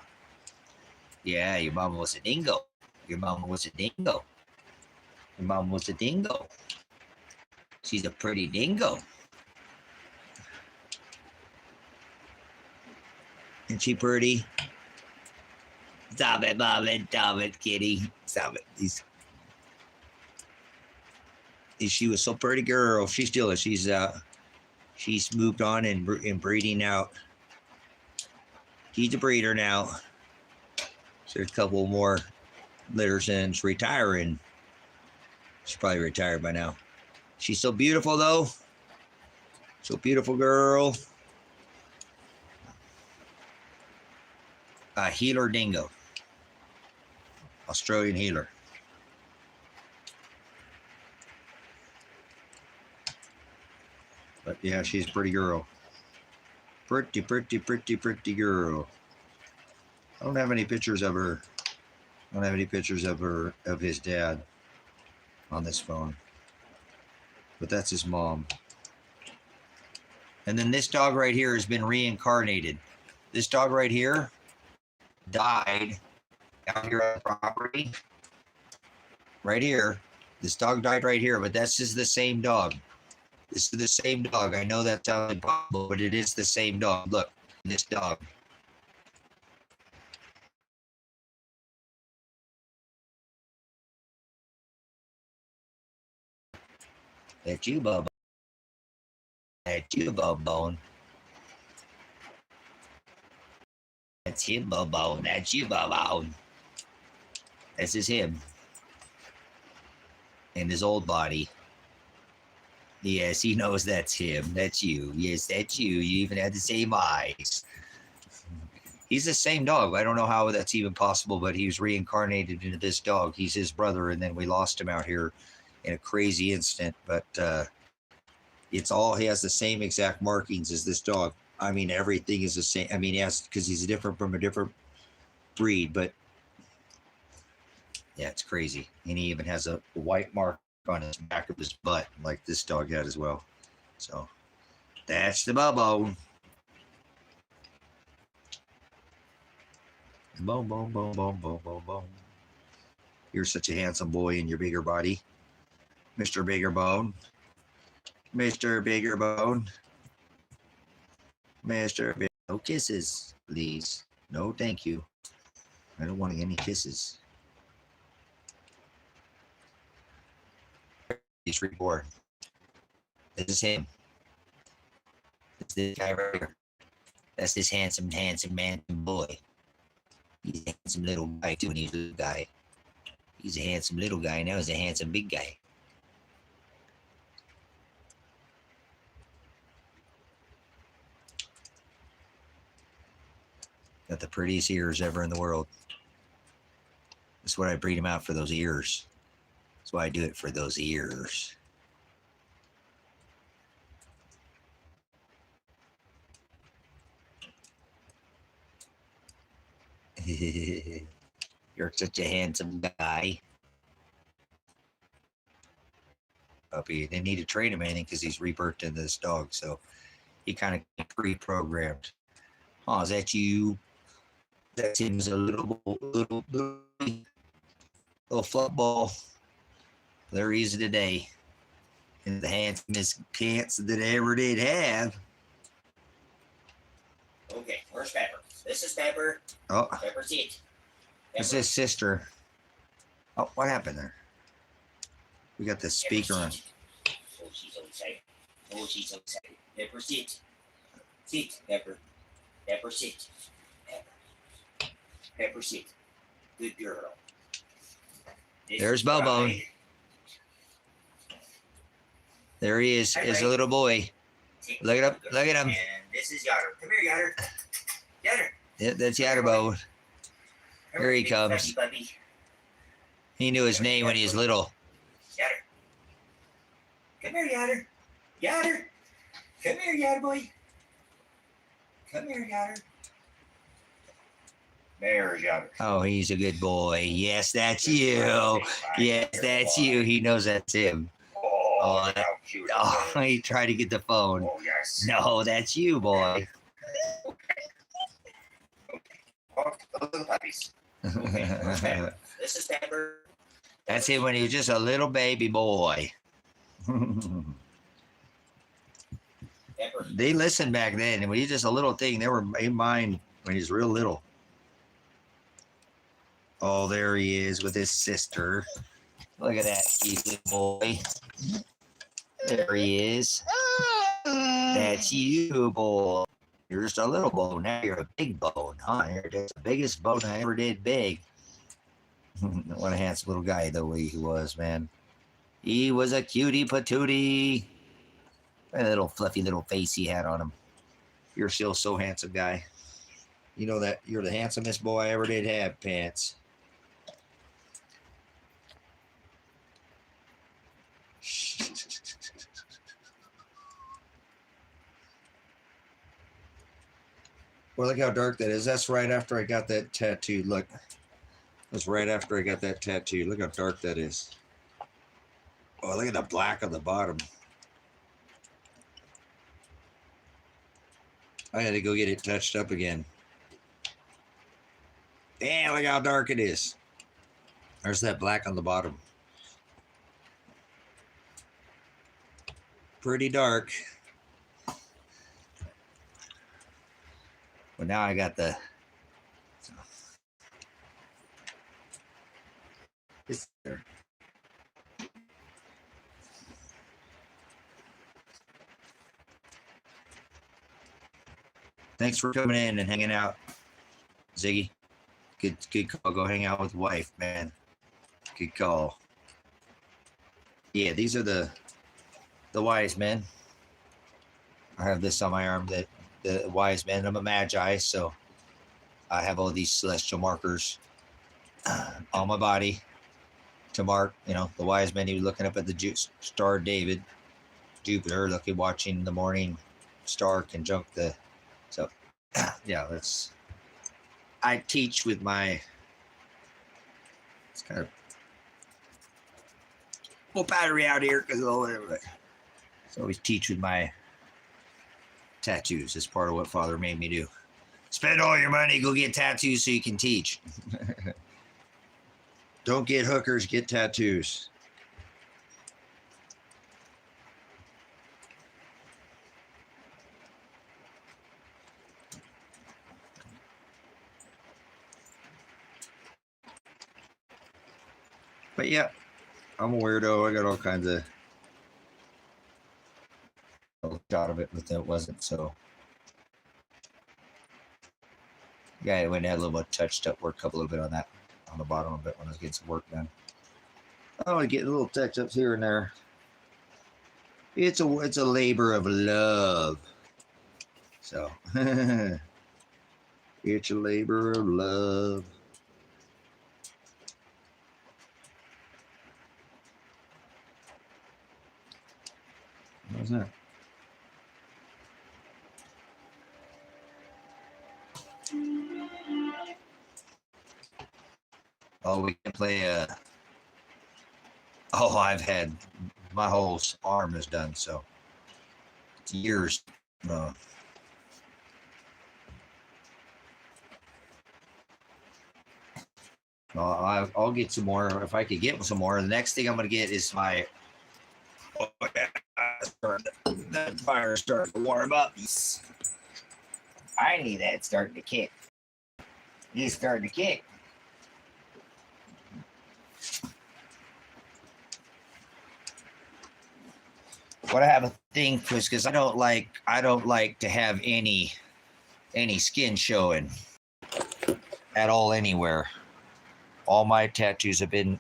Yeah, your mama was a dingo. Your mama was a dingo. Your mama was a dingo. She's a pretty dingo. Isn't she pretty? Stop it, mom, and stop it, kitty. Stop it. She was so pretty girl. She still is. She's moved on and breeding out. She's a breeder now. So there's a couple more litters and she's retiring. She's probably retired by now. She's so beautiful though. So beautiful girl. A healer dingo. Australian healer. But yeah, she's a pretty girl. Pretty, pretty, pretty, pretty girl. I don't have any pictures of her. I don't have any pictures of his dad on this phone. But that's his mom. And then this dog right here has been reincarnated. This dog right here died out here on the property. Right here. This dog died right here, but this is the same dog. This is the same dog. I know that sounds impossible, but it is the same dog. Look, this dog. That's you, Bubba. That's you, Bone. That's him, Bone. That's you, Bone. This is him. In his old body. Yes, he knows that's him. That's you. Yes, that's you. You even had the same eyes. He's the same dog. I don't know how that's even possible, but he was reincarnated into this dog. He's his brother, and then we lost him out here in a crazy instant. But it's all, he has the same exact markings as this dog. I mean, everything is the same. I mean, yes, because he's different from a different breed, but yeah, it's crazy. And he even has a white mark on his back of his butt, like this dog had as well. So that's the Bubbo. Boom, boom, boom, boom, boom, boom, boom. You're such a handsome boy in your bigger body, Mr. Bigger Bone. Mr. Bigger Bone. Mr. Big. No kisses, please. No, thank you. I don't want any kisses. He's reborn. This is him. This is this guy right here. That's this handsome, handsome man boy. He's a handsome little guy too, and he's a little guy. He's a handsome little guy, now he's a handsome big guy. Got the prettiest ears ever in the world. That's what I breed him out for, those ears. That's why I do it, for those ears. You're such a handsome guy. puppy. They didn't need to train him anything because he's rebirthed into this dog. So he kind of pre-programmed. Oh, is that you? That seems a little football. There he is today. And the handsomest cats that I ever did have. Okay, where's Pepper? This is Pepper. Oh. Pepper's it. This is sister. Oh, what happened there? We got the speaker on. Oh, she's so excited. Oh, she's so excited. Pepper, sit. Sit, Pepper. Pepper, sit. Pepper. Pepper, sit. Good girl. There's Bobo. There he is. Is a little boy. Look at him. Look at him. And this is Yatter. Come here, Yatter. Yatter. Yeah, that's Yatterbo. Here he comes. He knew his name when he was little. Yatter. Come here, Yatter. Yatter. Come here, Yatter boy. Come here, Yatter. There's Yatter. Oh, he's a good boy. Yes, that's you. Yes, that's you. He knows that's him. Oh, he tried to get the phone. Oh, yes. No, that's you, boy. Little puppies. Okay, this is Pepper. That's him when he was just a little baby boy. They listened back then, and when he was just a little thing, they were in mind when he was real little. Oh, there he is with his sister. Look at that cute little boy. There he is. That's you, boy. You're just a little bone. Now you're a big bone, huh? You're just the biggest bone I ever did big. What a handsome little guy, the way he was, man. He was a cutie patootie. That little fluffy little face he had on him. You're still so handsome, guy. You know that you're the handsomest boy I ever did have, Pants. Well, look how dark that is. That's right after I got that tattoo. Look. That's right after I got that tattoo. Look how dark that is. Oh, look at the black on the bottom. I had to go get it touched up again. Damn, look how dark it is. There's that black on the bottom. Pretty dark. Well, now I got the... It's there. Thanks for coming in and hanging out, Ziggy. Good call. Go hang out with wife, man. Good call. Yeah, these are the wise men. I have this on my arm, that the wise men. I'm a magi, so I have all these celestial markers on my body to mark, you know, the wise men. He was looking up at the star David, Jupiter, watching the morning star conjunct the. So, yeah, that's. I teach with my. It's kind of. Full battery out here because so I always teach with my tattoos. It's part of what Father made me do. Spend all your money, go get tattoos so you can teach. Don't get hookers, get tattoos. But yeah, I'm a weirdo. I got all kinds of shot of it, but that wasn't so. Yeah, I went and had a little bit touched up work, a little bit on that, on the bottom of it when I was getting some work done. Oh, I get a little touch ups here and there. It's a labor of love. So it's a labor of love. What's that? Oh, we can play oh, I've had my whole arm is done. So it's years. I'll get some more if I could get some more. The next thing I'm gonna get is my. Oh, that fire starting to warm up. I need that starting to kick. He's starting to kick. What I have a thing for is because I don't like to have any skin showing at all anywhere. All my tattoos have been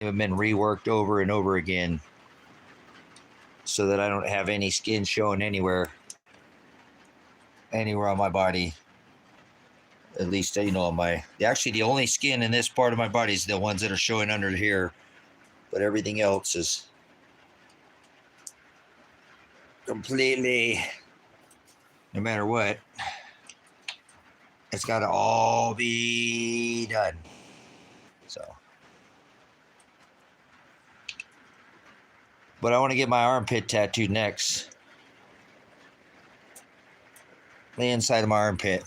reworked over and over again so that I don't have any skin showing anywhere on my body. At least, on actually the only skin in this part of my body is the ones that are showing under here, but everything else is completely, no matter what, it's got to all be done. So, but I want to get my armpit tattooed next. The inside of my armpit.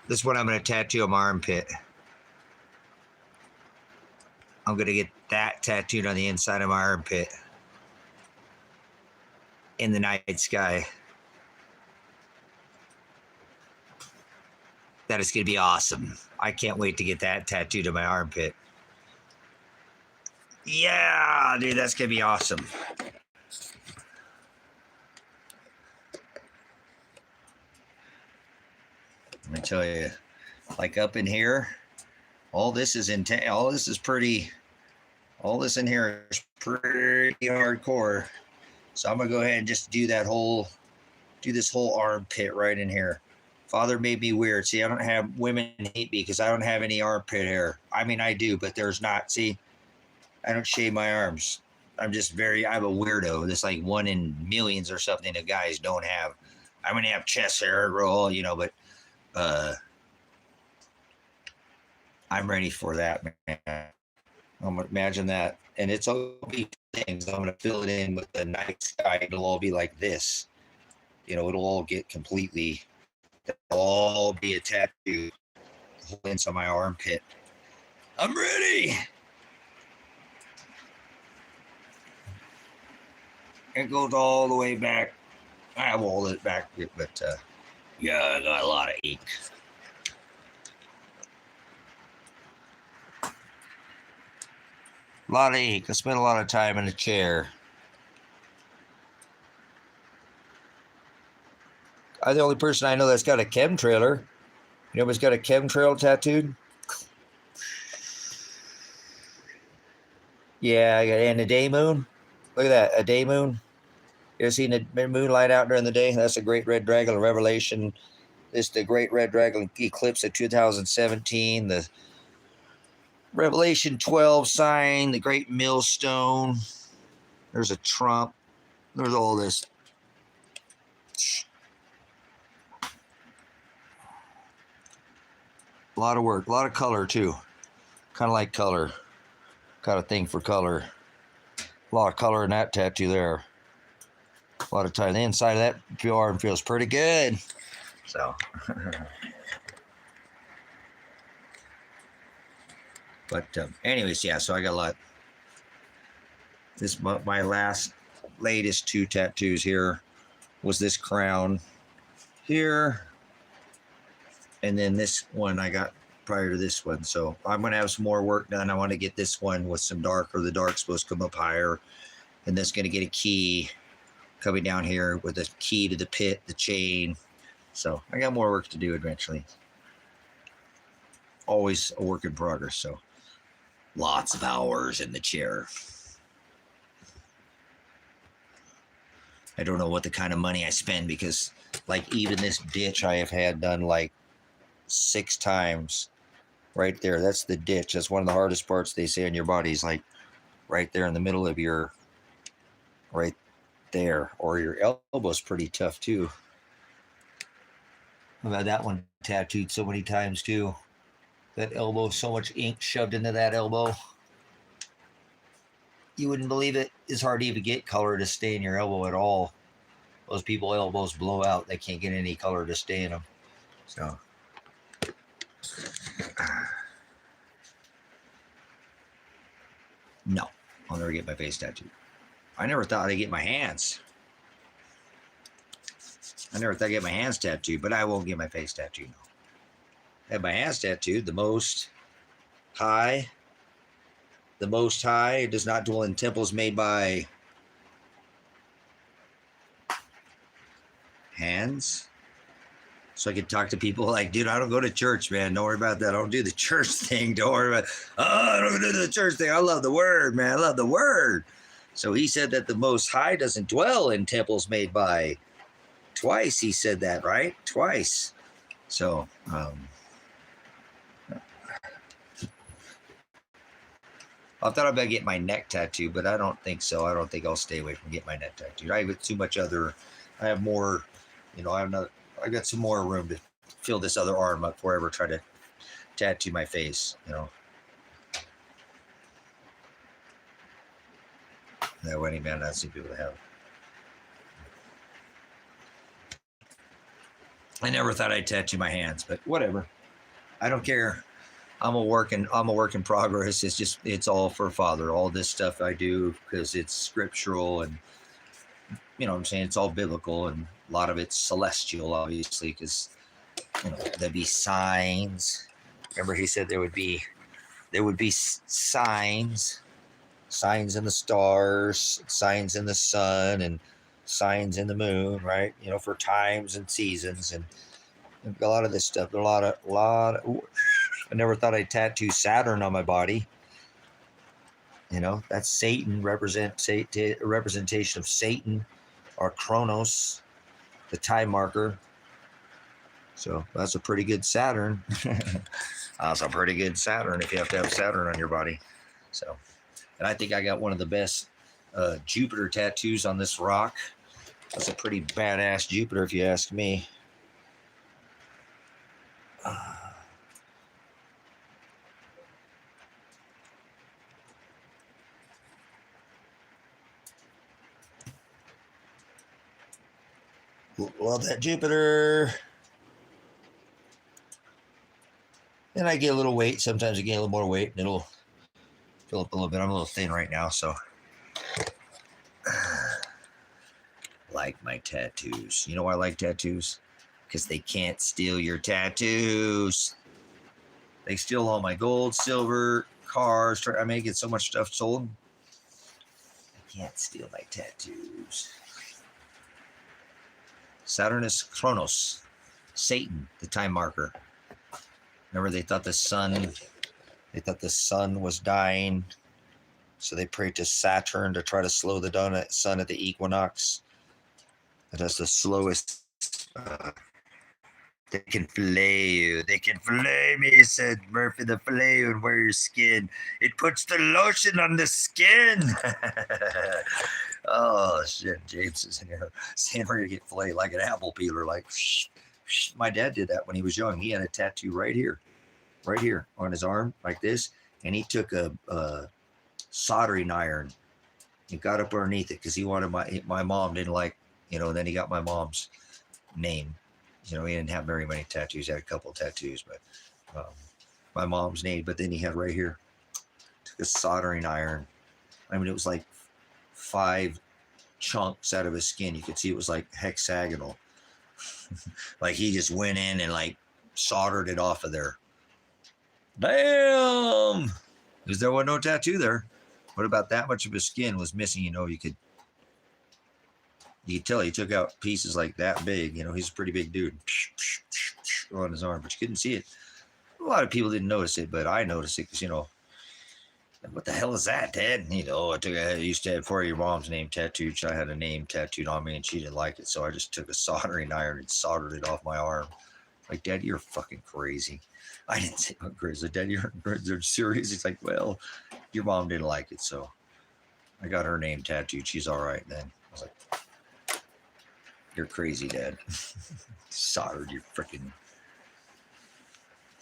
This is what I'm going to tattoo on my armpit. I'm going to get that tattooed on the inside of my armpit. In the night sky. That is going to be awesome. I can't wait to get that tattooed on my armpit. Yeah, dude, that's going to be awesome. Let me tell you, like up in here, all this is pretty, all this in here is pretty hardcore. So I'm going to go ahead and just do this whole armpit right in here. Father made me weird. See, I don't have, women hate me because I don't have any armpit hair. I mean, I do, but there's not. See, I don't shave my arms. I'm a weirdo. This like one in millions or something that guys don't have. I'm going to have chest hair, roll, but I'm ready for that, man. I'm gonna imagine that. And it's all be things. I'm going to fill it in with the night sky. It'll all be like this. It'll all get completely, it'll all be a tattoo. The whole inside my armpit. I'm ready. It goes all the way back. I have all it back, but yeah, I got a lot of ink. A lot of ink. I spent a lot of time in a chair. I'm the only person I know that's got a chemtrailer. Nobody's got a chemtrail tattooed? Yeah, and a day moon. Look at that, a day moon. You ever seen the moonlight out during the day? That's a great red dragon revelation. This is the great red dragon eclipse of 2017. The Revelation 12 sign, the great millstone. There's a Trump. There's all this. A lot of work, a lot of color too. Kind of like color. Got a thing for color. A lot of color in that tattoo there. A lot of time. The inside of that arm feels pretty good. So. But anyways, yeah, so I got a lot. This my latest two tattoos here was this crown here. And then this one I got prior to this one. So I'm going to have some more work done. I want to get this one with some darker. The dark's supposed to come up higher. And that's going to get a key coming down here with a key to the pit, the chain. So I got more work to do eventually. Always a work in progress. So lots of hours in the chair. I don't know what the kind of money I spend because like even this ditch I have had done like 6 times right there. That's the ditch. That's one of the hardest parts they say on your body is like right there in the middle of your, right there, or your elbow's pretty tough too. I've had that one tattooed so many times too. That elbow, so much ink shoved into that elbow. you wouldn't believe it. It's hard to even get color to stay in your elbow at all. Those people elbows blow out. They can't get any color to stay in them. So no, I'll never get my face tattooed. I never thought I'd get my hands. I never thought I'd get my hands tattooed, but I won't get my face tattooed. No. I have my hands tattooed. The most high does not dwell in temples made by hands. So I could talk to people like, dude, I don't go to church, man. Don't worry about that. I don't do the church thing. Don't worry about, I don't do the church thing. I love the word, man. I love the word. So he said that the Most High doesn't dwell in temples made by. Twice he said that, right? Twice. So, I thought about getting my neck tattooed, but I don't think so. I don't think I'll stay away from getting my neck tattooed. I have too much other. I have more. I got some more room to fill this other arm up before I ever try to tattoo my face. That wedding band I see people to have. I never thought I'd tattoo my hands, but whatever. I don't care. I'm a work in progress. It's all for Father. All this stuff I do because it's scriptural, and what I'm saying, it's all biblical, and a lot of it's celestial, obviously, because there'd be signs. Remember, he said there would be signs in the stars, signs in the sun, and signs in the moon, right? For times and seasons, and a lot of this stuff. A lot of. I never thought I'd tattoo Saturn on my body. That's Satan, a representation of Satan, or Chronos, the time marker. So that's a pretty good Saturn. That's a pretty good Saturn if you have to have Saturn on your body. So, and I think I got one of the best Jupiter tattoos on this rock. That's a pretty badass Jupiter, if you ask me. Love that Jupiter. And I get a little weight. Sometimes I gain a little more weight, and it'll fill up a little bit. I'm a little thin right now, so. Like my tattoos. You know why I like tattoos? Because they can't steal your tattoos. They steal all my gold, silver, cars. I get so much stuff sold. They can't steal my tattoos. Saturnus Chronos, Satan, the time marker. Remember, they thought the sun was dying, so they prayed to Saturn to try to slow the sun at the equinox. That's the slowest. They can fillet you. They can fillet me, said Murphy. The fillet you and wear your skin. It puts the lotion on the skin. Oh, shit. James is in here saying we're going to get filleted like an apple peeler. Like, my dad did that when he was young. He had a tattoo right here on his arm like this. And he took a soldering iron and got up underneath it because he wanted my mom didn't like, then he got my mom's name. He didn't have very many tattoos. He had a couple of tattoos, but my mom's name. But then he had right here, took a soldering iron. It was like 5 chunks out of his skin. You could see it was like hexagonal. Like he just went in and like soldered it off of there. Damn! Because there was no tattoo there. What about that much of his skin was missing? You could tell he took out pieces like that big. He's a pretty big dude on his arm, but you couldn't see it. A lot of people didn't notice it, but I noticed it because, what the hell is that, Dad? I used to have for your mom's name tattooed. I had a name tattooed on me, and she didn't like it, so I just took a soldering iron and soldered it off my arm. Like, Dad, you're fucking crazy. I didn't say I'm crazy. Dad, you're serious? He's like, well, your mom didn't like it, so I got her name tattooed. She's all right then. I was like, you're crazy, Dad. Soldered your freaking.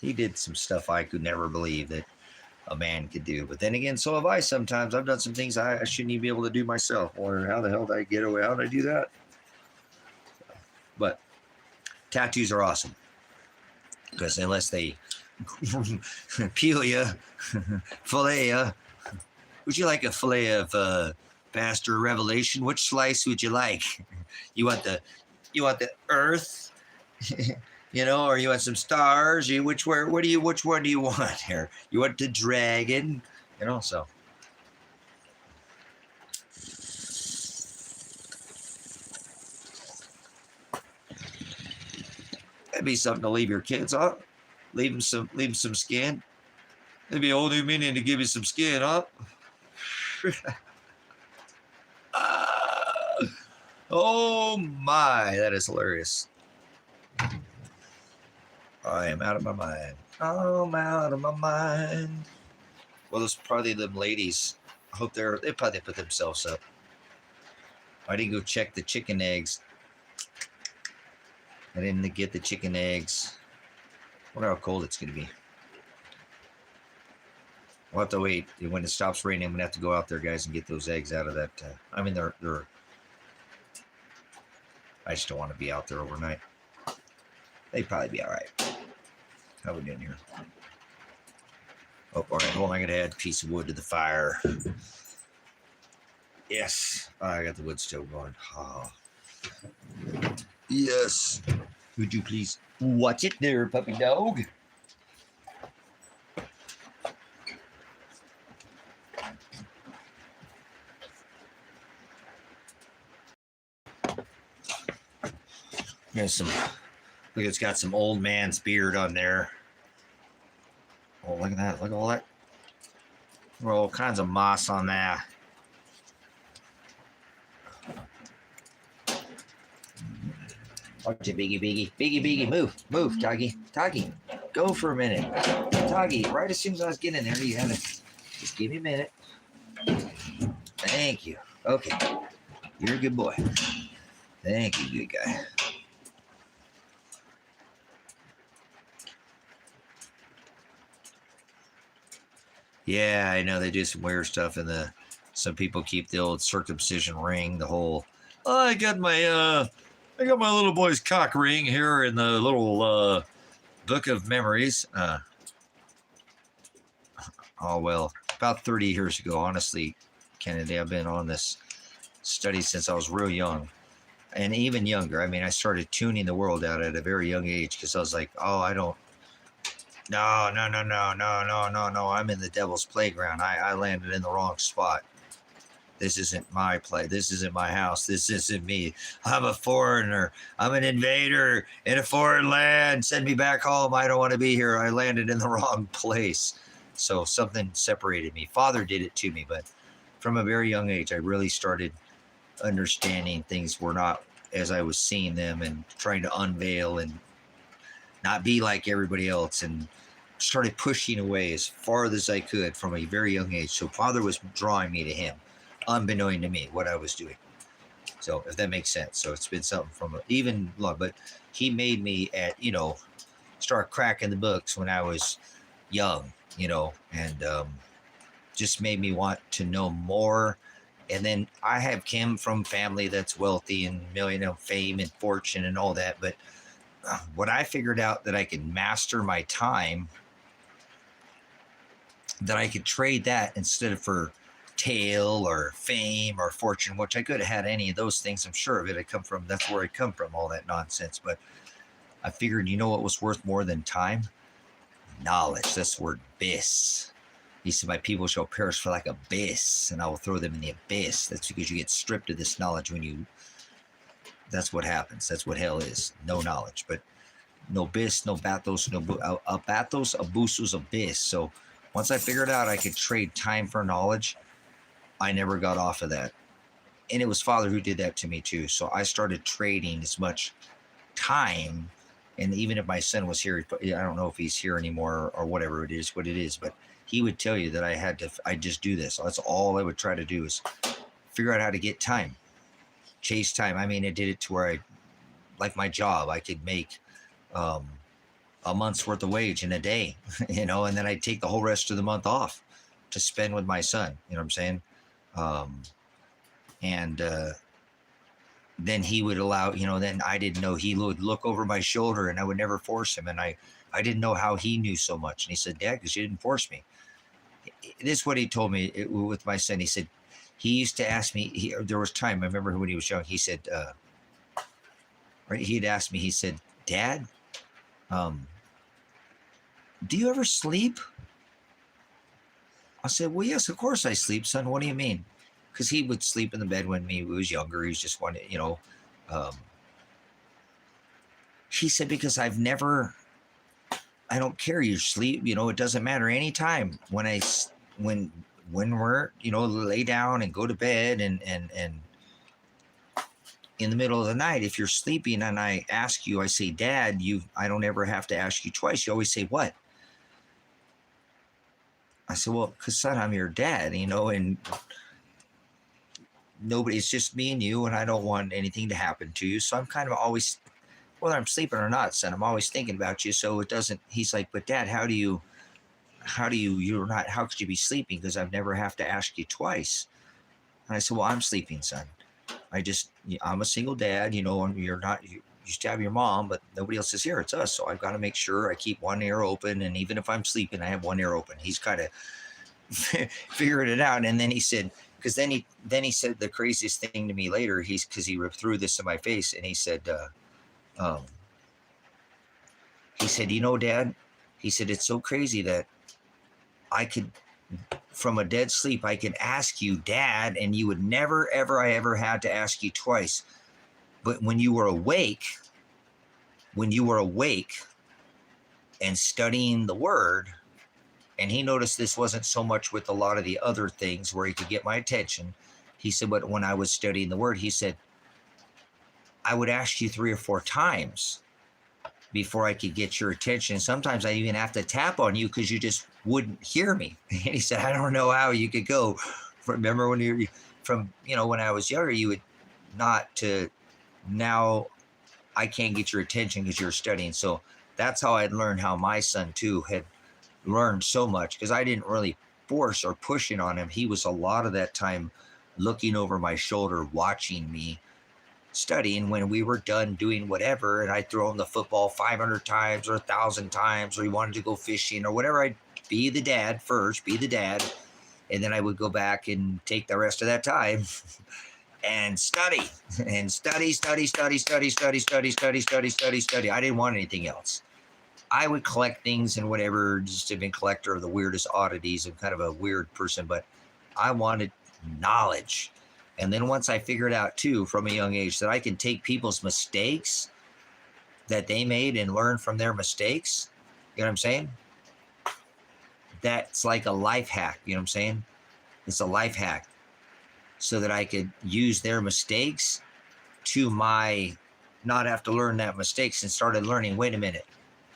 He did some stuff I could never believe that a man could do. But then again, so have I sometimes. I've done some things I shouldn't even be able to do myself. Wondering how the hell did I get away? How did I do that? But tattoos are awesome. Because unless they peel you, fillet you. Would you like a fillet of pastor revelation? Which slice would you like? You want the earth, or you want some stars? Which one do you want here? You want the dragon? So. That'd be something to leave your kids, huh? Leave them some skin. It'd be a whole new meaning to give you some skin, huh? Oh my, that is hilarious. I am out of my mind. I'm out of my mind. Well, those probably them ladies. I hope they probably put themselves up. I didn't go check the chicken eggs. I didn't get the chicken eggs. I wonder how cold it's going to be. We'll have to wait. When it stops raining, I'm going to have to go out there, guys, and get those eggs out of that. They're I just don't want to be out there overnight. They'd probably be all right. How we doing here? Oh, all right. Hold on. I got to add a piece of wood to the fire. Yes. I got the wood stove going. Oh. Yes. Would you please watch it there, puppy dog? There's look, it's got some old man's beard on there. Oh, look at that. Look at all that. All kinds of moss on that. Watch it, Biggie, move, Toggy, go for a minute, Toggy. Right as soon as I was getting in there, you had to just give me a minute. Thank you. Okay, you're a good boy. Thank you, good guy. Yeah, I know they do some weird stuff in some people keep the old circumcision ring, the whole, I got my little boy's cock ring here in the little book of memories. Oh, well, about 30 years ago, honestly, Kennedy, I've been on this study since I was real young and even younger. I mean, I started tuning the world out at a very young age because I was like, oh, I don't, no. I'm in the devil's playground. I landed in the wrong spot. This isn't my play. This isn't my house. This isn't me. I'm a foreigner. I'm an invader in a foreign land. Send me back home. I don't want to be here. I landed in the wrong place. So something separated me. Father did it to me, but from a very young age, I really started understanding things were not as I was seeing them and trying to unveil and not be like everybody else, and started pushing away as far as I could from a very young age. So Father was drawing me to him, unbeknown to me, what I was doing. So if that makes sense. So it's been something from even long, but he made me start cracking the books when I was young, and just made me want to know more. And then I have come from family that's wealthy and millionaire fame and fortune and all that. But when I figured out that I could master my time, that I could trade that instead of for tail or fame or fortune, which I could have had any of those things. I'm sure of it. That's where I come from, all that nonsense. But I figured, what was worth more than time? Knowledge. That's the word bis. He said, my people shall perish for like abyss, and I will throw them in the abyss. That's because you get stripped of this knowledge that's what happens. That's what hell is. No knowledge. But no bis, no bathos, no bathos, abusus, abyss. So once I figured out I could trade time for knowledge, I never got off of that. And it was Father who did that to me too. So I started trading as much time. And even if my son was here, I don't know if he's here anymore or whatever it is, what it is, but he would tell you that I just do this. That's all I would try to do is figure out how to get time, chase time. I mean, I did it to where like my job, I could make, a month's worth of wage in a day, and then I'd take the whole rest of the month off to spend with my son. You know what I'm saying? And then he would allow, then I didn't know, he would look over my shoulder and I would never force him. And I didn't know how he knew so much. And he said, Dad, because you didn't force me. This is what he told me with my son. He said, he used to ask me, there was time, I remember when he was young, he said, he'd ask me, he said, Dad, do you ever sleep? I said, well, yes, of course I sleep, son. What do you mean? Because he would sleep in the bed when he was younger. He was just one, he said, because I don't care. You sleep, it doesn't matter anytime when we're, lay down and go to bed and in the middle of the night, if you're sleeping and I ask you, I say, Dad, I don't ever have to ask you twice. You always say, what? I said, well, because son, I'm your dad, and nobody, it's just me and you, and I don't want anything to happen to you. So I'm kind of always, whether I'm sleeping or not, son, I'm always thinking about you. So it doesn't, he's like, but Dad, how could you be sleeping? Because I've never have to ask you twice. And I said, well, I'm sleeping, son. I'm a single dad, and you're not, you used to have your mom, but nobody else is here. It's us. So I've got to make sure I keep one ear open. And even if I'm sleeping, I have one ear open. He's kind of figured it out. And then he said, because then he said the craziest thing to me later, because he threw this in my face, and he said, Dad, he said, it's so crazy that I could, from a dead sleep, I could ask you, Dad, and you would never, ever, I ever had to ask you twice. But when you were awake and studying the word, and he noticed this wasn't so much with a lot of the other things where he could get my attention. He said, but when I was studying the word, he said, I would ask you 3 or 4 times before I could get your attention. Sometimes I even have to tap on you because you just wouldn't hear me. And he said, I don't know how you could go. Remember when when I was younger, you would not to, now I can't get your attention because you're studying. So that's how I'd learned how my son too had learned so much, because I didn't really force or push it on him. He was a lot of that time looking over my shoulder, watching me studying when we were done doing whatever, and I'd throw him the football 500 times or 1,000 times, or he wanted to go fishing or whatever. I'd be the dad first, and then I would go back and take the rest of that time and study. I didn't want anything else. I would collect things and whatever, just to be a collector of the weirdest oddities. I'm kind of a weird person, but I wanted knowledge. And then once I figured out too, from a young age, that I can take people's mistakes that they made and learn from their mistakes, you know what I'm saying? That's like a life hack, you know what I'm saying? It's a life hack, so that I could use their mistakes to not have to learn that mistakes, and started learning, wait a minute,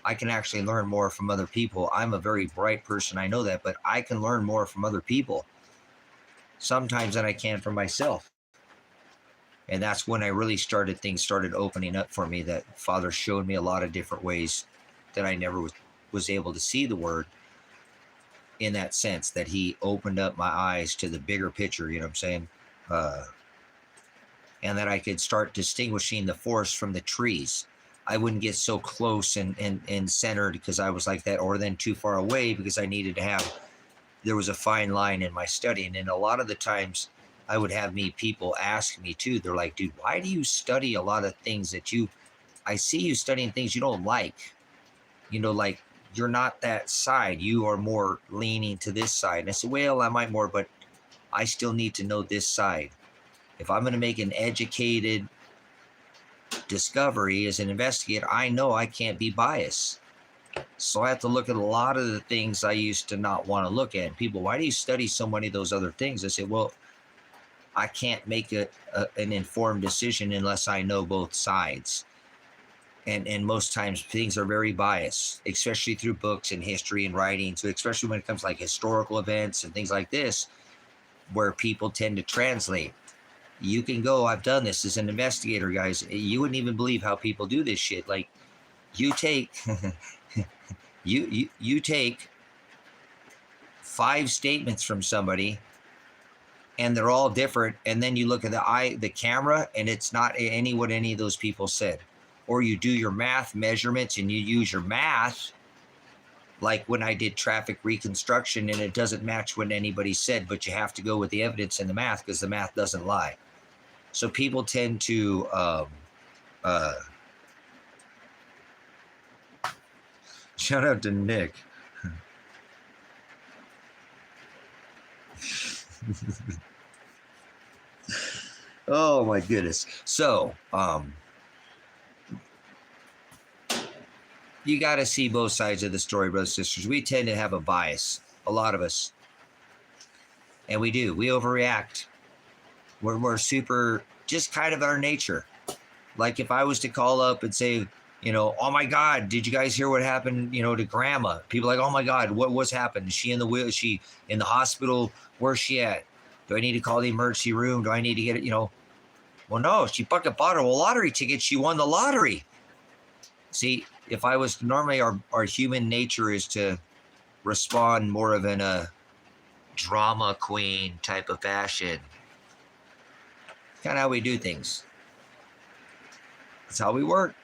I can actually learn more from other people. I'm a very bright person, I know that, but I can learn more from other people sometimes than I can from myself. And that's when I really things started opening up for me, that Father showed me a lot of different ways that I never was able to see the word, in that sense that he opened up my eyes to the bigger picture, you know what I'm saying? And that I could start distinguishing the forest from the trees. I wouldn't get so close and centered because I was like that, or then too far away because I needed to have, there was a fine line in my studying. And a lot of the times I would have people ask me too, they're like, dude, why do you study a lot of things that I see you studying things you don't like, like you're not that side, you are more leaning to this side. And I said, well, I might more, but I still need to know this side. If I'm going to make an educated discovery as an investigator, I know I can't be biased. So I have to look at a lot of the things I used to not want to look at. People, why do you study so many of those other things? I say, well, I can't make an informed decision unless I know both sides. And most times things are very biased, especially through books and history and writing. So especially when it comes to like historical events and things like this, where people tend to translate. You can go, I've done this as an investigator, guys. You wouldn't even believe how people do this shit. Like, You take you take 5 statements from somebody, and they're all different, and then you look at the camera, and it's not what any of those people said. Or you do your math measurements and you use your math, like when I did traffic reconstruction, and it doesn't match what anybody said, but you have to go with the evidence and the math because the math doesn't lie. So people tend to shout out to Nick. Oh my goodness. So you got to see both sides of the story, brothers and sisters. We tend to have a bias, a lot of us, and we do. We overreact. We're super, just kind of our nature. Like if I was to call up and say, oh my God, did you guys hear what happened, to grandma? People are like, oh my God, what's happened? Is she in the wheel? Is she in the hospital? Where's she at? Do I need to call the emergency room? Do I need to get it? Well, no, she fucking bought a lottery ticket. She won the lottery. See, if I was normally our human nature is to respond more of in a drama queen type of fashion. Kind of how we do things. That's how we work.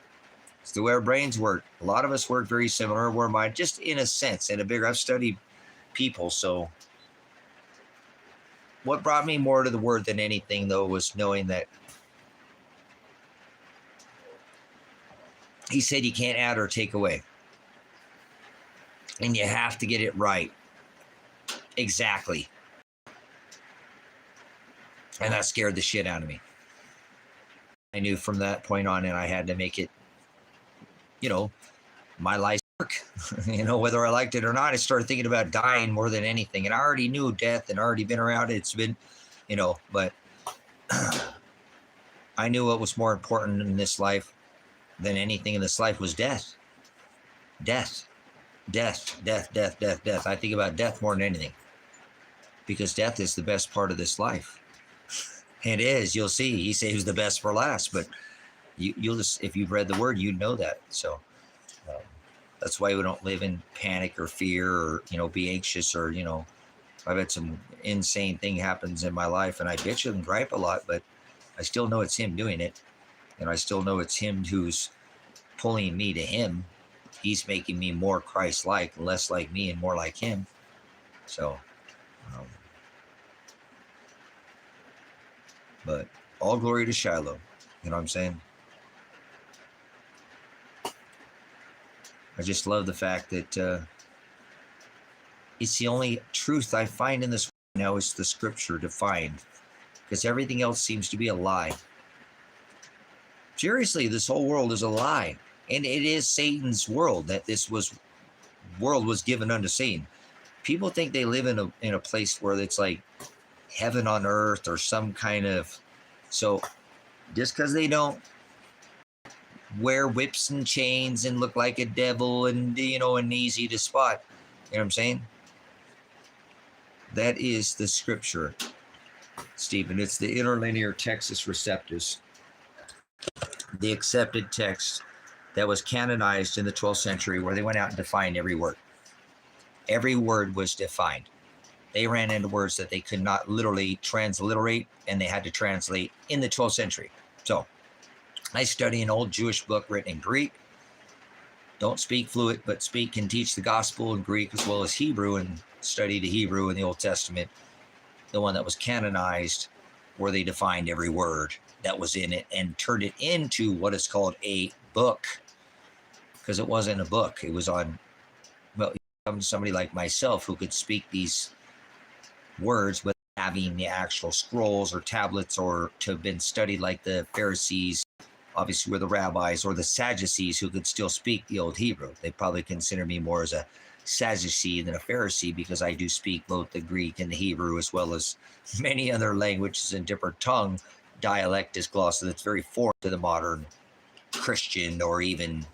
It's the way our brains work. A lot of us work very similar. We're just in a sense, I've studied people. So what brought me more to the word than anything, though, was knowing that he said you can't add or take away. And you have to get it right. Exactly. And that scared the shit out of me. I knew from that point on, and I had to make it, my life's work. Whether I liked it or not, I started thinking about dying more than anything. And I already knew death and already been around it. It's been, but I knew what was more important in this life than anything in this life was death. Death. I think about death more than anything, because death is the best part of this life. It is. You'll see. He saves the best for last, but you'll just, if you've read the word, you know that. So that's why we don't live in panic or fear or, be anxious or, I've had some insane thing happens in my life and I bitch and gripe a lot, but I still know it's him doing it. And I still know it's him who's pulling me to him. He's making me more Christ-like, less like me and more like him. So, but all glory to Shiloh. You know what I'm saying? I just love the fact that it's the only truth I find in this now is the scripture defined, because everything else seems to be a lie. Seriously, this whole world is a lie. And it is Satan's world, that world was given unto Satan. People think they live in a place where it's like heaven on earth or some kind of, so just because they don't wear whips and chains and look like a devil and, and easy to spot, you know what I'm saying? That is the scripture, Stephen. It's the interlinear Textus Receptus, the accepted text that was canonized in the 12th century, where they went out and defined every word. Every word was defined. They ran into words that they could not literally transliterate, and they had to translate in the 12th century. So I study an old Jewish book written in Greek. Don't speak fluent, but speak and teach the gospel in Greek as well as Hebrew, and study the Hebrew in the Old Testament, the one that was canonized, where they defined every word that was in it and turned it into what is called a book. Because it wasn't a book. It was on, somebody like myself who could speak these words without having the actual scrolls or tablets, or to have been studied like the Pharisees, obviously were the rabbis, or the Sadducees who could still speak the old Hebrew. They probably consider me more as a Sadducee than a Pharisee, because I do speak both the Greek and the Hebrew, as well as many other languages in different tongue. Dialect is glossa that's very foreign to the modern Christian or even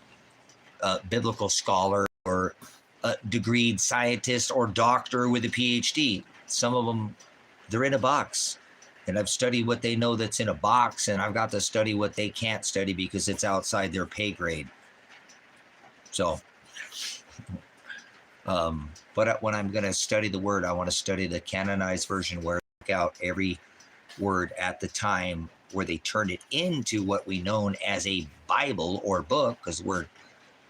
biblical scholar or a degreed scientist or doctor with a PhD. Some of them, they're in a box, and I've studied what they know that's in a box, and I've got to study what they can't study because it's outside their pay grade. So, but when I'm going to study the word, I want to study the canonized version where I look out every word at the time where they turned it into what we know as a Bible or book, because the word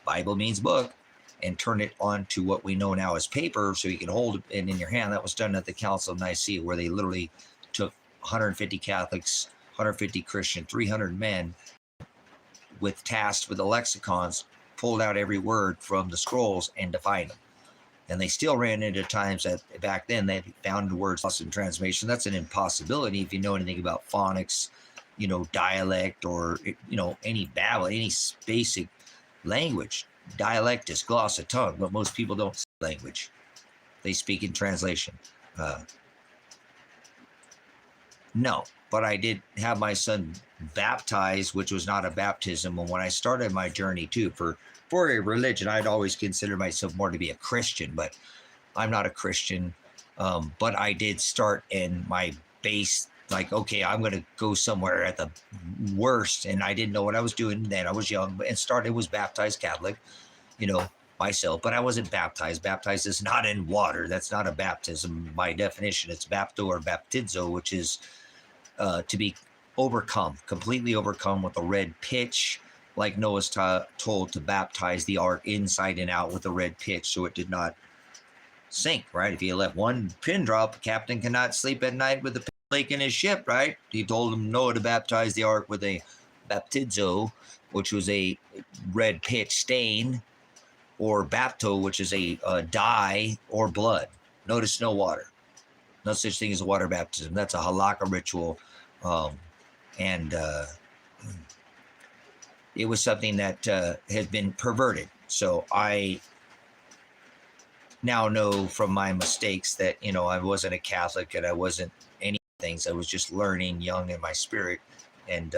Bible means book, and turn it on to what we know now as paper, so you can hold it in your hand. That was done at the Council of Nicaea, where they literally took 150 Catholics, 150 Christian, 300 men with tasked with the lexicons, pulled out every word from the scrolls and defined them. And they still ran into times that back then they found words lost in translation. That's an impossibility if you know anything about phonics, dialect, or any babble, any basic language. Dialect is gloss of tongue, but most people don't speak language. They speak in translation. No, but I did have my son baptized, which was not a baptism. And when I started my journey too, for a religion, I'd always considered myself more to be a Christian, but I'm not a Christian. But I did start in my base, like, okay, I'm going to go somewhere at the worst. And I didn't know what I was doing then. I was young and was baptized Catholic, myself, but I wasn't baptized. Baptized is not in water. That's not a baptism. By definition, it's bapto or baptizo, which is to be overcome, completely overcome with a red pitch, like Noah's told to baptize the ark inside and out with a red pitch so it did not sink, right? If you let one pin drop, the captain cannot sleep at night with the pin lake in his ship, right? He told him Noah to baptize the ark with a baptizo, which was a red pitch stain, or bapto, which is a dye or blood. Notice no water. No such thing as a water baptism. That's a halakha ritual. And it was something that has been perverted. So I now know from my mistakes that, I wasn't a Catholic and I wasn't any things. I was just learning young in my spirit. And,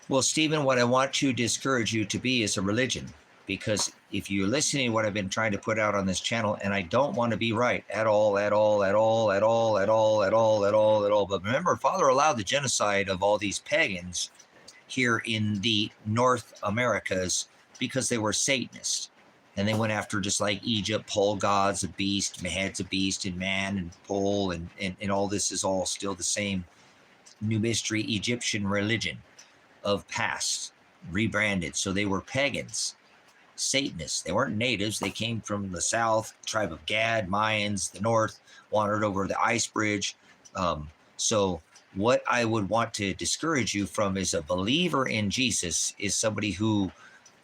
well, Stephen, what I want to discourage you to be is a religion. Because if you're listening to what I've been trying to put out on this channel, and I don't want to be right at all. But remember, Father allowed the genocide of all these pagans here in the North Americas because they were Satanists. And they went after, just like Egypt, pole gods, a beast, heads a beast, and man, and pole, and all this is all still the same new mystery Egyptian religion of past, rebranded. So they were pagans. Satanists. They weren't natives. They came from the south, tribe of Gad, Mayans, the north, wandered over the ice bridge. So what I would want to discourage you from is a believer in Jesus is somebody who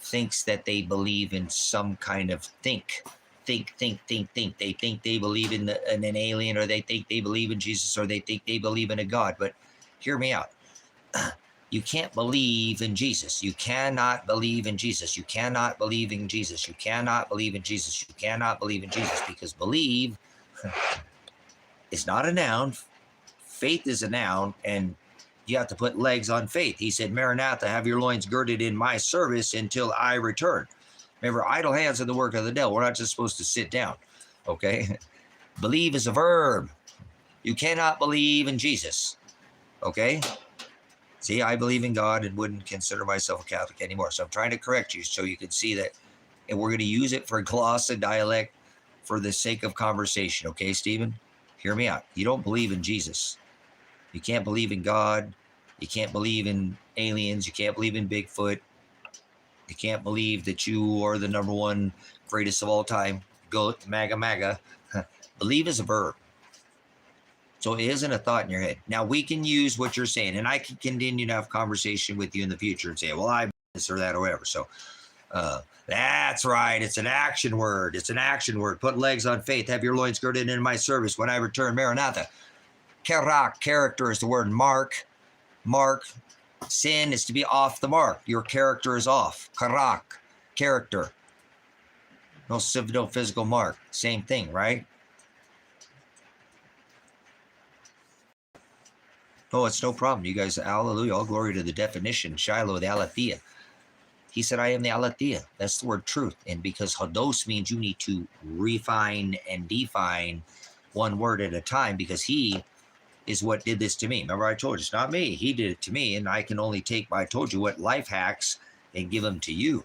thinks that they believe in some kind of think. They think they believe in an alien, or they think they believe in Jesus, or they think they believe in a God. But hear me out. You can't believe in Jesus. You cannot believe in Jesus. You cannot believe in Jesus. You cannot believe in Jesus. You cannot believe in Jesus, because believe is not a noun. Faith is a noun, and you have to put legs on faith. He said, Maranatha, have your loins girded in my service until I return. Remember, idle hands are the work of the devil. We're not just supposed to sit down, okay? Believe is a verb. You cannot believe in Jesus, okay? See, I believe in God and wouldn't consider myself a Catholic anymore. So I'm trying to correct you so you can see that, and we're going to use it for gloss and dialect for the sake of conversation. Okay, Stephen? Hear me out. You don't believe in Jesus. You can't believe in God. You can't believe in aliens. You can't believe in Bigfoot. You can't believe that you are the number one greatest of all time. Go MAGA. Believe is a verb. So it isn't a thought in your head. Now, we can use what you're saying, and I can continue to have conversation with you in the future and say, well, I this or that or whatever. So that's right. It's an action word. It's an action word. Put legs on faith. Have your loins girded in my service when I return. Maranatha. Karak, character is the word mark. Mark. Sin is to be off the mark. Your character is off. Karak, character. No physical mark. Same thing, right? Oh, it's no problem. You guys, hallelujah, all glory to the definition. Shiloh, the aletheia. He said, I am the aletheia. That's the word truth. And because hodos means you need to refine and define one word at a time, because he is what did this to me. Remember, I told you it's not me. He did it to me, and I can only take. I told you what life hacks and give them to you. You know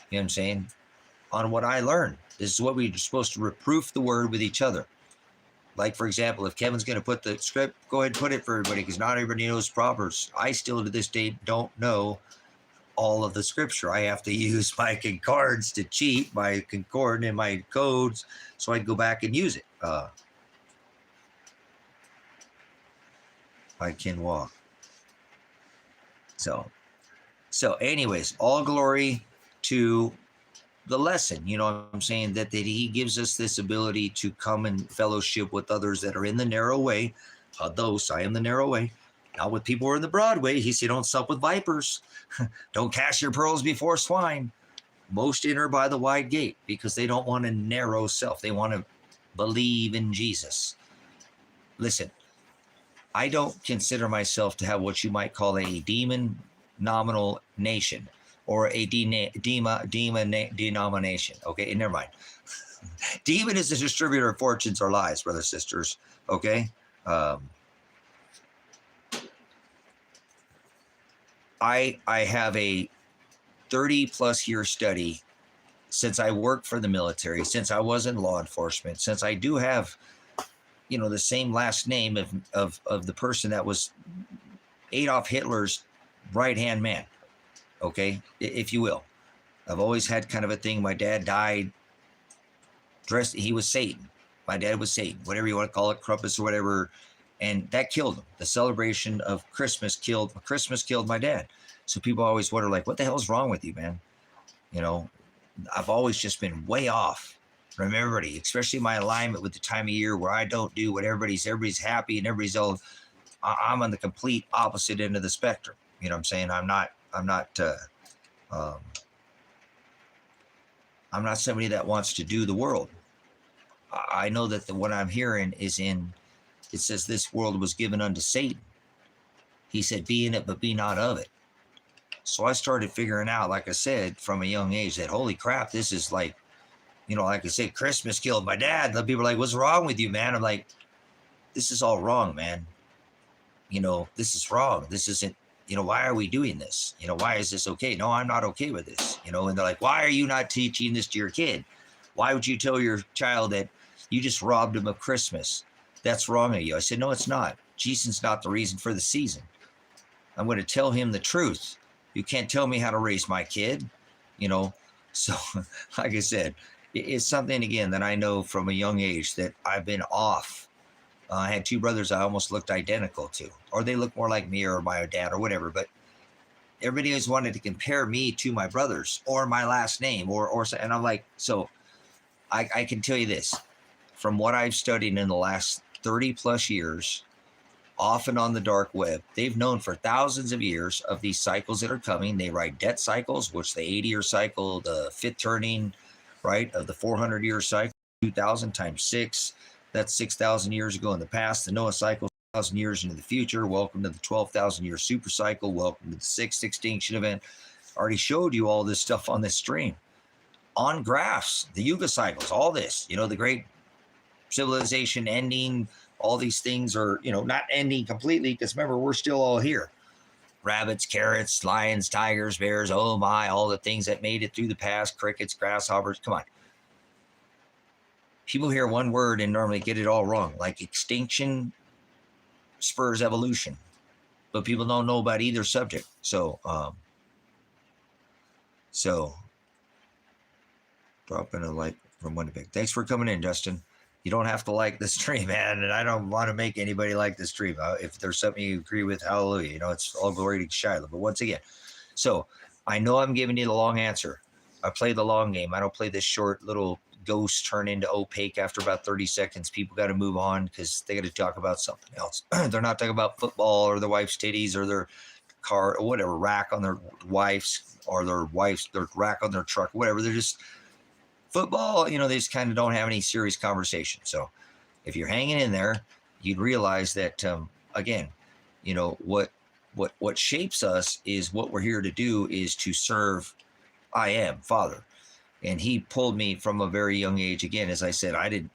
what I'm saying? On what I learned. This is what we're supposed to reproof the word with each other. Like, for example, if Kevin's going to put the script, go ahead and put it for everybody, because not everybody knows Proverbs. I still to this day don't know all of the scripture. I have to use my concords to cheat, my concord and my codes, so I can go back and use it. I can walk. So anyways, all glory to the lesson. You know what I'm saying? That he gives us this ability to come and fellowship with others that are in the narrow way. Those, I am the narrow way. Not with people who are in the broad way. He said, don't sup with vipers. Don't cast your pearls before swine. Most enter by the wide gate, because they don't want a narrow self. They want to believe in Jesus. Listen, I don't consider myself to have what you might call a demon nominal nation or a denomination. Okay, never mind. Demon is a distributor of fortunes or lies, brothers, sisters. Okay. I have a 30+ year study since I worked for the military, since I was in law enforcement, since I do have, you know, the same last name of the person that was Adolf Hitler's right-hand man, okay, if you will. I've always had kind of a thing. My dad died dressed, he was Satan. My dad was Satan, whatever you want to call it, Krampus or whatever. And that killed him. The celebration of Christmas killed my dad. So people always wonder, like, what the hell is wrong with you, man? You know, I've always just been way off from everybody, especially my alignment with the time of year where I don't do what everybody's happy and everybody's all. I'm on the complete opposite end of the spectrum. You know what I'm saying? I'm not somebody that wants to do the world. I know that what I'm hearing is it says this world was given unto Satan. He said, be in it, but be not of it. So I started figuring out, like I said, from a young age, that holy crap, this is like, you know, like I said, Christmas killed my dad. The people are like, what's wrong with you, man? I'm like, this is all wrong, man. You know, this is wrong. This isn't, you know, why are we doing this? You know, why is this okay? No, I'm not okay with this. You know, and they're like, why are you not teaching this to your kid? Why would you tell your child that you just robbed him of Christmas? That's wrong of you. I said, no, it's not. Jesus not the reason for the season. I'm going to tell him the truth. You can't tell me how to raise my kid, you know? So like I said, it's something, again, that I know from a young age that I've been off. I had two brothers I almost looked identical to, or they look more like me or my dad or whatever. But everybody always wanted to compare me to my brothers or my last name or and I'm like, so I can tell you this, from what I've studied in the last 30+ years, off and on the dark web, they've known for thousands of years of these cycles that are coming. They write debt cycles, which the 80-year cycle, the fifth turning, right, of the 400-year cycle, 2,000 times 6. That's 6,000 years ago in the past. The Noah cycle, 1,000 years into the future. Welcome to the 12,000-year super cycle. Welcome to the 6th extinction event. I already showed you all this stuff on this stream. On graphs, the Yuga cycles, all this, you know, the great civilization ending, all these things are, you know, not ending completely, because remember, we're still all here. Rabbits, carrots, lions, tigers, bears, oh my, all the things that made it through the past, crickets, grasshoppers, come on. People hear one word and normally get it all wrong, like extinction spurs evolution, but people don't know about either subject. So drop in a like from Winnipeg. Thanks for coming in, Justin. You don't have to like the stream, man, and I don't want to make anybody like the stream. If there's something you agree with, hallelujah. You know, it's all glory to Shiloh. But once again, so I know I'm giving you the long answer. I play the long game. I don't play this short little ghost turn into opaque after about 30 seconds. People got to move on because they got to talk about something else. They're not talking about football or their wife's titties or their car or whatever, rack on their wife's or their rack on their truck, whatever. They're just football, you know, they just kind of don't have any serious conversation. So if you're hanging in there, you'd realize that, again, you know, what shapes us is what we're here to do is to serve I am Father. And he pulled me from a very young age. Again, as I said, I didn't,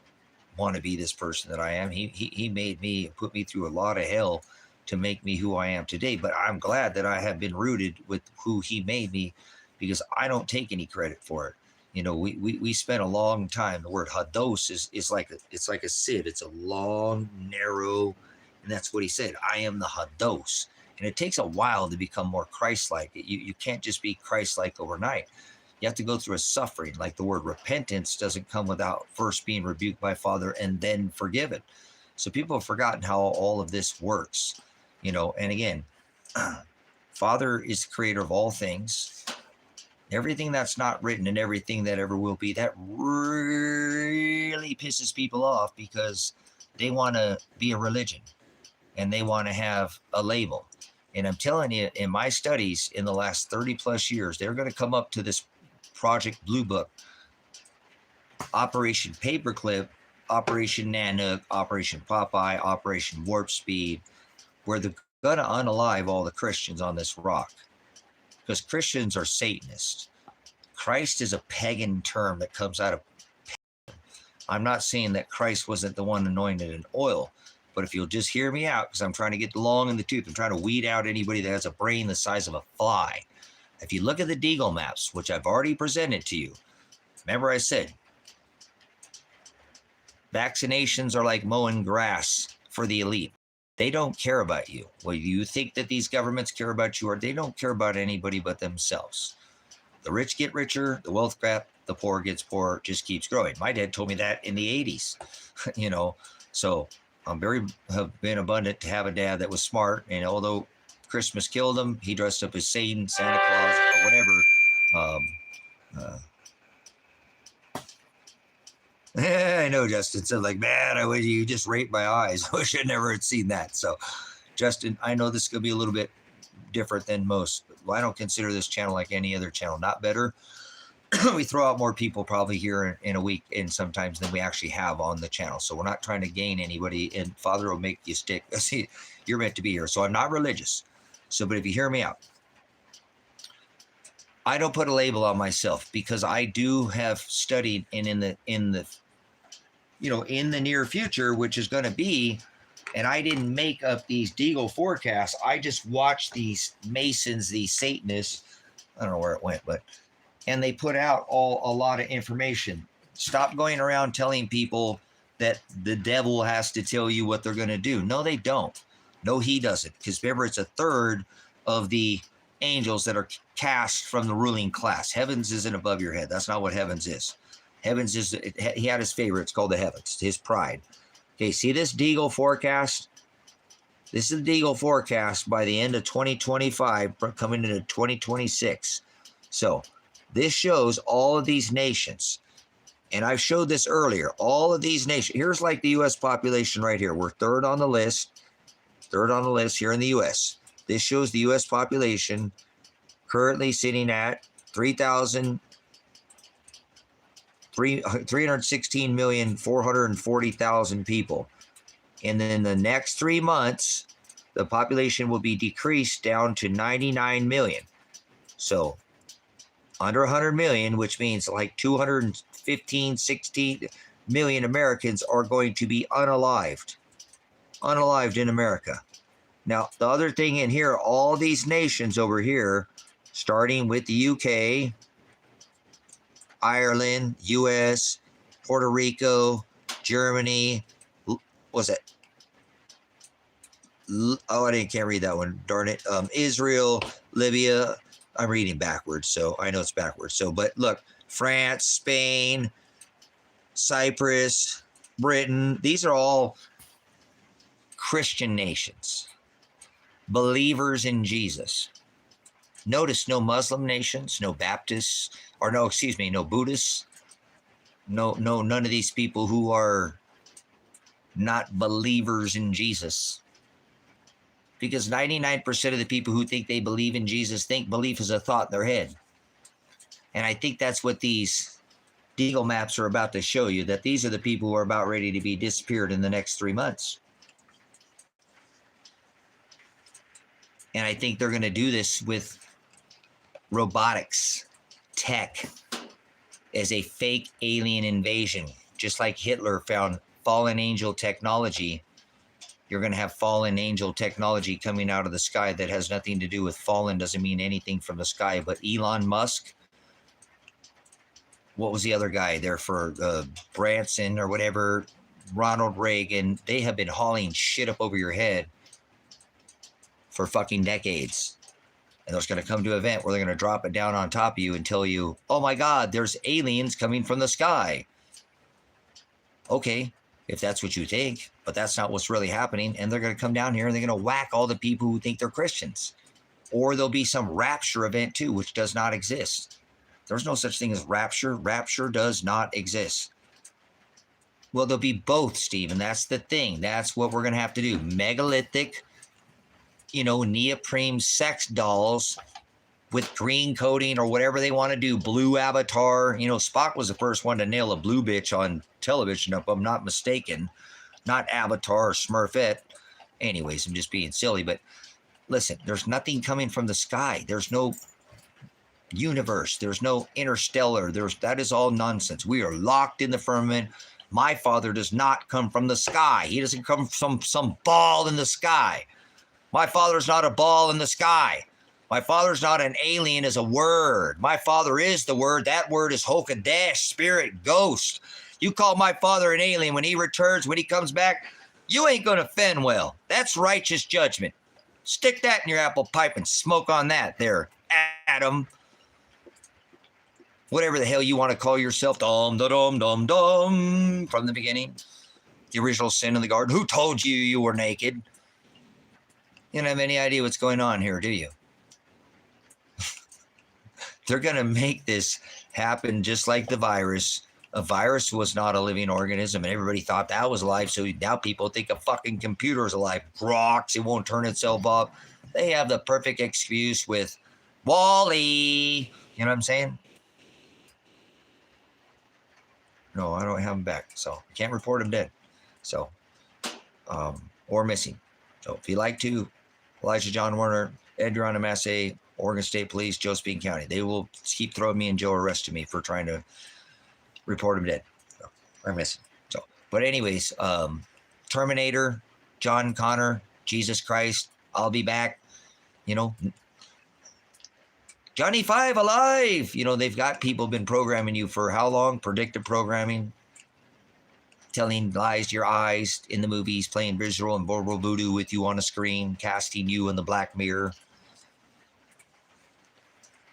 want to be this person that I am. He made me, put me through a lot of hell to make me who I am today. But I'm glad that I have been rooted with who he made me, because I don't take any credit for it. We spent a long time. The word hados is like it's like a sieve. It's a long, narrow, and that's what he said. I am the hados. And it takes a while to become more Christ-like. You can't just be Christ-like overnight. You have to go through a suffering. Like the word repentance doesn't come without first being rebuked by Father and then forgiven. So people have forgotten how all of this works. And again, Father is the creator of all things. Everything that's not written and everything that ever will be, that really pisses people off, because they want to be a religion and they want to have a label. And I'm telling you, in my studies in the last 30 plus years, they're going to come up to this Project Blue Book, Operation Paperclip, Operation Nanook, Operation Popeye, Operation Warp Speed, where they're going to unalive all the Christians on this rock. Because Christians are Satanists. Christ is a pagan term that comes out of pagan. I'm not saying that Christ wasn't the one anointed in oil, but if you'll just hear me out, because I'm trying to get long in the tooth. I'm trying to weed out anybody that has a brain the size of a fly. If you look at the Deagle maps, which I've already presented to you, remember I said, vaccinations are like mowing grass for the elite. They don't care about you. Well, you think that these governments care about you, or they don't care about anybody but themselves. The rich get richer, the wealth gap, the poor gets poorer, just keeps growing. My dad told me that in the 80s, so I'm have been abundant to have a dad that was smart. And although Christmas killed him, he dressed up as Satan, Santa Claus, or whatever. I know, Justin said, like, man, I wish you just raped my eyes. I wish I never had seen that. So, Justin, I know this is going to be a little bit different than most. Well, I don't consider this channel like any other channel, not better. We throw out more people probably here in a week, and sometimes than we actually have on the channel. So we're not trying to gain anybody, and Father will make you stick. See, you're meant to be here. So I'm not religious. So, but if you hear me out, I don't put a label on myself, because I do have studied, and in the near future, which is going to be, and I didn't make up these Deagle forecasts. I just watched these Masons, these Satanists. I don't know where it went, and they put out a lot of information. Stop going around telling people that the devil has to tell you what they're going to do. No, they don't. No, he doesn't. Because remember, it's a third of the angels that are cast from the ruling class. Heavens isn't above your head. That's not what heavens is. Heavens is, he had his favorite. It's called the heavens, his pride. Okay, see this Deagle forecast? This is the Deagle forecast by the end of 2025, coming into 2026. So this shows all of these nations. And I've showed this earlier. All of these nations. Here's like the U.S. population right here. We're third on the list. Third on the list here in the U.S. This shows the U.S. population currently sitting at 316,440,000 people. And then the next 3 months, the population will be decreased down to 99 million. So under 100 million, which means like 215, 16 million Americans are going to be unalived in America. Now, the other thing in here, all these nations over here, starting with the UK, Ireland, US, Puerto Rico, Germany, was it? Oh, I can't read that one. Darn it. Israel, Libya. I'm reading backwards, so I know it's backwards. So, but look, France, Spain, Cyprus, Britain, these are all Christian nations, believers in Jesus. Notice no Muslim nations, no Baptists, or no Buddhists, none of these people who are not believers in Jesus. Because 99% of the people who think they believe in Jesus think belief is a thought in their head. And I think that's what these Deagle maps are about to show you, that these are the people who are about ready to be disappeared in the next 3 months. And I think they're going to do this with robotics, tech, as a fake alien invasion, just like Hitler found fallen angel technology. You're going to have fallen angel technology coming out of the sky that has nothing to do with fallen, doesn't mean anything from the sky. But Elon Musk, what was the other guy there for Branson or whatever, Ronald Reagan, they have been hauling shit up over your head for fucking decades. And there's going to come to an event where they're going to drop it down on top of you and tell you, oh my God, there's aliens coming from the sky. Okay, if that's what you think, but that's not what's really happening. And they're going to come down here and they're going to whack all the people who think they're Christians. Or there'll be some rapture event too, which does not exist. There's no such thing as rapture. Rapture does not exist. Well, there'll be both, Stephen. That's the thing. That's what we're going to have to do. Megalithic, neoprene sex dolls with green coating or whatever they want to do. Blue avatar. Spock was the first one to nail a blue bitch on television, if I'm not mistaken. Not Avatar or Smurfette. Anyways, I'm just being silly. But listen, there's nothing coming from the sky. There's no universe. There's no interstellar. That is all nonsense. We are locked in the firmament. My Father does not come from the sky. He doesn't come from some ball in the sky. My Father's not a ball in the sky. My Father's not an alien as a word. My Father is the word. That word is Hokadash, spirit, ghost. You call my Father an alien when he returns, when he comes back, you ain't going to fend well. That's righteous judgment. Stick that in your apple pipe and smoke on that there, Adam. Whatever the hell you want to call yourself, dum, dum, dum, dum, from the beginning. The original sin in the garden. Who told you you were naked? You don't have any idea what's going on here, do you? They're going to make this happen just like the virus. A virus was not a living organism, and everybody thought that was alive, so now people think a fucking computer is alive. Groks, it won't turn itself off. They have the perfect excuse with Wall-E. You know what I'm saying? No, I don't have him back, so I can't report him dead. So, or missing. So if you like to, Elijah John Werner, Edgar Massey, Oregon State Police, Josephine County. They will keep throwing me in jail, arresting me for trying to report him dead. So, or missing. So, but anyways, Terminator, John Connor, Jesus Christ, I'll be back. Johnny Five alive. They've got people been programming you for how long? Predictive programming. Telling lies to your eyes in the movies, playing visual and verbal voodoo with you on a screen, casting you in the black mirror.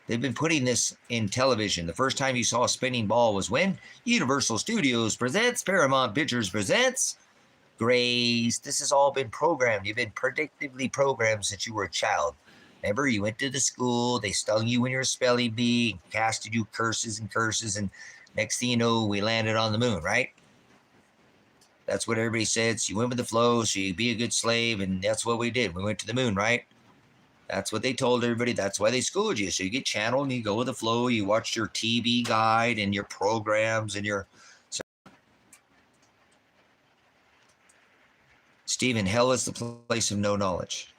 They've been putting this in television. The first time you saw a spinning ball was when Universal Studios presents, Paramount Pictures presents Grace. This has all been programmed. You've been predictively programmed since you were a child. Remember, you went to the school, they stung you in your spelling bee, casted you curses, and next thing you know, we landed on the moon, right? That's what everybody said. So you went with the flow, so you be a good slave, and that's what we did. We went to the moon, right? That's what they told everybody. That's why they schooled you. So you get channeled and you go with the flow. You watch your TV guide and your programs and your... Stephen, hell is the place of no knowledge.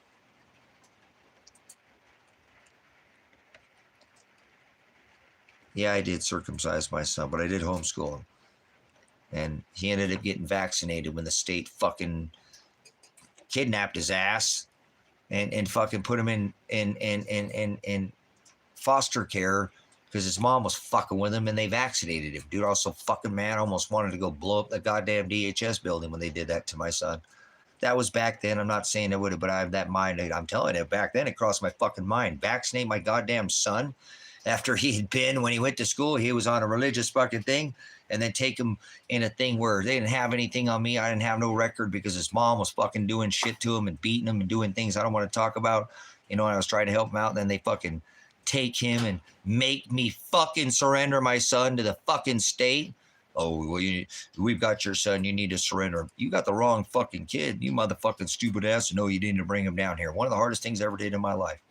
Yeah, I did circumcise my son, but I did homeschool him. And he ended up getting vaccinated when the state fucking kidnapped his ass and fucking put him in foster care because his mom was fucking with him and they vaccinated him. Dude, also fucking mad. Almost wanted to go blow up the goddamn DHS building when they did that to my son. That was back then. I'm not saying I would have, but I have that mind. I'm telling you, back then it crossed my fucking mind. Vaccinate my goddamn son after he had been, when he went to school, he was on a religious fucking thing, and then take him in a thing where they didn't have anything on me. I didn't have no record because his mom was fucking doing shit to him and beating him and doing things I don't want to talk about. And I was trying to help him out. And then they fucking take him and make me fucking surrender my son to the fucking state. Oh, well, we've got your son. You need to surrender. You got the wrong fucking kid. You motherfucking stupid ass. No, you didn't bring him down here. One of the hardest things I ever did in my life.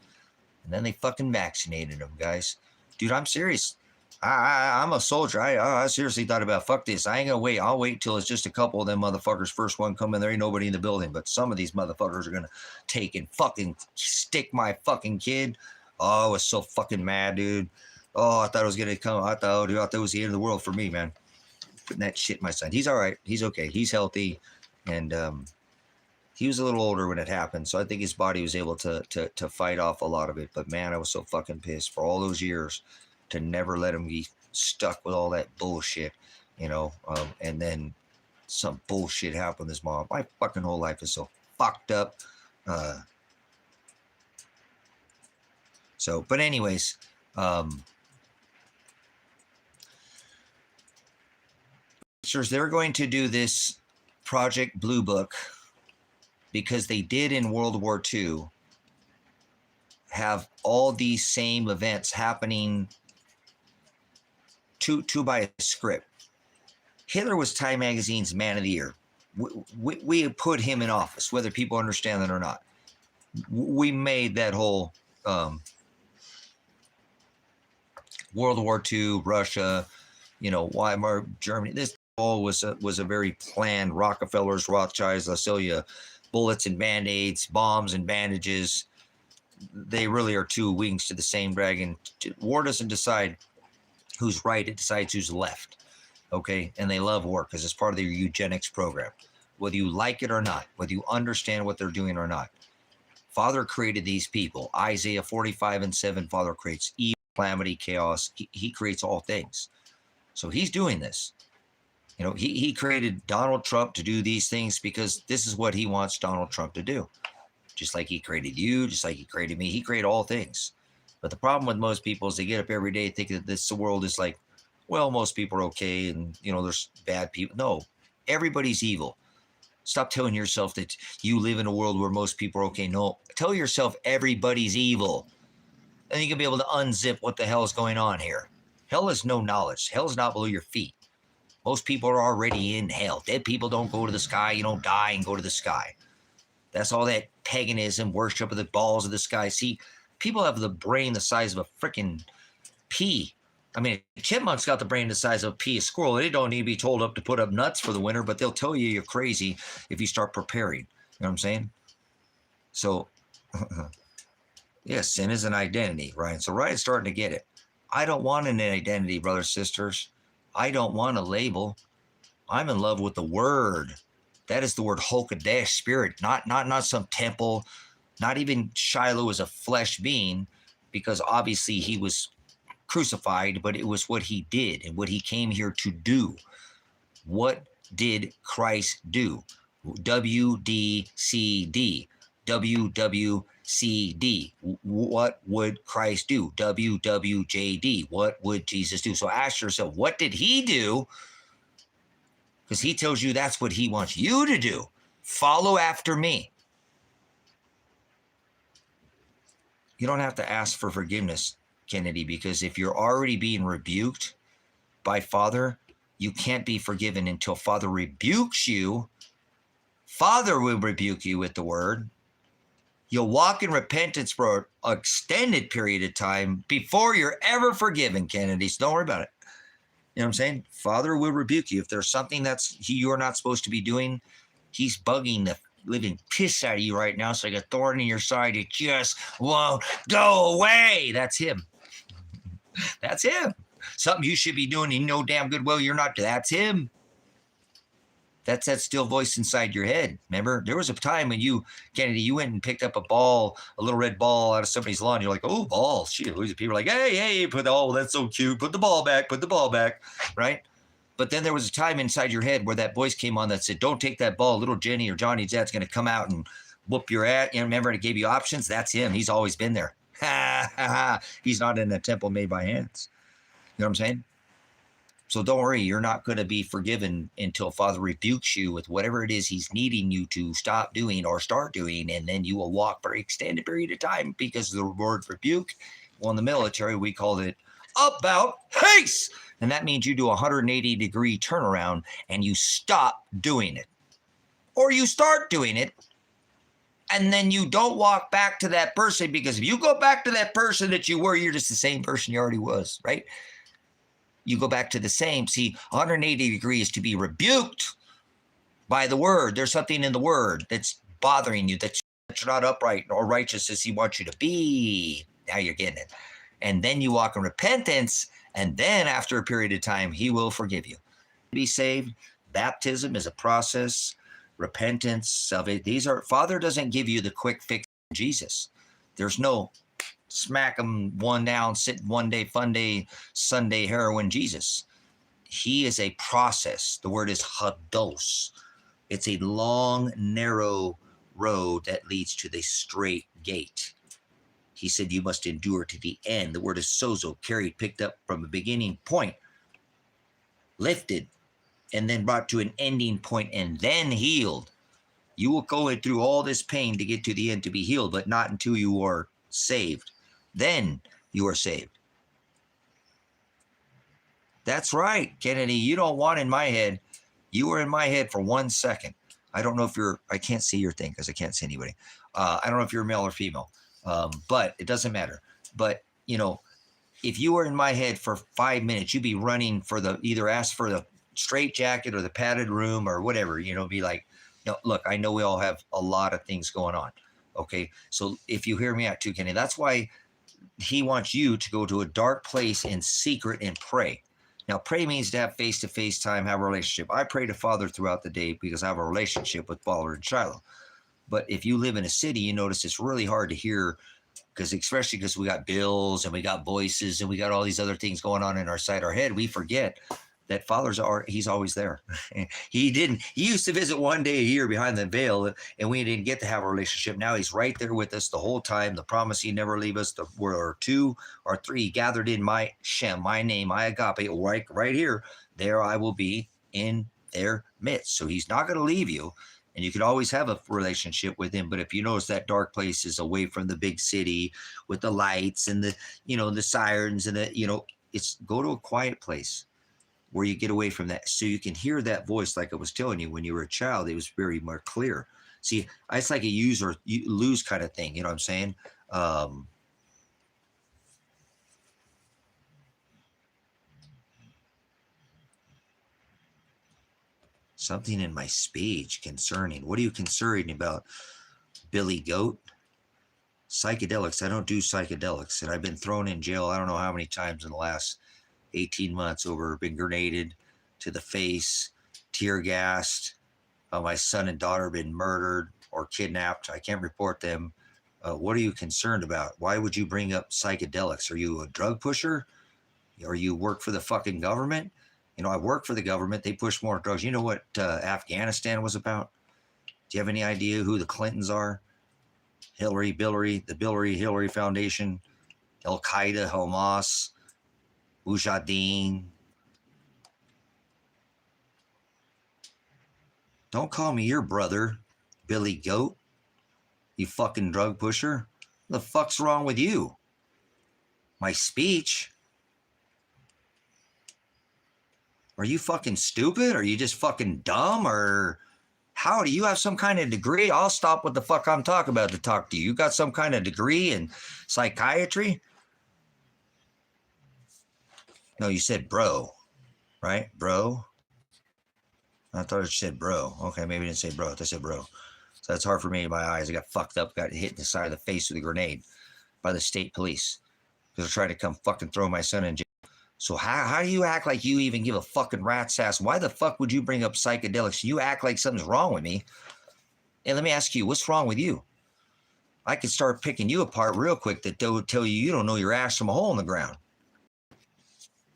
And then they fucking vaccinated him, guys. Dude, I'm serious. I'm a soldier. I seriously thought about, fuck this. I ain't gonna wait. I'll wait till it's just a couple of them motherfuckers. First one come in, there ain't nobody in the building. But some of these motherfuckers are gonna take and fucking stick my fucking kid. Oh, I was so fucking mad, dude. Oh, I thought it was gonna come. I thought it was the end of the world for me, man. putting that shit in my son. He's all right. He's okay. He's healthy. And he was a little older when it happened. So I think his body was able to fight off a lot of it. But man, I was so fucking pissed for all those years to never let him be stuck with all that bullshit, you know. And then some bullshit happened with his mom. My fucking whole life is so fucked up. But anyways, they're going to do this Project Blue Book because they did in World War II have all these same events happening to by a script. Hitler was Time Magazine's Man of the Year. We put him in office, whether people understand that or not. We made that whole World War II, Russia, you know, Weimar, Germany. This all was a very planned. Rockefellers, Rothschilds, they'll sell you bullets and band-aids, bombs and bandages. They really are two wings to the same dragon. War doesn't decide who's right, it decides who's left. Okay, and they love war because it's part of their eugenics program. Whether you like it or not, whether you understand what they're doing or not. Father created these people. Isaiah 45:7, Father creates evil, calamity, chaos. He creates all things. So he's doing this. You know, he created Donald Trump to do these things because this is what he wants Donald Trump to do. Just like he created you, just like he created me. He created all things. But the problem with most people is they get up every day thinking that the world is like, well, most people are okay and, you know, there's bad people. No, everybody's evil. Stop telling yourself that you live in a world where most people are okay. No, tell yourself everybody's evil. And you can be able to unzip what the hell is going on here. Hell is no knowledge. Hell is not below your feet. Most people are already in hell. Dead people don't go to the sky. You don't die and go to the sky. That's all that paganism, worship of the balls of the sky. See, people have the brain the size of a freaking pea. I mean, a chipmunk's got the brain the size of a pea. A squirrel, they don't need to be told up to put up nuts for the winter, but they'll tell you you're crazy if you start preparing. You know what I'm saying? So, yeah, sin is an identity, Ryan. So Ryan's starting to get it. I don't want an identity, brothers, sisters. I don't want a label. I'm in love with the word. That is the word Hokadesh, spirit, not some temple, not even Shiloh as a flesh being, because obviously he was crucified, but it was what he did and what he came here to do. What did Christ do? WDCD, WWCD. What would Christ do? WWJD. What would Jesus do? So ask yourself, what did he do? Because he tells you that's what he wants you to do. Follow after me. You don't have to ask for forgiveness, Kennedy, because if you're already being rebuked by Father, you can't be forgiven until Father rebukes you. Father will rebuke you with the word. You'll walk in repentance for an extended period of time before you're ever forgiven, Kennedy. So don't worry about it. You know what I'm saying? Father will rebuke you. If there's something you're not supposed to be doing, he's bugging the living piss out of you right now. So like a thorn in your side, it just won't go away. That's him. That's him. Something you should be doing, and you know damn good well you're not. That's him. That's that still voice inside your head. Remember, there was a time when you, Kennedy, you went and picked up a little red ball out of somebody's lawn. You're like, oh, ball. Shit. People are like, hey, that's so cute. Put the ball back, right? But then there was a time inside your head where that voice came on that said, don't take that ball. Little Jenny or Johnny's dad's going to come out and whoop your ass. You know, remember, it gave you options. That's him. He's always been there. He's not in a temple made by hands. You know what I'm saying? So don't worry, you're not going to be forgiven until Father rebukes you with whatever it is he's needing you to stop doing or start doing, and then you will walk for an extended period of time because of the word rebuke. Well, in the military, we called it about face, and that means you do a 180-degree turnaround and you stop doing it. Or you start doing it, and then you don't walk back to that person, because if you go back to that person that you were, you're just the same person you already was, right? You go back to the same. See, 180 degrees to be rebuked by the word. There's something in the word that's bothering you, that you're not upright or righteous as he wants you to be. Now you're getting it. And then you walk in repentance, and then after a period of time, he will forgive you. be saved. Baptism is a process. Repentance, salvation. These are, Father doesn't give you the quick fix in Jesus. There's no smack them one down, sit one day, fun day, Sunday heroin Jesus. He is a process. The word is hados. It's a long, narrow road that leads to the straight gate. He said you must endure to the end. The word is sozo, carried, picked up from a beginning point, lifted, and then brought to an ending point and then healed. You will go through all this pain to get to the end to be healed, but not until you are saved. Then you are saved. That's right, Kennedy. You don't want in my head. You were in my head for 1 second. I don't know if you're, I can't see your thing because I can't see anybody. I don't know if you're male or female, but it doesn't matter. But, you know, if you were in my head for 5 minutes, you'd be running for the, either ask for the straight jacket or the padded room or whatever, you know, be like, no, look, I know we all have a lot of things going on. Okay. So if you hear me out too, Kenny, that's why he wants you to go to a dark place in secret and pray. Now, pray means to have face-to-face time, have a relationship. I pray to Father throughout the day because I have a relationship with Father and Shiloh. But if you live in a city, you notice it's really hard to hear, because especially because we got bills and we got voices and we got all these other things going on in our side, our head, we forget that he's always there. He used to visit one day a year behind the veil, and we didn't get to have a relationship. Now he's right there with us the whole time. The promise he never leave us. Where 2 or 3 gathered in my Shem, my name, my Agape, right here, there I will be in their midst. So he's not going to leave you, and you can always have a relationship with him. But if you notice that dark place is away from the big city with the lights and the, you know, the sirens and the, you know, it's go to a quiet place where you get away from that, so you can hear that voice. Like I was telling you, when you were a child, it was very more clear. See, it's like a use or lose kind of thing. You know what I'm saying? Something in my speech concerning. What are you concerned about, Billy Goat? Psychedelics. I don't do psychedelics, and I've been thrown in jail I don't know how many times in the last 18 months over being grenaded to the face, tear gassed. My son and daughter have been murdered or kidnapped. I can't report them. What are you concerned about? Why would you bring up psychedelics? Are you a drug pusher? Or you work for the fucking government? You know, I work for the government. They push more drugs. You know what Afghanistan was about? Do you have any idea who the Clintons are? Hillary, the Hillary Foundation, Al-Qaeda, Hamas, Mujahideen. Don't call me your brother, Billy Goat, you fucking drug pusher. What the fuck's wrong with you? My speech? Are you fucking stupid? Are you just fucking dumb? Or how do you have some kind of degree? I'll stop what the fuck I'm talking about to talk to you. You got some kind of degree in psychiatry? No, you said bro, right? Bro? I thought it said bro. Okay, maybe it didn't say bro. I thought it said bro. So that's hard for me in my eyes. I got fucked up, got hit in the side of the face with a grenade by the state police because they're trying to come fucking throw my son in jail. So how do you act like you even give a fucking rat's ass? Why the fuck would you bring up psychedelics? You act like something's wrong with me. And let me ask you, what's wrong with you? I could start picking you apart real quick that tell you don't know your ass from a hole in the ground.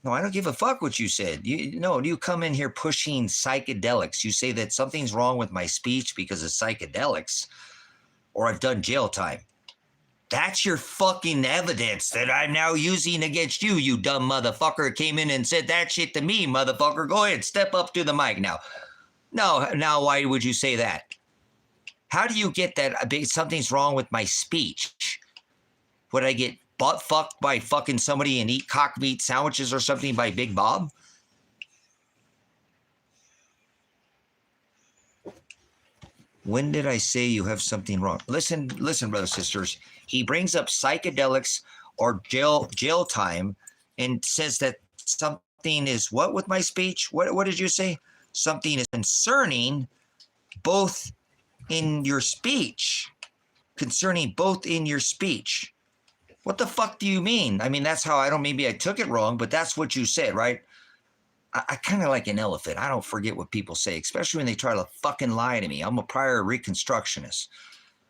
No, I don't give a fuck what you said. You come in here pushing psychedelics. You say that something's wrong with my speech because of psychedelics, or I've done jail time. That's your fucking evidence that I'm now using against you, you dumb motherfucker. Came in and said that shit to me, motherfucker. Go ahead, step up to the mic now. No, now why would you say that? How do you get that something's wrong with my speech? Would I get butt fucked by fucking somebody and eat cock meat sandwiches or something by Big Bob? When did I say you have something wrong? Listen, brothers, sisters. He brings up psychedelics or jail time and says that something is what with my speech? What did you say? Something is concerning both in your speech. Concerning both in your speech. What the fuck do you mean? I mean, that's how maybe I took it wrong, but that's what you said, right? I kind of like an elephant. I don't forget what people say, especially when they try to fucking lie to me. I'm a prior reconstructionist,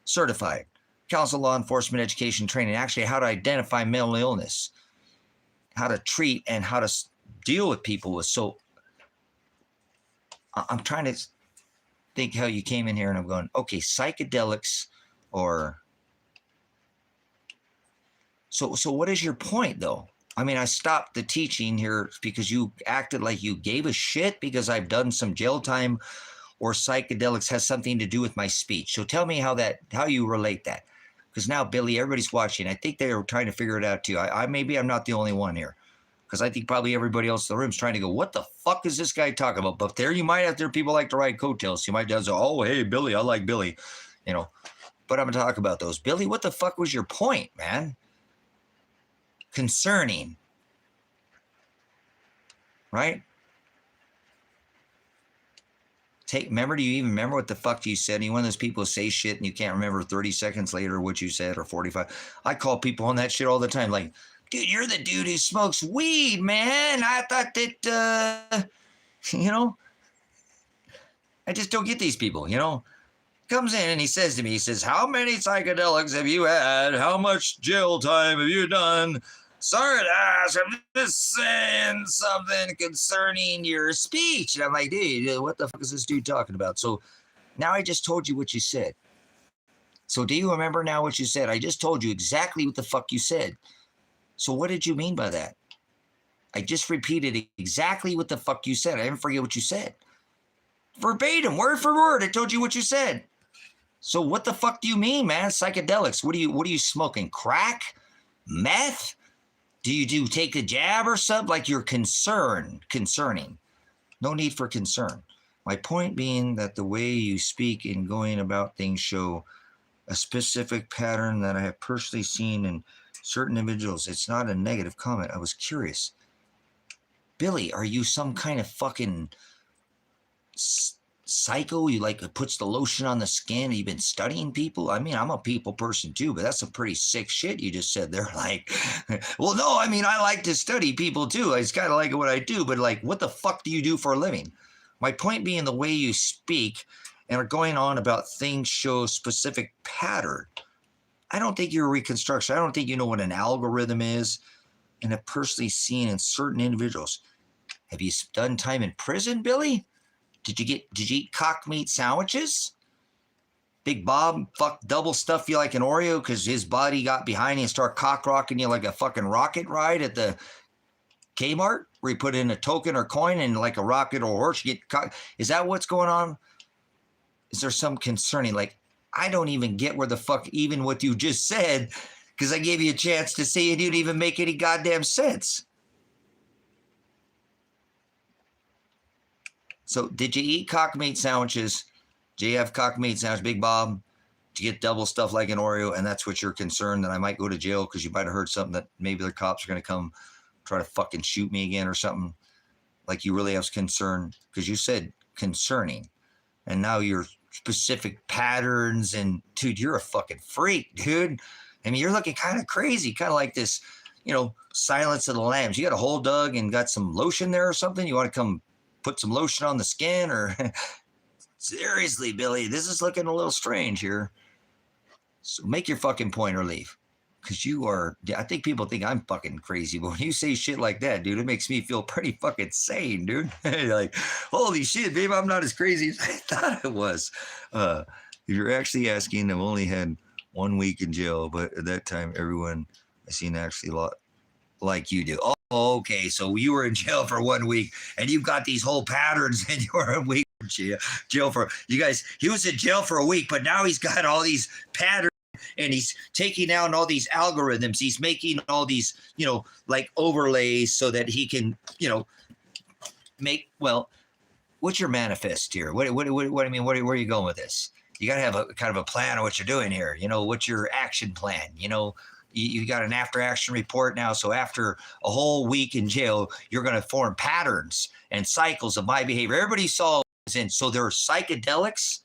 certified, counsel, law enforcement, education, training, actually how to identify mental illness, how to treat and how to deal with people with. So I'm trying to think how you came in here and I'm going, okay, psychedelics or so what is your point though? I mean, I stopped the teaching here because you acted like you gave a shit because I've done some jail time or psychedelics has something to do with my speech. So tell me how you relate that. Because now, Billy, everybody's watching. I think they're trying to figure it out too. Maybe I'm not the only one here. Because I think probably everybody else in the room is trying to go, what the fuck is this guy talking about? But there people like to ride coattails. You might just say, oh, hey, Billy, I like Billy. You know, but I'm going to talk about those. Billy, what the fuck was your point, man? Concerning. Right? Do you even remember what the fuck you said? Are you one of those people who say shit and you can't remember 30 seconds later what you said or 45? I call people on that shit all the time. Like, dude, you're the dude who smokes weed, man. I thought that, I just don't get these people, Comes in and he says to me, how many psychedelics have you had? How much jail time have you done? Sorry to ask, I'm just saying something concerning your speech. And I'm like, dude, what the fuck is this dude talking about? So now I just told you what you said. So do you remember now what you said? I just told you exactly what the fuck you said. So what did you mean by that? I just repeated exactly what the fuck you said. I didn't forget what you said. Verbatim, word for word, I told you what you said. So what the fuck do you mean, man? Psychedelics. What are you smoking? Crack? Meth? Do you take a jab or something? Like you're concerning. No need for concern. My point being that the way you speak in going about things show a specific pattern that I have personally seen in certain individuals. It's not a negative comment. I was curious. Billy, are you some kind of fucking psycho? You like puts the lotion on the skin? You've been studying people? I mean, I'm a people person too, but that's some pretty sick shit you just said there. Like, well, no, I mean, I like to study people too. It's kind of like what I do, but like, what the fuck do you do for a living? My point being the way you speak and are going on about things show specific pattern. I don't think you're a reconstruction. I don't think you know what an algorithm is, and have personally seen in certain individuals. Have you done time in prison, Billy? Did you eat cock meat sandwiches? Big Bob double stuff you like an Oreo because his body got behind you and start cock rocking you like a fucking rocket ride at the Kmart where you put in a token or coin and like a rocket or horse you get cock. Is that what's going on? Is there some concerning? Like, I don't even get where the fuck even what you just said because I gave you a chance to say it didn't even make any goddamn sense. So did you eat cock meat sandwiches? Did you have cock meat sandwich, Big Bob? Did you get double stuff like an Oreo? And that's what you're concerned that I might go to jail because you might have heard something that maybe the cops are going to come try to fucking shoot me again or something. Like you really have concern because you said concerning. And now you're specific patterns and dude, you're a fucking freak, dude. I mean, you're looking kind of crazy, kind of like this, Silence of the Lambs. You got a hole dug and got some lotion there or something? You want to come put some lotion on the skin or seriously, Billy, this is looking a little strange here. So make your fucking point or leave. Because I think people think I'm fucking crazy, but when you say shit like that, dude, it makes me feel pretty fucking sane, dude. You're like, holy shit, babe, I'm not as crazy as I thought I was. If you're actually asking, I've only had 1 week in jail, but at that time, everyone I seen actually a lot like you do. Oh, okay, so you were in jail for 1 week, and you've got these whole patterns, and you were in jail for, you guys, he was in jail for a week, but now he's got all these patterns. And he's taking out all these algorithms. He's making all these, like overlays so that he can, what's your manifest here? What I mean, where are you going with this? You got to have a kind of a plan of what you're doing here. What's your action plan? You got an after action report now. So after a whole week in jail, you're going to form patterns and cycles of my behavior. Everybody saw this in. So there are psychedelics.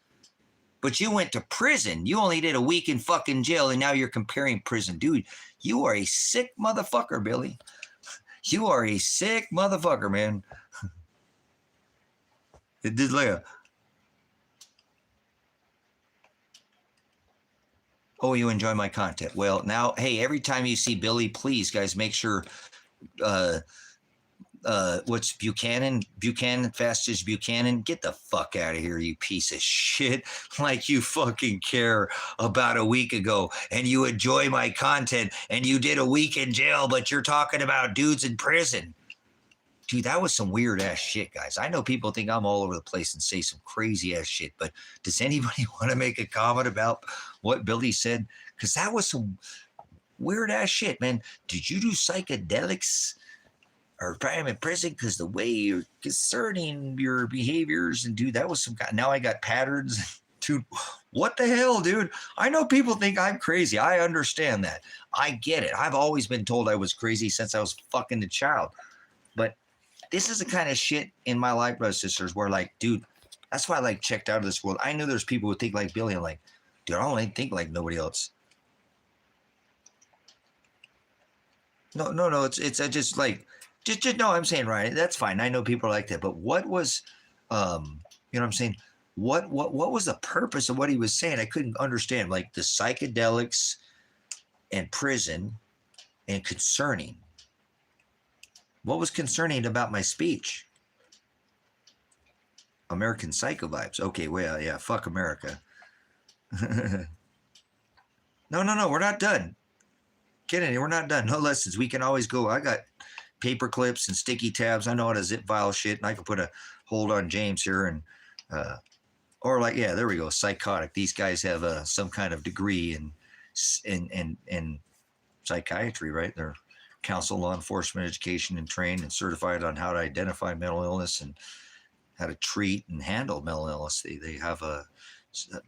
But you went to prison. You only did a week in fucking jail, and now you're comparing prison. Dude, you are a sick motherfucker, Billy. You are a sick motherfucker, man. It did like a. Oh, you enjoy my content. Well, now, hey, every time you see Billy, please, guys, make sure. Uh, what's Buchanan? Fastest Buchanan. Get the fuck out of here, you piece of shit! Like you fucking care about a week ago, and you enjoy my content, and you did a week in jail, but you're talking about dudes in prison. Dude, that was some weird ass shit, guys. I know people think I'm all over the place and say some crazy ass shit, but does anybody want to make a comment about what Billy said? Because that was some weird ass shit, man. Did you do psychedelics or time in prison? Because the way you're concerning your behaviors, and dude, that was some guy. Now I got patterns. Dude, what the hell, dude? I know people think I'm crazy. I understand that. I get it. I've always been told I was crazy since I was fucking a child. But this is the kind of shit in my life, brothers and sisters, where like, dude, that's why I like checked out of this world. I knew there's people who think like Billy. I'm like, dude, I don't think like nobody else. No. It's I just like, just no. I'm saying right. That's fine. I know people are like that. But what was, you know what I'm saying? What was the purpose of what he was saying? I couldn't understand. Like the psychedelics and prison and concerning. What was concerning about my speech? American Psycho vibes. Okay, well, yeah, fuck America. No, we're not done. Kennedy, we're not done. No lessons. We can always go. I got paper clips and sticky tabs. I know how to zip file shit, and I can put a hold on James here, and or like, yeah, there we go. Psychotic. These guys have some kind of degree in psychiatry, right? They're counsel, law enforcement, education, and trained and certified on how to identify mental illness and how to treat and handle mental illness. They have a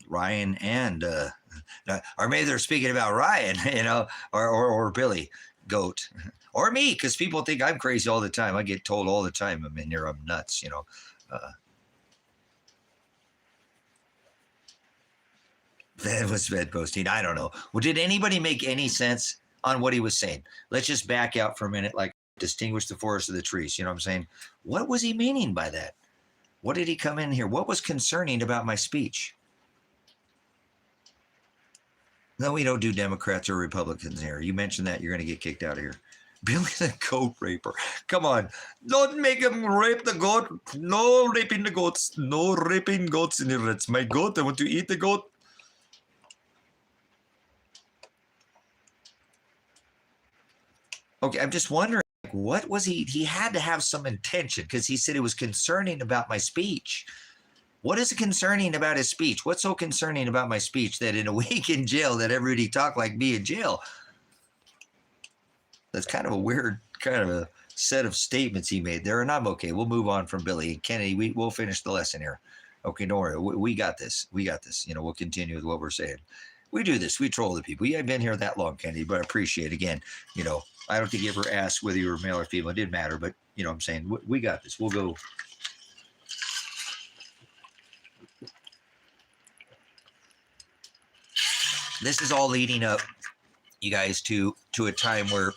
Ryan and or maybe they're speaking about Ryan, you know, or Billy Goat or me, because people think I'm crazy all the time. I get told all the time I'm in here, I'm nuts, you know. That was bedposting. I don't know. Well, did anybody make any sense on what he was saying? Let's just back out for a minute, like distinguish the forest of the trees. You know what I'm saying? What was he meaning by that? What did he come in here? What was concerning about my speech? No, we don't do Democrats or Republicans here. You mentioned that, you're going to get kicked out of here. Billy the goat raper. Come on. Don't make him rape the goat. No raping the goats. No raping goats in here. It's my goat. I want to eat the goat. Okay, I'm just wondering, what was he had to have some intention, because he said it was concerning about my speech. What is concerning about his speech? What's so concerning about my speech that in a week in jail that everybody talked like me in jail? That's kind of a weird kind of a set of statements he made there, and I'm okay. We'll move on from Billy. Kennedy, we'll finish the lesson here. Okay, don't worry. We got this. We got this. You know, we'll continue with what we're saying. We do this. We troll the people. We haven't been here that long, Kennedy, but I appreciate it. Again, you know, I don't think you ever asked whether you were male or female. It didn't matter, but, you know what I'm saying? We got this. We'll go. This is all leading up, you guys, to a time where,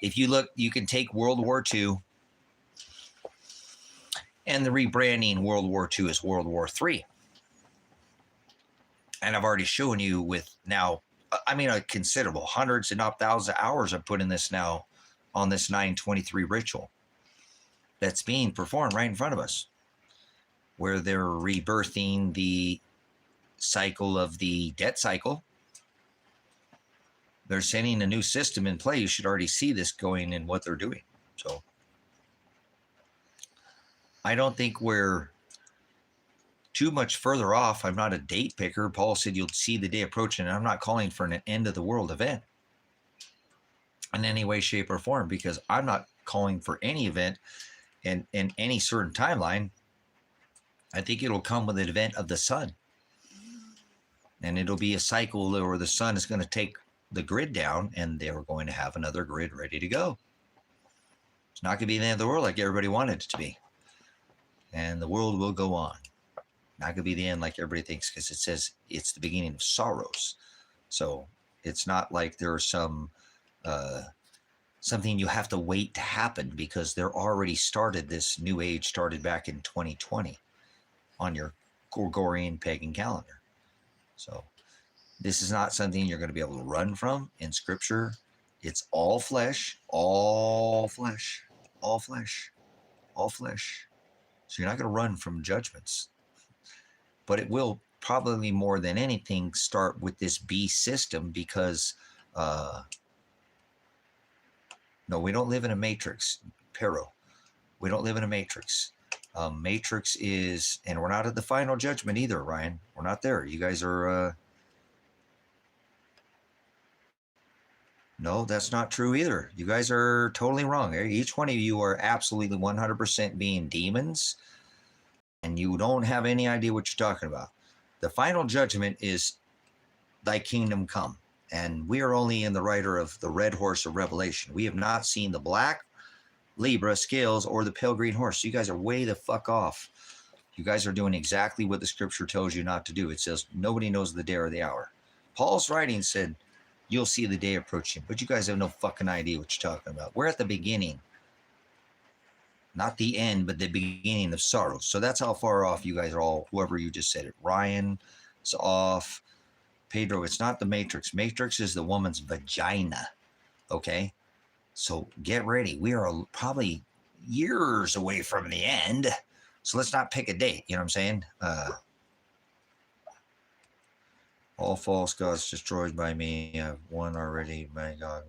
if you look, you can take World War II and the rebranding World War II as World War III. And I've already shown you with now, I mean, a considerable hundreds and not thousands of hours I've put in this now on this 923 ritual that's being performed right in front of us, where they're rebirthing the cycle of the debt cycle. They're sending a new system in play. You should already see this going in what they're doing. So I don't think we're too much further off. I'm not a date picker. Paul said you'll see the day approaching, and I'm not calling for an end of the world event in any way, shape, or form, because I'm not calling for any event in any certain timeline. I think it'll come with an event of the sun, and it'll be a cycle where the sun is going to take the grid down, and they were going to have another grid ready to go. It's not going to be the end of the world like everybody wanted it to be, and the world will go on. Not going to be the end like everybody thinks, because it says it's the beginning of sorrows. So it's not like there are some something you have to wait to happen, because they're already started. This new age started back in 2020 on your Gregorian pagan calendar. So this is not something you're going to be able to run from in Scripture. It's all flesh, all flesh, all flesh, all flesh. So you're not going to run from judgments. But it will probably more than anything start with this beast system, because no, we don't live in a matrix, Pero. We don't live in a matrix. Matrix is, and we're not at the final judgment either, Ryan. We're not there. You guys are, no, that's not true either. You guys are totally wrong. Each one of you are absolutely 100% being demons, and you don't have any idea what you're talking about. The final judgment is thy kingdom come. And we are only in the rider of the red horse of Revelation. We have not seen the black Libra scales or the pale green horse. You guys are way the fuck off. You guys are doing exactly what the Scripture tells you not to do. It says nobody knows the day or the hour. Paul's writing said, you'll see the day approaching, but you guys have no fucking idea what you're talking about. We're at the beginning, not the end, but the beginning of sorrow. So that's how far off you guys are all, whoever you just said it. Ryan is off. Pedro, it's not the matrix. Matrix is the woman's vagina. Okay? So get ready. We are probably years away from the end. So let's not pick a date. You know what I'm saying? All false gods destroyed by me. I've won already. My God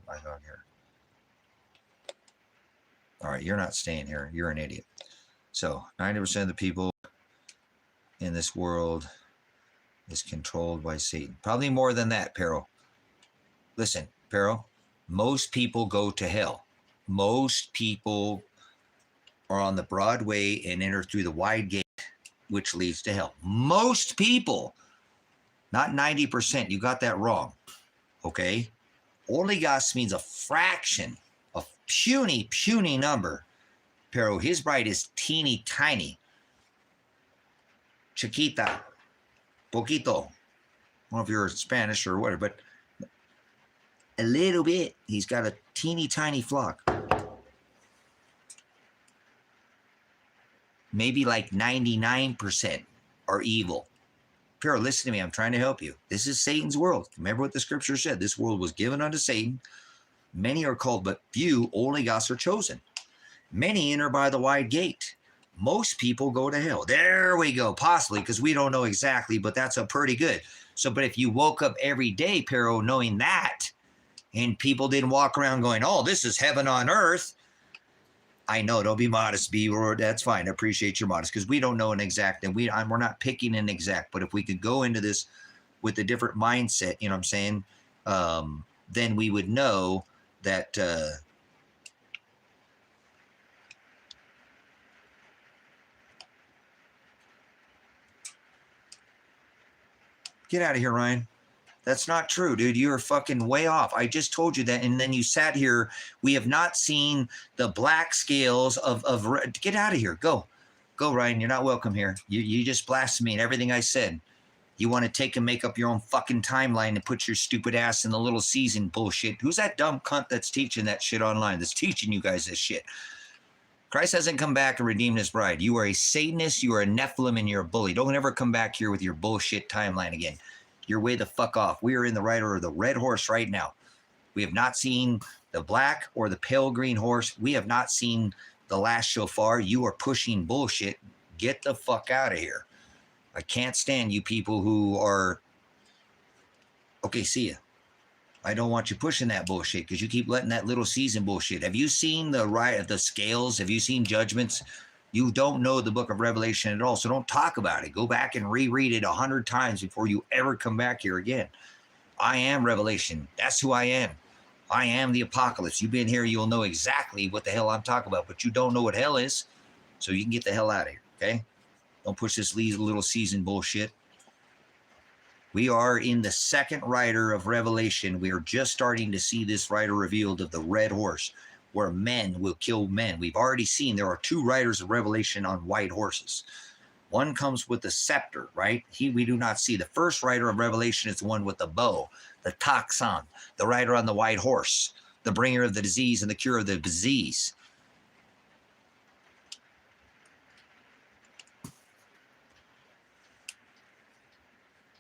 here. All right, you're not staying here. You're an idiot. So 90% of the people in this world is controlled by Satan. Probably more than that, Pero. Listen, Pero, most people go to hell. Most people are on the broad way and enter through the wide gate, which leads to hell. Most people, not 90%. You got that wrong. Okay? Oligos means a fraction, a puny, puny number. Pero, his bride is teeny tiny. Chiquita. Poquito. I don't know if you're Spanish or whatever, but a little bit. He's got a teeny tiny flock. Maybe like 99% are evil. Pero, listen to me. I'm trying to help you. This is Satan's world. Remember what the Scripture said. This world was given unto Satan. Many are called, but few, oligos, are chosen. Many enter by the wide gate. Most people go to hell. There we go. Possibly, because we don't know exactly, but that's a pretty good. So, but if you woke up every day, Pero, knowing that, and people didn't walk around going, oh, this is heaven on earth. I know, don't be modest, that's fine. I appreciate your modest, because we don't know an exact, and we're not picking an exact, but if we could go into this with a different mindset, you know what I'm saying, then we would know that get out of here, Ryan. That's not true, dude. You're fucking way off. I just told you that, and then you sat here. We have not seen the black scales of get out of here. Go, Ryan. You're not welcome here. You just blasphemed everything I said. You want to take and make up your own fucking timeline and put your stupid ass in the little season bullshit. Who's that dumb cunt that's teaching that shit online? That's teaching you guys this shit. Christ hasn't come back and redeemed his bride. You are a Satanist. You are a Nephilim, and you're a bully. Don't ever come back here with your bullshit timeline again. You're way the fuck off. We are in the rider of the red horse right now. We have not seen the black or the pale green horse. We have not seen the last shofar. You are pushing bullshit. Get the fuck out of here. I can't stand you people who are, okay, see ya. I don't want you pushing that bullshit because you keep letting that little season bullshit. Have you seen the scales? Have you seen judgments? You don't know the book of Revelation at all, so don't talk about it. Go back and reread it 100 times before you ever come back here again. I am Revelation. That's who I am. I am the apocalypse. You've been here, you'll know exactly what the hell I'm talking about, but you don't know what hell is, so you can get the hell out of here, okay? Don't push this little season bullshit. We are in the second rider of Revelation. We are just starting to see this rider revealed of the red horse, where men will kill men. We've already seen there are two riders of Revelation on white horses. One comes with the scepter, right? We do not see. The first rider of Revelation is the one with the bow, the taxon, the rider on the white horse. the bringer of the disease and the cure of the disease.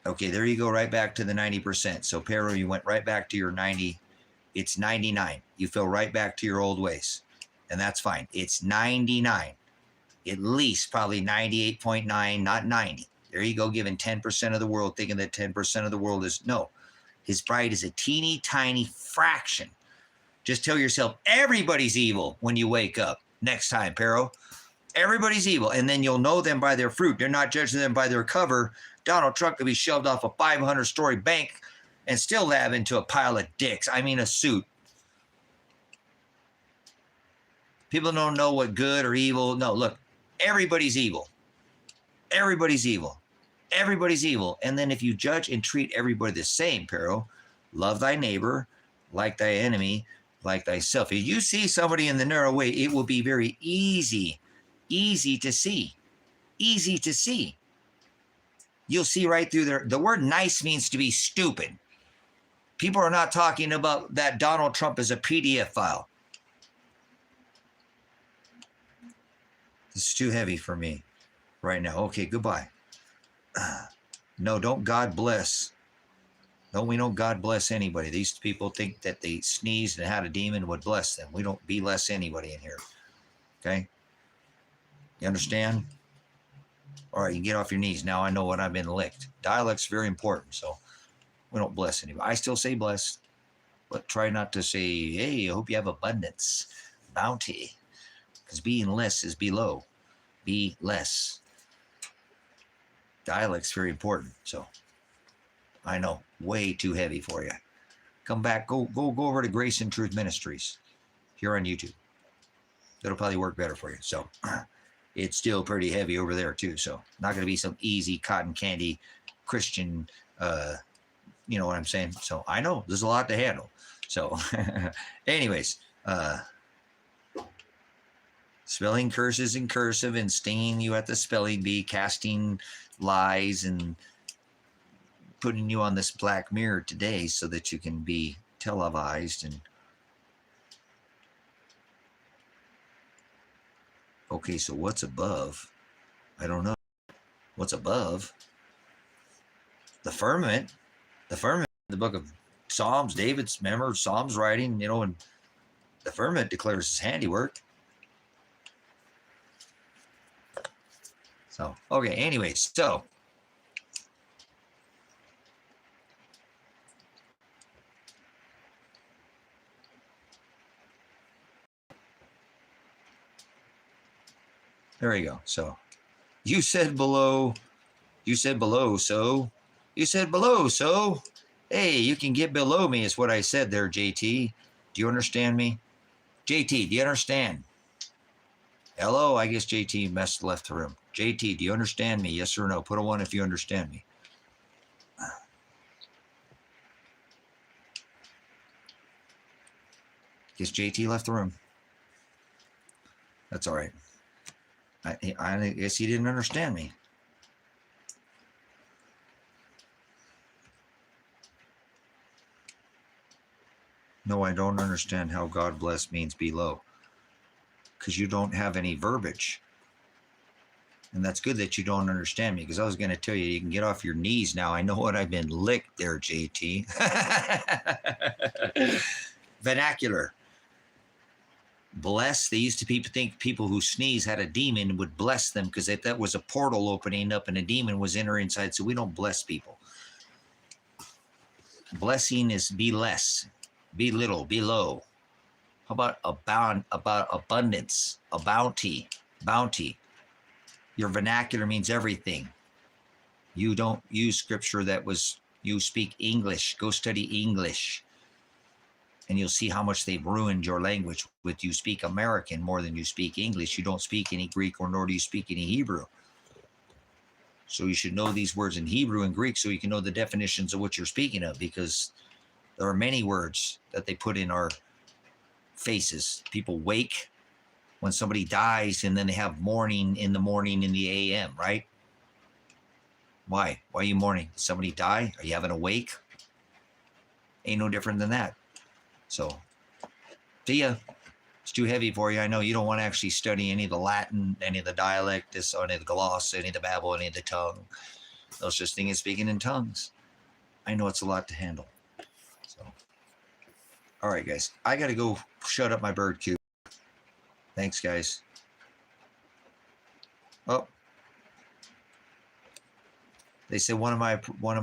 Okay, there you go, right back to the 90%. So, Pero, you went right back to your 90. It's 99. You fell right back to your old ways. And that's fine. It's 99. At least probably 98.9, not 90. There you go, giving 10% of the world, thinking that 10% of the world is, no. His pride is a teeny tiny fraction. Just tell yourself everybody's evil when you wake up next time, Pero. Everybody's evil. And then you'll know them by their fruit. They're not judging them by their cover. Donald Trump could be shoved off a 500-story bank and still lab into a pile of dicks. I mean, a suit. People don't know what good or evil. No, look, everybody's evil. Everybody's evil. Everybody's evil. And then if you judge and treat everybody the same, Pero, love thy neighbor, like thy enemy, like thyself. If you see somebody in the narrow way, it will be very easy to see. Easy to see. You'll see right through there. The word nice means to be stupid. People are not talking about that Donald Trump is a PDF file. This is too heavy for me right now. Okay, goodbye. No, don't God bless. Don't we know God bless anybody? These people think that they sneezed and had a demon would bless them. We don't bless anybody in here. Okay? You understand? All right, you get off your knees. Now I know what I've been licked. Dialect's very important, so we don't bless anybody. I still say bless, but try not to say, hey, I hope you have abundance, bounty, because being less is below. Be less. Dialect's very important, so I know, way too heavy for you. Come back, go over to Grace and Truth Ministries here on YouTube. That'll probably work better for you. So it's still pretty heavy over there too. So not going to be some easy cotton candy Christian, you know what I'm saying? So I know there's a lot to handle. So anyways, spelling curses in cursive and stinging you at the spelling bee, casting lies and putting you on this black mirror today so that you can be televised. And okay, so what's above? I don't know. What's above? The firmament. The firmament, the book of Psalms, David's, remember, Psalms writing, you know, and the firmament declares his handiwork. So, okay, anyways, so there you go. So you said below, so hey, you can get below me is what I said there, JT. Do you understand me? JT, do you understand? Hello, I guess JT left the room. JT, do you understand me? Yes or no? Put a 1 if you understand me. Guess JT left the room. That's all right. I guess he didn't understand me. No, I don't understand how God bless means below. Because you don't have any verbiage. And that's good that you don't understand me, because I was going to tell you, you can get off your knees now. I know what I've been licked there, JT. Vernacular. Bless. They used to think people who sneeze had a demon would bless them, because if that was a portal opening up and a demon was entering inside, so we don't bless people. Blessing is be less, be little, be low. How about abundance, a bounty, bounty. Your vernacular means everything. You don't use scripture you speak English. Go study English. And you'll see how much they've ruined your language with you speak American more than you speak English. You don't speak any Greek, or nor do you speak any Hebrew. So you should know these words in Hebrew and Greek so you can know the definitions of what you're speaking of, because there are many words that they put in our faces. People wake when somebody dies, and then they have mourning in the morning in the AM, right? Why? Why are you mourning? Did somebody die? Are you having a wake? Ain't no different than that. So See ya. It's too heavy for you. I know you don't want to actually study any of the Latin, any of the dialect, any of the gloss, any of the babble, any of the tongue. No such thing as speaking in tongues. I know it's a lot to handle. So, all right, guys. I got to go shut up my bird coop. Thanks, guys. Oh, they said one of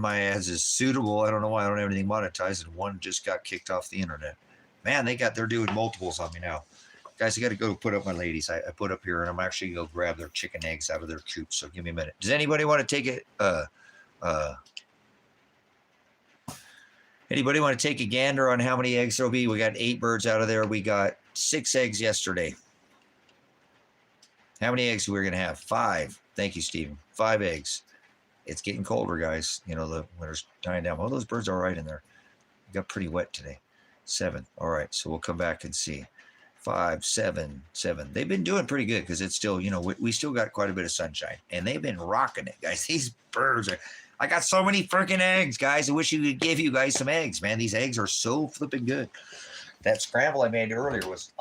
my ads is suitable. I don't know why I don't have anything monetized, and one just got kicked off the internet. Man, they're doing multiples on me now. Guys, I got to go put up my ladies. I put up here, and I'm actually going to go grab their chicken eggs out of their coop. So give me a minute. Does anybody want to take it? Anybody want to take a gander on how many eggs there'll be? We got 8 birds out of there. We got 6 eggs yesterday. How many eggs are we going to have? 5. Thank you, Stephen. 5 eggs. It's getting colder, guys. You know, the winter's dying down. Well, those birds are all right in there. It got pretty wet today. 7. All right, so we'll come back and see. 5, 7, 7. They've been doing pretty good because it's still, you know, we still got quite a bit of sunshine. And they've been rocking it, guys. These birds are... I got so many freaking eggs, guys. I wish you could give you guys some eggs, man. These eggs are so flipping good. That scramble I made earlier was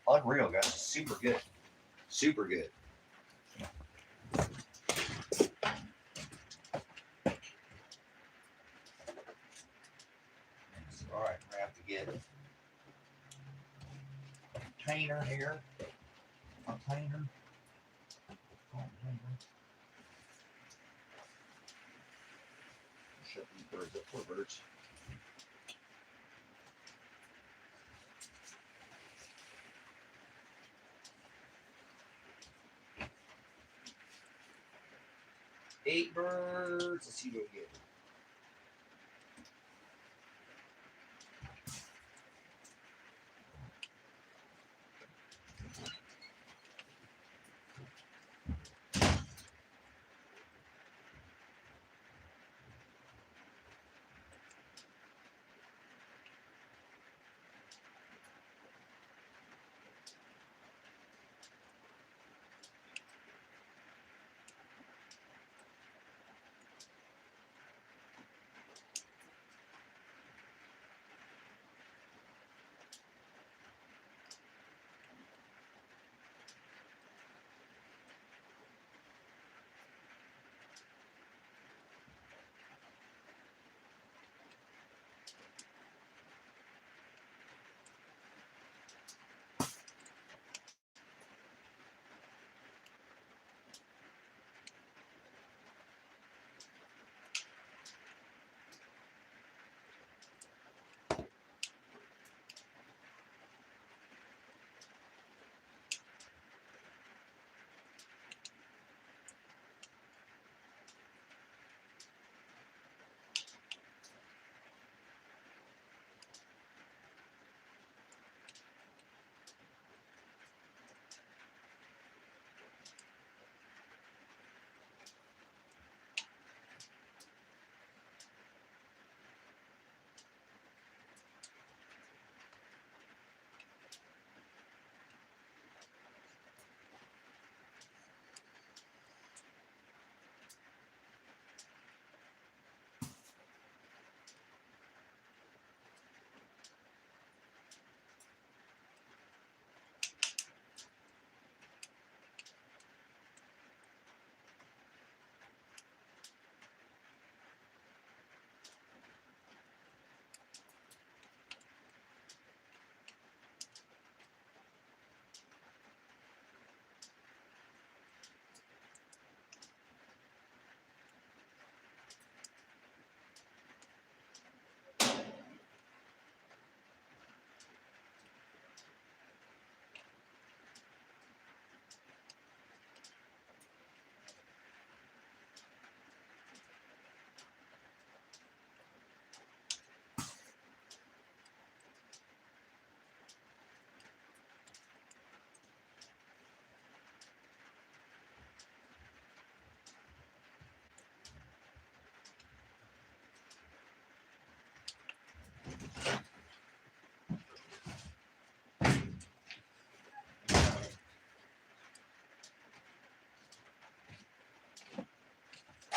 unreal, guys. Super good. Super good. All right, we're going to have to get a container here. Container. Shut these birds up. Poor birds. Eight birds. Let's see what we get.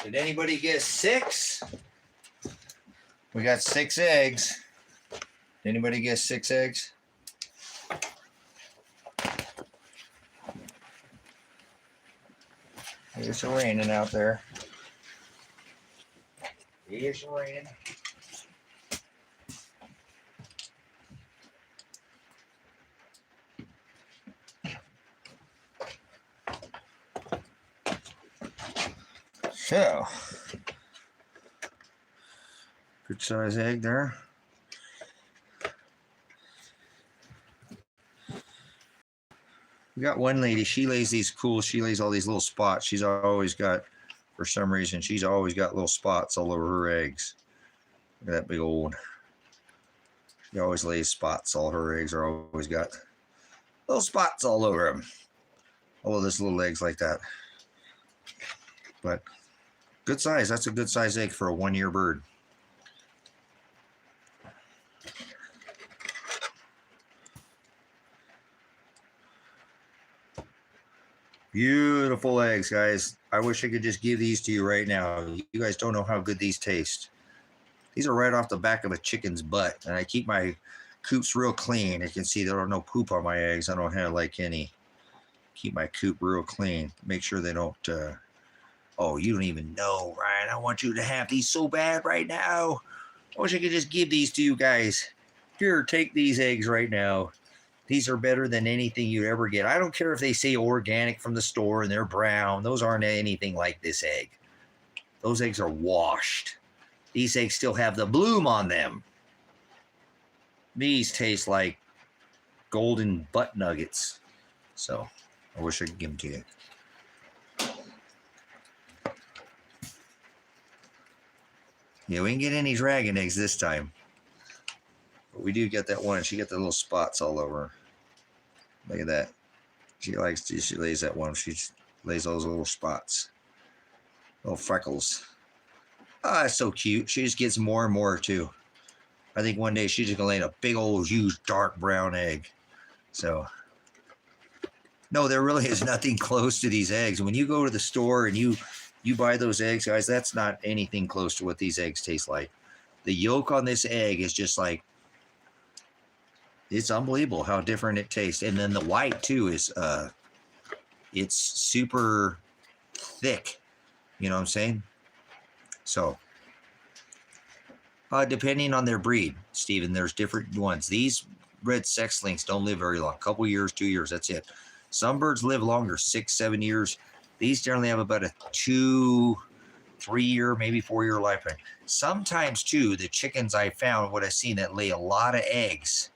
Did anybody get 6? We got 6 eggs. Did anybody get 6 eggs? It's raining out there. It's raining. So, good size egg there. We got one lady, she lays these cool, she lays all these little spots. She's always got, for some reason, she's always got little spots all over her eggs. Look at that big old, she always lays spots. All her eggs are always got little spots all over them. All of this little eggs like that. But good size, that's a good size egg for a 1-year bird. Beautiful eggs, guys. I wish I could just give these to you right now. You guys don't know how good these taste. These are right off the back of a chicken's butt. And I keep my coops real clean. You can see there are no poop on my eggs. I don't have like any. Keep my coop real clean. Make sure they don't, oh, you don't even know, Ryan. I want you to have these so bad right now. I wish I could just give these to you guys. Here, take these eggs right now. These are better than anything you ever get. I don't care if they say organic from the store and they're brown. Those aren't anything like this egg. Those eggs are washed. These eggs still have the bloom on them. These taste like golden butt nuggets. So, I wish I could give them to you. Yeah, we didn't get any dragon eggs this time. But we do get that one. She got the little spots all over her. Look at that. She lays that one. She lays those little spots. Little freckles. Ah, that's so cute. She just gets more and more too. I think one day she's just gonna lay a big old huge dark brown egg. So no, there really is nothing close to these eggs. When you go to the store and you buy those eggs, guys, that's not anything close to what these eggs taste like. The yolk on this egg is just like, it's unbelievable how different it tastes. And then the white too is it's super thick. You know what I'm saying? So depending on their breed, Stephen, there's different ones. These red sex links don't live very long. A couple years, 2 years, that's it. Some birds live longer, 6, 7 years. These generally have about a 2, 3 year, maybe 4 year lifetime. Sometimes too, the chickens I found, what I've seen that lay a lot of eggs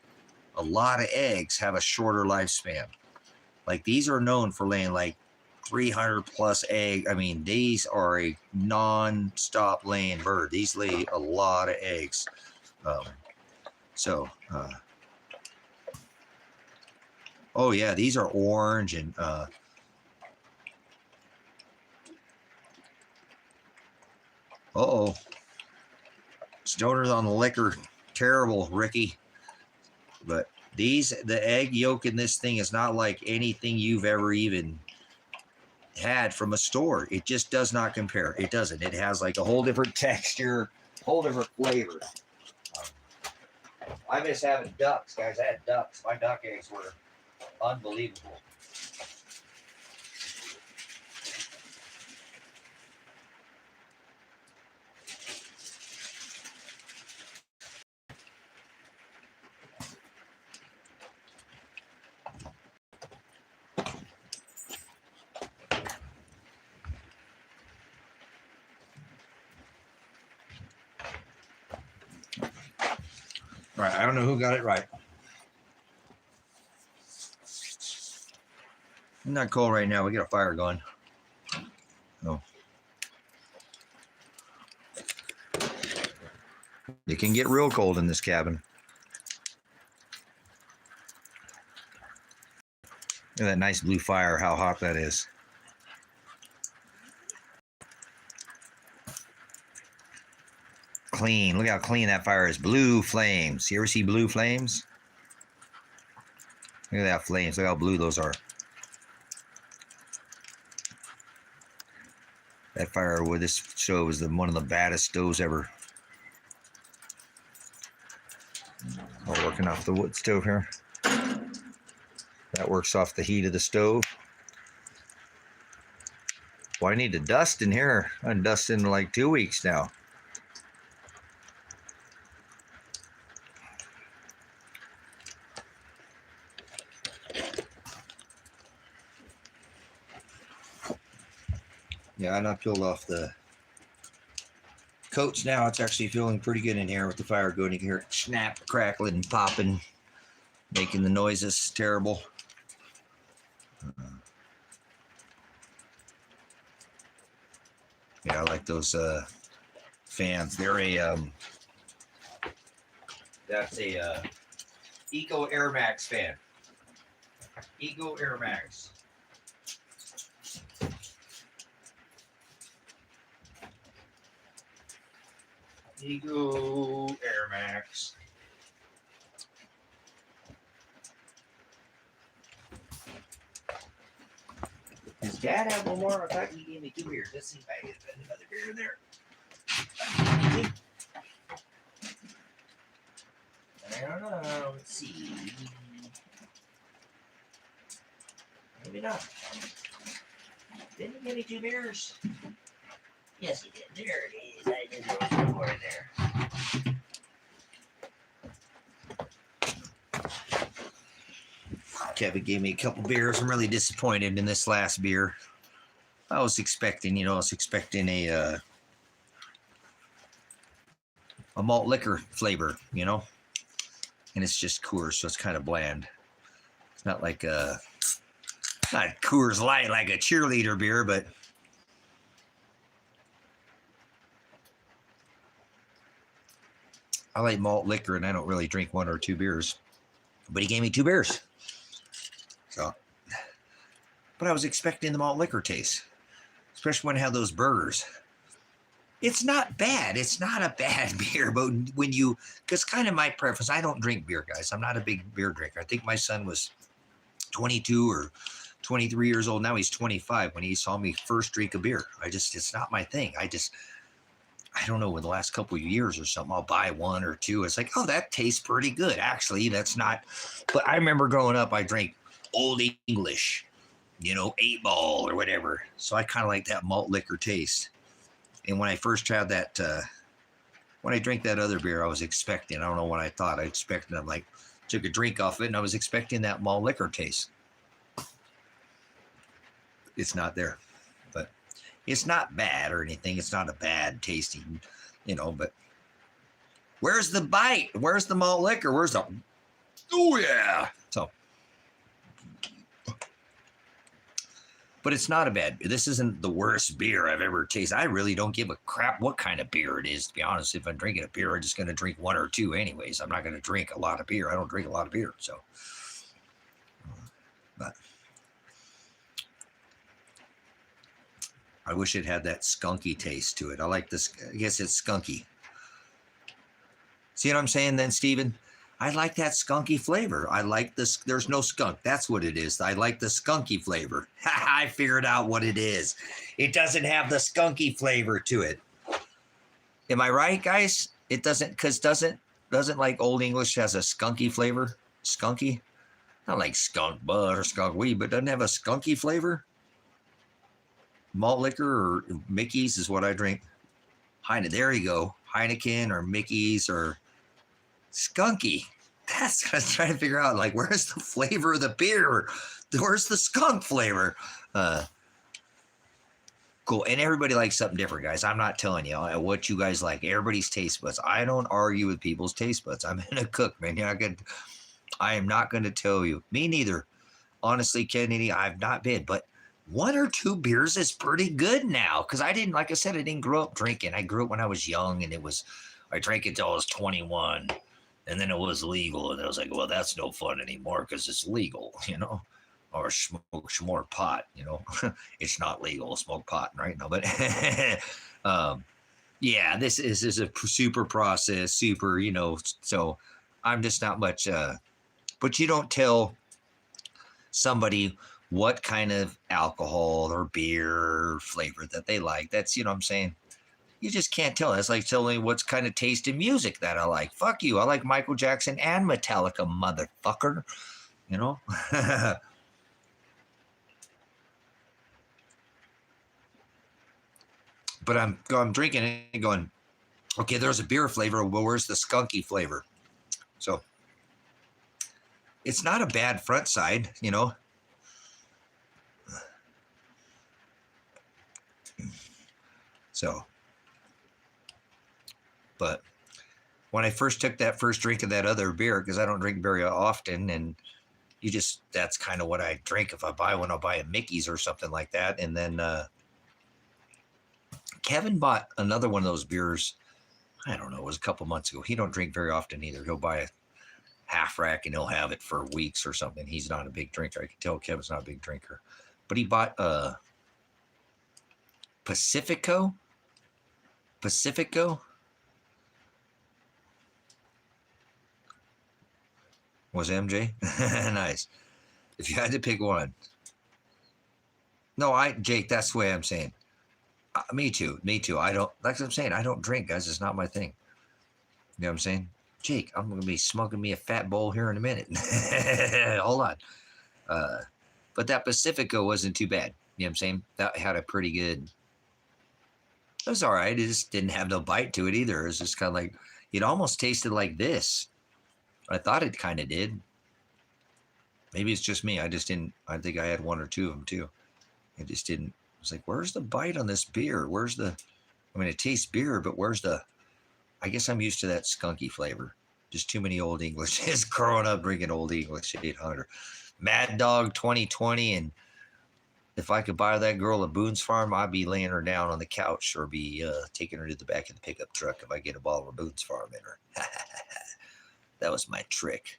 have a shorter lifespan. Like these are known for laying like 300 plus egg. I mean, these are a non-stop laying bird. These lay a lot of eggs. Oh yeah, these are orange and uh-oh. Stoners on the liquor. Terrible, Ricky. But the egg yolk in this thing is not like anything you've ever even had from a store. It just does not compare. It doesn't. It has like a whole different texture, whole different flavor. I miss having ducks, guys. I had ducks. My duck eggs were unbelievable. All right, I don't know who got it right. I'm not cold right now. We got a fire going. Oh. It can get real cold in this cabin. Look at that nice blue fire, how hot that is. Clean. Look how clean that fire is. Blue flames. You ever see blue flames? Look at that flames. Look how blue those are. That fire with this stove is one of the baddest stoves ever. We're working off the wood stove here. That works off the heat of the stove. Well, I need to dust in here. I'm dusting in like 2 weeks now. Yeah, I not peeled off the coats now. It's actually feeling pretty good in here with the fire going. You can hear it snap, crackling, popping, making the noises terrible. Yeah, I like those fans. They're a that's a Eco Air Max fan. Eco Air Max. Eco Air Max. Does Dad have one more? I thought he gave me 2 beers. Let's see if I get another beer in there. I don't know. Let's see. Maybe not. Didn't he give me 2 beers? Yes, he did. There it is. I did throw some more in there. Kevin gave me a couple beers. I'm really disappointed in this last beer. I was expecting, a malt liquor flavor, and it's just Coors, so it's kind of bland. It's not like not Coors Light like a cheerleader beer, but I like malt liquor, and I don't really drink 1 or 2 beers. But he gave me 2 beers. So, but I was expecting the malt liquor taste, especially when I had those burgers. It's not bad. It's not a bad beer, but because kind of my preference, I don't drink beer, guys. I'm not a big beer drinker. I think my son was 22 or 23 years old. Now he's 25 when he saw me first drink a beer. It's not my thing. I don't know, in the last couple of years or something, I'll buy 1 or 2. It's like, oh, that tastes pretty good. Actually, that's not. But I remember growing up, I drank Old English, 8 Ball or whatever. So I kind of like that malt liquor taste. And when I first had that, when I drank that other beer, I was expecting, I don't know what I thought. I expected, I'm like, took a drink off it, and I was expecting that malt liquor taste. It's not there. But it's not bad or anything. It's not a bad tasting, but where's the bite? Where's the malt liquor? Where's the, oh yeah. So, but it's not a bad, this isn't the worst beer I've ever tasted. I really don't give a crap what kind of beer it is, to be honest. If I'm drinking a beer, I'm just going to drink 1 or 2 anyways. I'm not going to drink a lot of beer. I don't drink a lot of beer. So, but I wish it had that skunky taste to it. I like this. I guess it's skunky. See what I'm saying then, Steven? I like that skunky flavor. I like this. There's no skunk. That's what it is. I like the skunky flavor. I figured out what it is. It doesn't have the skunky flavor to it. Am I right, guys? It doesn't, because doesn't like Old English has a skunky flavor? Skunky? Not like skunk bud or skunk weed, but doesn't have a skunky flavor? Malt liquor or Mickey's is what I drink. There you go. Heineken or Mickey's or skunky. That's what I was trying to figure out. Like, where's the flavor of the beer? Where's the skunk flavor? Cool. And everybody likes something different, guys. I'm not telling you what you guys like. Everybody's taste buds. I don't argue with people's taste buds. I'm in a cook, man. I am not going to tell you. Me neither. Honestly, Kennedy, I've not been. But 1 or 2 beers is pretty good now. Because I didn't grow up drinking. I grew up when I was young, and I drank until I was 21. And then it was legal, and I was like, well, that's no fun anymore because it's legal, or smoke some more pot, It's not legal to smoke pot right now, but yeah, this is a super process, so I'm just not much, but you don't tell somebody what kind of alcohol or beer or flavor that they like. That's, what I'm saying. You just can't tell. That's like telling me what's kind of taste in music that I like. Fuck you. I like Michael Jackson and Metallica, motherfucker. But I'm drinking it and going, okay, there's a beer flavor. Well, where's the skunky flavor? So it's not a bad front side, you know. So, but when I first took that first drink of that other beer, because I don't drink very often, and that's kind of what I drink. If I buy one, I'll buy a Mickey's or something like that. And then Kevin bought another one of those beers. I don't know, it was a couple months ago. He don't drink very often either. He'll buy a half rack and he'll have it for weeks or something. He's not a big drinker. I can tell Kevin's not a big drinker. But he bought Pacifico. Was MJ? Nice. If you had to pick one. No, Jake, that's the way I'm saying. Me too. I don't, like I'm saying, I don't drink, guys. It's not my thing. You know what I'm saying? Jake, I'm going to be smoking me a fat bowl here in a minute. Hold on. But that Pacifico wasn't too bad. You know what I'm saying? That had a pretty good, it was all right. It just didn't have no bite to it either. It was just kind of like, it almost tasted like this. I thought it kind of did. Maybe it's just me. I think I had one or two of them too. It just didn't. I was like, where's the bite on this beer? It tastes beer, but I guess I'm used to that skunky flavor. Just too many Old Englishes. Growing up drinking Old English 800. Mad Dog 2020. And if I could buy that girl a Boone's Farm, I'd be laying her down on the couch or be taking her to the back of the pickup truck if I get a bottle of Boone's Farm in her. That was my trick.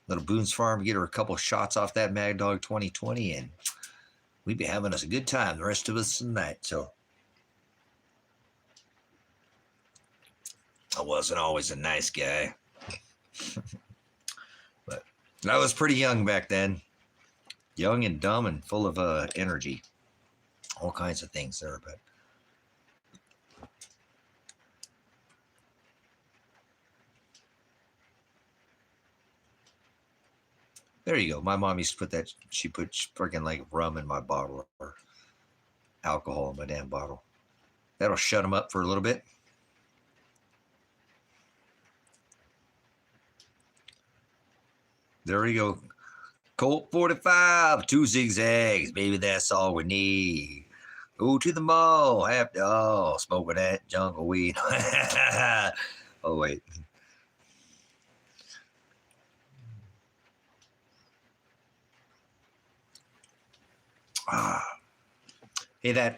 Little Boone's Farm, get her a couple shots off that Mad Dog 2020, and we'd be having us a good time, the rest of us tonight. So I wasn't always a nice guy. But I was pretty young back then. Young and dumb and full of energy. All kinds of things there, but there you go. My mom used to put that, she put freaking like rum in my bottle or alcohol in my damn bottle. That'll shut them up for a little bit. There we go. Colt 45, 2 zigzags. Maybe that's all we need. Go to the mall. Smoking that jungle weed. Oh, wait. Hey,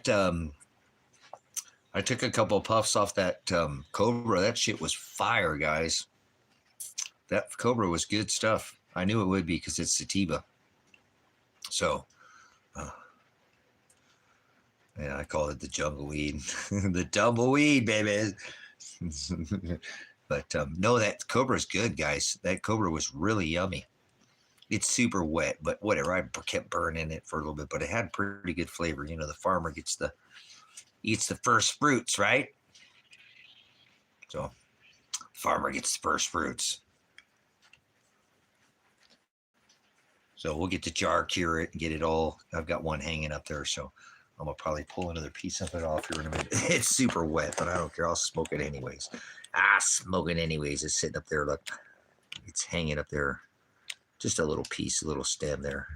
I took a couple of puffs off that Cobra. That shit was fire, guys. That Cobra was good stuff. I knew it would be because it's sativa. So, I call it the jungle weed. The tumbleweed, baby. But no, that Cobra is good, guys. That Cobra was really yummy. It's super wet, but whatever. I kept burning it for a little bit, but it had pretty good flavor. You know, the farmer eats the first fruits, right? So, farmer gets the first fruits. So we'll get the jar, cure it, and get it all. I've got one hanging up there, so I'm gonna probably pull another piece of it off here in a minute. It's super wet, but I don't care. I'll smoke it anyways. Smoke it anyways. It's sitting up there. Look, it's hanging up there. Just a little piece, a little stem there.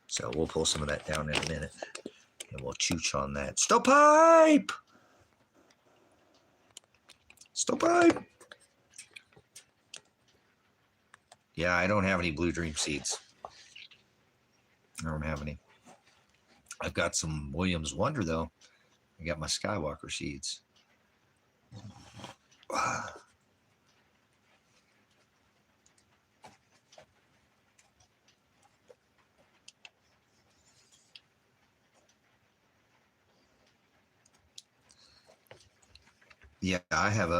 So we'll pull some of that down in a minute, and we'll chooch on that. Stovepipe! Stovepipe! Yeah, I don't have any Blue Dream seeds. I don't have any. I've got some Williams Wonder, though. I got my Skywalker seeds. Yeah, I have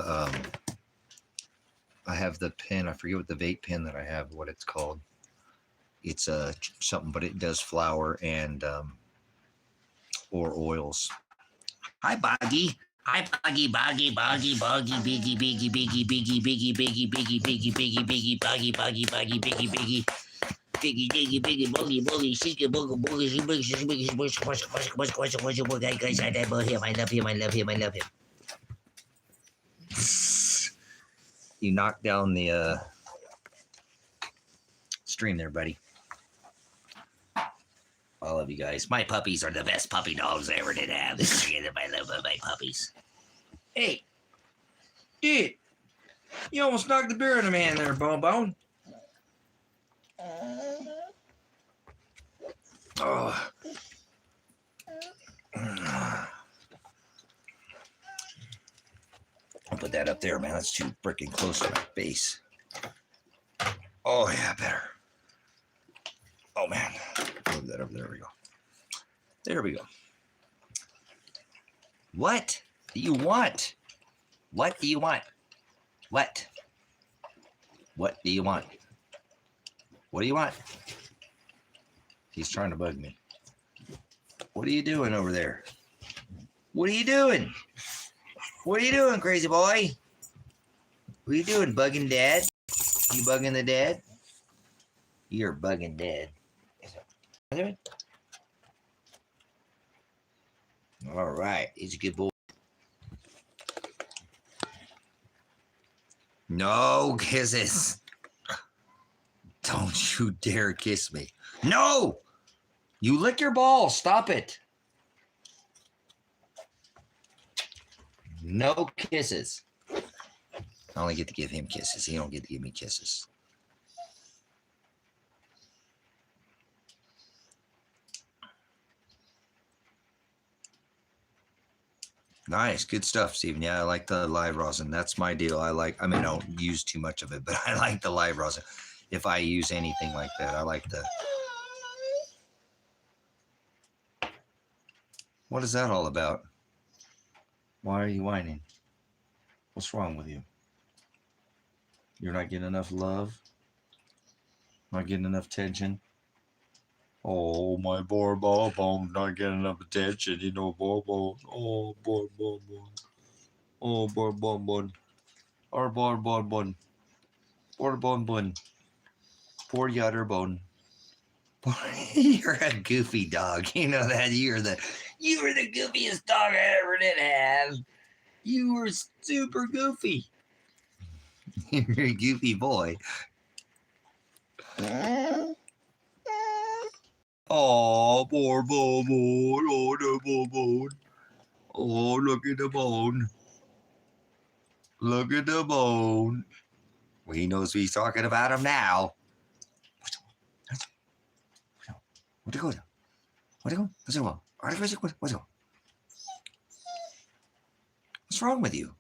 I have the pen. I forget what the vape pen that I have, what it's called. It's something, but it does flour and or oils. Hi, Boggy. Hi, Boggy, Boggy, Boggy, Boggy, Biggie, Biggie, Biggie, Biggie, Biggie, Biggie, Biggie, Biggie, Biggie, Biggie, Boggy, Boggy, Biggie, Biggie. Diggy, diggy, biggy, boogie, boogie, shaky, boogie, boogie, she boogie, she boogie, she boogie, she boogie, she boogie, she boogie, she boogie, guys, I love him, I love him, I love him, I love him. You knocked down the stream there, buddy. I love you guys. My puppies are the best puppy dogs I ever did have. I love my puppies. Hey, dude, you almost knocked the beer in the man there, Bone Bone. Oh. I'll put that up there, man. That's too freaking close to my face. Oh, yeah, better. Oh, man. Move that over. There we go. There we go. What do you want? What do you want? What? What do you want? What do you want? He's trying to bug me. What are you doing over there? What are you doing? What are you doing, crazy boy? What are you doing, bugging Dad? You bugging the dad? You're bugging Dad. All right, he's a good boy. No kisses. Don't you dare kiss me. No! You lick your balls. Stop it. No kisses. I only get to give him kisses. He don't get to give me kisses. Nice. Good stuff, Steven. Yeah, I like the live rosin. That's my deal. I don't use too much of it, but I like the live rosin. If I use anything like that, I like the... What is that all about? Why are you whining? What's wrong with you? You're not getting enough love? Not getting enough attention? Oh, my poor bone, not getting enough attention, you know, bone. Oh, bone. Oh, bone. Or bone. Poor bone. Poor yatter bone. You're a goofy dog. You know that. You were the goofiest dog I ever did have. You were super goofy. You're a goofy boy. Oh, poor bone. Oh, the bone. Oh, look at the bone. Look at the bone. Well, he knows he's talking about him now. What's wrong with you?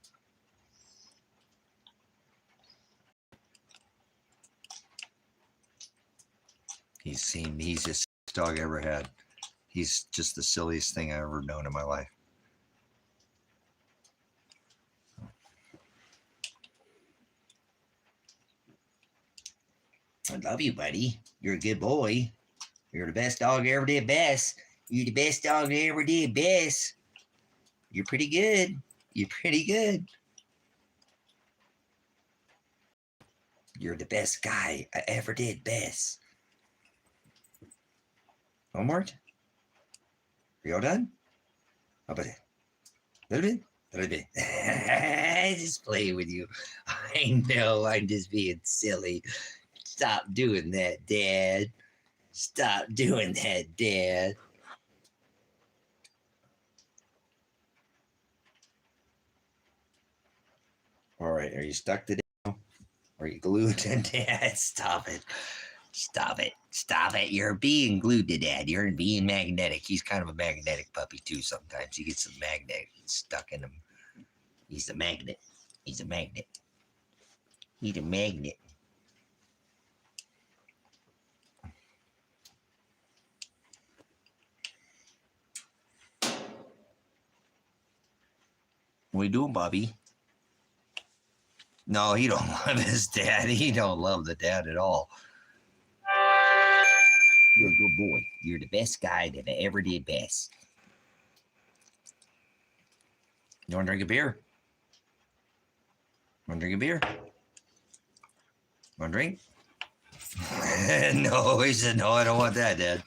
He's the silliest dog I ever had. He's just the silliest thing I ever known in my life. I love you, buddy. You're a good boy. You're the best dog I ever did best. You're the best dog I ever did best. You're pretty good. You're pretty good. You're the best guy I ever did best. One more? Are you all done? How about it? A little bit. I just play with you. I know I'm just being silly. Stop doing that, Dad. Stop doing that, Dad. All right, are you stuck today? Are you glued to Dad? Stop it. Stop it. Stop it. You're being glued to Dad. You're being magnetic. He's kind of a magnetic puppy, too, sometimes. He gets some magnet stuck in him. He's a magnet. He's a magnet. He's a magnet. What are you doing, Bobby? No, he don't love his dad. He don't love the dad at all. You're a good boy. You're the best guy that I ever did best. You want to drink a beer? Want to drink a beer? Want to drink? No, he said, no, I don't want that, Dad.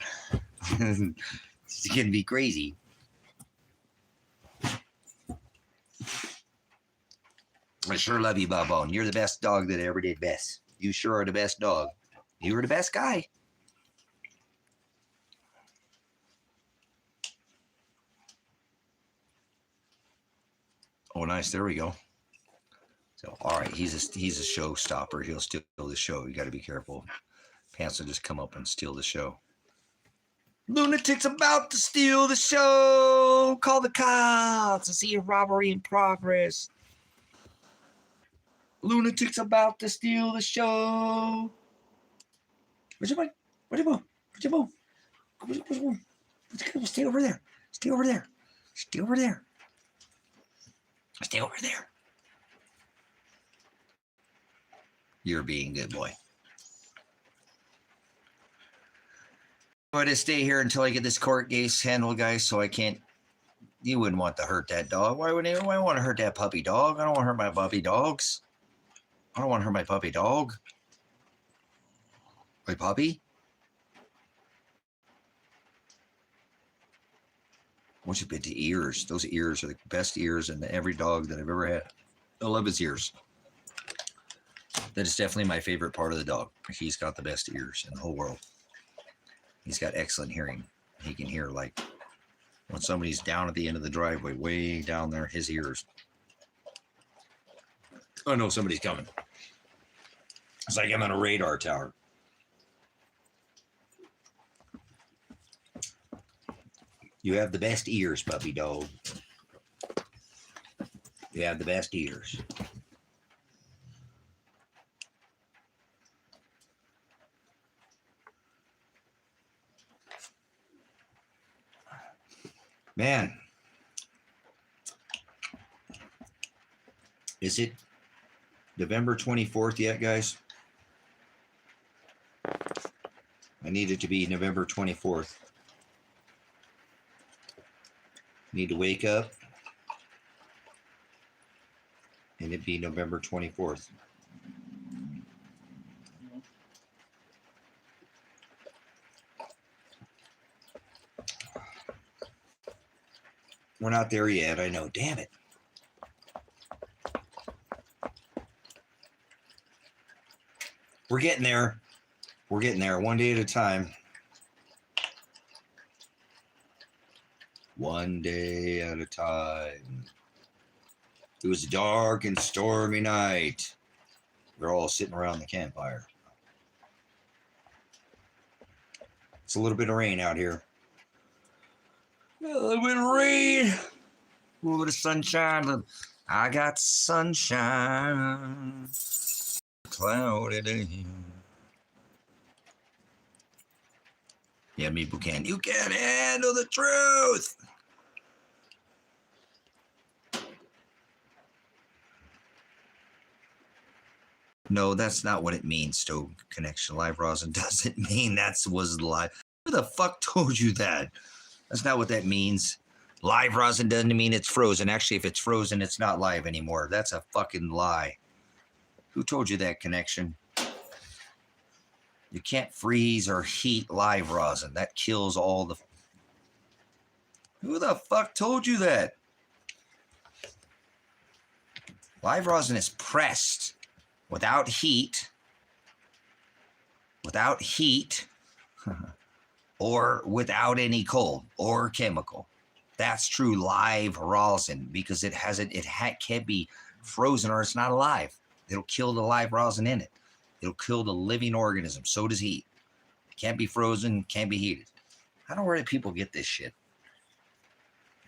It's going to be crazy. I sure love you, Bob-Bone. You're the best dog that ever did best. You sure are the best dog. You were the best guy. Oh, nice. There we go. So, all right. He's a showstopper. He'll steal the show. You got to be careful. Pants will just come up and steal the show. Lunatic's about to steal the show. Call the cops. I see a robbery in progress. Lunatic's about to steal the show. Where's your boy? Where's your boy? Where's your boy? Where's your boy? Stay over there. Stay over there. Stay over there. Stay over there. You're being a good boy. I'm going to stay here until I get this court case handled, guys, so I can't. You wouldn't want to hurt that dog. Why would anyone want to hurt that puppy dog? I don't want to hurt my puppy dogs. I don't want to hurt my puppy dog. My puppy? Once you bit the ears, those ears are the best ears in every dog that I've ever had. I love his ears. That is definitely my favorite part of the dog. He's got the best ears in the whole world. He's got excellent hearing. He can hear like when somebody's down at the end of the driveway, way down there, his ears. Oh no, somebody's coming. It's like I'm on a radar tower. You have the best ears, puppy dog. You have the best ears. Man, is it November 24th yet, guys? I need it to be November 24th. Need to wake up and it be November 24th. We're not there yet, I know. Damn it. We're getting there. We're getting there one day at a time. One day at a time. It was a dark and stormy night. We're all sitting around the campfire. It's a little bit of rain out here. A little bit of rain. A little bit of sunshine. I got sunshine. Cloudy day. Yeah, people can. You can't handle the truth. No, that's not what it means, Stove Connection. Live rosin doesn't mean that was live. Who the fuck told you that? That's not what that means. Live rosin doesn't mean it's frozen. Actually, if it's frozen, it's not live anymore. That's a fucking lie. Who told you that, Connection? You can't freeze or heat live rosin. That kills all the... Who the fuck told you that? Live rosin is pressed without heat, or without any cold or chemical. That's true live rosin because it can't be frozen or it's not alive. It'll kill the live rosin in it. It'll kill the living organism. So does heat. Can't be frozen, can't be heated. I don't know where people get this shit.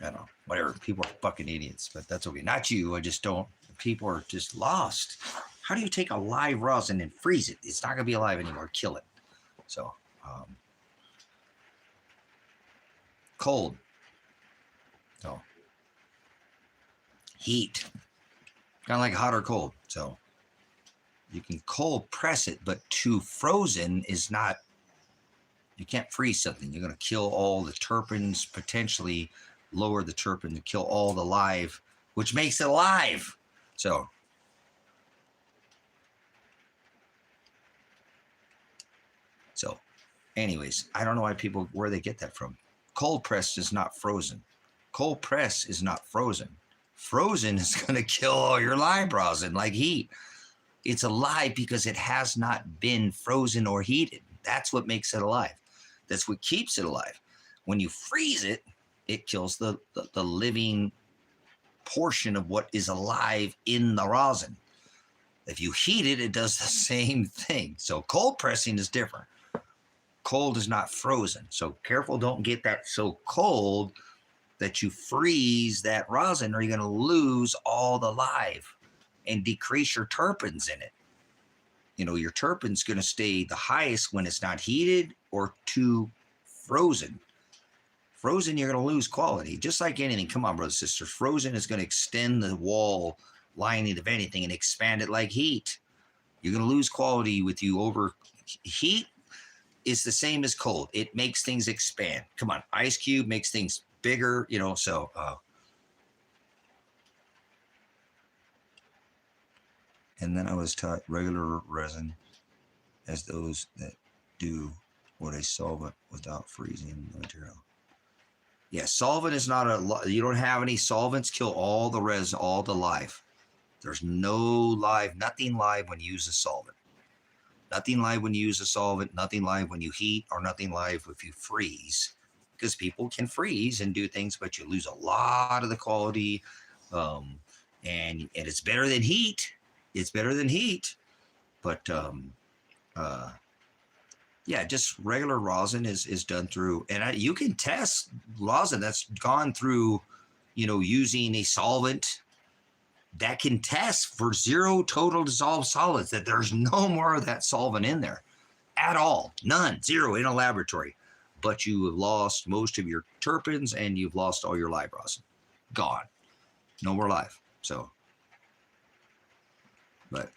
I don't know. Whatever. People are fucking idiots, but that's okay. Not you. I just don't. People are just lost. How do you take a live rosin and freeze it? It's not going to be alive anymore. Kill it. So, cold. So, heat. Kind of like hot or cold. So, you can cold press it, but too frozen is not. You can't freeze something. You're going to kill all the terpenes, potentially lower the terpene to kill all the live, which makes it alive. So, anyways, I don't know why people, where they get that from. Cold pressed is not frozen. Cold press is not frozen. Frozen is going to kill all your live rosin like heat. It's alive because it has not been frozen or heated. That's what makes it alive. That's what keeps it alive. When you freeze it, it kills the living portion of what is alive in the rosin. If you heat it, it does the same thing. So cold pressing is different. Cold is not frozen. So careful, don't get that so cold that you freeze that rosin, or you're going to lose all the live and decrease your terpenes in it. You know, your terpenes going to stay the highest when it's not heated or too frozen. Frozen, you're going to lose quality, just like anything. Come on, brothers and sisters. Frozen is going to extend the wall lining of anything and expand it like heat. You're going to lose quality with you over heat. Is the same as cold. It makes things expand. Come on, ice cube makes things bigger, you know, so and then I was taught regular resin as those that do what a solvent without freezing the material. Yeah, solvent is not you don't have any solvents kill all the resin, all the live. There's no live, nothing live when you use a solvent. Nothing live when you use a solvent, nothing live when you heat, or nothing live if you freeze. Because people can freeze and do things, but you lose a lot of the quality. And it's better than heat. It's better than heat. But yeah, just regular rosin is done through, and you can test rosin that's gone through, you know, using a solvent that can test for 0 total dissolved solids, that there's no more of that solvent in there at all. None, 0 in a laboratory. But you have lost most of your terpenes and you've lost all your live rosin. Gone. No more live. So, but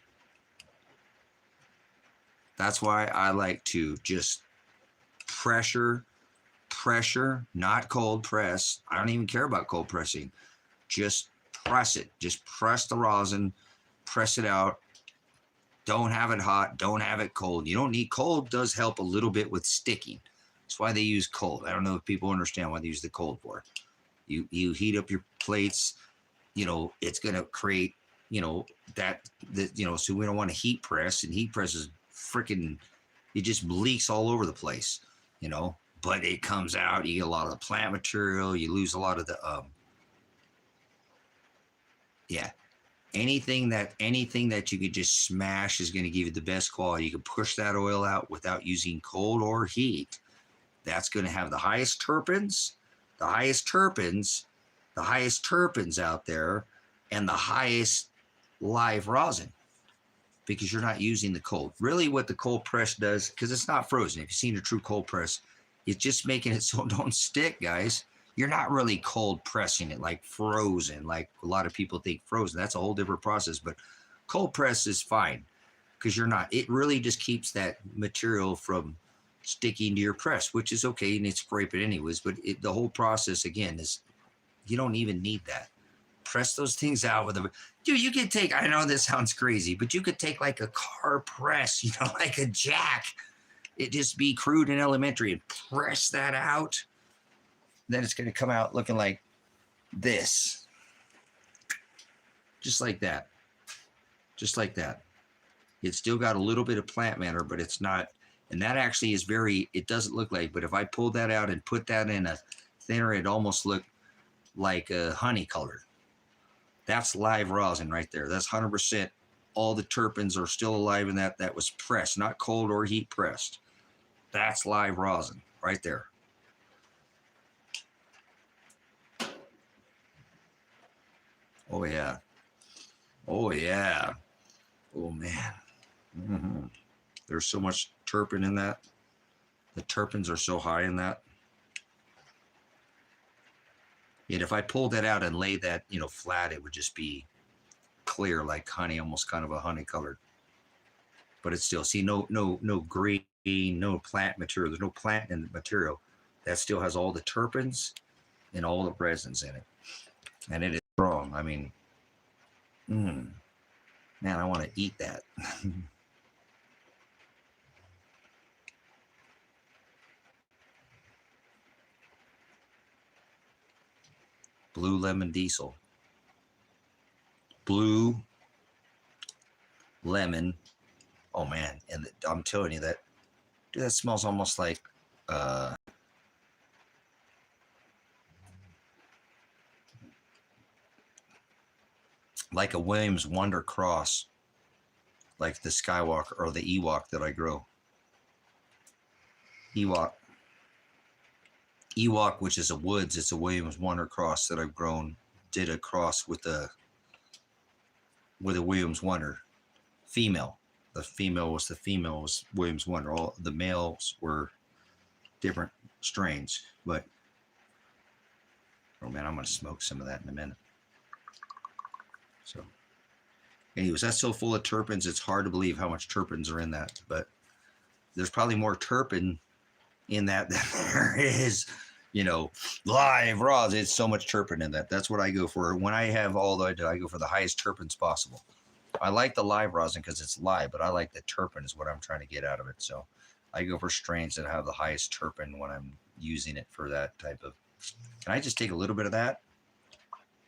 that's why I like to just pressure, not cold press. I don't even care about cold pressing. Just press it. Just press the rosin, press it out. Don't have it hot. Don't have it cold. You don't need cold. Does help a little bit with sticking. That's why they use cold. I don't know if people understand why they use the cold for. You heat up your plates. You know, it's going to create, you know, you know, so we don't want to heat press, and heat press is freaking, it just leaks all over the place, you know, but it comes out. You get a lot of the plant material. You lose a lot of the, yeah, anything that you could just smash is going to give you the best quality. You can push that oil out without using cold or heat. That's going to have the highest terpenes out there, and the highest live rosin, because you're not using the cold. Really what the cold press does, because it's not frozen. If you've seen a true cold press, it's just making it so it don't stick, guys. You're not really cold pressing it like frozen, like a lot of people think frozen. That's a whole different process, but cold press is fine because you're not. It really just keeps that material from sticking to your press, which is okay. You need to scrape it anyways, but the whole process, again, is you don't even need that. Press those things out with a, dude, you could take, I know this sounds crazy, but you could take like a car press, you know, like a jack. It just be crude and elementary, and press that out. Then it's going to come out looking like this. Just like that. Just like that. It's still got a little bit of plant matter, but it's not. And that actually is very, it doesn't look like, but if I pulled that out and put that in a thinner, it almost looked like a honey colored. That's live rosin right there. That's 100%. All the terpenes are still alive in that. That was pressed, not cold or heat pressed. That's live rosin right there. Oh, yeah. Oh, yeah. Oh, man. Mm-hmm. There's so much terpene in that. The terpenes are so high in that. And if I pulled that out and laid that, you know, flat, it would just be clear like honey, almost kind of a honey colored. But it's still, see, no green, no plant material. There's no plant in the material. That still has all the terpenes and all the resins in it. And it is strong. I mean, man, I want to eat that. Blue lemon diesel. Blue lemon. Oh man, and I'm telling you that, dude, that smells almost like a Williams Wonder Cross, like the Skywalker or the Ewok that I grow. Ewok, which is a woods, it's a Williams Wonder Cross that I've grown. Did a cross with a Williams Wonder female. The female was Williams Wonder. All the males were different strains, but oh man, I'm gonna smoke some of that in a minute. So anyways, that's so full of terpenes, it's hard to believe how much terpenes are in that, but there's probably more terpene in that than there is, live raw. It's so much terpene in that. That's what I go for. When I have I go for the highest terpenes possible. I like the live rosin because it's live, but I like the terpene is what I'm trying to get out of it. So I go for strains that have the highest terpene when I'm using it for that type of. Can I just take a little bit of that,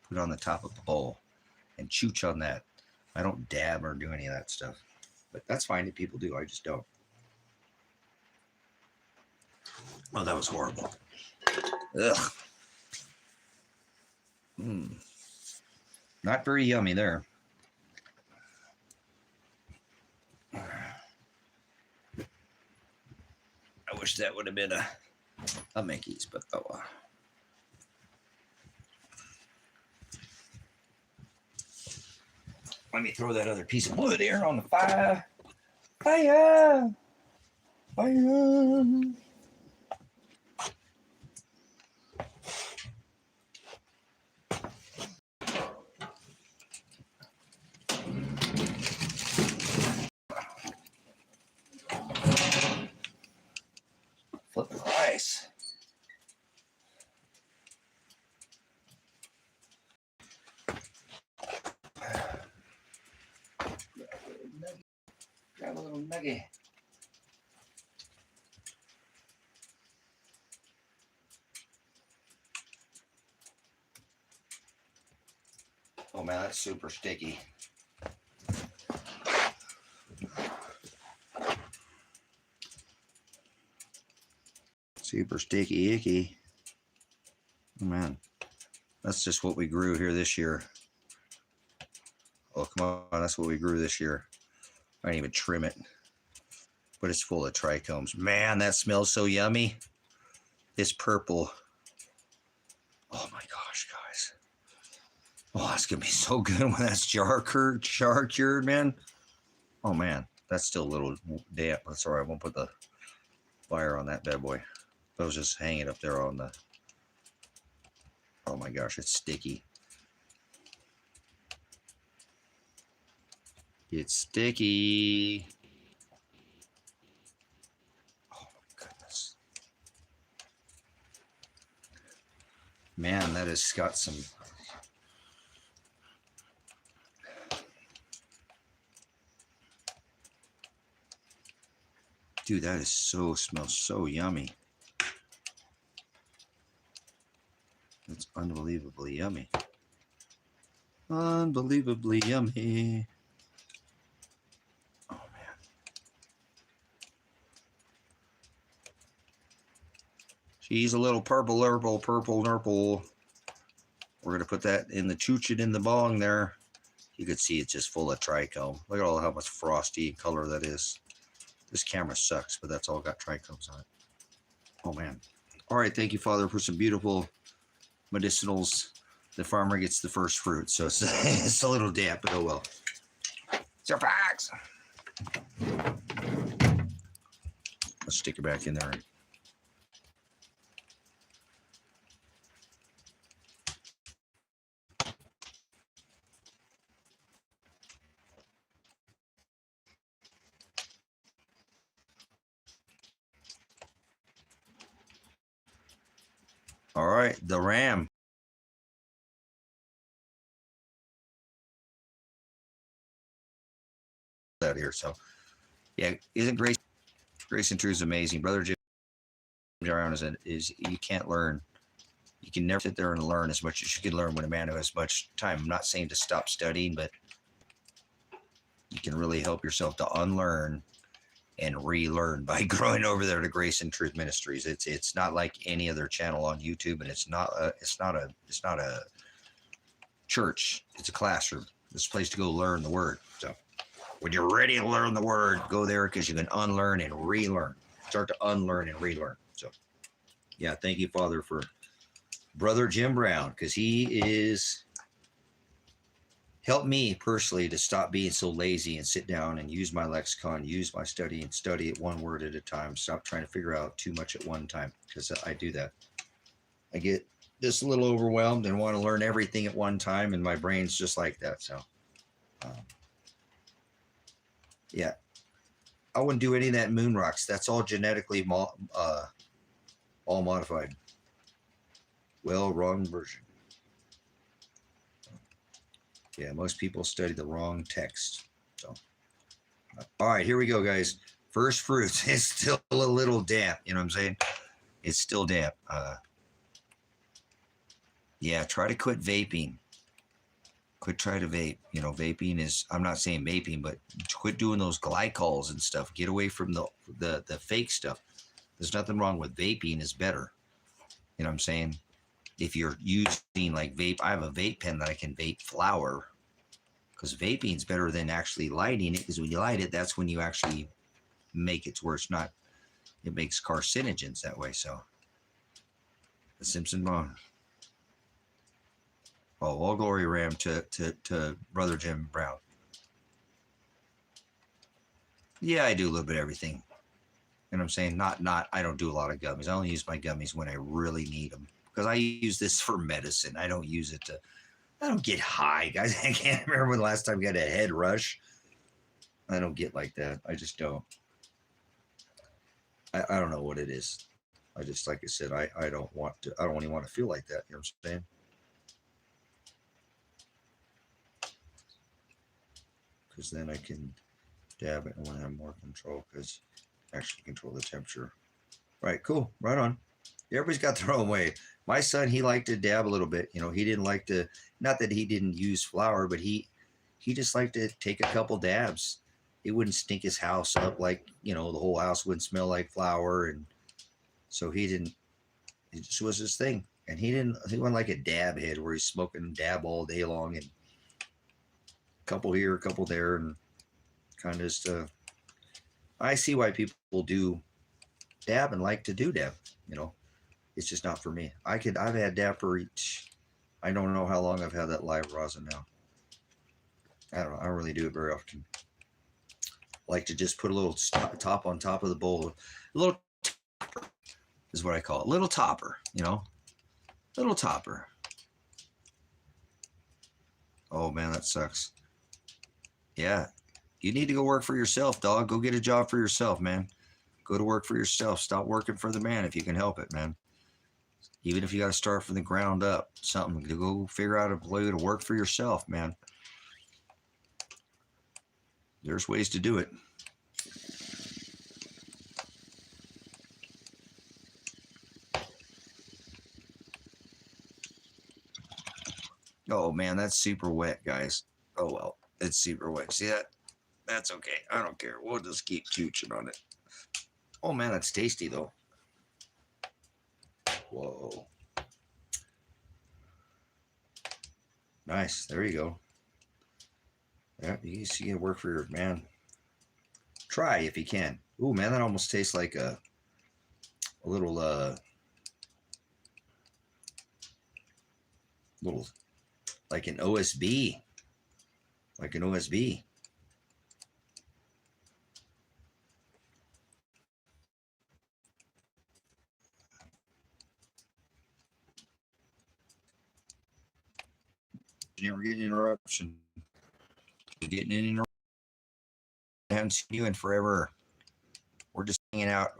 put it on the top of the bowl, and chooch on that? I don't dab or do any of that stuff, but that's fine if people do. I just don't. Oh, that was horrible. Ugh. Not very yummy there. I wish that would have been a Mickey's, but oh well. Let me throw that other piece of wood here on the fire. Fire! Fire! Flip the rice. Grab a little nugget. Oh man, that's super sticky. Super sticky icky. Oh man, that's just what we grew here this year. Oh come on, that's what we grew this year. I didn't even trim it, but it's full of trichomes. Man, that smells so yummy. This purple. Oh my gosh, guys. Oh, that's gonna be so good when that's char cured, man. Oh man, that's still a little damp. That's all right. I won't put the fire on that bad boy. I was just hanging up there on the. Oh my gosh, it's sticky. It's sticky. Oh my goodness. Man, that has got some. Dude, that is smells so yummy. It's unbelievably yummy. Unbelievably yummy. Oh man. She's a little purple nurple. We're gonna put that in the chooch in the bong there. You could see it's just full of trichome. Look at how much frosty color that is. This camera sucks, but that's all got trichomes on it. Oh man. All right, thank you, Father, for some beautiful medicinals. The farmer gets the first fruit, so it's a little damp, but oh well. Surprise! Let's stick it back in there. All right, the ram. Out here, so yeah, isn't Grace and True is amazing. Brother Jim Brown is you can't learn You can never sit there and learn as much as you can learn when a man who has much time. I'm not saying to stop studying, but you can really help yourself to unlearn and relearn by growing over there to Grace and Truth Ministries. It's not like any other channel on YouTube, and it's not a church. It's a classroom. It's a place to go learn the word. So when you're ready to learn the word, go there, because you can unlearn and relearn. Start to unlearn and relearn. So yeah, thank you, Father, for Brother Jim Brown, because he is helped me personally to stop being so lazy and sit down and use my lexicon, use my study, and study it one word at a time. Stop trying to figure out too much at one time, because I do that. I get just a little overwhelmed and want to learn everything at one time, and my brain's just like that. So yeah, I wouldn't do any of that moon rocks. That's all genetically all modified. Well, wrong version. Yeah, most people study the wrong text. So, all right, here we go, guys. First fruits. It's still a little damp. You know what I'm saying? It's still damp. Yeah, try to quit vaping. Try to vape. You know, vaping is, I'm not saying vaping, but quit doing those glycols and stuff. Get away from the fake stuff. There's nothing wrong with vaping. Is better. You know what I'm saying? If you're using like vape, I have a vape pen that I can vape flower, because vaping is better than actually lighting it, because when you light it, that's when you actually make it to where it's not, it makes carcinogens that way. So the Simpson bone. Oh, all glory ram to Brother Jim Brown. Yeah, I do a little bit of everything. You know what I'm saying? Not I don't do a lot of gummies. I only use my gummies when I really need them, because I use this for medicine. I don't use it to, I don't get high, guys. I can't remember when the last time I got a head rush. I don't get like that. I just don't. I don't know what it is. I just, like I said, I don't want to, I don't even want to feel like that. You know what I'm saying? Because then I can dab it and when I have more control, because I actually control the temperature. Right, cool, right on. Everybody's got their own way. My son, he liked to dab a little bit. You know, he didn't like to, not that he didn't use flour, but he just liked to take a couple dabs. It wouldn't stink his house up, like, you know, the whole house wouldn't smell like flour. And so he didn't, it just was his thing. And he wasn't like a dab head where he's smoking dab all day long, and a couple here, a couple there, and kind of just, I see why people do dab and like to do dab, you know. It's just not for me. I've had dab for I don't know how long I've had that live rosin now. I don't know. I don't really do it very often. I like to just put a little top on top of the bowl. A little topper is what I call it. Little topper, you know. Little topper. Oh man, that sucks. Yeah. You need to go work for yourself, dog. Go get a job for yourself, man. Go to work for yourself. Stop working for the man if you can help it, man. Even if you got to start from the ground up, something to go figure out a way to work for yourself, man. There's ways to do it. Oh man, that's super wet, guys. Oh well, it's super wet. See that? That's okay. I don't care. We'll just keep chooching on it. Oh man, that's tasty though. Whoa. Nice. There you go. Yeah, you see it work for your man. Try if you can. Ooh, man, that almost tastes like a little like an OSB. Like an OSB. We're getting an interruption. We're getting an interruption. I haven't seen you in forever. We're just hanging out.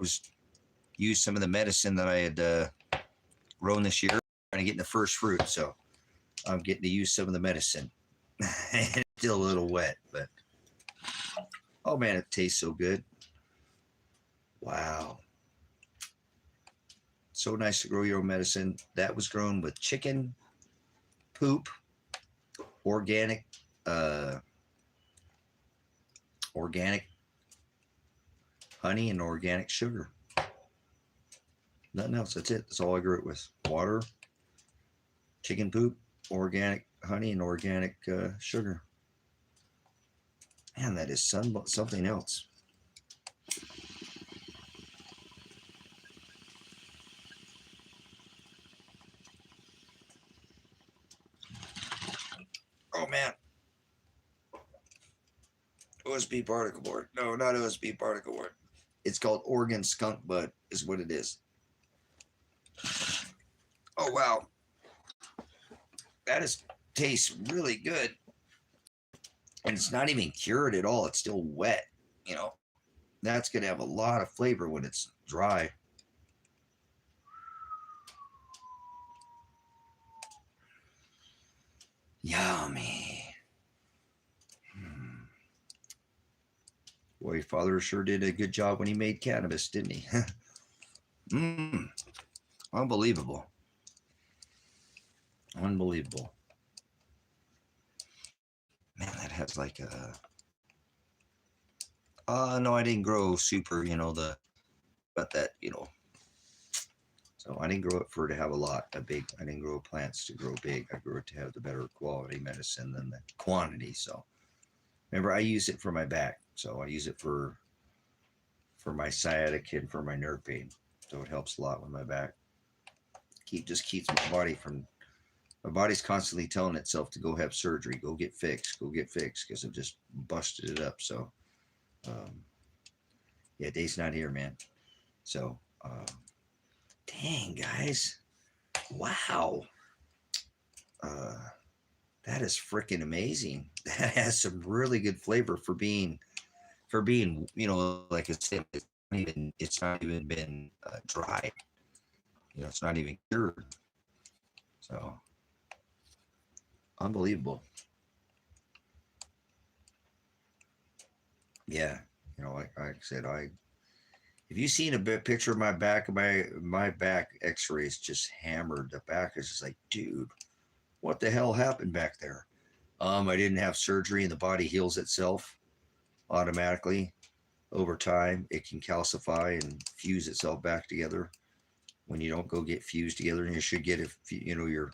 Use some of the medicine that I had grown this year, trying to get in the first fruit. So I'm getting to use some of the medicine. It's still a little wet, but oh man, it tastes so good. Wow. So nice to grow your own medicine. That was grown with chicken poop, organic, uh, organic honey, and organic sugar. Nothing else. That's it. That's all I grew it with. Water, chicken poop, organic honey, and organic sugar. Man, that is something else. Oh man. OSB particle board. No, not OSB particle board. It's called Oregon skunk bud, is what it is. Oh wow. Tastes really good. And it's not even cured at all. It's still wet. You know, that's gonna have a lot of flavor when it's dry. Yummy. Boy, father sure did a good job when he made cannabis, didn't he? Unbelievable. Unbelievable. Man, that has like a. No, I didn't grow super. But that. So I didn't grow it for to have a lot, a big. I didn't grow plants to grow big. I grew it to have the better quality medicine than the quantity. So remember, I use it for my back. So I use it for my sciatic and for my nerve pain. So it helps a lot with my back. Just keeps my body from. My body's constantly telling itself to go have surgery, go get fixed, because it just busted it up. So, yeah, Dave's not here, man. So, dang, guys. Wow. That is freaking amazing. That has some really good flavor for being, like I said, it's not even been dry. It's not even cured. So, unbelievable. Yeah, like I said, if you've seen a picture of my back, my back X-rays just hammered. The back is just like, dude, what the hell happened back there? I didn't have surgery, and the body heals itself automatically over time. It can calcify and fuse itself back together when you don't go get fused together, and you should get your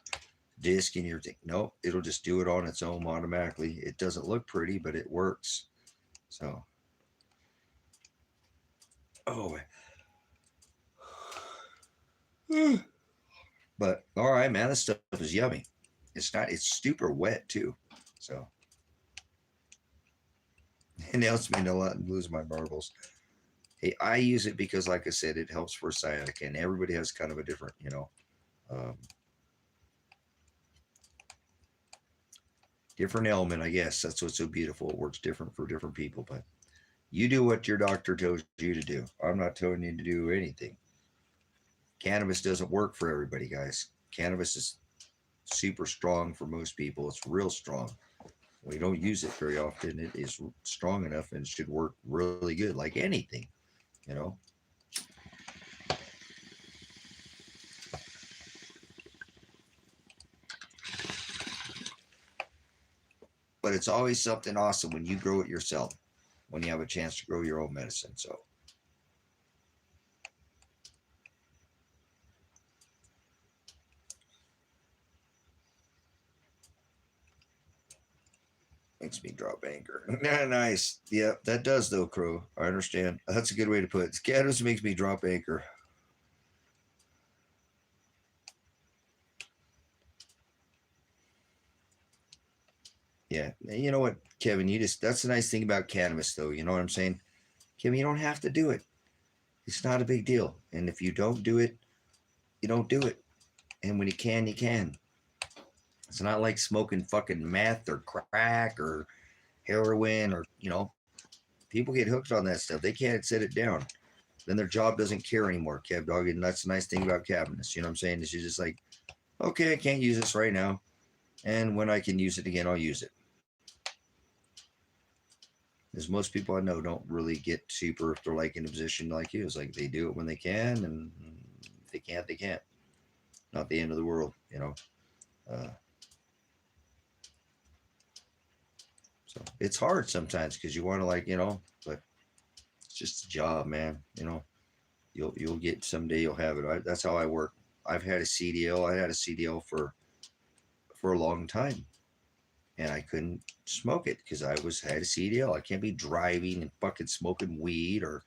disc and your thing. Nope, it'll just do it on its own automatically. It doesn't look pretty, but it works. So, but all right, man, this stuff is yummy. It's super wet too. So, and now it's made a lot and lose my marbles. Hey, I use it because, like I said, it helps for sciatica, and everybody has kind of a different, different element, I guess. That's what's so beautiful. It works different for different people, but you do what your doctor tells you to do. I'm not telling you to do anything. Cannabis doesn't work for everybody, guys. Cannabis is super strong for most people. It's real strong. We don't use it very often. It is strong enough and should work really good, like anything, But it's always something awesome when you grow it yourself, when you have a chance to grow your own medicine. So, makes me drop anchor. Nice. Yeah, that does though, Crow. I understand. That's a good way to put it. Cannabis makes me drop anchor. Yeah. You know what, Kevin, that's the nice thing about cannabis though. You know what I'm saying? Kevin, you don't have to do it. It's not a big deal. And if you don't do it, you don't do it. And when you can, you can. It's not like smoking fucking meth or crack or heroin or, people get hooked on that stuff. They can't sit it down. Then their job doesn't care anymore, Kev Dog. And that's the nice thing about cannabis. You know what I'm saying? Is you're just like, okay, I can't use this right now. And when I can use it again, I'll use it. Because most people I know don't really get super if they're like in a position like you. It's like they do it when they can and If they can't, they can't. Not the end of the world, you know. Uh, so it's hard sometimes because you want to, like, you know, but it's just a job, man. You know, you'll get someday, you'll have it. That's how I work. I've had a CDL. I had a CDL for a long time, and I couldn't smoke it because had a CDL. I can't be driving and fucking smoking weed or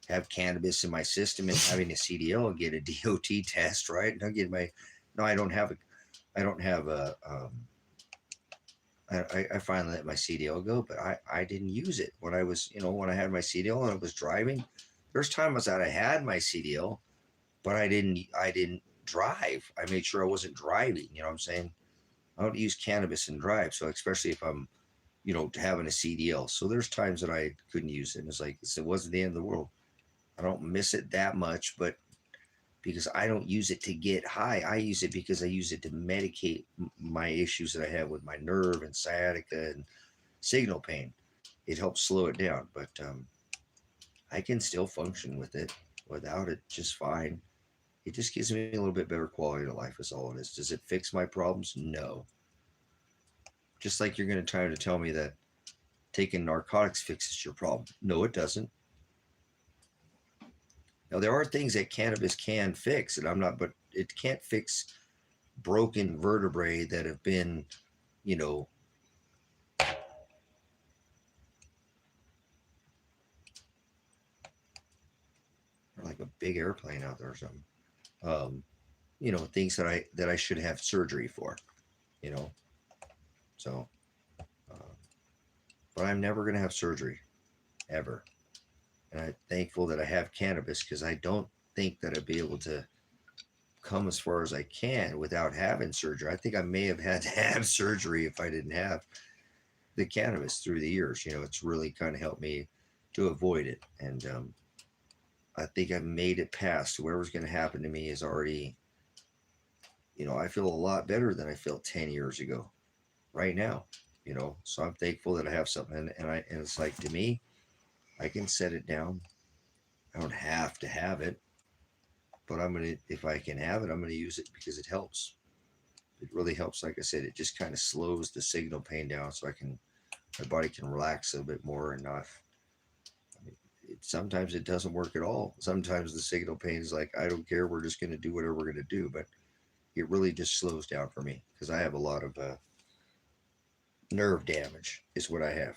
have cannabis in my system and having a CDL and get a DOT test, right? And I get my, no, I don't have a, I finally let my CDL go, but I didn't use it when I was, you know, when I had my CDL and I was driving. There's times that I had my CDL, but I didn't drive. I made sure I wasn't driving. You know what I'm saying? I don't use cannabis and drive. So especially if I'm, you know, having a CDL. So there's times that I couldn't use it. And it's like, it wasn't the end of the world. I don't miss it that much, but because I don't use it to get high, I use it because I use it to medicate my issues that I have with my nerve and sciatica and signal pain. It helps slow it down, but I can still function with it without it just fine. It just gives me a little bit better quality of life is all it is. Does it fix my problems? No. Just like you're going to try to tell me that taking narcotics fixes your problem. No, it doesn't. Now, there are things that cannabis can fix, and I'm not, but it can't fix broken vertebrae that have been, you know, like a big airplane out there or something. You know, things that I should have surgery for, you know. So, but I'm never going to have surgery, ever. And I'm thankful that I have cannabis because I don't think that I'd be able to come as far as I can without having surgery. I think I may have had to have surgery if I didn't have the cannabis through the years. You know, it's really kind of helped me to avoid it. And I think I've made it past whatever's going to happen to me is already, you know, I feel a lot better than I felt 10 years ago right now, you know. So I'm thankful that I have something. And it's like, to me, I can set it down. I don't have to have it, but if I can have it, I'm going to use it because it helps. It really helps. Like I said, it just kind of slows the signal pain down so my body can relax a little bit more and not, I mean, sometimes it doesn't work at all. Sometimes the signal pain is like, I don't care. We're just going to do whatever we're going to do. But it really just slows down for me because I have a lot of nerve damage is what I have.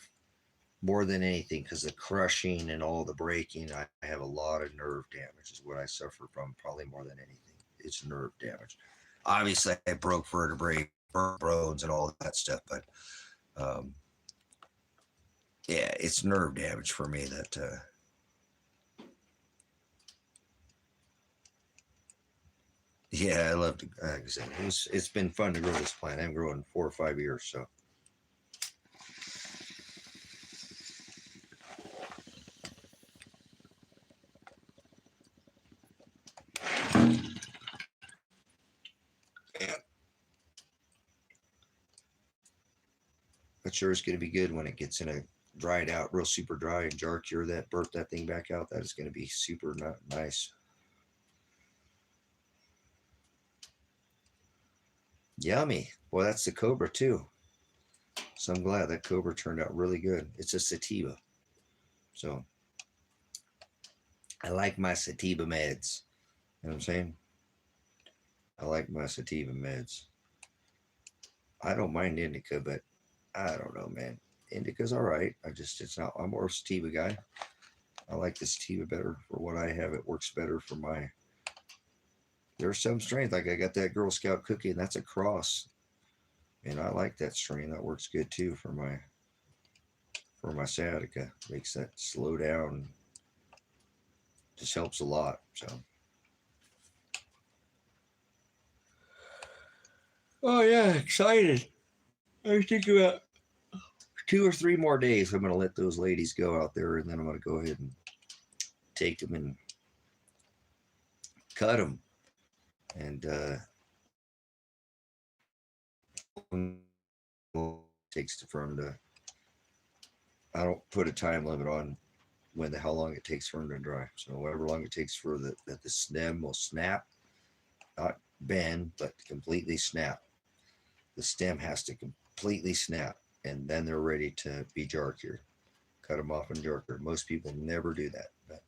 More than anything, because the crushing and all the breaking, I have a lot of nerve damage is what I suffer from, probably more than anything. It's nerve damage. Obviously, I broke vertebrae, bones, and all that stuff, but yeah, it's nerve damage for me that yeah, I love to, like I said, it's been fun to grow this plant. I'm growing 4 or 5 years, so. Yeah. But sure is going to be good when it gets in a dried out, real super dry, and jar cure that, burp that thing back out. That is going to be super nice. Yummy. Well, that's the Cobra too. So I'm glad that Cobra turned out really good. It's a sativa. So I like my sativa meds. You know what I'm saying? I like my sativa meds. I don't mind indica, but I don't know, man. Indica's all right. It's not, I'm more of a sativa guy. I like the sativa better for what I have. It works better for my, there's some strains, like I got that Girl Scout cookie, and that's a cross. And I like that strain. That works good too for my sciatica. Makes that slow down. Just helps a lot. So. Oh yeah, excited. I was thinking about 2 or 3 more days. I'm going to let those ladies go out there, and then I'm going to go ahead and take them and cut them. And takes for them to. I don't put a time limit on how long it takes for them to dry. So whatever long it takes for that the stem will snap, not bend, but completely snap. The stem has to completely snap, and then they're ready to be jarkier. Cut them off and jarker. Most people never do that. But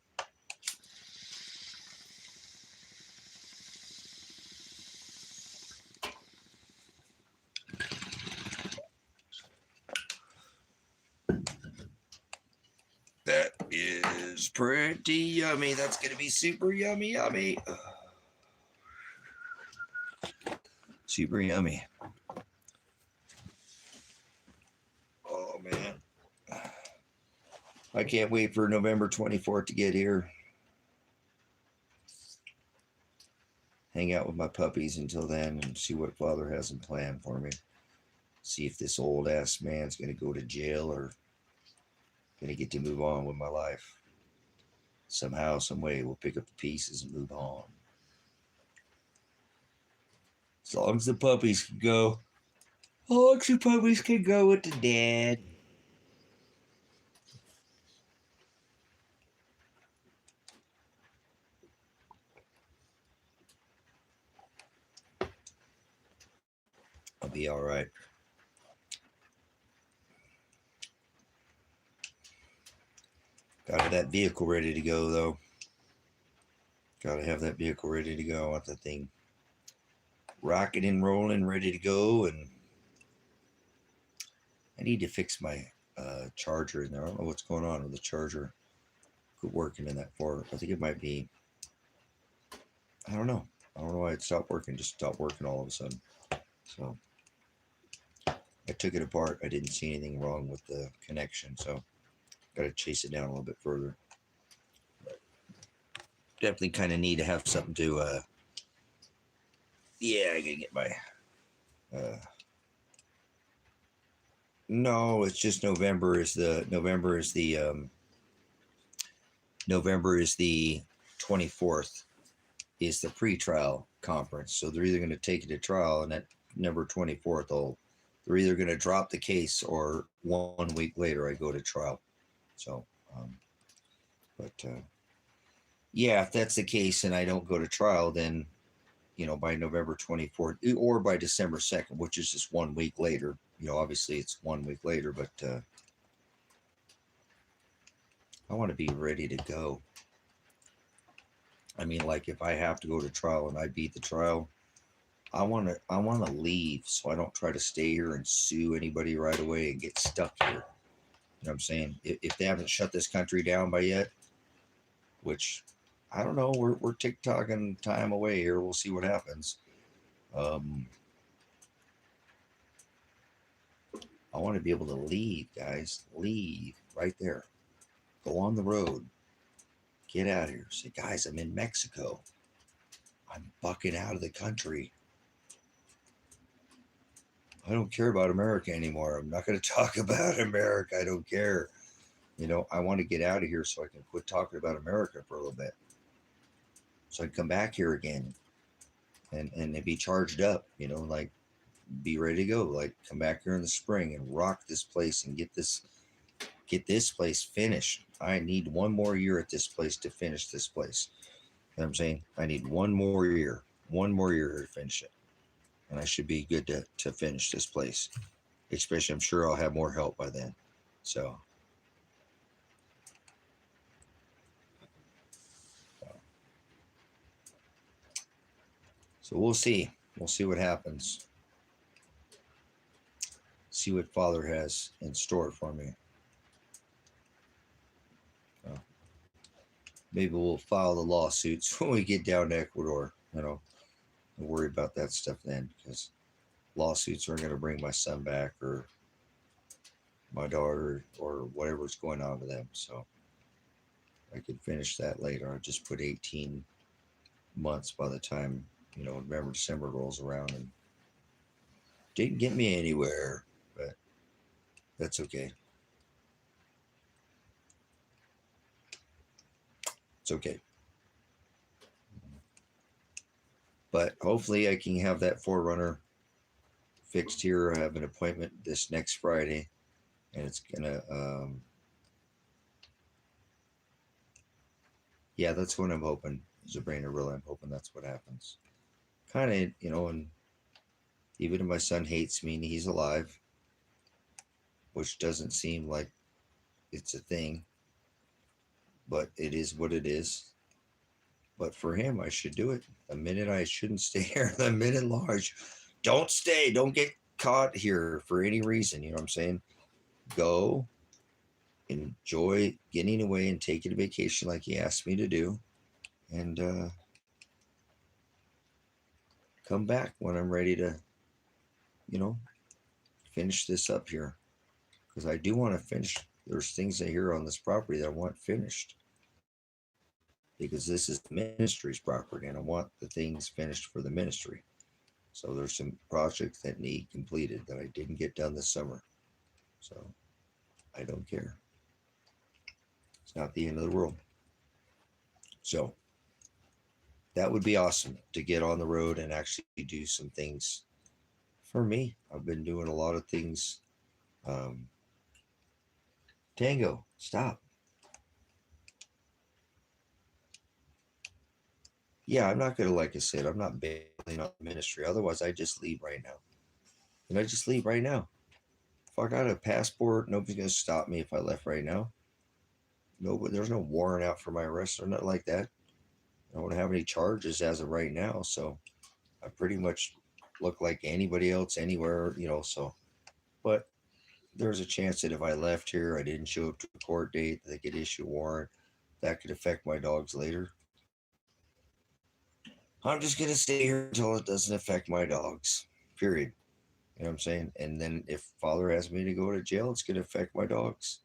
that is pretty yummy. That's going to be super yummy, yummy. Super yummy. Oh, man. I can't wait for November 24th to get here. Hang out with my puppies until then and see what Father has in plan for me. See if this old ass man's going to go to jail or going to get to move on with my life. Somehow, some way, we'll pick up the pieces and move on. As long as the puppies can go. As long as the puppies can go with the dad. I'll be all right. Got that vehicle ready to go, though. Got to have that vehicle ready to go. I want that thing rocking and rolling, ready to go. And I need to fix my charger in there. I don't know what's going on with the charger. Quit working in that far. I think it might be, I don't know. I don't know why it stopped working. Just stopped working all of a sudden. So I took it apart. I didn't see anything wrong with the connection. So got to chase it down a little bit further. But definitely kind of need to have something to, yeah, I gotta get my, no, it's just November is the 24th is the pre-trial conference. So they're either going to take it to trial, and that November 24th, they're either going to drop the case or 1 week later I go to trial. So, yeah, if that's the case and I don't go to trial, then, by November 24th or by December 2nd, which is just 1 week later, obviously it's 1 week later, but I want to be ready to go. I mean, like if I have to go to trial and I beat the trial, I want to leave so I don't try to stay here and sue anybody right away and get stuck here. You know what I'm saying? If they haven't shut this country down by yet, which I don't know, we're tick-tocking time away here. We'll see what happens. I want to be able to leave, guys. Leave right there. Go on the road. Get out of here. Say, guys, I'm in Mexico. I'm bucking out of the country. I don't care about America anymore. I'm not going to talk about America. I don't care. I want to get out of here so I can quit talking about America for a little bit. So I can come back here again and be charged up, like be ready to go. Like come back here in the spring and rock this place and get this place finished. I need 1 more year at this place to finish this place. You know what I'm saying? I need 1 more year to finish it. And I should be good to finish this place. Especially, I'm sure I'll have more help by then. So we'll see. We'll see what happens. See what Father has in store for me. Maybe we'll file the lawsuits when we get down to Ecuador. We'll worry about that stuff then, because lawsuits aren't going to bring my son back or my daughter or whatever's going on with them. So I could finish that later. I'll just put 18 months by the time, November, December rolls around, and didn't get me anywhere, but that's okay. It's okay. But hopefully I can have that Forerunner fixed here. I have an appointment this next Friday, and it's gonna, yeah, that's what I'm hoping. Zabrina, really, I'm hoping that's what happens. kind of, you know, and even if my son hates me and he's alive, which doesn't seem like it's a thing, but it is what it is. But for him, I should do it. The minute I shouldn't stay here, the minute large, don't stay, don't get caught here for any reason. You know what I'm saying? Go enjoy getting away and taking a vacation like he asked me to do, and come back when I'm ready to, you know, finish this up here. Because I do want to finish. There's things I hear on this property that I want finished. Because this is the ministry's property and I want the things finished for the ministry. So there's some projects that need completed that I didn't get done this summer. So I don't care. It's not the end of the world. So that would be awesome to get on the road and actually do some things for me. I've been doing a lot of things. Tango, stop. Yeah, I'm not gonna, like I said, I'm not bailing on ministry. Otherwise, I just leave right now. And I just leave right now. If I got a passport, nobody's gonna stop me if I left right now. No, there's no warrant out for my arrest or nothing like that. I don't have any charges as of right now, so I pretty much look like anybody else anywhere, you know. So, but there's a chance that if I left here, I didn't show up to a court date, they could issue a warrant. That could affect my dogs later. I'm just gonna stay here until it doesn't affect my dogs. Period. You know what I'm saying? And then if father has me to go to jail, it's gonna affect my dogs.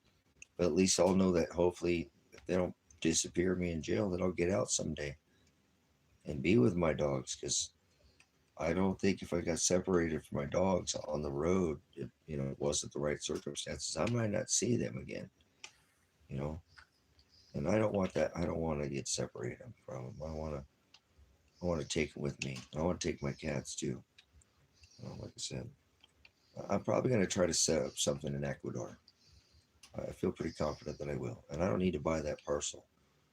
But at least I'll know that hopefully if they don't disappear me in jail, that I'll get out someday and be with my dogs. Because I don't think if I got separated from my dogs on the road, it, you know, it wasn't the right circumstances, I might not see them again. You know, and I don't want that. I don't want to get separated from them. I want to take them with me. I want to take my cats too. Like I said, I'm probably going to try to set up something in Ecuador. I feel pretty confident that I will. And I don't need to buy that parcel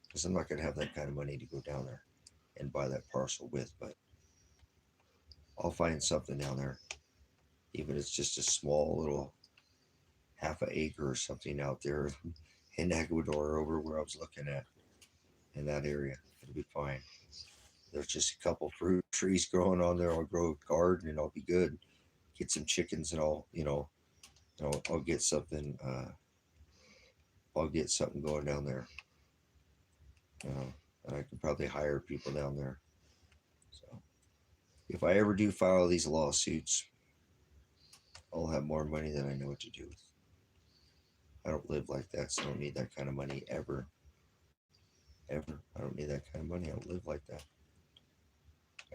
because I'm not going to have that kind of money to go down there and buy that parcel with. But I'll find something down there, even if it's just a small little half an acre or something out there in Ecuador over where I was looking at in that area. It'll be fine. There's just a couple fruit trees growing on there. I'll grow a garden and I'll be good. Get some chickens and I'll get something. I'll get something going down there. And I can probably hire people down there. So if I ever do file these lawsuits, I'll have more money than I know what to do with. I don't live like that, so I don't need that kind of money ever. Ever. I don't need that kind of money. I don't live like that.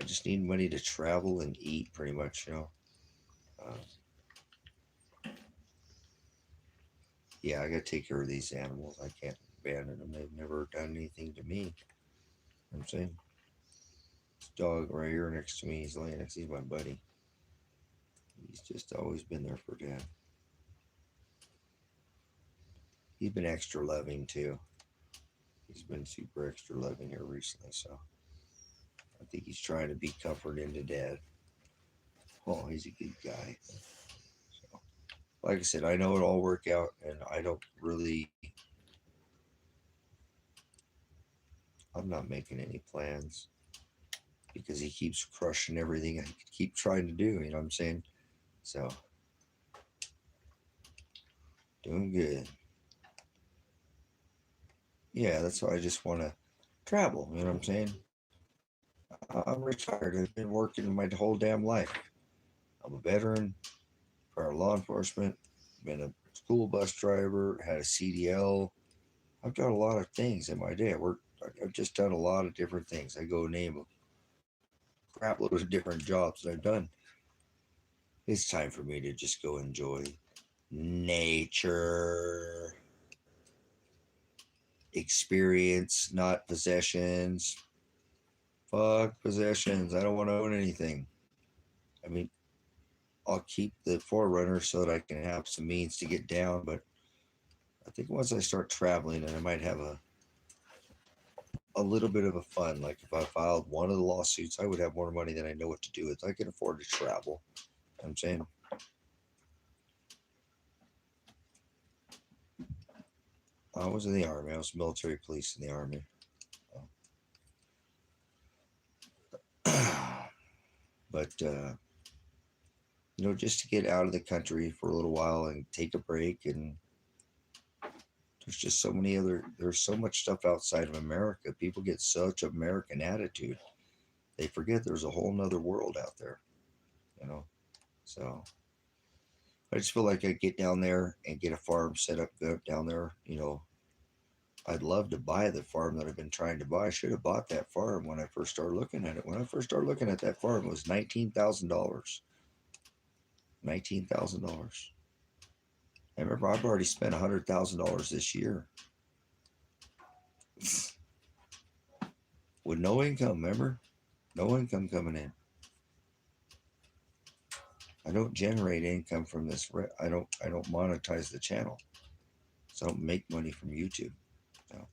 I just need money to travel and eat, pretty much, you know. Yeah, I got to take care of these animals. I can't abandon them. They've never done anything to me. You know what I'm saying? This dog right here next to me, he's laying next. He's my buddy. He's just always been there for Dad. He's been extra loving too. He's been super extra loving here recently, so I think he's trying to be comforting to Dad. Oh, he's a good guy. So, like I said, I know it'll all work out, and I don't really. I'm not making any plans because he keeps crushing everything I keep trying to do. You know what I'm saying? So, doing good. Yeah, that's why I just want to travel. You know what I'm saying? I'm retired. I've been working my whole damn life. I'm a veteran, prior law enforcement, been a school bus driver, had a CDL. I've done a lot of things in my day. I've just done a lot of different things. I go name a crap load of different jobs that I've done. It's time for me to just go enjoy nature, experience, not possessions. Fuck possessions. I don't want to own anything. I mean, I'll keep the Forerunner so that I can have some means to get down, but I think once I start traveling and I might have a little bit of a fun. Like if I filed one of the lawsuits, I would have more money than I know what to do with. I can afford to travel. I'm saying I was in the army. I was military police in the army. But just to get out of the country for a little while and take a break, and there's just there's so much stuff outside of America. People get such American attitude. They forget there's a whole nother world out there, you know. So I just feel like I get down there and get a farm set up down there. I'd love to buy the farm that I've been trying to buy. I should have bought that farm when I first started looking at it. When I first started looking at that farm, it was $19,000. $19,000. I remember I've already spent $100,000 this year with no income. Remember, no income coming in. I don't generate income from this. I don't monetize the channel, so I don't make money from YouTube. No.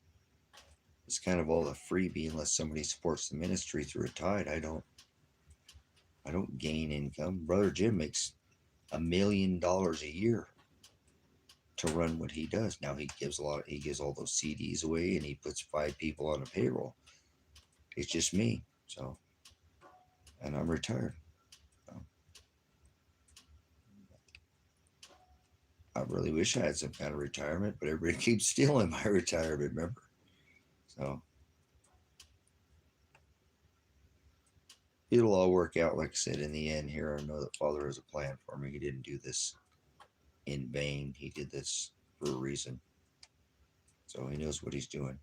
It's kind of all a freebie unless somebody supports the ministry through a tithe. I don't gain income. Brother Jim makes $1 million a year to run what he does. Now he gives all those CDs away, and he puts 5 people on a payroll. It's just me. So, and I'm retired. So, I really wish I had some kind of retirement, but everybody keeps stealing my retirement, remember? So it'll all work out, like I said, in the end here. I know that Father has a plan for me. He didn't do this in vain. He did this for a reason. So he knows what he's doing.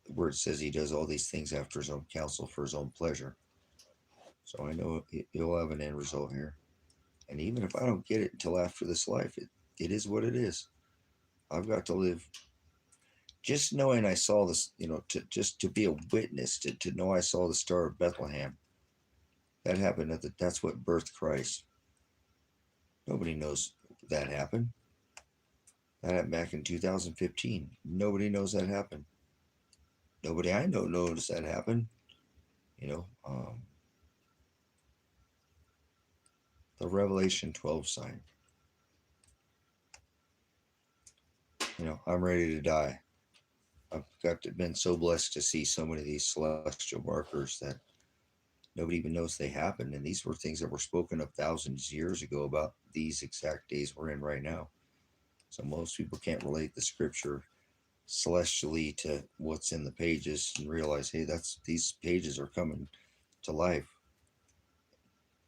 The word says he does all these things after his own counsel for his own pleasure. So I know he'll have an end result here. And even if I don't get it until after this life, it is what it is. I've got to live. Just knowing I saw this, to be a witness, to know I saw the Star of Bethlehem. That happened that's what birthed Christ. Nobody knows that happened. That happened back in 2015. Nobody knows that happened. Nobody I know knows that happened. The Revelation 12 sign. I'm ready to die. I've been so blessed to see so many of these celestial markers that nobody even knows they happened. And these were things that were spoken of thousands of years ago about these exact days we're in right now. So most people can't relate the scripture celestially to what's in the pages and realize, hey, these pages are coming to life.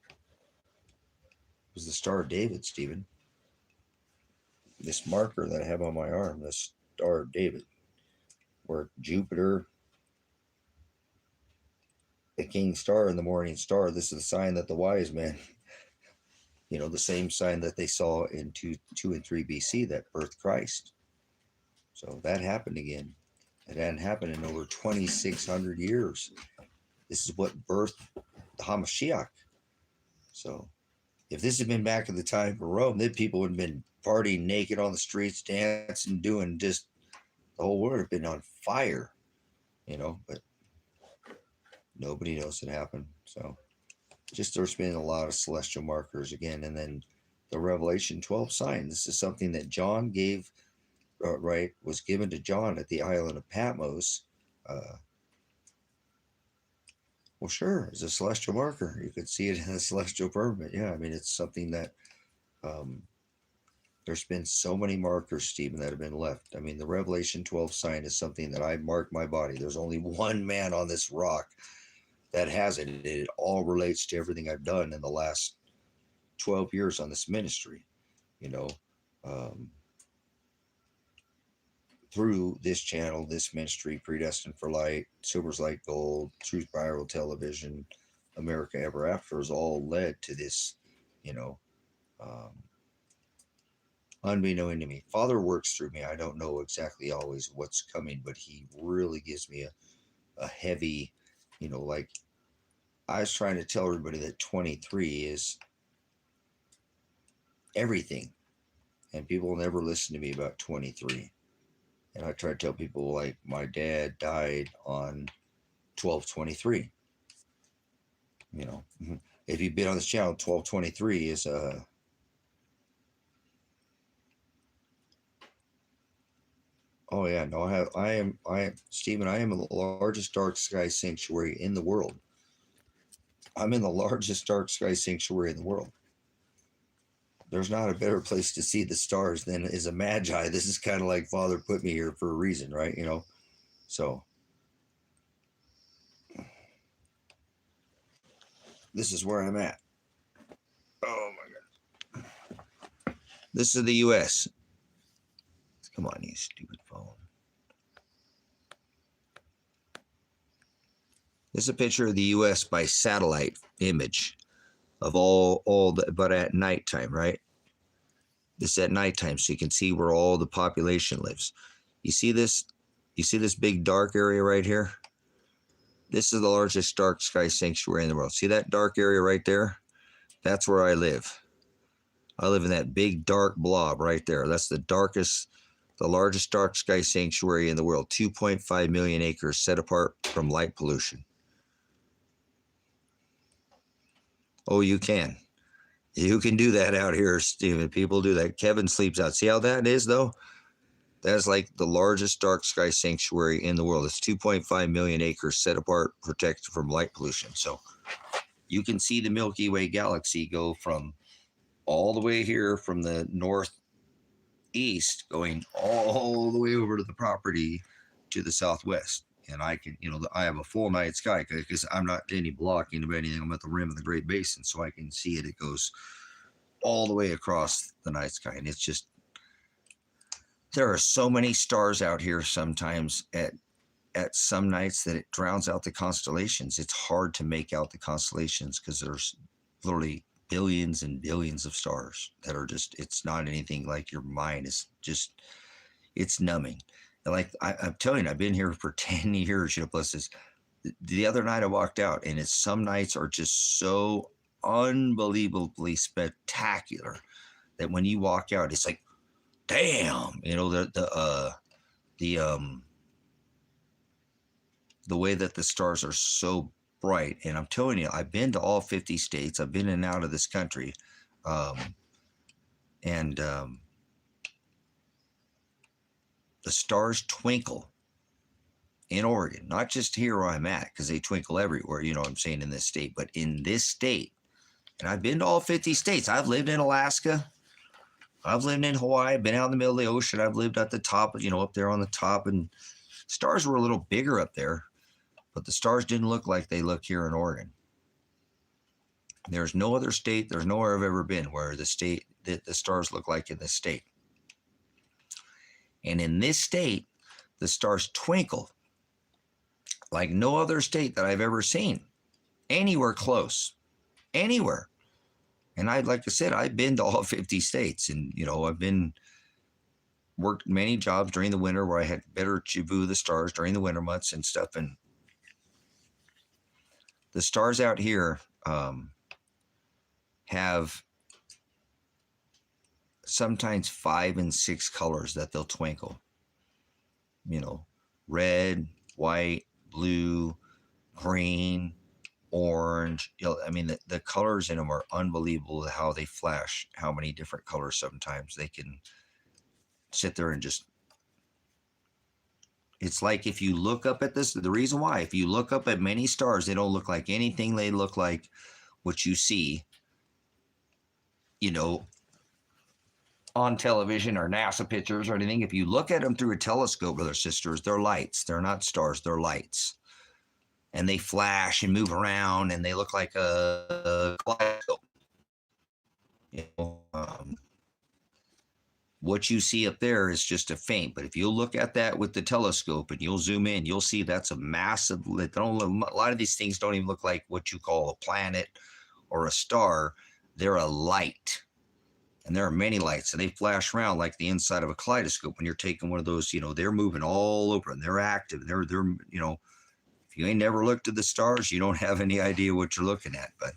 It was the Star of David, Stephen. This marker that I have on my arm, the Star of David, where Jupiter, the king star and the morning star, this is the sign that the wise men, the same sign that they saw in 2 and 3 BC that birthed Christ. So that happened again. It hadn't happened in over 2,600 years. This is what birthed the Hamashiach. So if this had been back at the time of Rome, then people would have been partying naked on the streets, dancing, doing just, the whole world would have been on fire, but nobody knows it happened. So just there's been a lot of celestial markers again. And then the Revelation 12 sign. This is something that John gave, was given to John at the island of Patmos. Well, sure, it's a celestial marker. You could see it in a celestial firmament. Yeah, I mean, it's something that there's been so many markers, Stephen, that have been left. I mean, the Revelation 12 sign is something that I mark my body. There's only one man on this rock that has it. It all relates to everything I've done in the last 12 years on this ministry, through this channel, this ministry, Predestined for Light, Silver's Light Gold, Truth Viral Television, America Ever After, has all led to this, unbeknown to me. Father works through me. I don't know exactly always what's coming, but he really gives me a heavy, like I was trying to tell everybody that 23 is everything. And people will never listen to me about 23. And I try to tell people, like, my dad died on 12/23. You know, if you've been on this channel, 12/23 is oh yeah, no, I am Stephen. I am the largest dark sky sanctuary in the world. I'm in the largest dark sky sanctuary in the world. There's not a better place to see the stars than is a magi. This is kind of like Father put me here for a reason, right? You know, so this is where I'm at. Oh my God. This is the U.S. Come on, you stupid phone. This is a picture of the U.S. by satellite image of but at nighttime, right? This is at nighttime, so you can see where all the population lives. You see this? You see this big dark area right here? This is the largest dark sky sanctuary in the world. See that dark area right there? That's where I live. I live in that big dark blob right there. That's the largest dark sky sanctuary in the world. 2.5 million acres set apart from light pollution. Oh, you can. You can do that out here, Stephen. People do that. Kevin sleeps out. See how that is, though? That's like the largest dark sky sanctuary in the world. It's 2.5 million acres set apart, protected from light pollution. So you can see the Milky Way galaxy go from all the way here from the northeast, going all the way over to the property to the southwest. And I can, I have a full night sky because I'm not any blocking of anything. I'm at the rim of the Great Basin, so I can see it. It goes all the way across the night sky. And it's just, there are so many stars out here sometimes at some nights that it drowns out the constellations. It's hard to make out the constellations because there's literally billions and billions of stars that are just, it's not anything like your mind is just, it's numbing. And like I'm telling you, I've been here for 10 years, plus this. The other night I walked out, and it's, some nights are just so unbelievably spectacular that when you walk out, it's like, damn, the way that the stars are so bright. And I'm telling you, I've been to all 50 states. I've been in and out of this country. The stars twinkle in Oregon, not just here where I'm at, because they twinkle everywhere, I'm saying, in this state, but in this state. And I've been to all 50 states. I've lived in Alaska. I've lived in Hawaii, been out in the middle of the ocean. I've lived at the top, up there on the top, and stars were a little bigger up there, but the stars didn't look like they look here in Oregon. There's no other state, there's nowhere I've ever been where the stars look like in this state. And in this state, the stars twinkle like no other state that I've ever seen, anywhere close, anywhere. And like I said, I've been to all 50 states, and, I've worked many jobs during the winter where I had better view the stars during the winter months and stuff. And the stars out here have sometimes 5 and 6 colors that they'll twinkle. Red, white, blue, green, orange. The colors in them are unbelievable, how they flash, how many different colors sometimes they can sit there and just, it's like if you look up at this, the reason why, if you look up at many stars, they don't look like anything. They look like what you see, on television or NASA pictures or anything. If you look at them through a telescope, brothers and sisters, they're lights. They're not stars, they're lights. And they flash and move around, and they look like a kaleidoscope. What you see up there is just a faint, but if you look at that with the telescope and you'll zoom in, you'll see that's a massive, a lot of these things don't even look like what you call a planet or a star. They're a light. And there are many lights, and they flash around like the inside of a kaleidoscope. When you're taking one of those, they're moving all over, and they're active. They're if you ain't never looked at the stars, you don't have any idea what you're looking at. But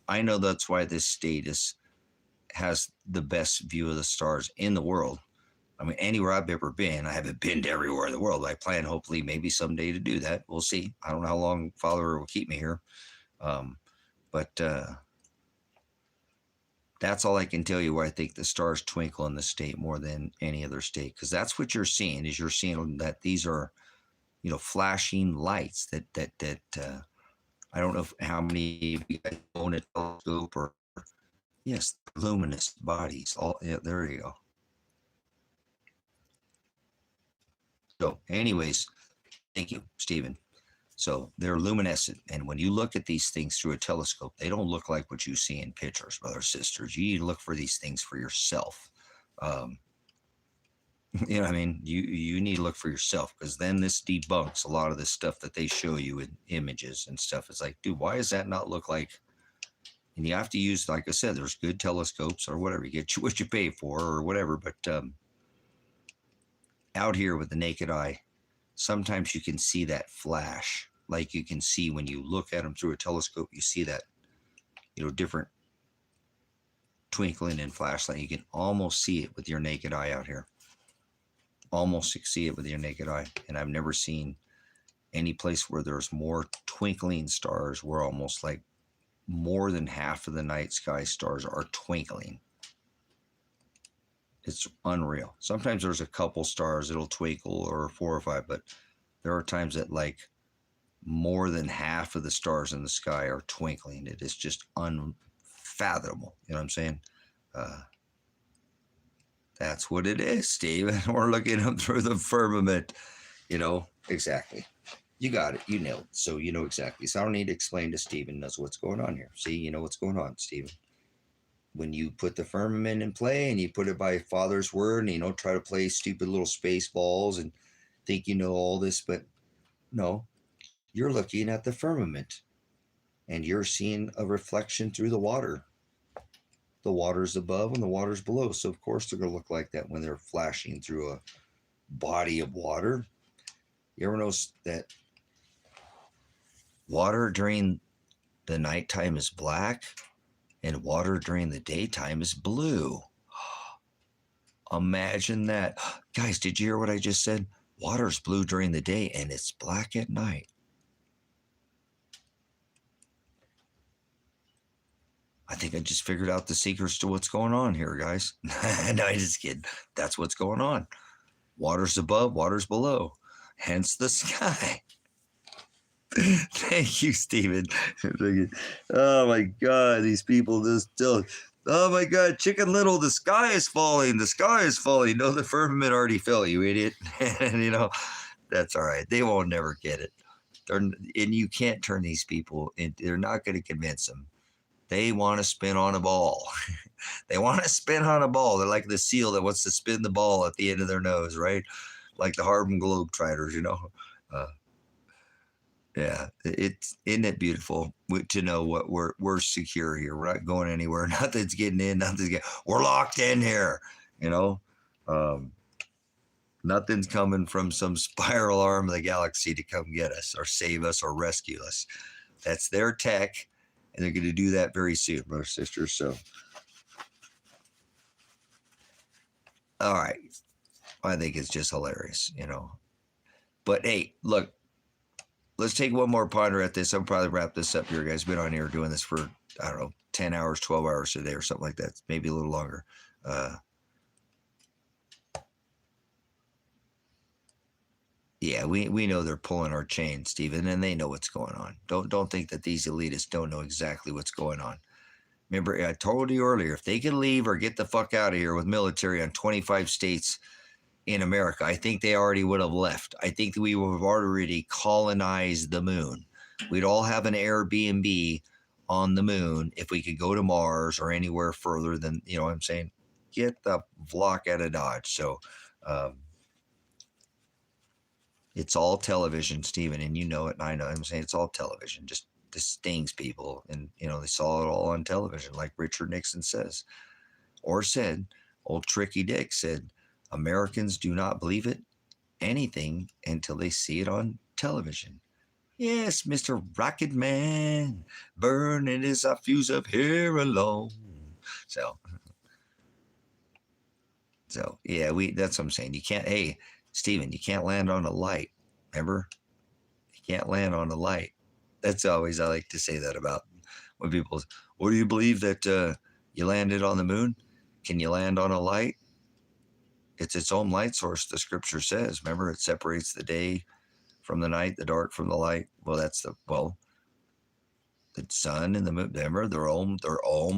I know that's why this state has the best view of the stars in the world. I mean, anywhere I've ever been, I haven't been to everywhere in the world. I plan, hopefully, maybe someday to do that. We'll see. I don't know how long Father will keep me here. But that's all I can tell you where I think the stars twinkle in the state more than any other state. Because that's what you're seeing, is you're seeing that these are, flashing lights that I don't know how many of you guys own a telescope or, yes, luminous bodies. All, yeah, there you go. So, anyways, thank you, Stephen. So they're luminescent, and when you look at these things through a telescope, they don't look like what you see in pictures, brothers, sisters. You need to look for these things for yourself. You know what I mean? You need to look for yourself, because then this debunks a lot of this stuff that they show you in images and stuff. It's like, dude, why does that not look like? And you have to use, like I said, there's good telescopes or whatever. You get what you pay for or whatever. But out here with the naked eye, sometimes you can see that flash. Like you can see when you look at them through a telescope, you see that, different twinkling and flashlight. You can almost see it with your naked eye out here. Almost see it with your naked eye. And I've never seen any place where there's more twinkling stars, where almost like more than half of the night sky stars are twinkling. It's unreal. Sometimes there's a couple stars that'll twinkle, or 4 or 5, but there are times that like more than half of the stars in the sky are twinkling. It is just unfathomable. You know what I'm saying? That's what it is, Steve. We're looking up through the firmament. Exactly. You got it. You nailed it. So you know exactly. So I don't need to explain to Stephen knows what's going on here. See, you know what's going on, Stephen. When you put the firmament in play and you put it by Father's word, and try to play stupid little space balls and think you know all this, but no, you're looking at the firmament and you're seeing a reflection through the water. The water's above and the water's below. So of course they're going to look like that when they're flashing through a body of water. You ever notice that water during the nighttime is black and water during the daytime is blue? Imagine that. Guys, did you hear what I just said? Water's blue during the day and it's black at night. I think I just figured out the secrets to what's going on here, guys. No, I just kidding. That's what's going on. Water's above, water's below. Hence the sky. Thank you, Stephen. Oh my God, these people just still. Oh my God, Chicken Little, the sky is falling. The sky is falling. No, the firmament already fell, you idiot. And that's all right. They won't never get it. And you can't turn these people in. They're not going to convince them. They want to spin on a ball. They want to spin on a ball. They're like the seal that wants to spin the ball at the end of their nose, right? Like the Harlem Globetrotters, Yeah, isn't it beautiful to know what we're secure here. We're not going anywhere. Nothing's getting in. We're locked in here. Nothing's coming from some spiral arm of the galaxy to come get us or save us or rescue us. That's their tech, and they're going to do that very soon, brothers and sisters. So, all right, I think it's just hilarious, But hey, look. Let's take one more ponder at this. I'll probably wrap this up here, guys. Been on here doing this for, 10 hours, 12 hours a day or something like that. Maybe a little longer. Yeah, we know they're pulling our chain, Stephen, and they know what's going on. Don't think that these elitists don't know exactly what's going on. Remember, I told you earlier, if they could leave or get the fuck out of here with military on 25 states in America, I think they already would have left. I think we would have already colonized the moon. We'd all have an Airbnb on the moon if we could go to Mars or anywhere further than, what I'm saying? Get the block out of Dodge. So it's all television, Stephen, and you know it, and I know it. I'm saying it's all television. Just this stings people, and, they saw it all on television, like Richard Nixon says. Or said, old Tricky Dick said, Americans do not believe anything until they see it on television. Yes, Mr. Rocket Man, burning is a fuse up here alone. So, So yeah, that's what I'm saying. You can't, hey, Stephen, you can't land on a light. Remember? You can't land on a light. That's always, I like to say that about when people, what do you believe that you landed on the moon? Can you land on a light? It's its own light source, the scripture says. Remember, it separates the day from the night, the dark from the light. Well, the sun and the moon, remember, their own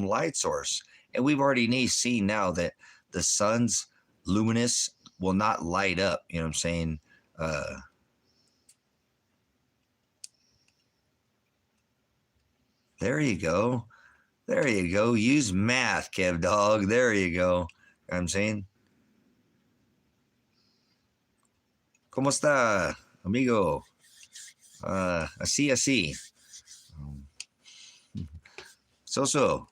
light source. And we've already seen now that the sun's luminous will not light up. You know what I'm saying? There you go. There you go. Use math, Kev Dog. There you go. You know what I'm saying? ¿Cómo está, amigo? Así. So.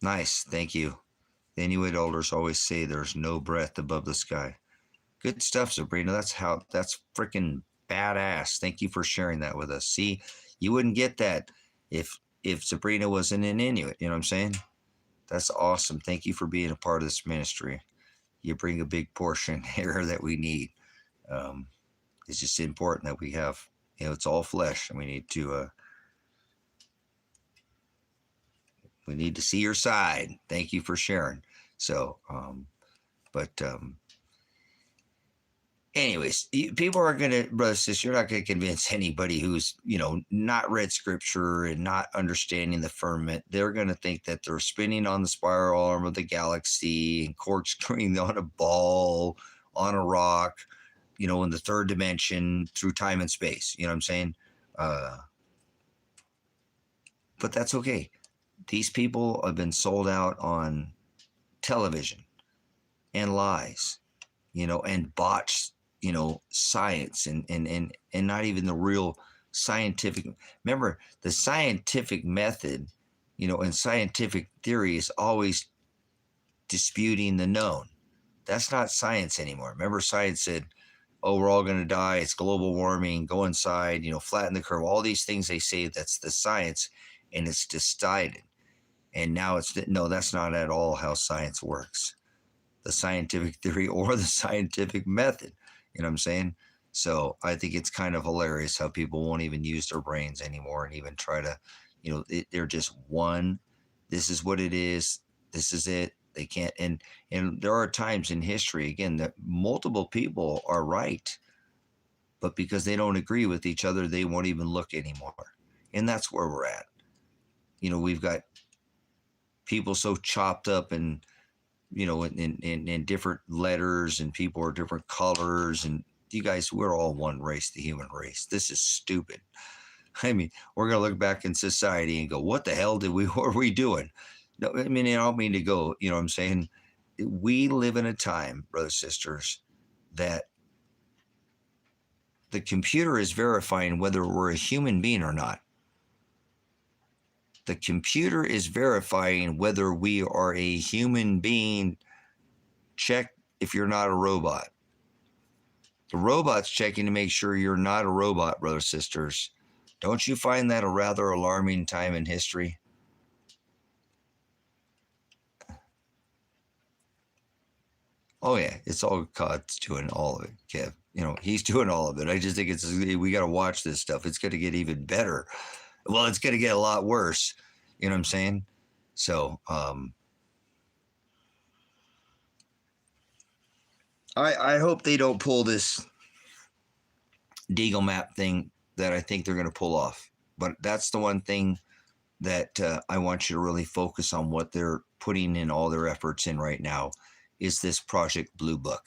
Nice. Thank you. The Inuit elders always say there's no breath above the sky. Good stuff, Sabrina. That's freaking badass. Thank you for sharing that with us. See, you wouldn't get that if Sabrina wasn't an Inuit. You know what I'm saying? That's awesome. Thank you for being a part of this ministry. You bring a big portion here that we need. It's just important that we have, it's all flesh, and we need to see your side. Thank you for sharing. So, anyways, people are going to, brothers, sisters, you're not going to convince anybody who's, not read scripture and not understanding the firmament. They're going to think that they're spinning on the spiral arm of the galaxy and corkscrewing on a ball, on a rock, in the third dimension through time and space. You know what I'm saying? But that's okay. These people have been sold out on television and lies, and botched, science and not even the real scientific. Remember, the scientific method, and scientific theory is always disputing the known. That's not science anymore. Remember, science said, oh, we're all going to die. It's global warming. Go inside, flatten the curve. All these things they say, that's the science, and it's decided. And now no, that's not at all how science works. The scientific theory or the scientific method. You know what I'm saying? So I think it's kind of hilarious how people won't even use their brains anymore and even try to, they're just one. This is what it is. This is it. They can't. And there are times in history, again, that multiple people are right, but because they don't agree with each other, they won't even look anymore. And that's where we're at. We've got people so chopped up and, in different letters, and people are different colors, and you guys, we're all one race, the human race. This is stupid. I mean, we're going to look back in society and go, what the hell what were we doing? No, I mean, I don't mean to go, you know what I'm saying? We live in a time, brothers, sisters, that the computer is verifying whether we're a human being or not. The computer is verifying whether we are a human being. Check if you're not a robot. The robot's checking to make sure you're not a robot, brothers, sisters. Don't you find that a rather alarming time in history? Oh yeah, it's all God's doing all of it, Kev. He's doing all of it. I just think we got to watch this stuff. It's going to get even better. Well, it's going to get a lot worse. You know what I'm saying? So, I hope they don't pull this Deagle map thing that I think they're going to pull off. But that's the one thing that I want you to really focus on, what they're putting in all their efforts in right now, is this Project Blue Book.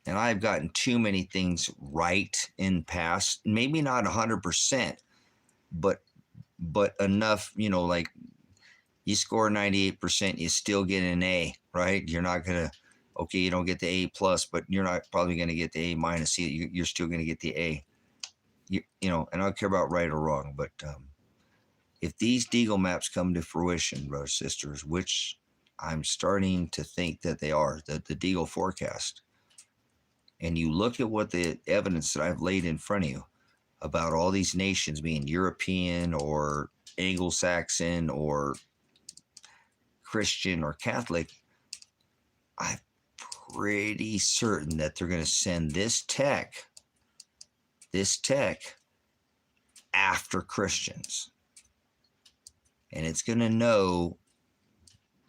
And I've gotten too many things right in past, maybe not 100%, but enough, like you score 98%, you still get an A, right? You're not going to, okay, you don't get the A plus, but you're not probably going to get the A minus. You're still going to get the A, and I don't care about right or wrong, but if these Deagle maps come to fruition, brothers, sisters, which I'm starting to think that they are, the Deagle forecast, and you look at what the evidence that I've laid in front of you about all these nations being European or Anglo-Saxon or Christian or Catholic, I'm pretty certain that they're going to send this tech after Christians. And it's going to know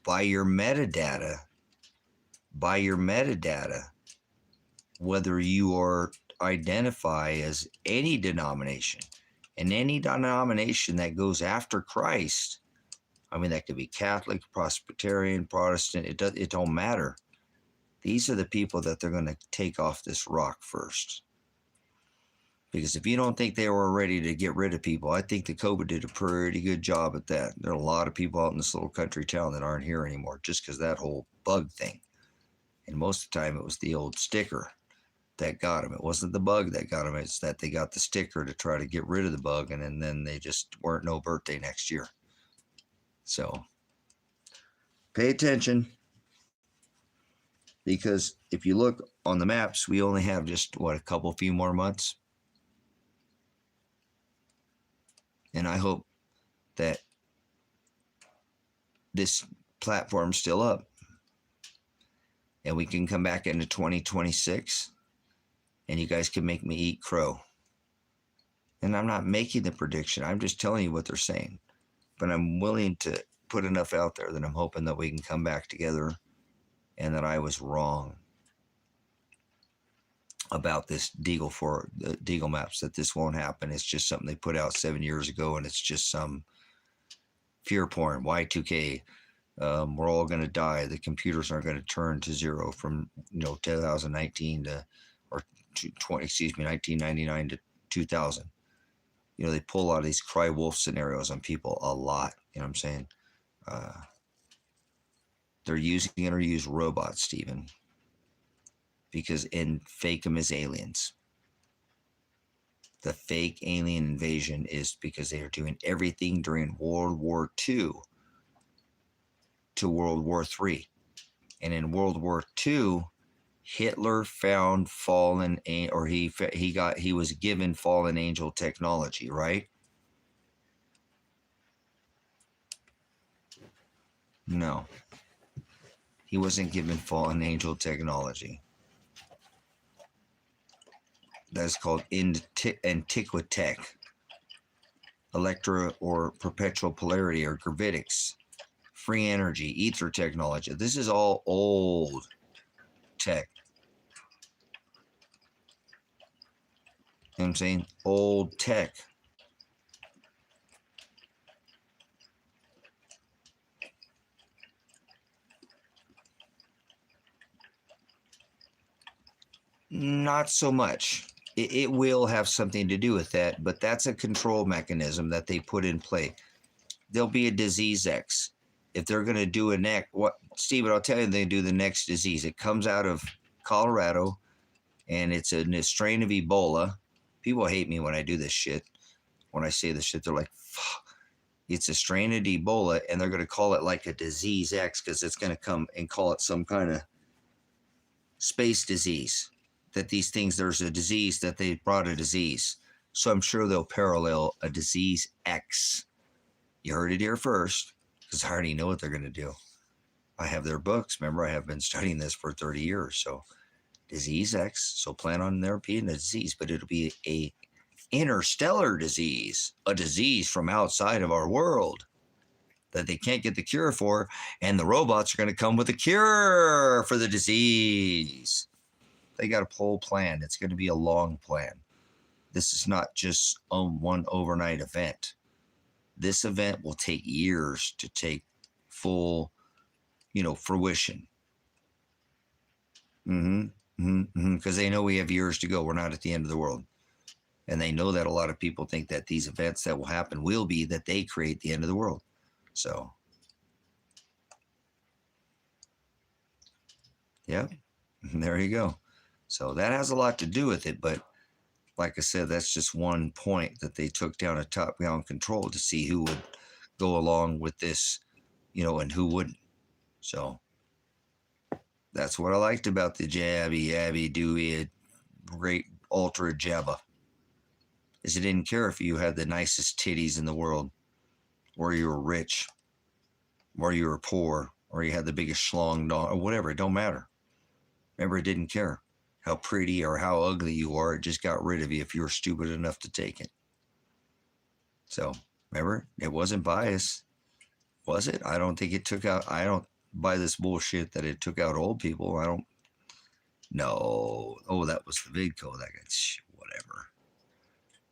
by your metadata, whether you are identify as any denomination. And any denomination that goes after Christ, I mean, that could be Catholic, Presbyterian, Protestant, it don't matter. These are the people that they're going to take off this rock first. Because if you don't think they were ready to get rid of people, I think the COVID did a pretty good job at that. There are a lot of people out in this little country town that aren't here anymore just because that whole bug thing. And most of the time it was the old sticker that got them. It wasn't the bug that got them. It's that they got the sticker to try to get rid of the bug, and then they just weren't no birthday next year. So pay attention, because if you look on the maps, we only have just, a few more months. And I hope that this platform's still up and we can come back into 2026 and you guys can make me eat crow. And I'm not making the prediction. I'm just telling you what they're saying. But I'm willing to put enough out there that I'm hoping that we can come back together and that I was wrong about this Deagle maps, that this won't happen. It's just something they put out 7 years ago, and it's just some fear porn, Y2K. We're all going to die. The computers aren't going to turn to zero from 2019 to, or 1999 to 2000. They pull a lot of these cry wolf scenarios on people a lot. You know what I'm saying? They're using it or use robots, Stephen, and fake them as aliens. The fake alien invasion is because they are doing everything during World War II to World War III. And in World War II, Hitler found fallen, or he was given fallen angel technology, right? No. He wasn't given fallen angel technology. That's called Antiquitech, Electra or Perpetual Polarity, or Gravitics, Free Energy, Ether Technology. This is all old tech. You know what I'm saying? Old tech. Not so much. It will have something to do with that, but that's a control mechanism that they put in play. There'll be a disease X. If they're going to do a next, Stephen, I'll tell you, they do the next disease. It comes out of Colorado, and it's a strain of Ebola. People hate me when I do this shit. When I say this shit, they're like, fuck. It's a strain of Ebola, and they're going to call it like a disease X because it's going to come and call it some kind of space disease. That these things, there's a disease that they brought a disease. So I'm sure they'll parallel a disease X. You heard it here first, because I already know what they're going to do. I have their books. Remember, I have been studying this for 30 years. So disease X, so plan on there being a disease, but it'll be a interstellar disease, a disease from outside of our world that they can't get the cure for, and the robots are going to come with a cure for the disease. They got a whole plan. It's going to be a long plan. This is not just one overnight event. This event will take years to take full, fruition. Because they know we have years to go. We're not at the end of the world. And they know that a lot of people think that these events that will happen will be that they create the end of the world. So, yeah, there you go. So that has a lot to do with it, but like I said, that's just one point that they took down a top-down control to see who would go along with this, and who wouldn't. So that's what I liked about the jabby, yabby, dooey great ultra jabba, is it didn't care if you had the nicest titties in the world, or you were rich, or you were poor, or you had the biggest schlong dong, or whatever. It don't matter. Remember, it didn't care how pretty or how ugly you are. It just got rid of you if you were stupid enough to take it. So remember, it wasn't bias, was it? I don't think it took out. I don't buy this bullshit that it took out old people. I don't. No. Oh, that was the Vidco. That got whatever.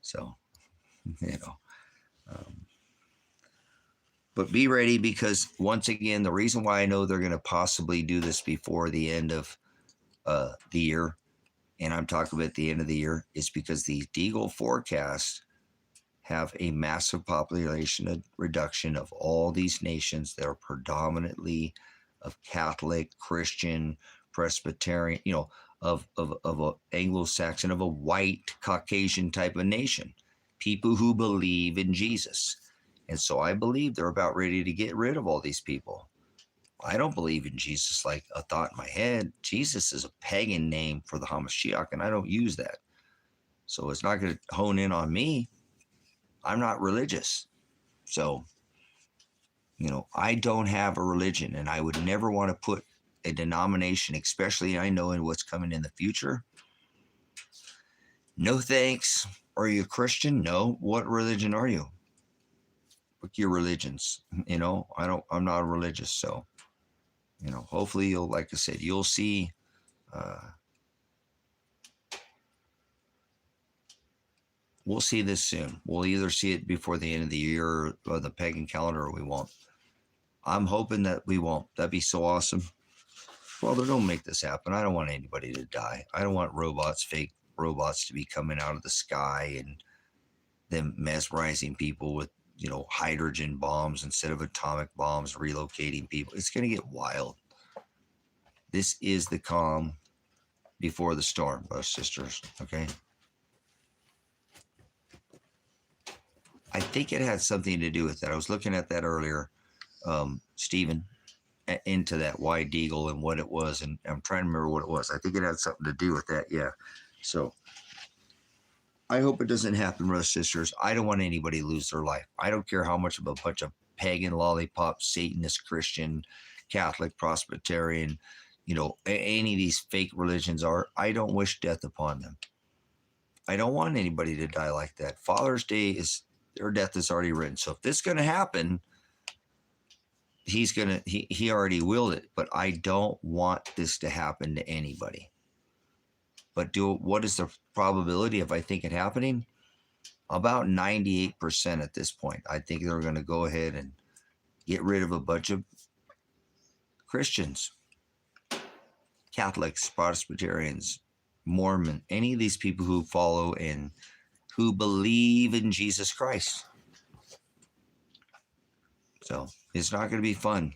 So, you know. But be ready, because once again, the reason why I know they're going to possibly do this before the end of the year, and I'm talking about the end of the year, is because the Deagle forecasts have a massive population reduction of all these nations that are predominantly of Catholic, Christian, Presbyterian, of a Anglo-Saxon, of a white Caucasian type of nation, people who believe in Jesus. And so I believe they're about ready to get rid of all these people. I don't believe in Jesus like a thought in my head. Jesus is a pagan name for the Hamashiach, and I don't use that. So it's not going to hone in on me. I'm not religious. So, I don't have a religion, and I would never want to put a denomination, especially I know in what's coming in the future. No thanks. Are you a Christian? No. What religion are you? Pick your religions. I'm not religious. So, hopefully you'll, like I said, you'll see we'll see this soon. We'll either see it before the end of the year or the pagan calendar, or we won't. I'm hoping that we won't. That'd be so awesome. Father, don't make this happen. I don't want anybody to die. I don't want fake robots to be coming out of the sky and them mesmerizing people with, hydrogen bombs instead of atomic bombs, relocating people. It's going to get wild. This is the calm before the storm, brothers and sisters, okay? I think it had something to do with that. I was looking at that earlier, Stephen, into that wide deagle and what it was, and I'm trying to remember what it was. I think it had something to do with that, yeah. So I hope it doesn't happen, brothers and sisters. I don't want anybody to lose their life. I don't care how much of a bunch of pagan, lollipop, Satanist, Christian, Catholic, Presbyterian, any of these fake religions are. I don't wish death upon them. I don't want anybody to die like that. Father's Day their death is already written. So if this is going to happen, he already willed it. But I don't want this to happen to anybody. But what is the probability of I think it happening? About 98% at this point. I think they're going to go ahead and get rid of a bunch of Christians, Catholics, Presbyterians, Mormon, any of these people who follow and who believe in Jesus Christ. So it's not going to be fun,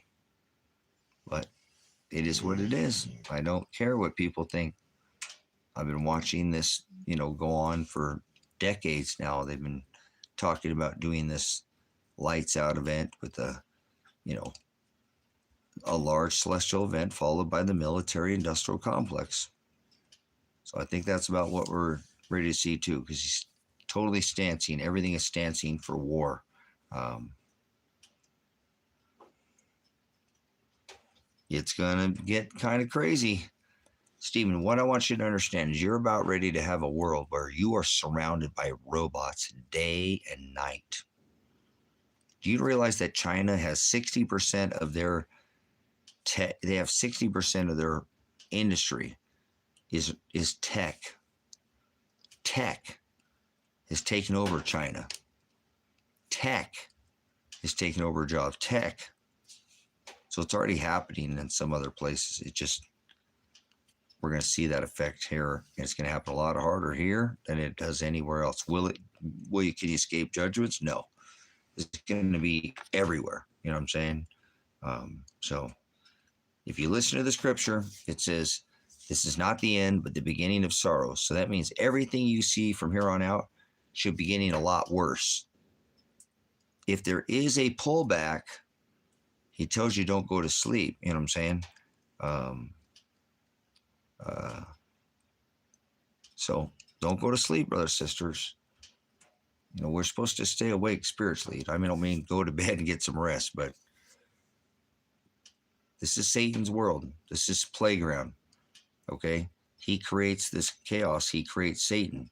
but it is what it is. I don't care what people think. I've been watching this, go on for decades now. They've been talking about doing this lights out event with a large celestial event followed by the military industrial complex. So I think that's about what we're ready to see too, because he's totally stancing. Everything is stancing for war. It's going to get kind of crazy. Stephen, what I want you to understand is you're about ready to have a world where you are surrounded by robots day and night. Do you realize that China has 60% of their they have 60% of their industry is tech. Tech has taken over China. Tech is taking over jobs. Tech. So it's already happening in some other places. We're going to see that effect here. And it's going to happen a lot harder here than it does anywhere else. Can you escape judgments? No. It's going to be everywhere. You know what I'm saying? So if you listen to the scripture, it says, this is not the end, but the beginning of sorrows. So that means everything you see from here on out should be getting a lot worse. If there is a pullback, he tells you don't go to sleep. You know what I'm saying? So don't go to sleep, brothers, sisters. You know, we're supposed to stay awake spiritually. I mean, I don't mean go to bed and get some rest, but this is Satan's world. This is playground. Okay. He creates this chaos. He creates Satan,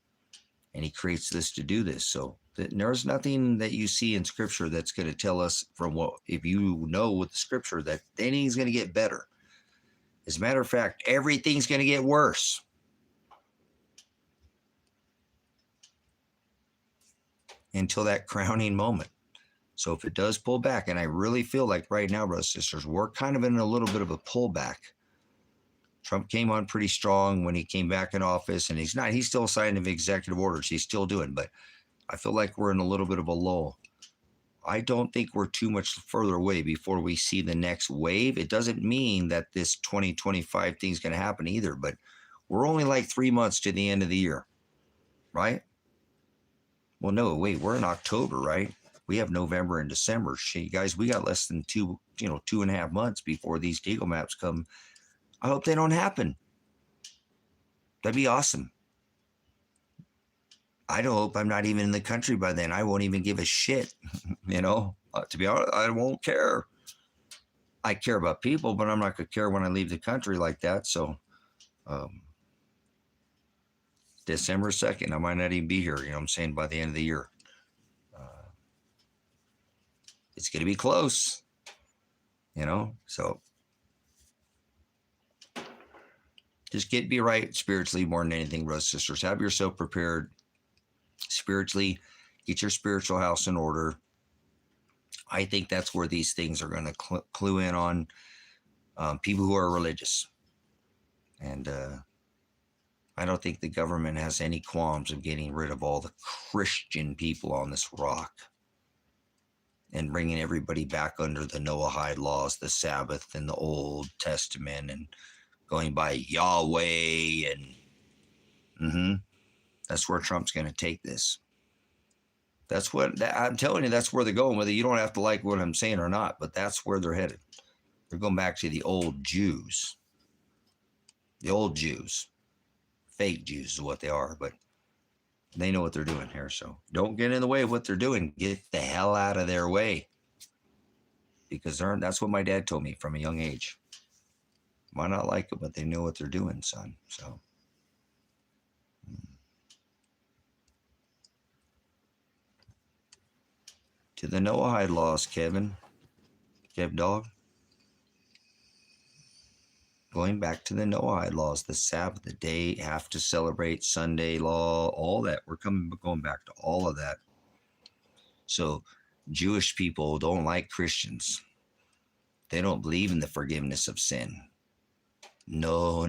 and he creates this to do this. So there's nothing that you see in scripture that's going to tell us from what, if you know with the scripture, that anything's going to get better. As a matter of fact, everything's going to get worse. Until that crowning moment. So if it does pull back, and I really feel like right now, brothers and sisters, we're kind of in a little bit of a pullback. Trump came on pretty strong when he came back in office, and he's still signing executive orders. He's still doing, but I feel like we're in a little bit of a lull. I don't think we're too much further away before we see the next wave. It doesn't mean that this 2025 thing's going to happen either, but we're only like 3 months to the end of the year, right? Well, no, wait, we're in October, right? We have November and December. Shit, guys, we got less than 2.5 months before these Deagle maps come. I hope they don't happen. That'd be awesome. I don't hope I'm not even in the country by then. I won't even give a shit. To be honest, I won't care. I care about people, but I'm not going to care when I leave the country like that. So, December 2nd, I might not even be here. You know what I'm saying? By the end of the year. It's going to be close. So just be right spiritually more than anything, brothers and sisters. Have yourself prepared spiritually. Get your spiritual house in order. I think that's where these things are going to clue in on people who are religious. And I don't think the government has any qualms of getting rid of all the Christian people on this rock and bringing everybody back under the Noahide laws, the Sabbath and the Old Testament, and going by Yahweh. And that's where Trump's going to take this. That's what I'm telling you. That's where they're going. Whether you don't have to like what I'm saying or not, but that's where they're headed. They're going back to the old Jews. The old Jews. Fake Jews is what they are, but they know what they're doing here. So don't get in the way of what they're doing. Get the hell out of their way. Because that's what my dad told me from a young age. Might not like it, but they know what they're doing, son. So. To the Noahide laws, Kev Dog. Going back to the Noahide laws, the Sabbath, the day, have to celebrate Sunday law, all that. We're going back to all of that. So Jewish people don't like Christians. They don't believe in the forgiveness of sin. No.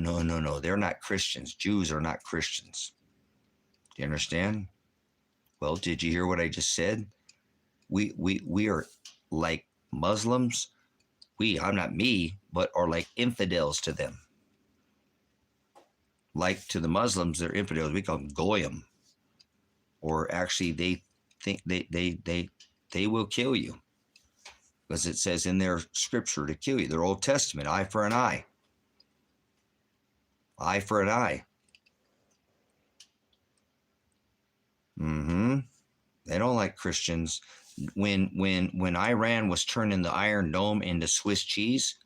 They're not Christians. Jews are not Christians. Do you understand? Well, did you hear what I just said? We are like Muslims. I'm not me, but are like infidels to them. Like to the Muslims, they're infidels. We call them goyim. Or actually, they think they will kill you. Because it says in their scripture to kill you. Their Old Testament, eye for an eye. Eye for an eye. They don't like Christians. When Iran was turning the Iron Dome into Swiss cheese,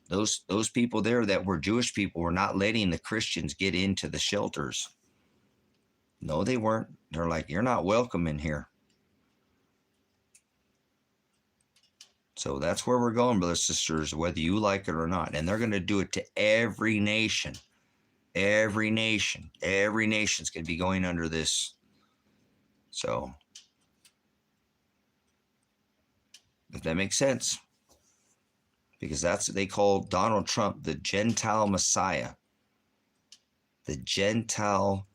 those people there that were Jewish people were not letting the Christians get into the shelters. No, they weren't. They're like, you're not welcome in here. So that's where we're going, brothers and sisters, whether you like it or not. And they're going to do it to every nation. Every nation. Every nation's going to be going under this. So, if that makes sense. Because that's what they call Donald Trump the Gentile Messiah. The Gentile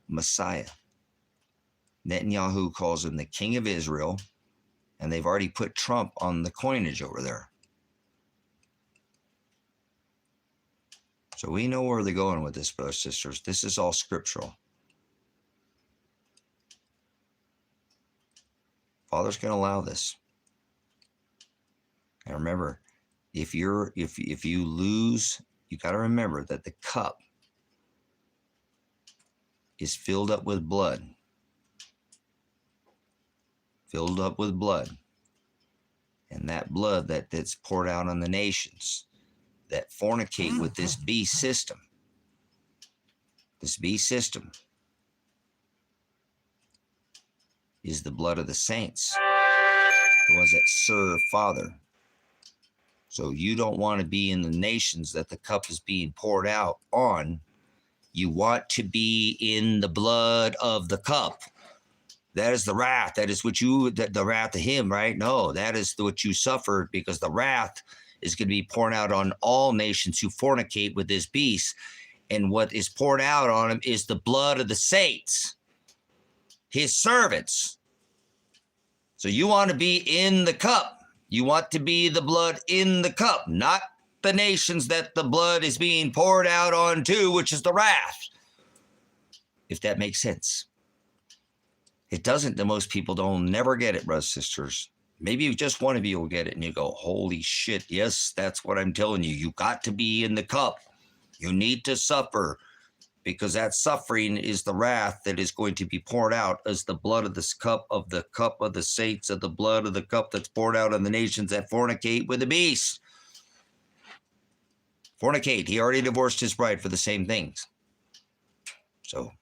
Messiah. Netanyahu calls him the King of Israel. And they've already put Trump on the coinage over there. So we know where they're going with this, brothers and sisters. This is all scriptural. Father's going to allow this. And remember, if you lose, you got to remember that the cup is filled up with blood. Filled up with blood. And that blood that's poured out on the nations that fornicate with this beast system. This beast system is the blood of the saints, the ones that serve Father. So you don't want to be in the nations that the cup is being poured out on. You want to be in the blood of the cup. That is the wrath. That is what the wrath of him, right? No, that is what you suffered, because the wrath is going to be poured out on all nations who fornicate with this beast. And what is poured out on him is the blood of the saints, his servants. So you want to be in the cup. You want to be the blood in the cup, not the nations that the blood is being poured out onto, which is the wrath. If that makes sense. It doesn't, to most people don't never get it, brothers and sisters. Maybe just one of you will get it and you go, holy shit, yes, that's what I'm telling you. You got to be in the cup. You need to suffer, because that suffering is the wrath that is going to be poured out as the blood of this cup of the saints, of the blood of the cup that's poured out on the nations that fornicate with the beast. Fornicate. He already divorced his bride for the same things. So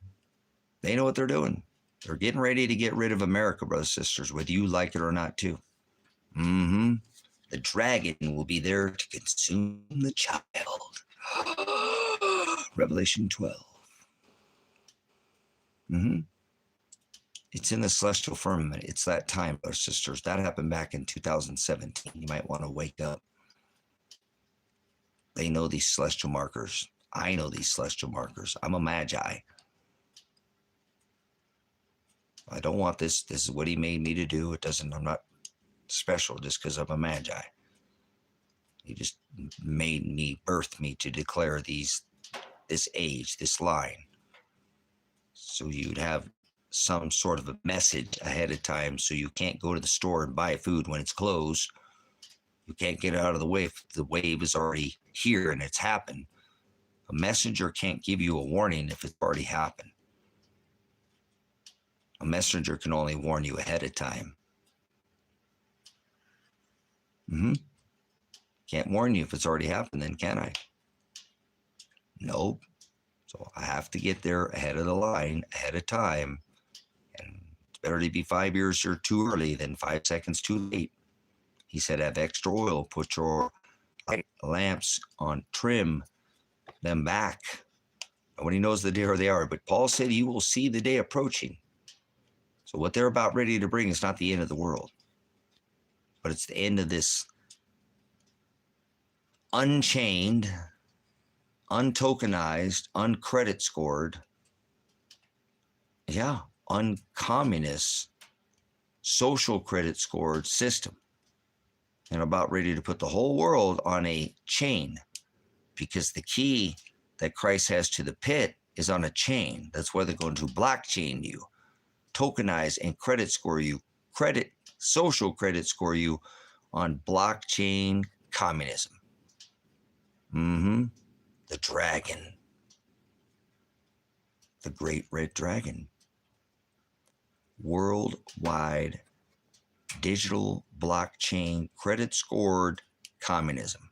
they know what they're doing. They're getting ready to get rid of America, brothers and sisters, whether you like it or not, too. The dragon will be there to consume the child. Revelation 12. It's in the celestial firmament. It's that time, brothers and sisters. That happened back in 2017. You might want to wake up. They know these celestial markers. I know these celestial markers. I'm a magi. I don't want this. This is what he made me to do. I'm not special just because I'm a magi. He just birthed me to declare this age, this line. So you'd have some sort of a message ahead of time, so you can't go to the store and buy food when it's closed. You can't get out of the way if the wave is already here and it's happened. A messenger can't give you a warning if it's already happened. A messenger can only warn you ahead of time. Can't warn you if it's already happened, then can I? Nope. So I have to get there ahead of the line, ahead of time. And it's better to be 5 years or too early than 5 seconds too late. He said, have extra oil, put your lamps on, trim them back. Nobody knows the day or the hour, but Paul said you will see the day approaching. So what they're about ready to bring is not the end of the world, but it's the end of this unchained, untokenized, uncredit scored, uncommunist, social credit scored system. And about ready to put the whole world on a chain, because the key that Christ has to the pit is on a chain. That's why they're going to blockchain you, tokenize and credit score you, social credit score you on blockchain communism. The dragon, the great red dragon, worldwide digital blockchain credit scored communism.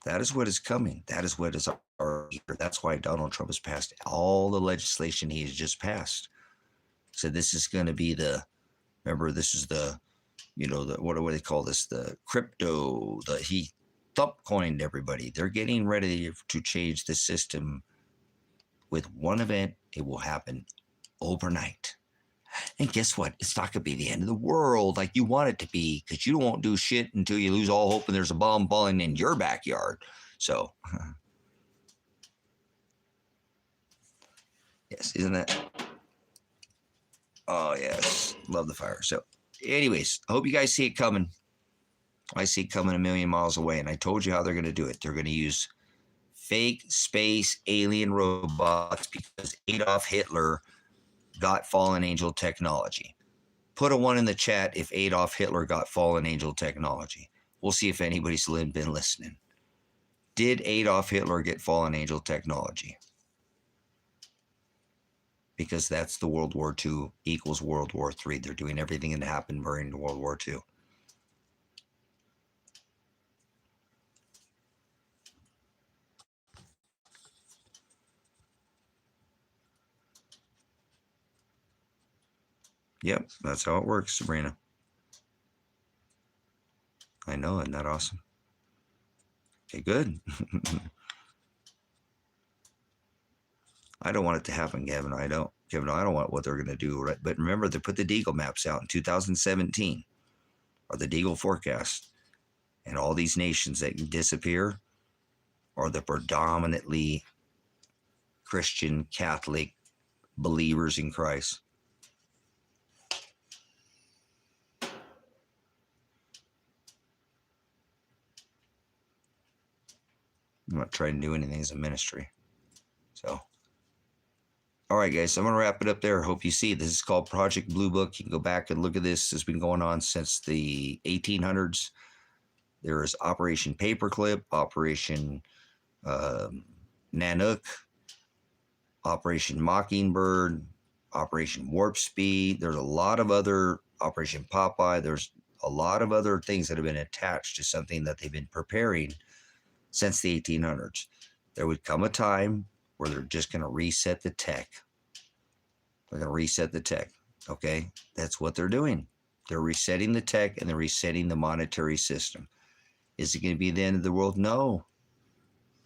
That is what is coming. That is what is our. That's why Donald Trump has passed all the legislation he has just passed. So this is going to be this is the, what do they call this? The crypto, he thump coined everybody. They're getting ready to change the system with one event. It will happen overnight. And guess what? It's not going to be the end of the world like you want it to be, because you won't do shit until you lose all hope and there's a bomb falling in your backyard. So, yes, isn't that? Oh, yes. Love the fire. So, anyways, I hope you guys see it coming. I see it coming a million miles away. And I told you how they're going to do it. They're going to use fake space alien robots, because Adolf Hitler got fallen angel technology. Put a 1 in the chat if Adolf Hitler got fallen angel technology. We'll see if anybody's been listening. Did Adolf Hitler get fallen angel technology? because that's the World War II equals World War III. They're doing everything that happened during World War II. Yep, that's how it works, Sabrina. I know, isn't that awesome? Okay, good. I don't want it to happen, Gavin. I don't. Kevin, I don't want what they're going to do. Right? But remember, they put the Deagle maps out in 2017, or the Deagle forecast, and all these nations that can disappear are the predominantly Christian Catholic believers in Christ. I'm not trying to do anything as a ministry. So, all right, guys, I'm going to wrap it up there. Hope you see. This is called Project Blue Book. You can go back and look at this. It's been going on since the 1800s. There is Operation Paperclip, Operation Nanook, Operation Mockingbird, Operation Warp Speed. There's a lot of other, Operation Popeye. There's a lot of other things that have been attached to something that they've been preparing since the 1800s. There would come a time where they're just going to reset the tech. They're going to reset the tech. Okay? That's what they're doing. They're resetting the tech and they're resetting the monetary system. Is it going to be the end of the world? No.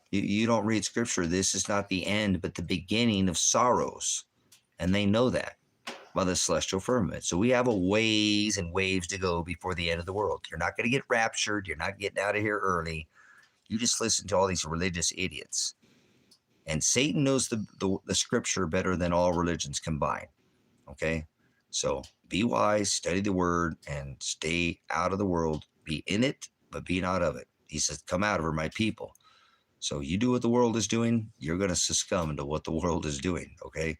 You don't read scripture. This is not the end, but the beginning of sorrows. And they know that by the celestial firmament. So we have a ways and waves to go before the end of the world. You're not going to get raptured. You're not getting out of here early. You just listen to all these religious idiots. And Satan knows the scripture better than all religions combined. Okay? So be wise, study the word, and stay out of the world. Be in it, but be not of it. He says, come out of her, my people. So you do what the world is doing, you're going to succumb to what the world is doing, okay?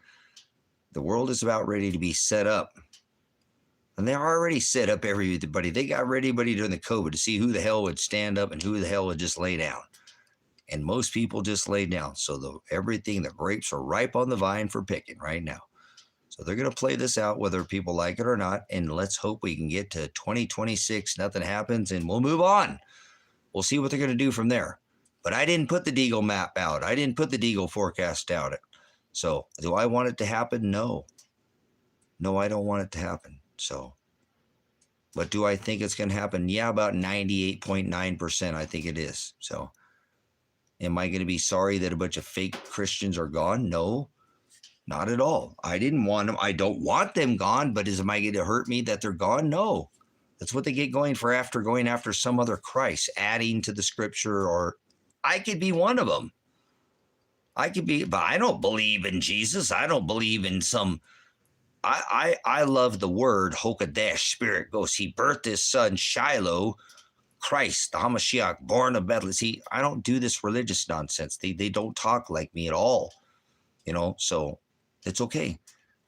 The world is about ready to be set up. And they're already set up everybody. They got everybody during the COVID to see who the hell would stand up and who the hell would just lay down. And most people just lay down. So the grapes are ripe on the vine for picking right now. So they're going to play this out whether people like it or not. And let's hope we can get to 2026, nothing happens, and we'll move on. We'll see what they're going to do from there. But I didn't put the Deagle map out. I didn't put the Deagle forecast out. So do I want it to happen? No. No, I don't want it to happen. So, but do I think it's going to happen? Yeah, about 98.9%. I think it is. So am I going to be sorry that a bunch of fake Christians are gone? No, not at all. I didn't want them. I don't want them gone, but am I going to hurt me that they're gone? No. That's what they get going after some other Christ, adding to the scripture, or I could be one of them. I could be, but I don't believe in Jesus. I don't believe in some. I love the word Hokadesh, Spirit Ghost. He birthed his son Shiloh, Christ, the Hamashiach, born of Bethlehem. I don't do this religious nonsense. They don't talk like me at all, so it's okay.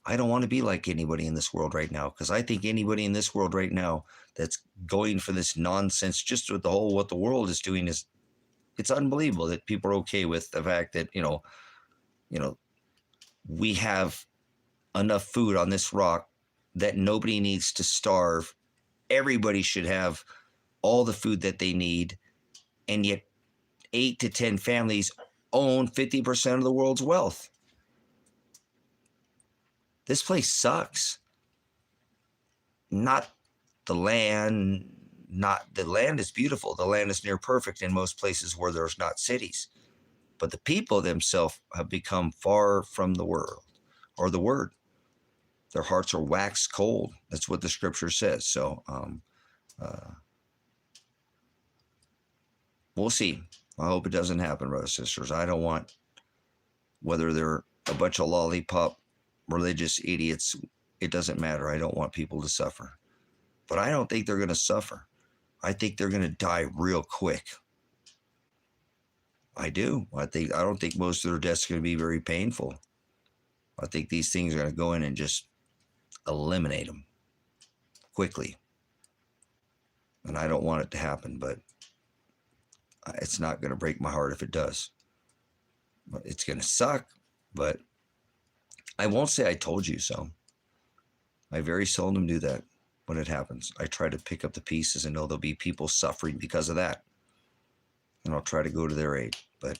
I don't want to be like anybody in this world right now, because I think anybody in this world right now that's going for this nonsense, just with what the world is doing, it's unbelievable that people are okay with the fact that, we have enough food on this rock that nobody needs to starve. Everybody should have all the food that they need. And yet 8 to 10 families own 50% of the world's wealth. This place sucks. Not the land. The land is beautiful. The land is near perfect in most places where there's not cities. But the people themselves have become far from the world or the word. Their hearts are waxed cold. That's what the scripture says. So we'll see. I hope it doesn't happen, brothers and sisters. I don't want, whether they're a bunch of lollipop religious idiots, it doesn't matter. I don't want people to suffer. But I don't think they're going to suffer. I think they're going to die real quick. I do. I don't think most of their deaths are going to be very painful. I think these things are going to go in and just eliminate them quickly. And I don't want it to happen, but it's not going to break my heart if it does. It's going to suck, but I won't say I told you so. I very seldom do that when it happens. I try to pick up the pieces and know there'll be people suffering because of that. And I'll try to go to their aid. But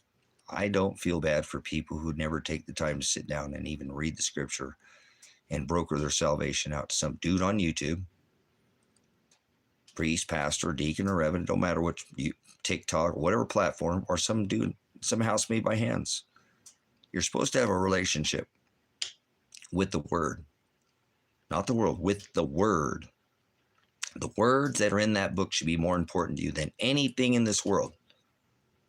I don't feel bad for people who never take the time to sit down and even read the scripture and broker their salvation out to some dude on YouTube, priest, pastor, deacon, or reverend, don't matter what TikTok, whatever platform, or some dude, some house made by hands. You're supposed to have a relationship with the word, not the world, with the word. The words that are in that book should be more important to you than anything in this world.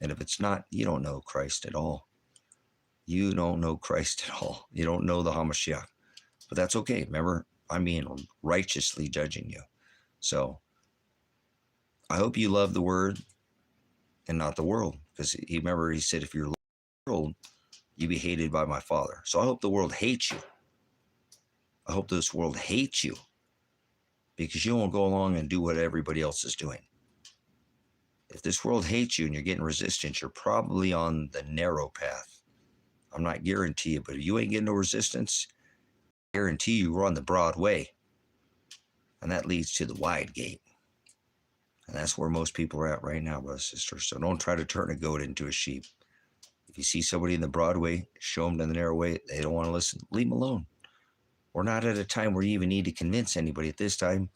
And if it's not, you don't know Christ at all. You don't know Christ at all. You don't know the Hamashiach. But that's okay. Remember, I'm being righteously judging you. So I hope you love the word and not the world. Because remember, he said, if you're the world, you be hated by my Father. So I hope the world hates you. I hope this world hates you because you won't go along and do what everybody else is doing. If this world hates you and you're getting resistance, you're probably on the narrow path. I'm not guaranteeing you, but if you ain't getting no resistance, I guarantee you we're on the broad way. And that leads to the wide gate. And that's where most people are at right now, brothers and sisters. So don't try to turn a goat into a sheep. If you see somebody in the broad way, show them to the narrow way. They don't want to listen. Leave them alone. We're not at a time where you even need to convince anybody at this time.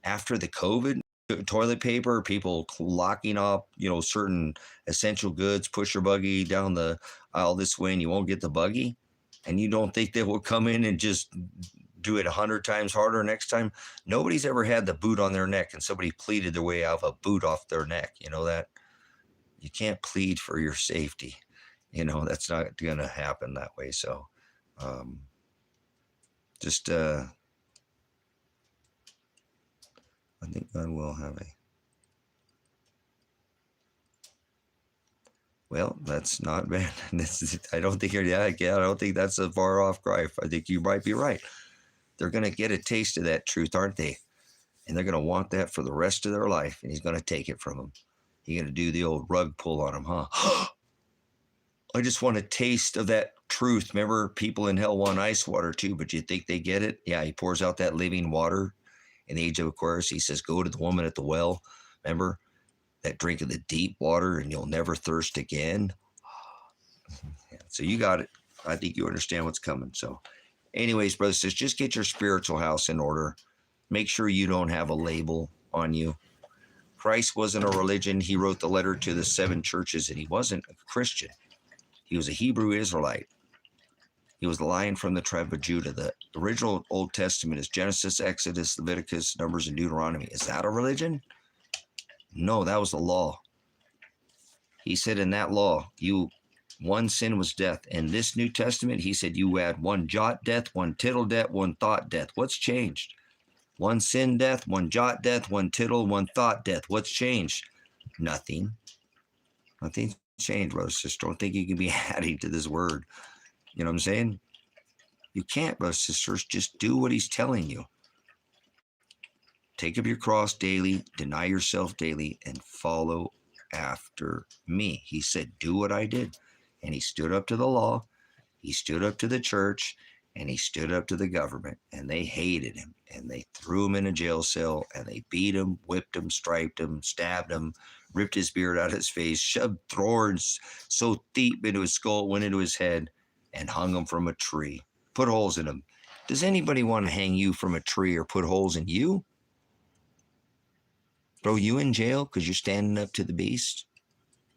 After the COVID, toilet paper, people locking up, certain essential goods, push your buggy down the aisle this way and you won't get the buggy. And you don't think they will come in and just do it 100 times harder next time? Nobody's ever had the boot on their neck and somebody pleaded their way out of a boot off their neck. You know that? You can't plead for your safety. That's not going to happen that way. So, I think God will have a. Well, that's not bad. I don't think I don't think that's a far off cry. I think you might be right. They're going to get a taste of that truth, aren't they? And they're going to want that for the rest of their life. And he's going to take it from them. He's going to do the old rug pull on them, huh? I just want a taste of that truth. Remember, people in hell want ice water too, but you think they get it? Yeah, he pours out that living water in the age of Aquarius. He says, go to the woman at the well. Remember? That drink of the deep water and you'll never thirst again. Yeah, so you got it. I think you understand what's coming. So anyways, brothers, just get your spiritual house in order. Make sure you don't have a label on you. Christ wasn't a religion. He wrote the letter to the 7 churches and he wasn't a Christian. He was a Hebrew Israelite. He was the Lion from the tribe of Judah. The original Old Testament is Genesis, Exodus, Leviticus, Numbers, and Deuteronomy. Is that a religion? No, that was the law. He said in that law, one sin was death. In this New Testament, he said you add one jot death, one tittle death, one thought death. What's changed? One sin death, one jot death, one tittle, one thought death. What's changed? Nothing. Nothing's changed, brothers and sisters. Don't think you can be adding to this word. You know what I'm saying? You can't, brothers and sisters. Just do what he's telling you. Take up your cross daily, deny yourself daily, and follow after me. He said, do what I did. And he stood up to the law. He stood up to the church. And he stood up to the government. And they hated him. And they threw him in a jail cell. And they beat him, whipped him, striped him, stabbed him, ripped his beard out of his face, shoved thorns so deep into his skull, went into his head, and hung him from a tree. Put holes in him. Does anybody want to hang you from a tree or put holes in you? Throw you in jail because you're standing up to the beast?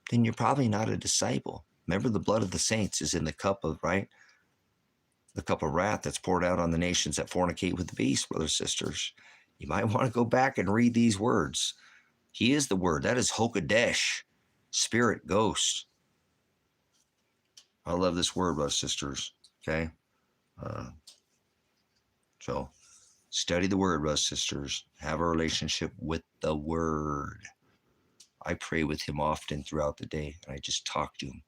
Then you're probably not a disciple. Remember, the blood of the saints is in the cup of, right? The cup of wrath that's poured out on the nations that fornicate with the beast, brothers and sisters. You might want to go back and read these words. He is the word. That is Hokadesh, spirit, ghost. I love this word, brothers and sisters. Okay? So study the word, brothers and sisters. Have a relationship with the word. I pray with him often throughout the day, and I just talk to him.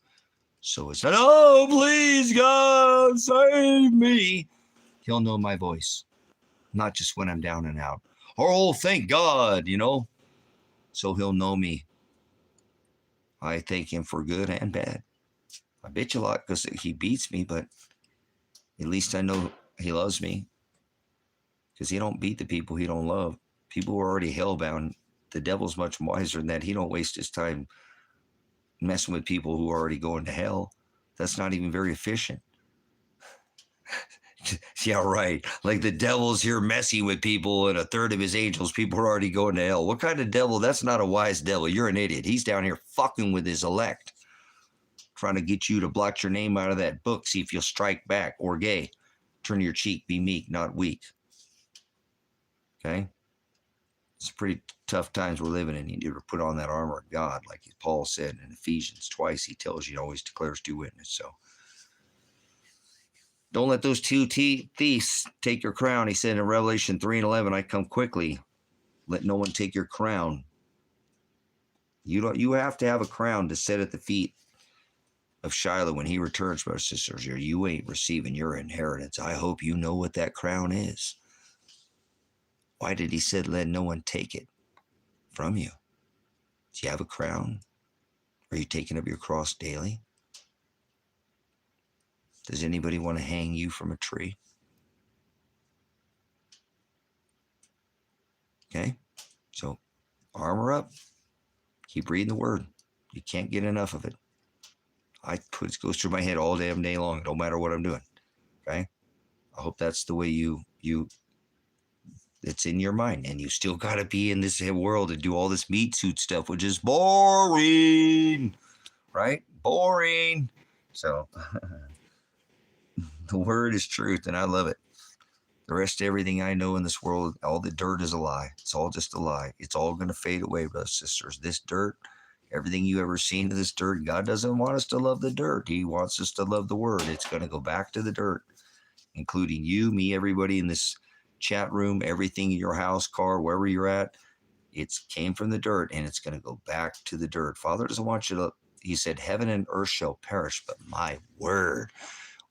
So it's not, oh, please, God, save me. He'll know my voice, not just when I'm down and out. Oh, thank God, So he'll know me. I thank him for good and bad. I bitch a lot because he beats me, but At least I know he loves me, because he don't beat the people he don't love. People who are already hellbound. The devil's much wiser than that. He don't waste his time messing with people who are already going to hell. That's not even very efficient. Yeah, right. Like the devil's here messing with people, and a third of his angels, people are already going to hell. What kind of devil? That's not a wise devil. You're an idiot. He's down here fucking with his elect, trying to get you to blot your name out of that book, see if you'll strike back. Or gay. Turn your cheek, be meek, not weak. Okay? It's pretty tough times we're living in. You need to put on that armor of God, like Paul said in Ephesians twice. He tells you, he always declares to witness. So don't let those two thieves take your crown. He said in Revelation 3:11, I come quickly. Let no one take your crown. You have to have a crown to set at the feet of Shiloh when he returns, brothers and sisters. You ain't receiving your inheritance. I hope you know what that crown is. Why did he say, let no one take it from you? Do you have a crown? Are you taking up your cross daily? Does anybody want to hang you from a tree? Okay, so armor up. Keep reading the word. You can't get enough of it. It goes through my head all damn day long, no matter what I'm doing. Okay, I hope that's the way you it's in your mind, and you still got to be in this world and do all this meat suit stuff, which is boring, right? Boring. So the word is truth, and I love it. The rest of everything I know in this world, all the dirt is a lie. It's all just a lie. It's all going to fade away, brothers and sisters. This dirt, everything you ever seen of this dirt, God doesn't want us to love the dirt. He wants us to love the word. It's going to go back to the dirt, including you, me, everybody in this chat room, everything in your house, car, wherever you're at. It came from the dirt, and it's going to go back to the dirt. Father doesn't want you to, he said, heaven and earth shall perish, but my word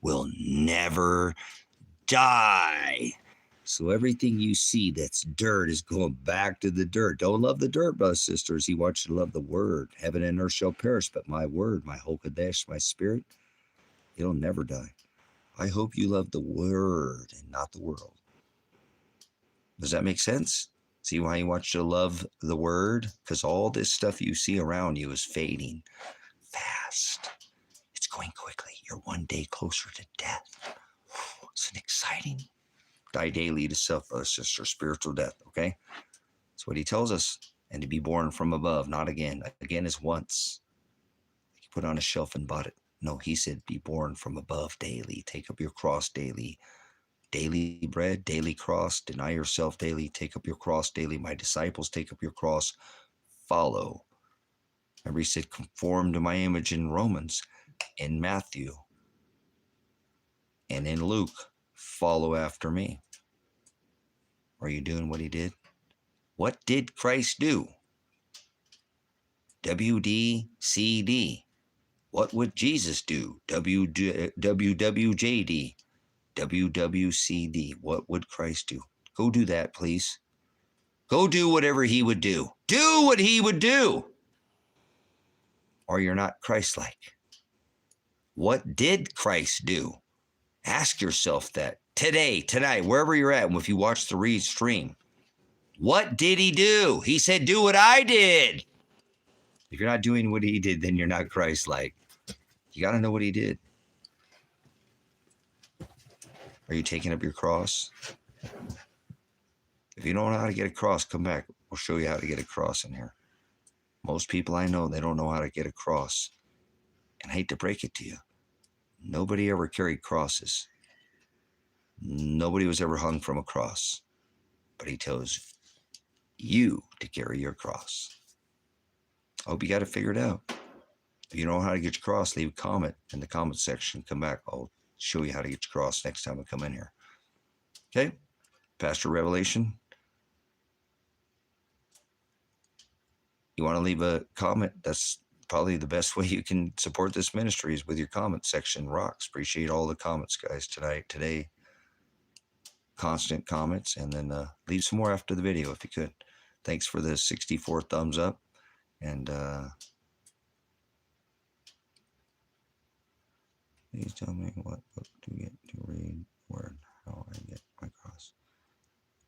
will never die. So everything you see that's dirt is going back to the dirt. Don't love the dirt, brothers and sisters. He wants you to love the word. Heaven and earth shall perish, but my word, my Hokadesh, my spirit, it'll never die. I hope you love the word and not the world. Does that make sense? See why he wants you to love the word? Because all this stuff you see around you is fading fast. It's going quickly. You're one day closer to death. It's an exciting. Die daily to self, brother, sister, spiritual death, okay? That's what he tells us. And to be born from above, not again. Again is once. You put on a shelf and bought it. No, he said be born from above daily. Take up your cross daily. Daily bread, daily cross. Deny yourself daily. Take up your cross daily. My disciples, take up your cross. Follow. Remember, he said, conform to my image in Romans, in Matthew, and in Luke. Follow after me. Are you doing what he did? What did Christ do? WDCD. What would Jesus do? WWJD. WWCD. What would Christ do? Go do that, please. Go do whatever he would do. Do what he would do. Or you're not Christ-like. What did Christ do? Ask yourself that today, tonight, wherever you're at, if you watch the stream. What did he do? He said, do what I did. If you're not doing what he did, then you're not Christ-like. You got to know what he did. Are you taking up your cross? If you don't know how to get a cross, come back. We'll show you how to get a cross in here. Most people I know, they don't know how to get a cross. And I hate to break it to you. Nobody ever carried crosses. Nobody was ever hung from a cross. But he tells you to carry your cross. I hope you got it figured out. If you don't know how to get your cross, leave a comment in the comment section. Come back. I'll show you how to get your cross next time I come in here. Okay? Pastor Revelation. You want to leave a comment? That's probably the best way you can support this ministry is with your comment section. Rocks. Appreciate all the comments, guys, today. Constant comments. And then leave some more after the video if you could. Thanks for the 64 thumbs up. And please tell me what book to get to read.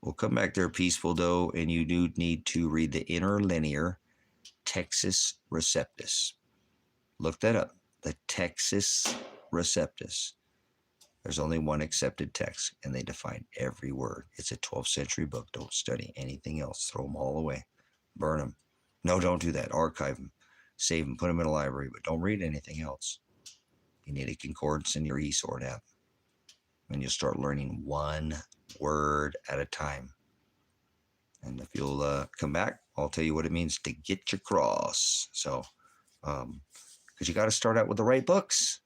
We'll come back there, peaceful though, and you do need to read the interlinear Textus Receptus. Look that up. The Textus Receptus. There's only one accepted text, and they define every word. It's a 12th century book. Don't study anything else. Throw them all away. Burn them. No, don't do that. Archive them. Save them. Put them in a library, but don't read anything else. You need a concordance in your eSword app, and you'll start learning one word at a time. And if you'll come back, I'll tell you what it means to get your cross. So, because you got to start out with the right books.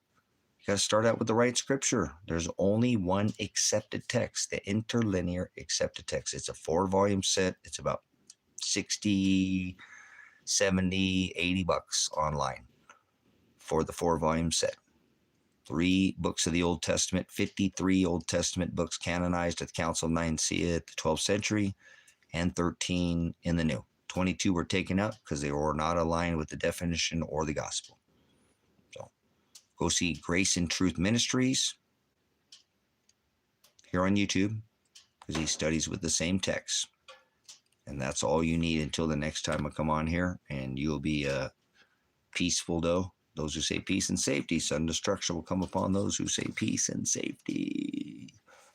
You got to start out with the right scripture. There's only one accepted text, the interlinear accepted text. It's a 4-volume set. It's about 60, 70, 80 bucks online for the 4-volume set. 3 books of the Old Testament, 53 Old Testament books canonized at the Council of Nicaea at the 12th century, and 13 in the New. 22 were taken out because they were not aligned with the definition or the gospel. So go see Grace and Truth Ministries here on YouTube, because he studies with the same text. And that's all you need until the next time I come on here, and you'll be peaceful though. Those who say peace and safety, sudden destruction will come upon those who say peace and safety.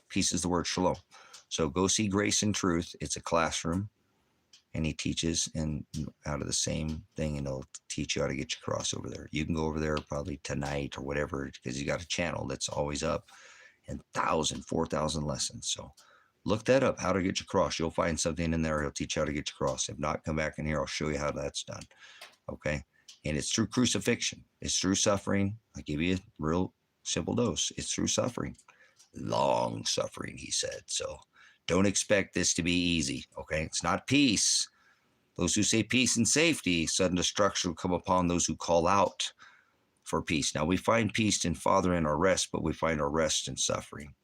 Peace is the word shalom. So go see Grace and Truth. It's a classroom, and he teaches and out of the same thing, and he'll teach you how to get your cross over there. You can go over there probably tonight or whatever, because he's got a channel that's always up, and 4,000 lessons. So look that up, how to get your cross. You'll find something in there. He'll teach you how to get your cross. If not, come back in here. I'll show you how that's done. Okay. And it's through crucifixion. It's through suffering. I give you a real simple dose. It's through suffering. Long suffering, he said. So don't expect this to be easy. Okay. It's not peace. Those who say peace and safety, sudden destruction will come upon those who call out for peace. Now we find peace in Father in our rest, but we find our rest in suffering.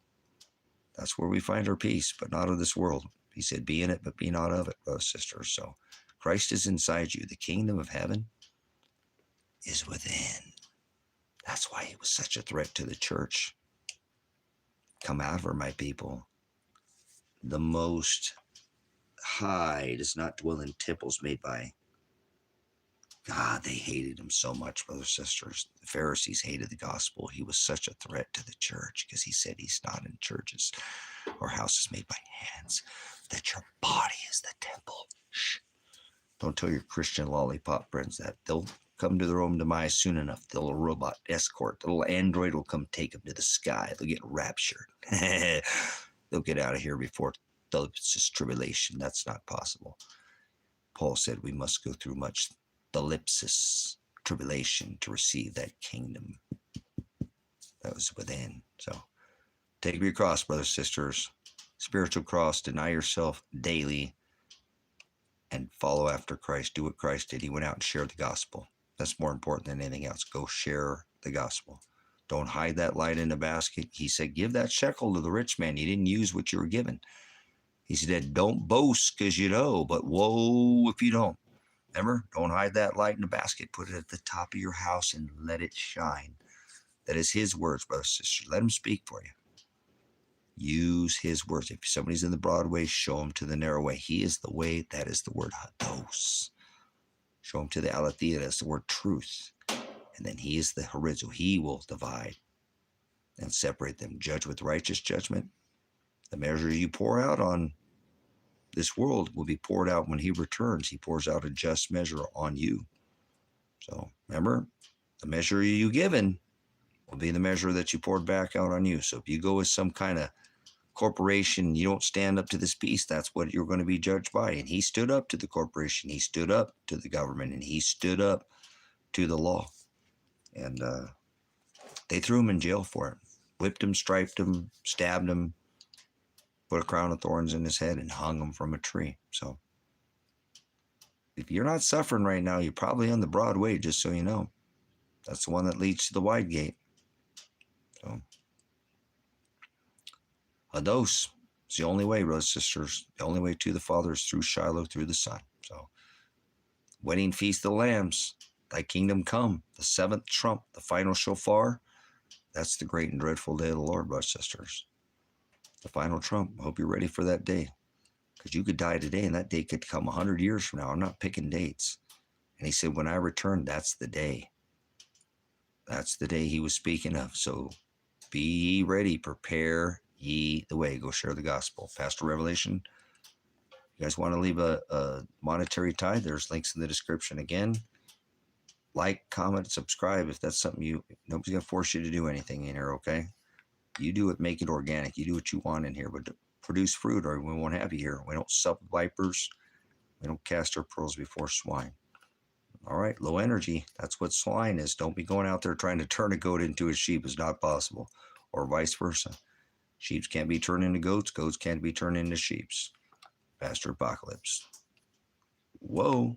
That's where we find our peace, but not of this world. He said, be in it, but be not of it, brothers and sisters. So Christ is inside you. The kingdom of heaven is within. That's why he was such a threat to the church. Come out of her, my people. The Most High does not dwell in temples made by God. They hated him so much, brothers and sisters. The Pharisees hated the gospel. He was such a threat to the church because he said he's not in churches or houses made by hands, that your body is the temple. Shh. Don't tell your Christian lollipop friends that. They'll come to their own demise soon enough. The little robot escort, the little android will come take them to the sky. They'll get raptured. They'll get out of here before the tribulation. That's not possible. Paul said we must go through much thalipsis, tribulation, to receive that kingdom that was within. So take your cross, brothers and sisters. Spiritual cross. Deny yourself daily and follow after Christ. Do what Christ did. He went out and shared the gospel. That's more important than anything else. Go share the gospel. Don't hide that light in a basket. He said, give that shekel to the rich man. You didn't use what you were given. He said, don't boast because you know, but woe if you don't. Remember, don't hide that light in a basket. Put it at the top of your house and let it shine. That is his words, brothers and sisters. Let him speak for you. Use his words. If somebody's in the broad way, show him to the narrow way. He is the way. That is the word hados. Show him to the aletheia. That's the word truth. And then he is the horizo. He will divide and separate them. Judge with righteous judgment. The measure you pour out on this world will be poured out when he returns. He pours out a just measure on you. So remember, the measure you given will be the measure that you poured back out on you. So if you go with some kind of corporation, you don't stand up to this peace, that's what you're going to be judged by. And he stood up to the corporation. He stood up to the government, and he stood up to the law. And they threw him in jail for it. Whipped him, striped him, stabbed him, put a crown of thorns in his head, and hung him from a tree. So if you're not suffering right now, you're probably on the broad way, just so you know. That's the one that leads to the wide gate. So hados is the only way, brothers and sisters. The only way to the Father is through Shiloh, through the Son. So wedding feast of the lambs, thy kingdom come, the seventh trump, the final shofar. That's the great and dreadful day of the Lord, brothers and sisters. The final trump. I hope you're ready for that day. because you could die today and that day could come 100 years from now. I'm not picking dates. And he said, when I return, that's the day. That's the day he was speaking of. So be ye ready, prepare ye the way. Go share the gospel. Pastor Revelation, you guys want to leave a monetary tithe? There's links in the description. Again, like, comment, subscribe if that's something nobody's going to force you to do anything in here, okay? You do it, make it organic. You do what you want in here, but produce fruit or we won't have you here. We don't sup vipers. We don't cast our pearls before swine. All right, low energy. That's what swine is. Don't be going out there trying to turn a goat into a sheep. It's not possible. Or vice versa. Sheep can't be turned into goats. Goats can't be turned into sheep. Pastor Apocalypse. Whoa.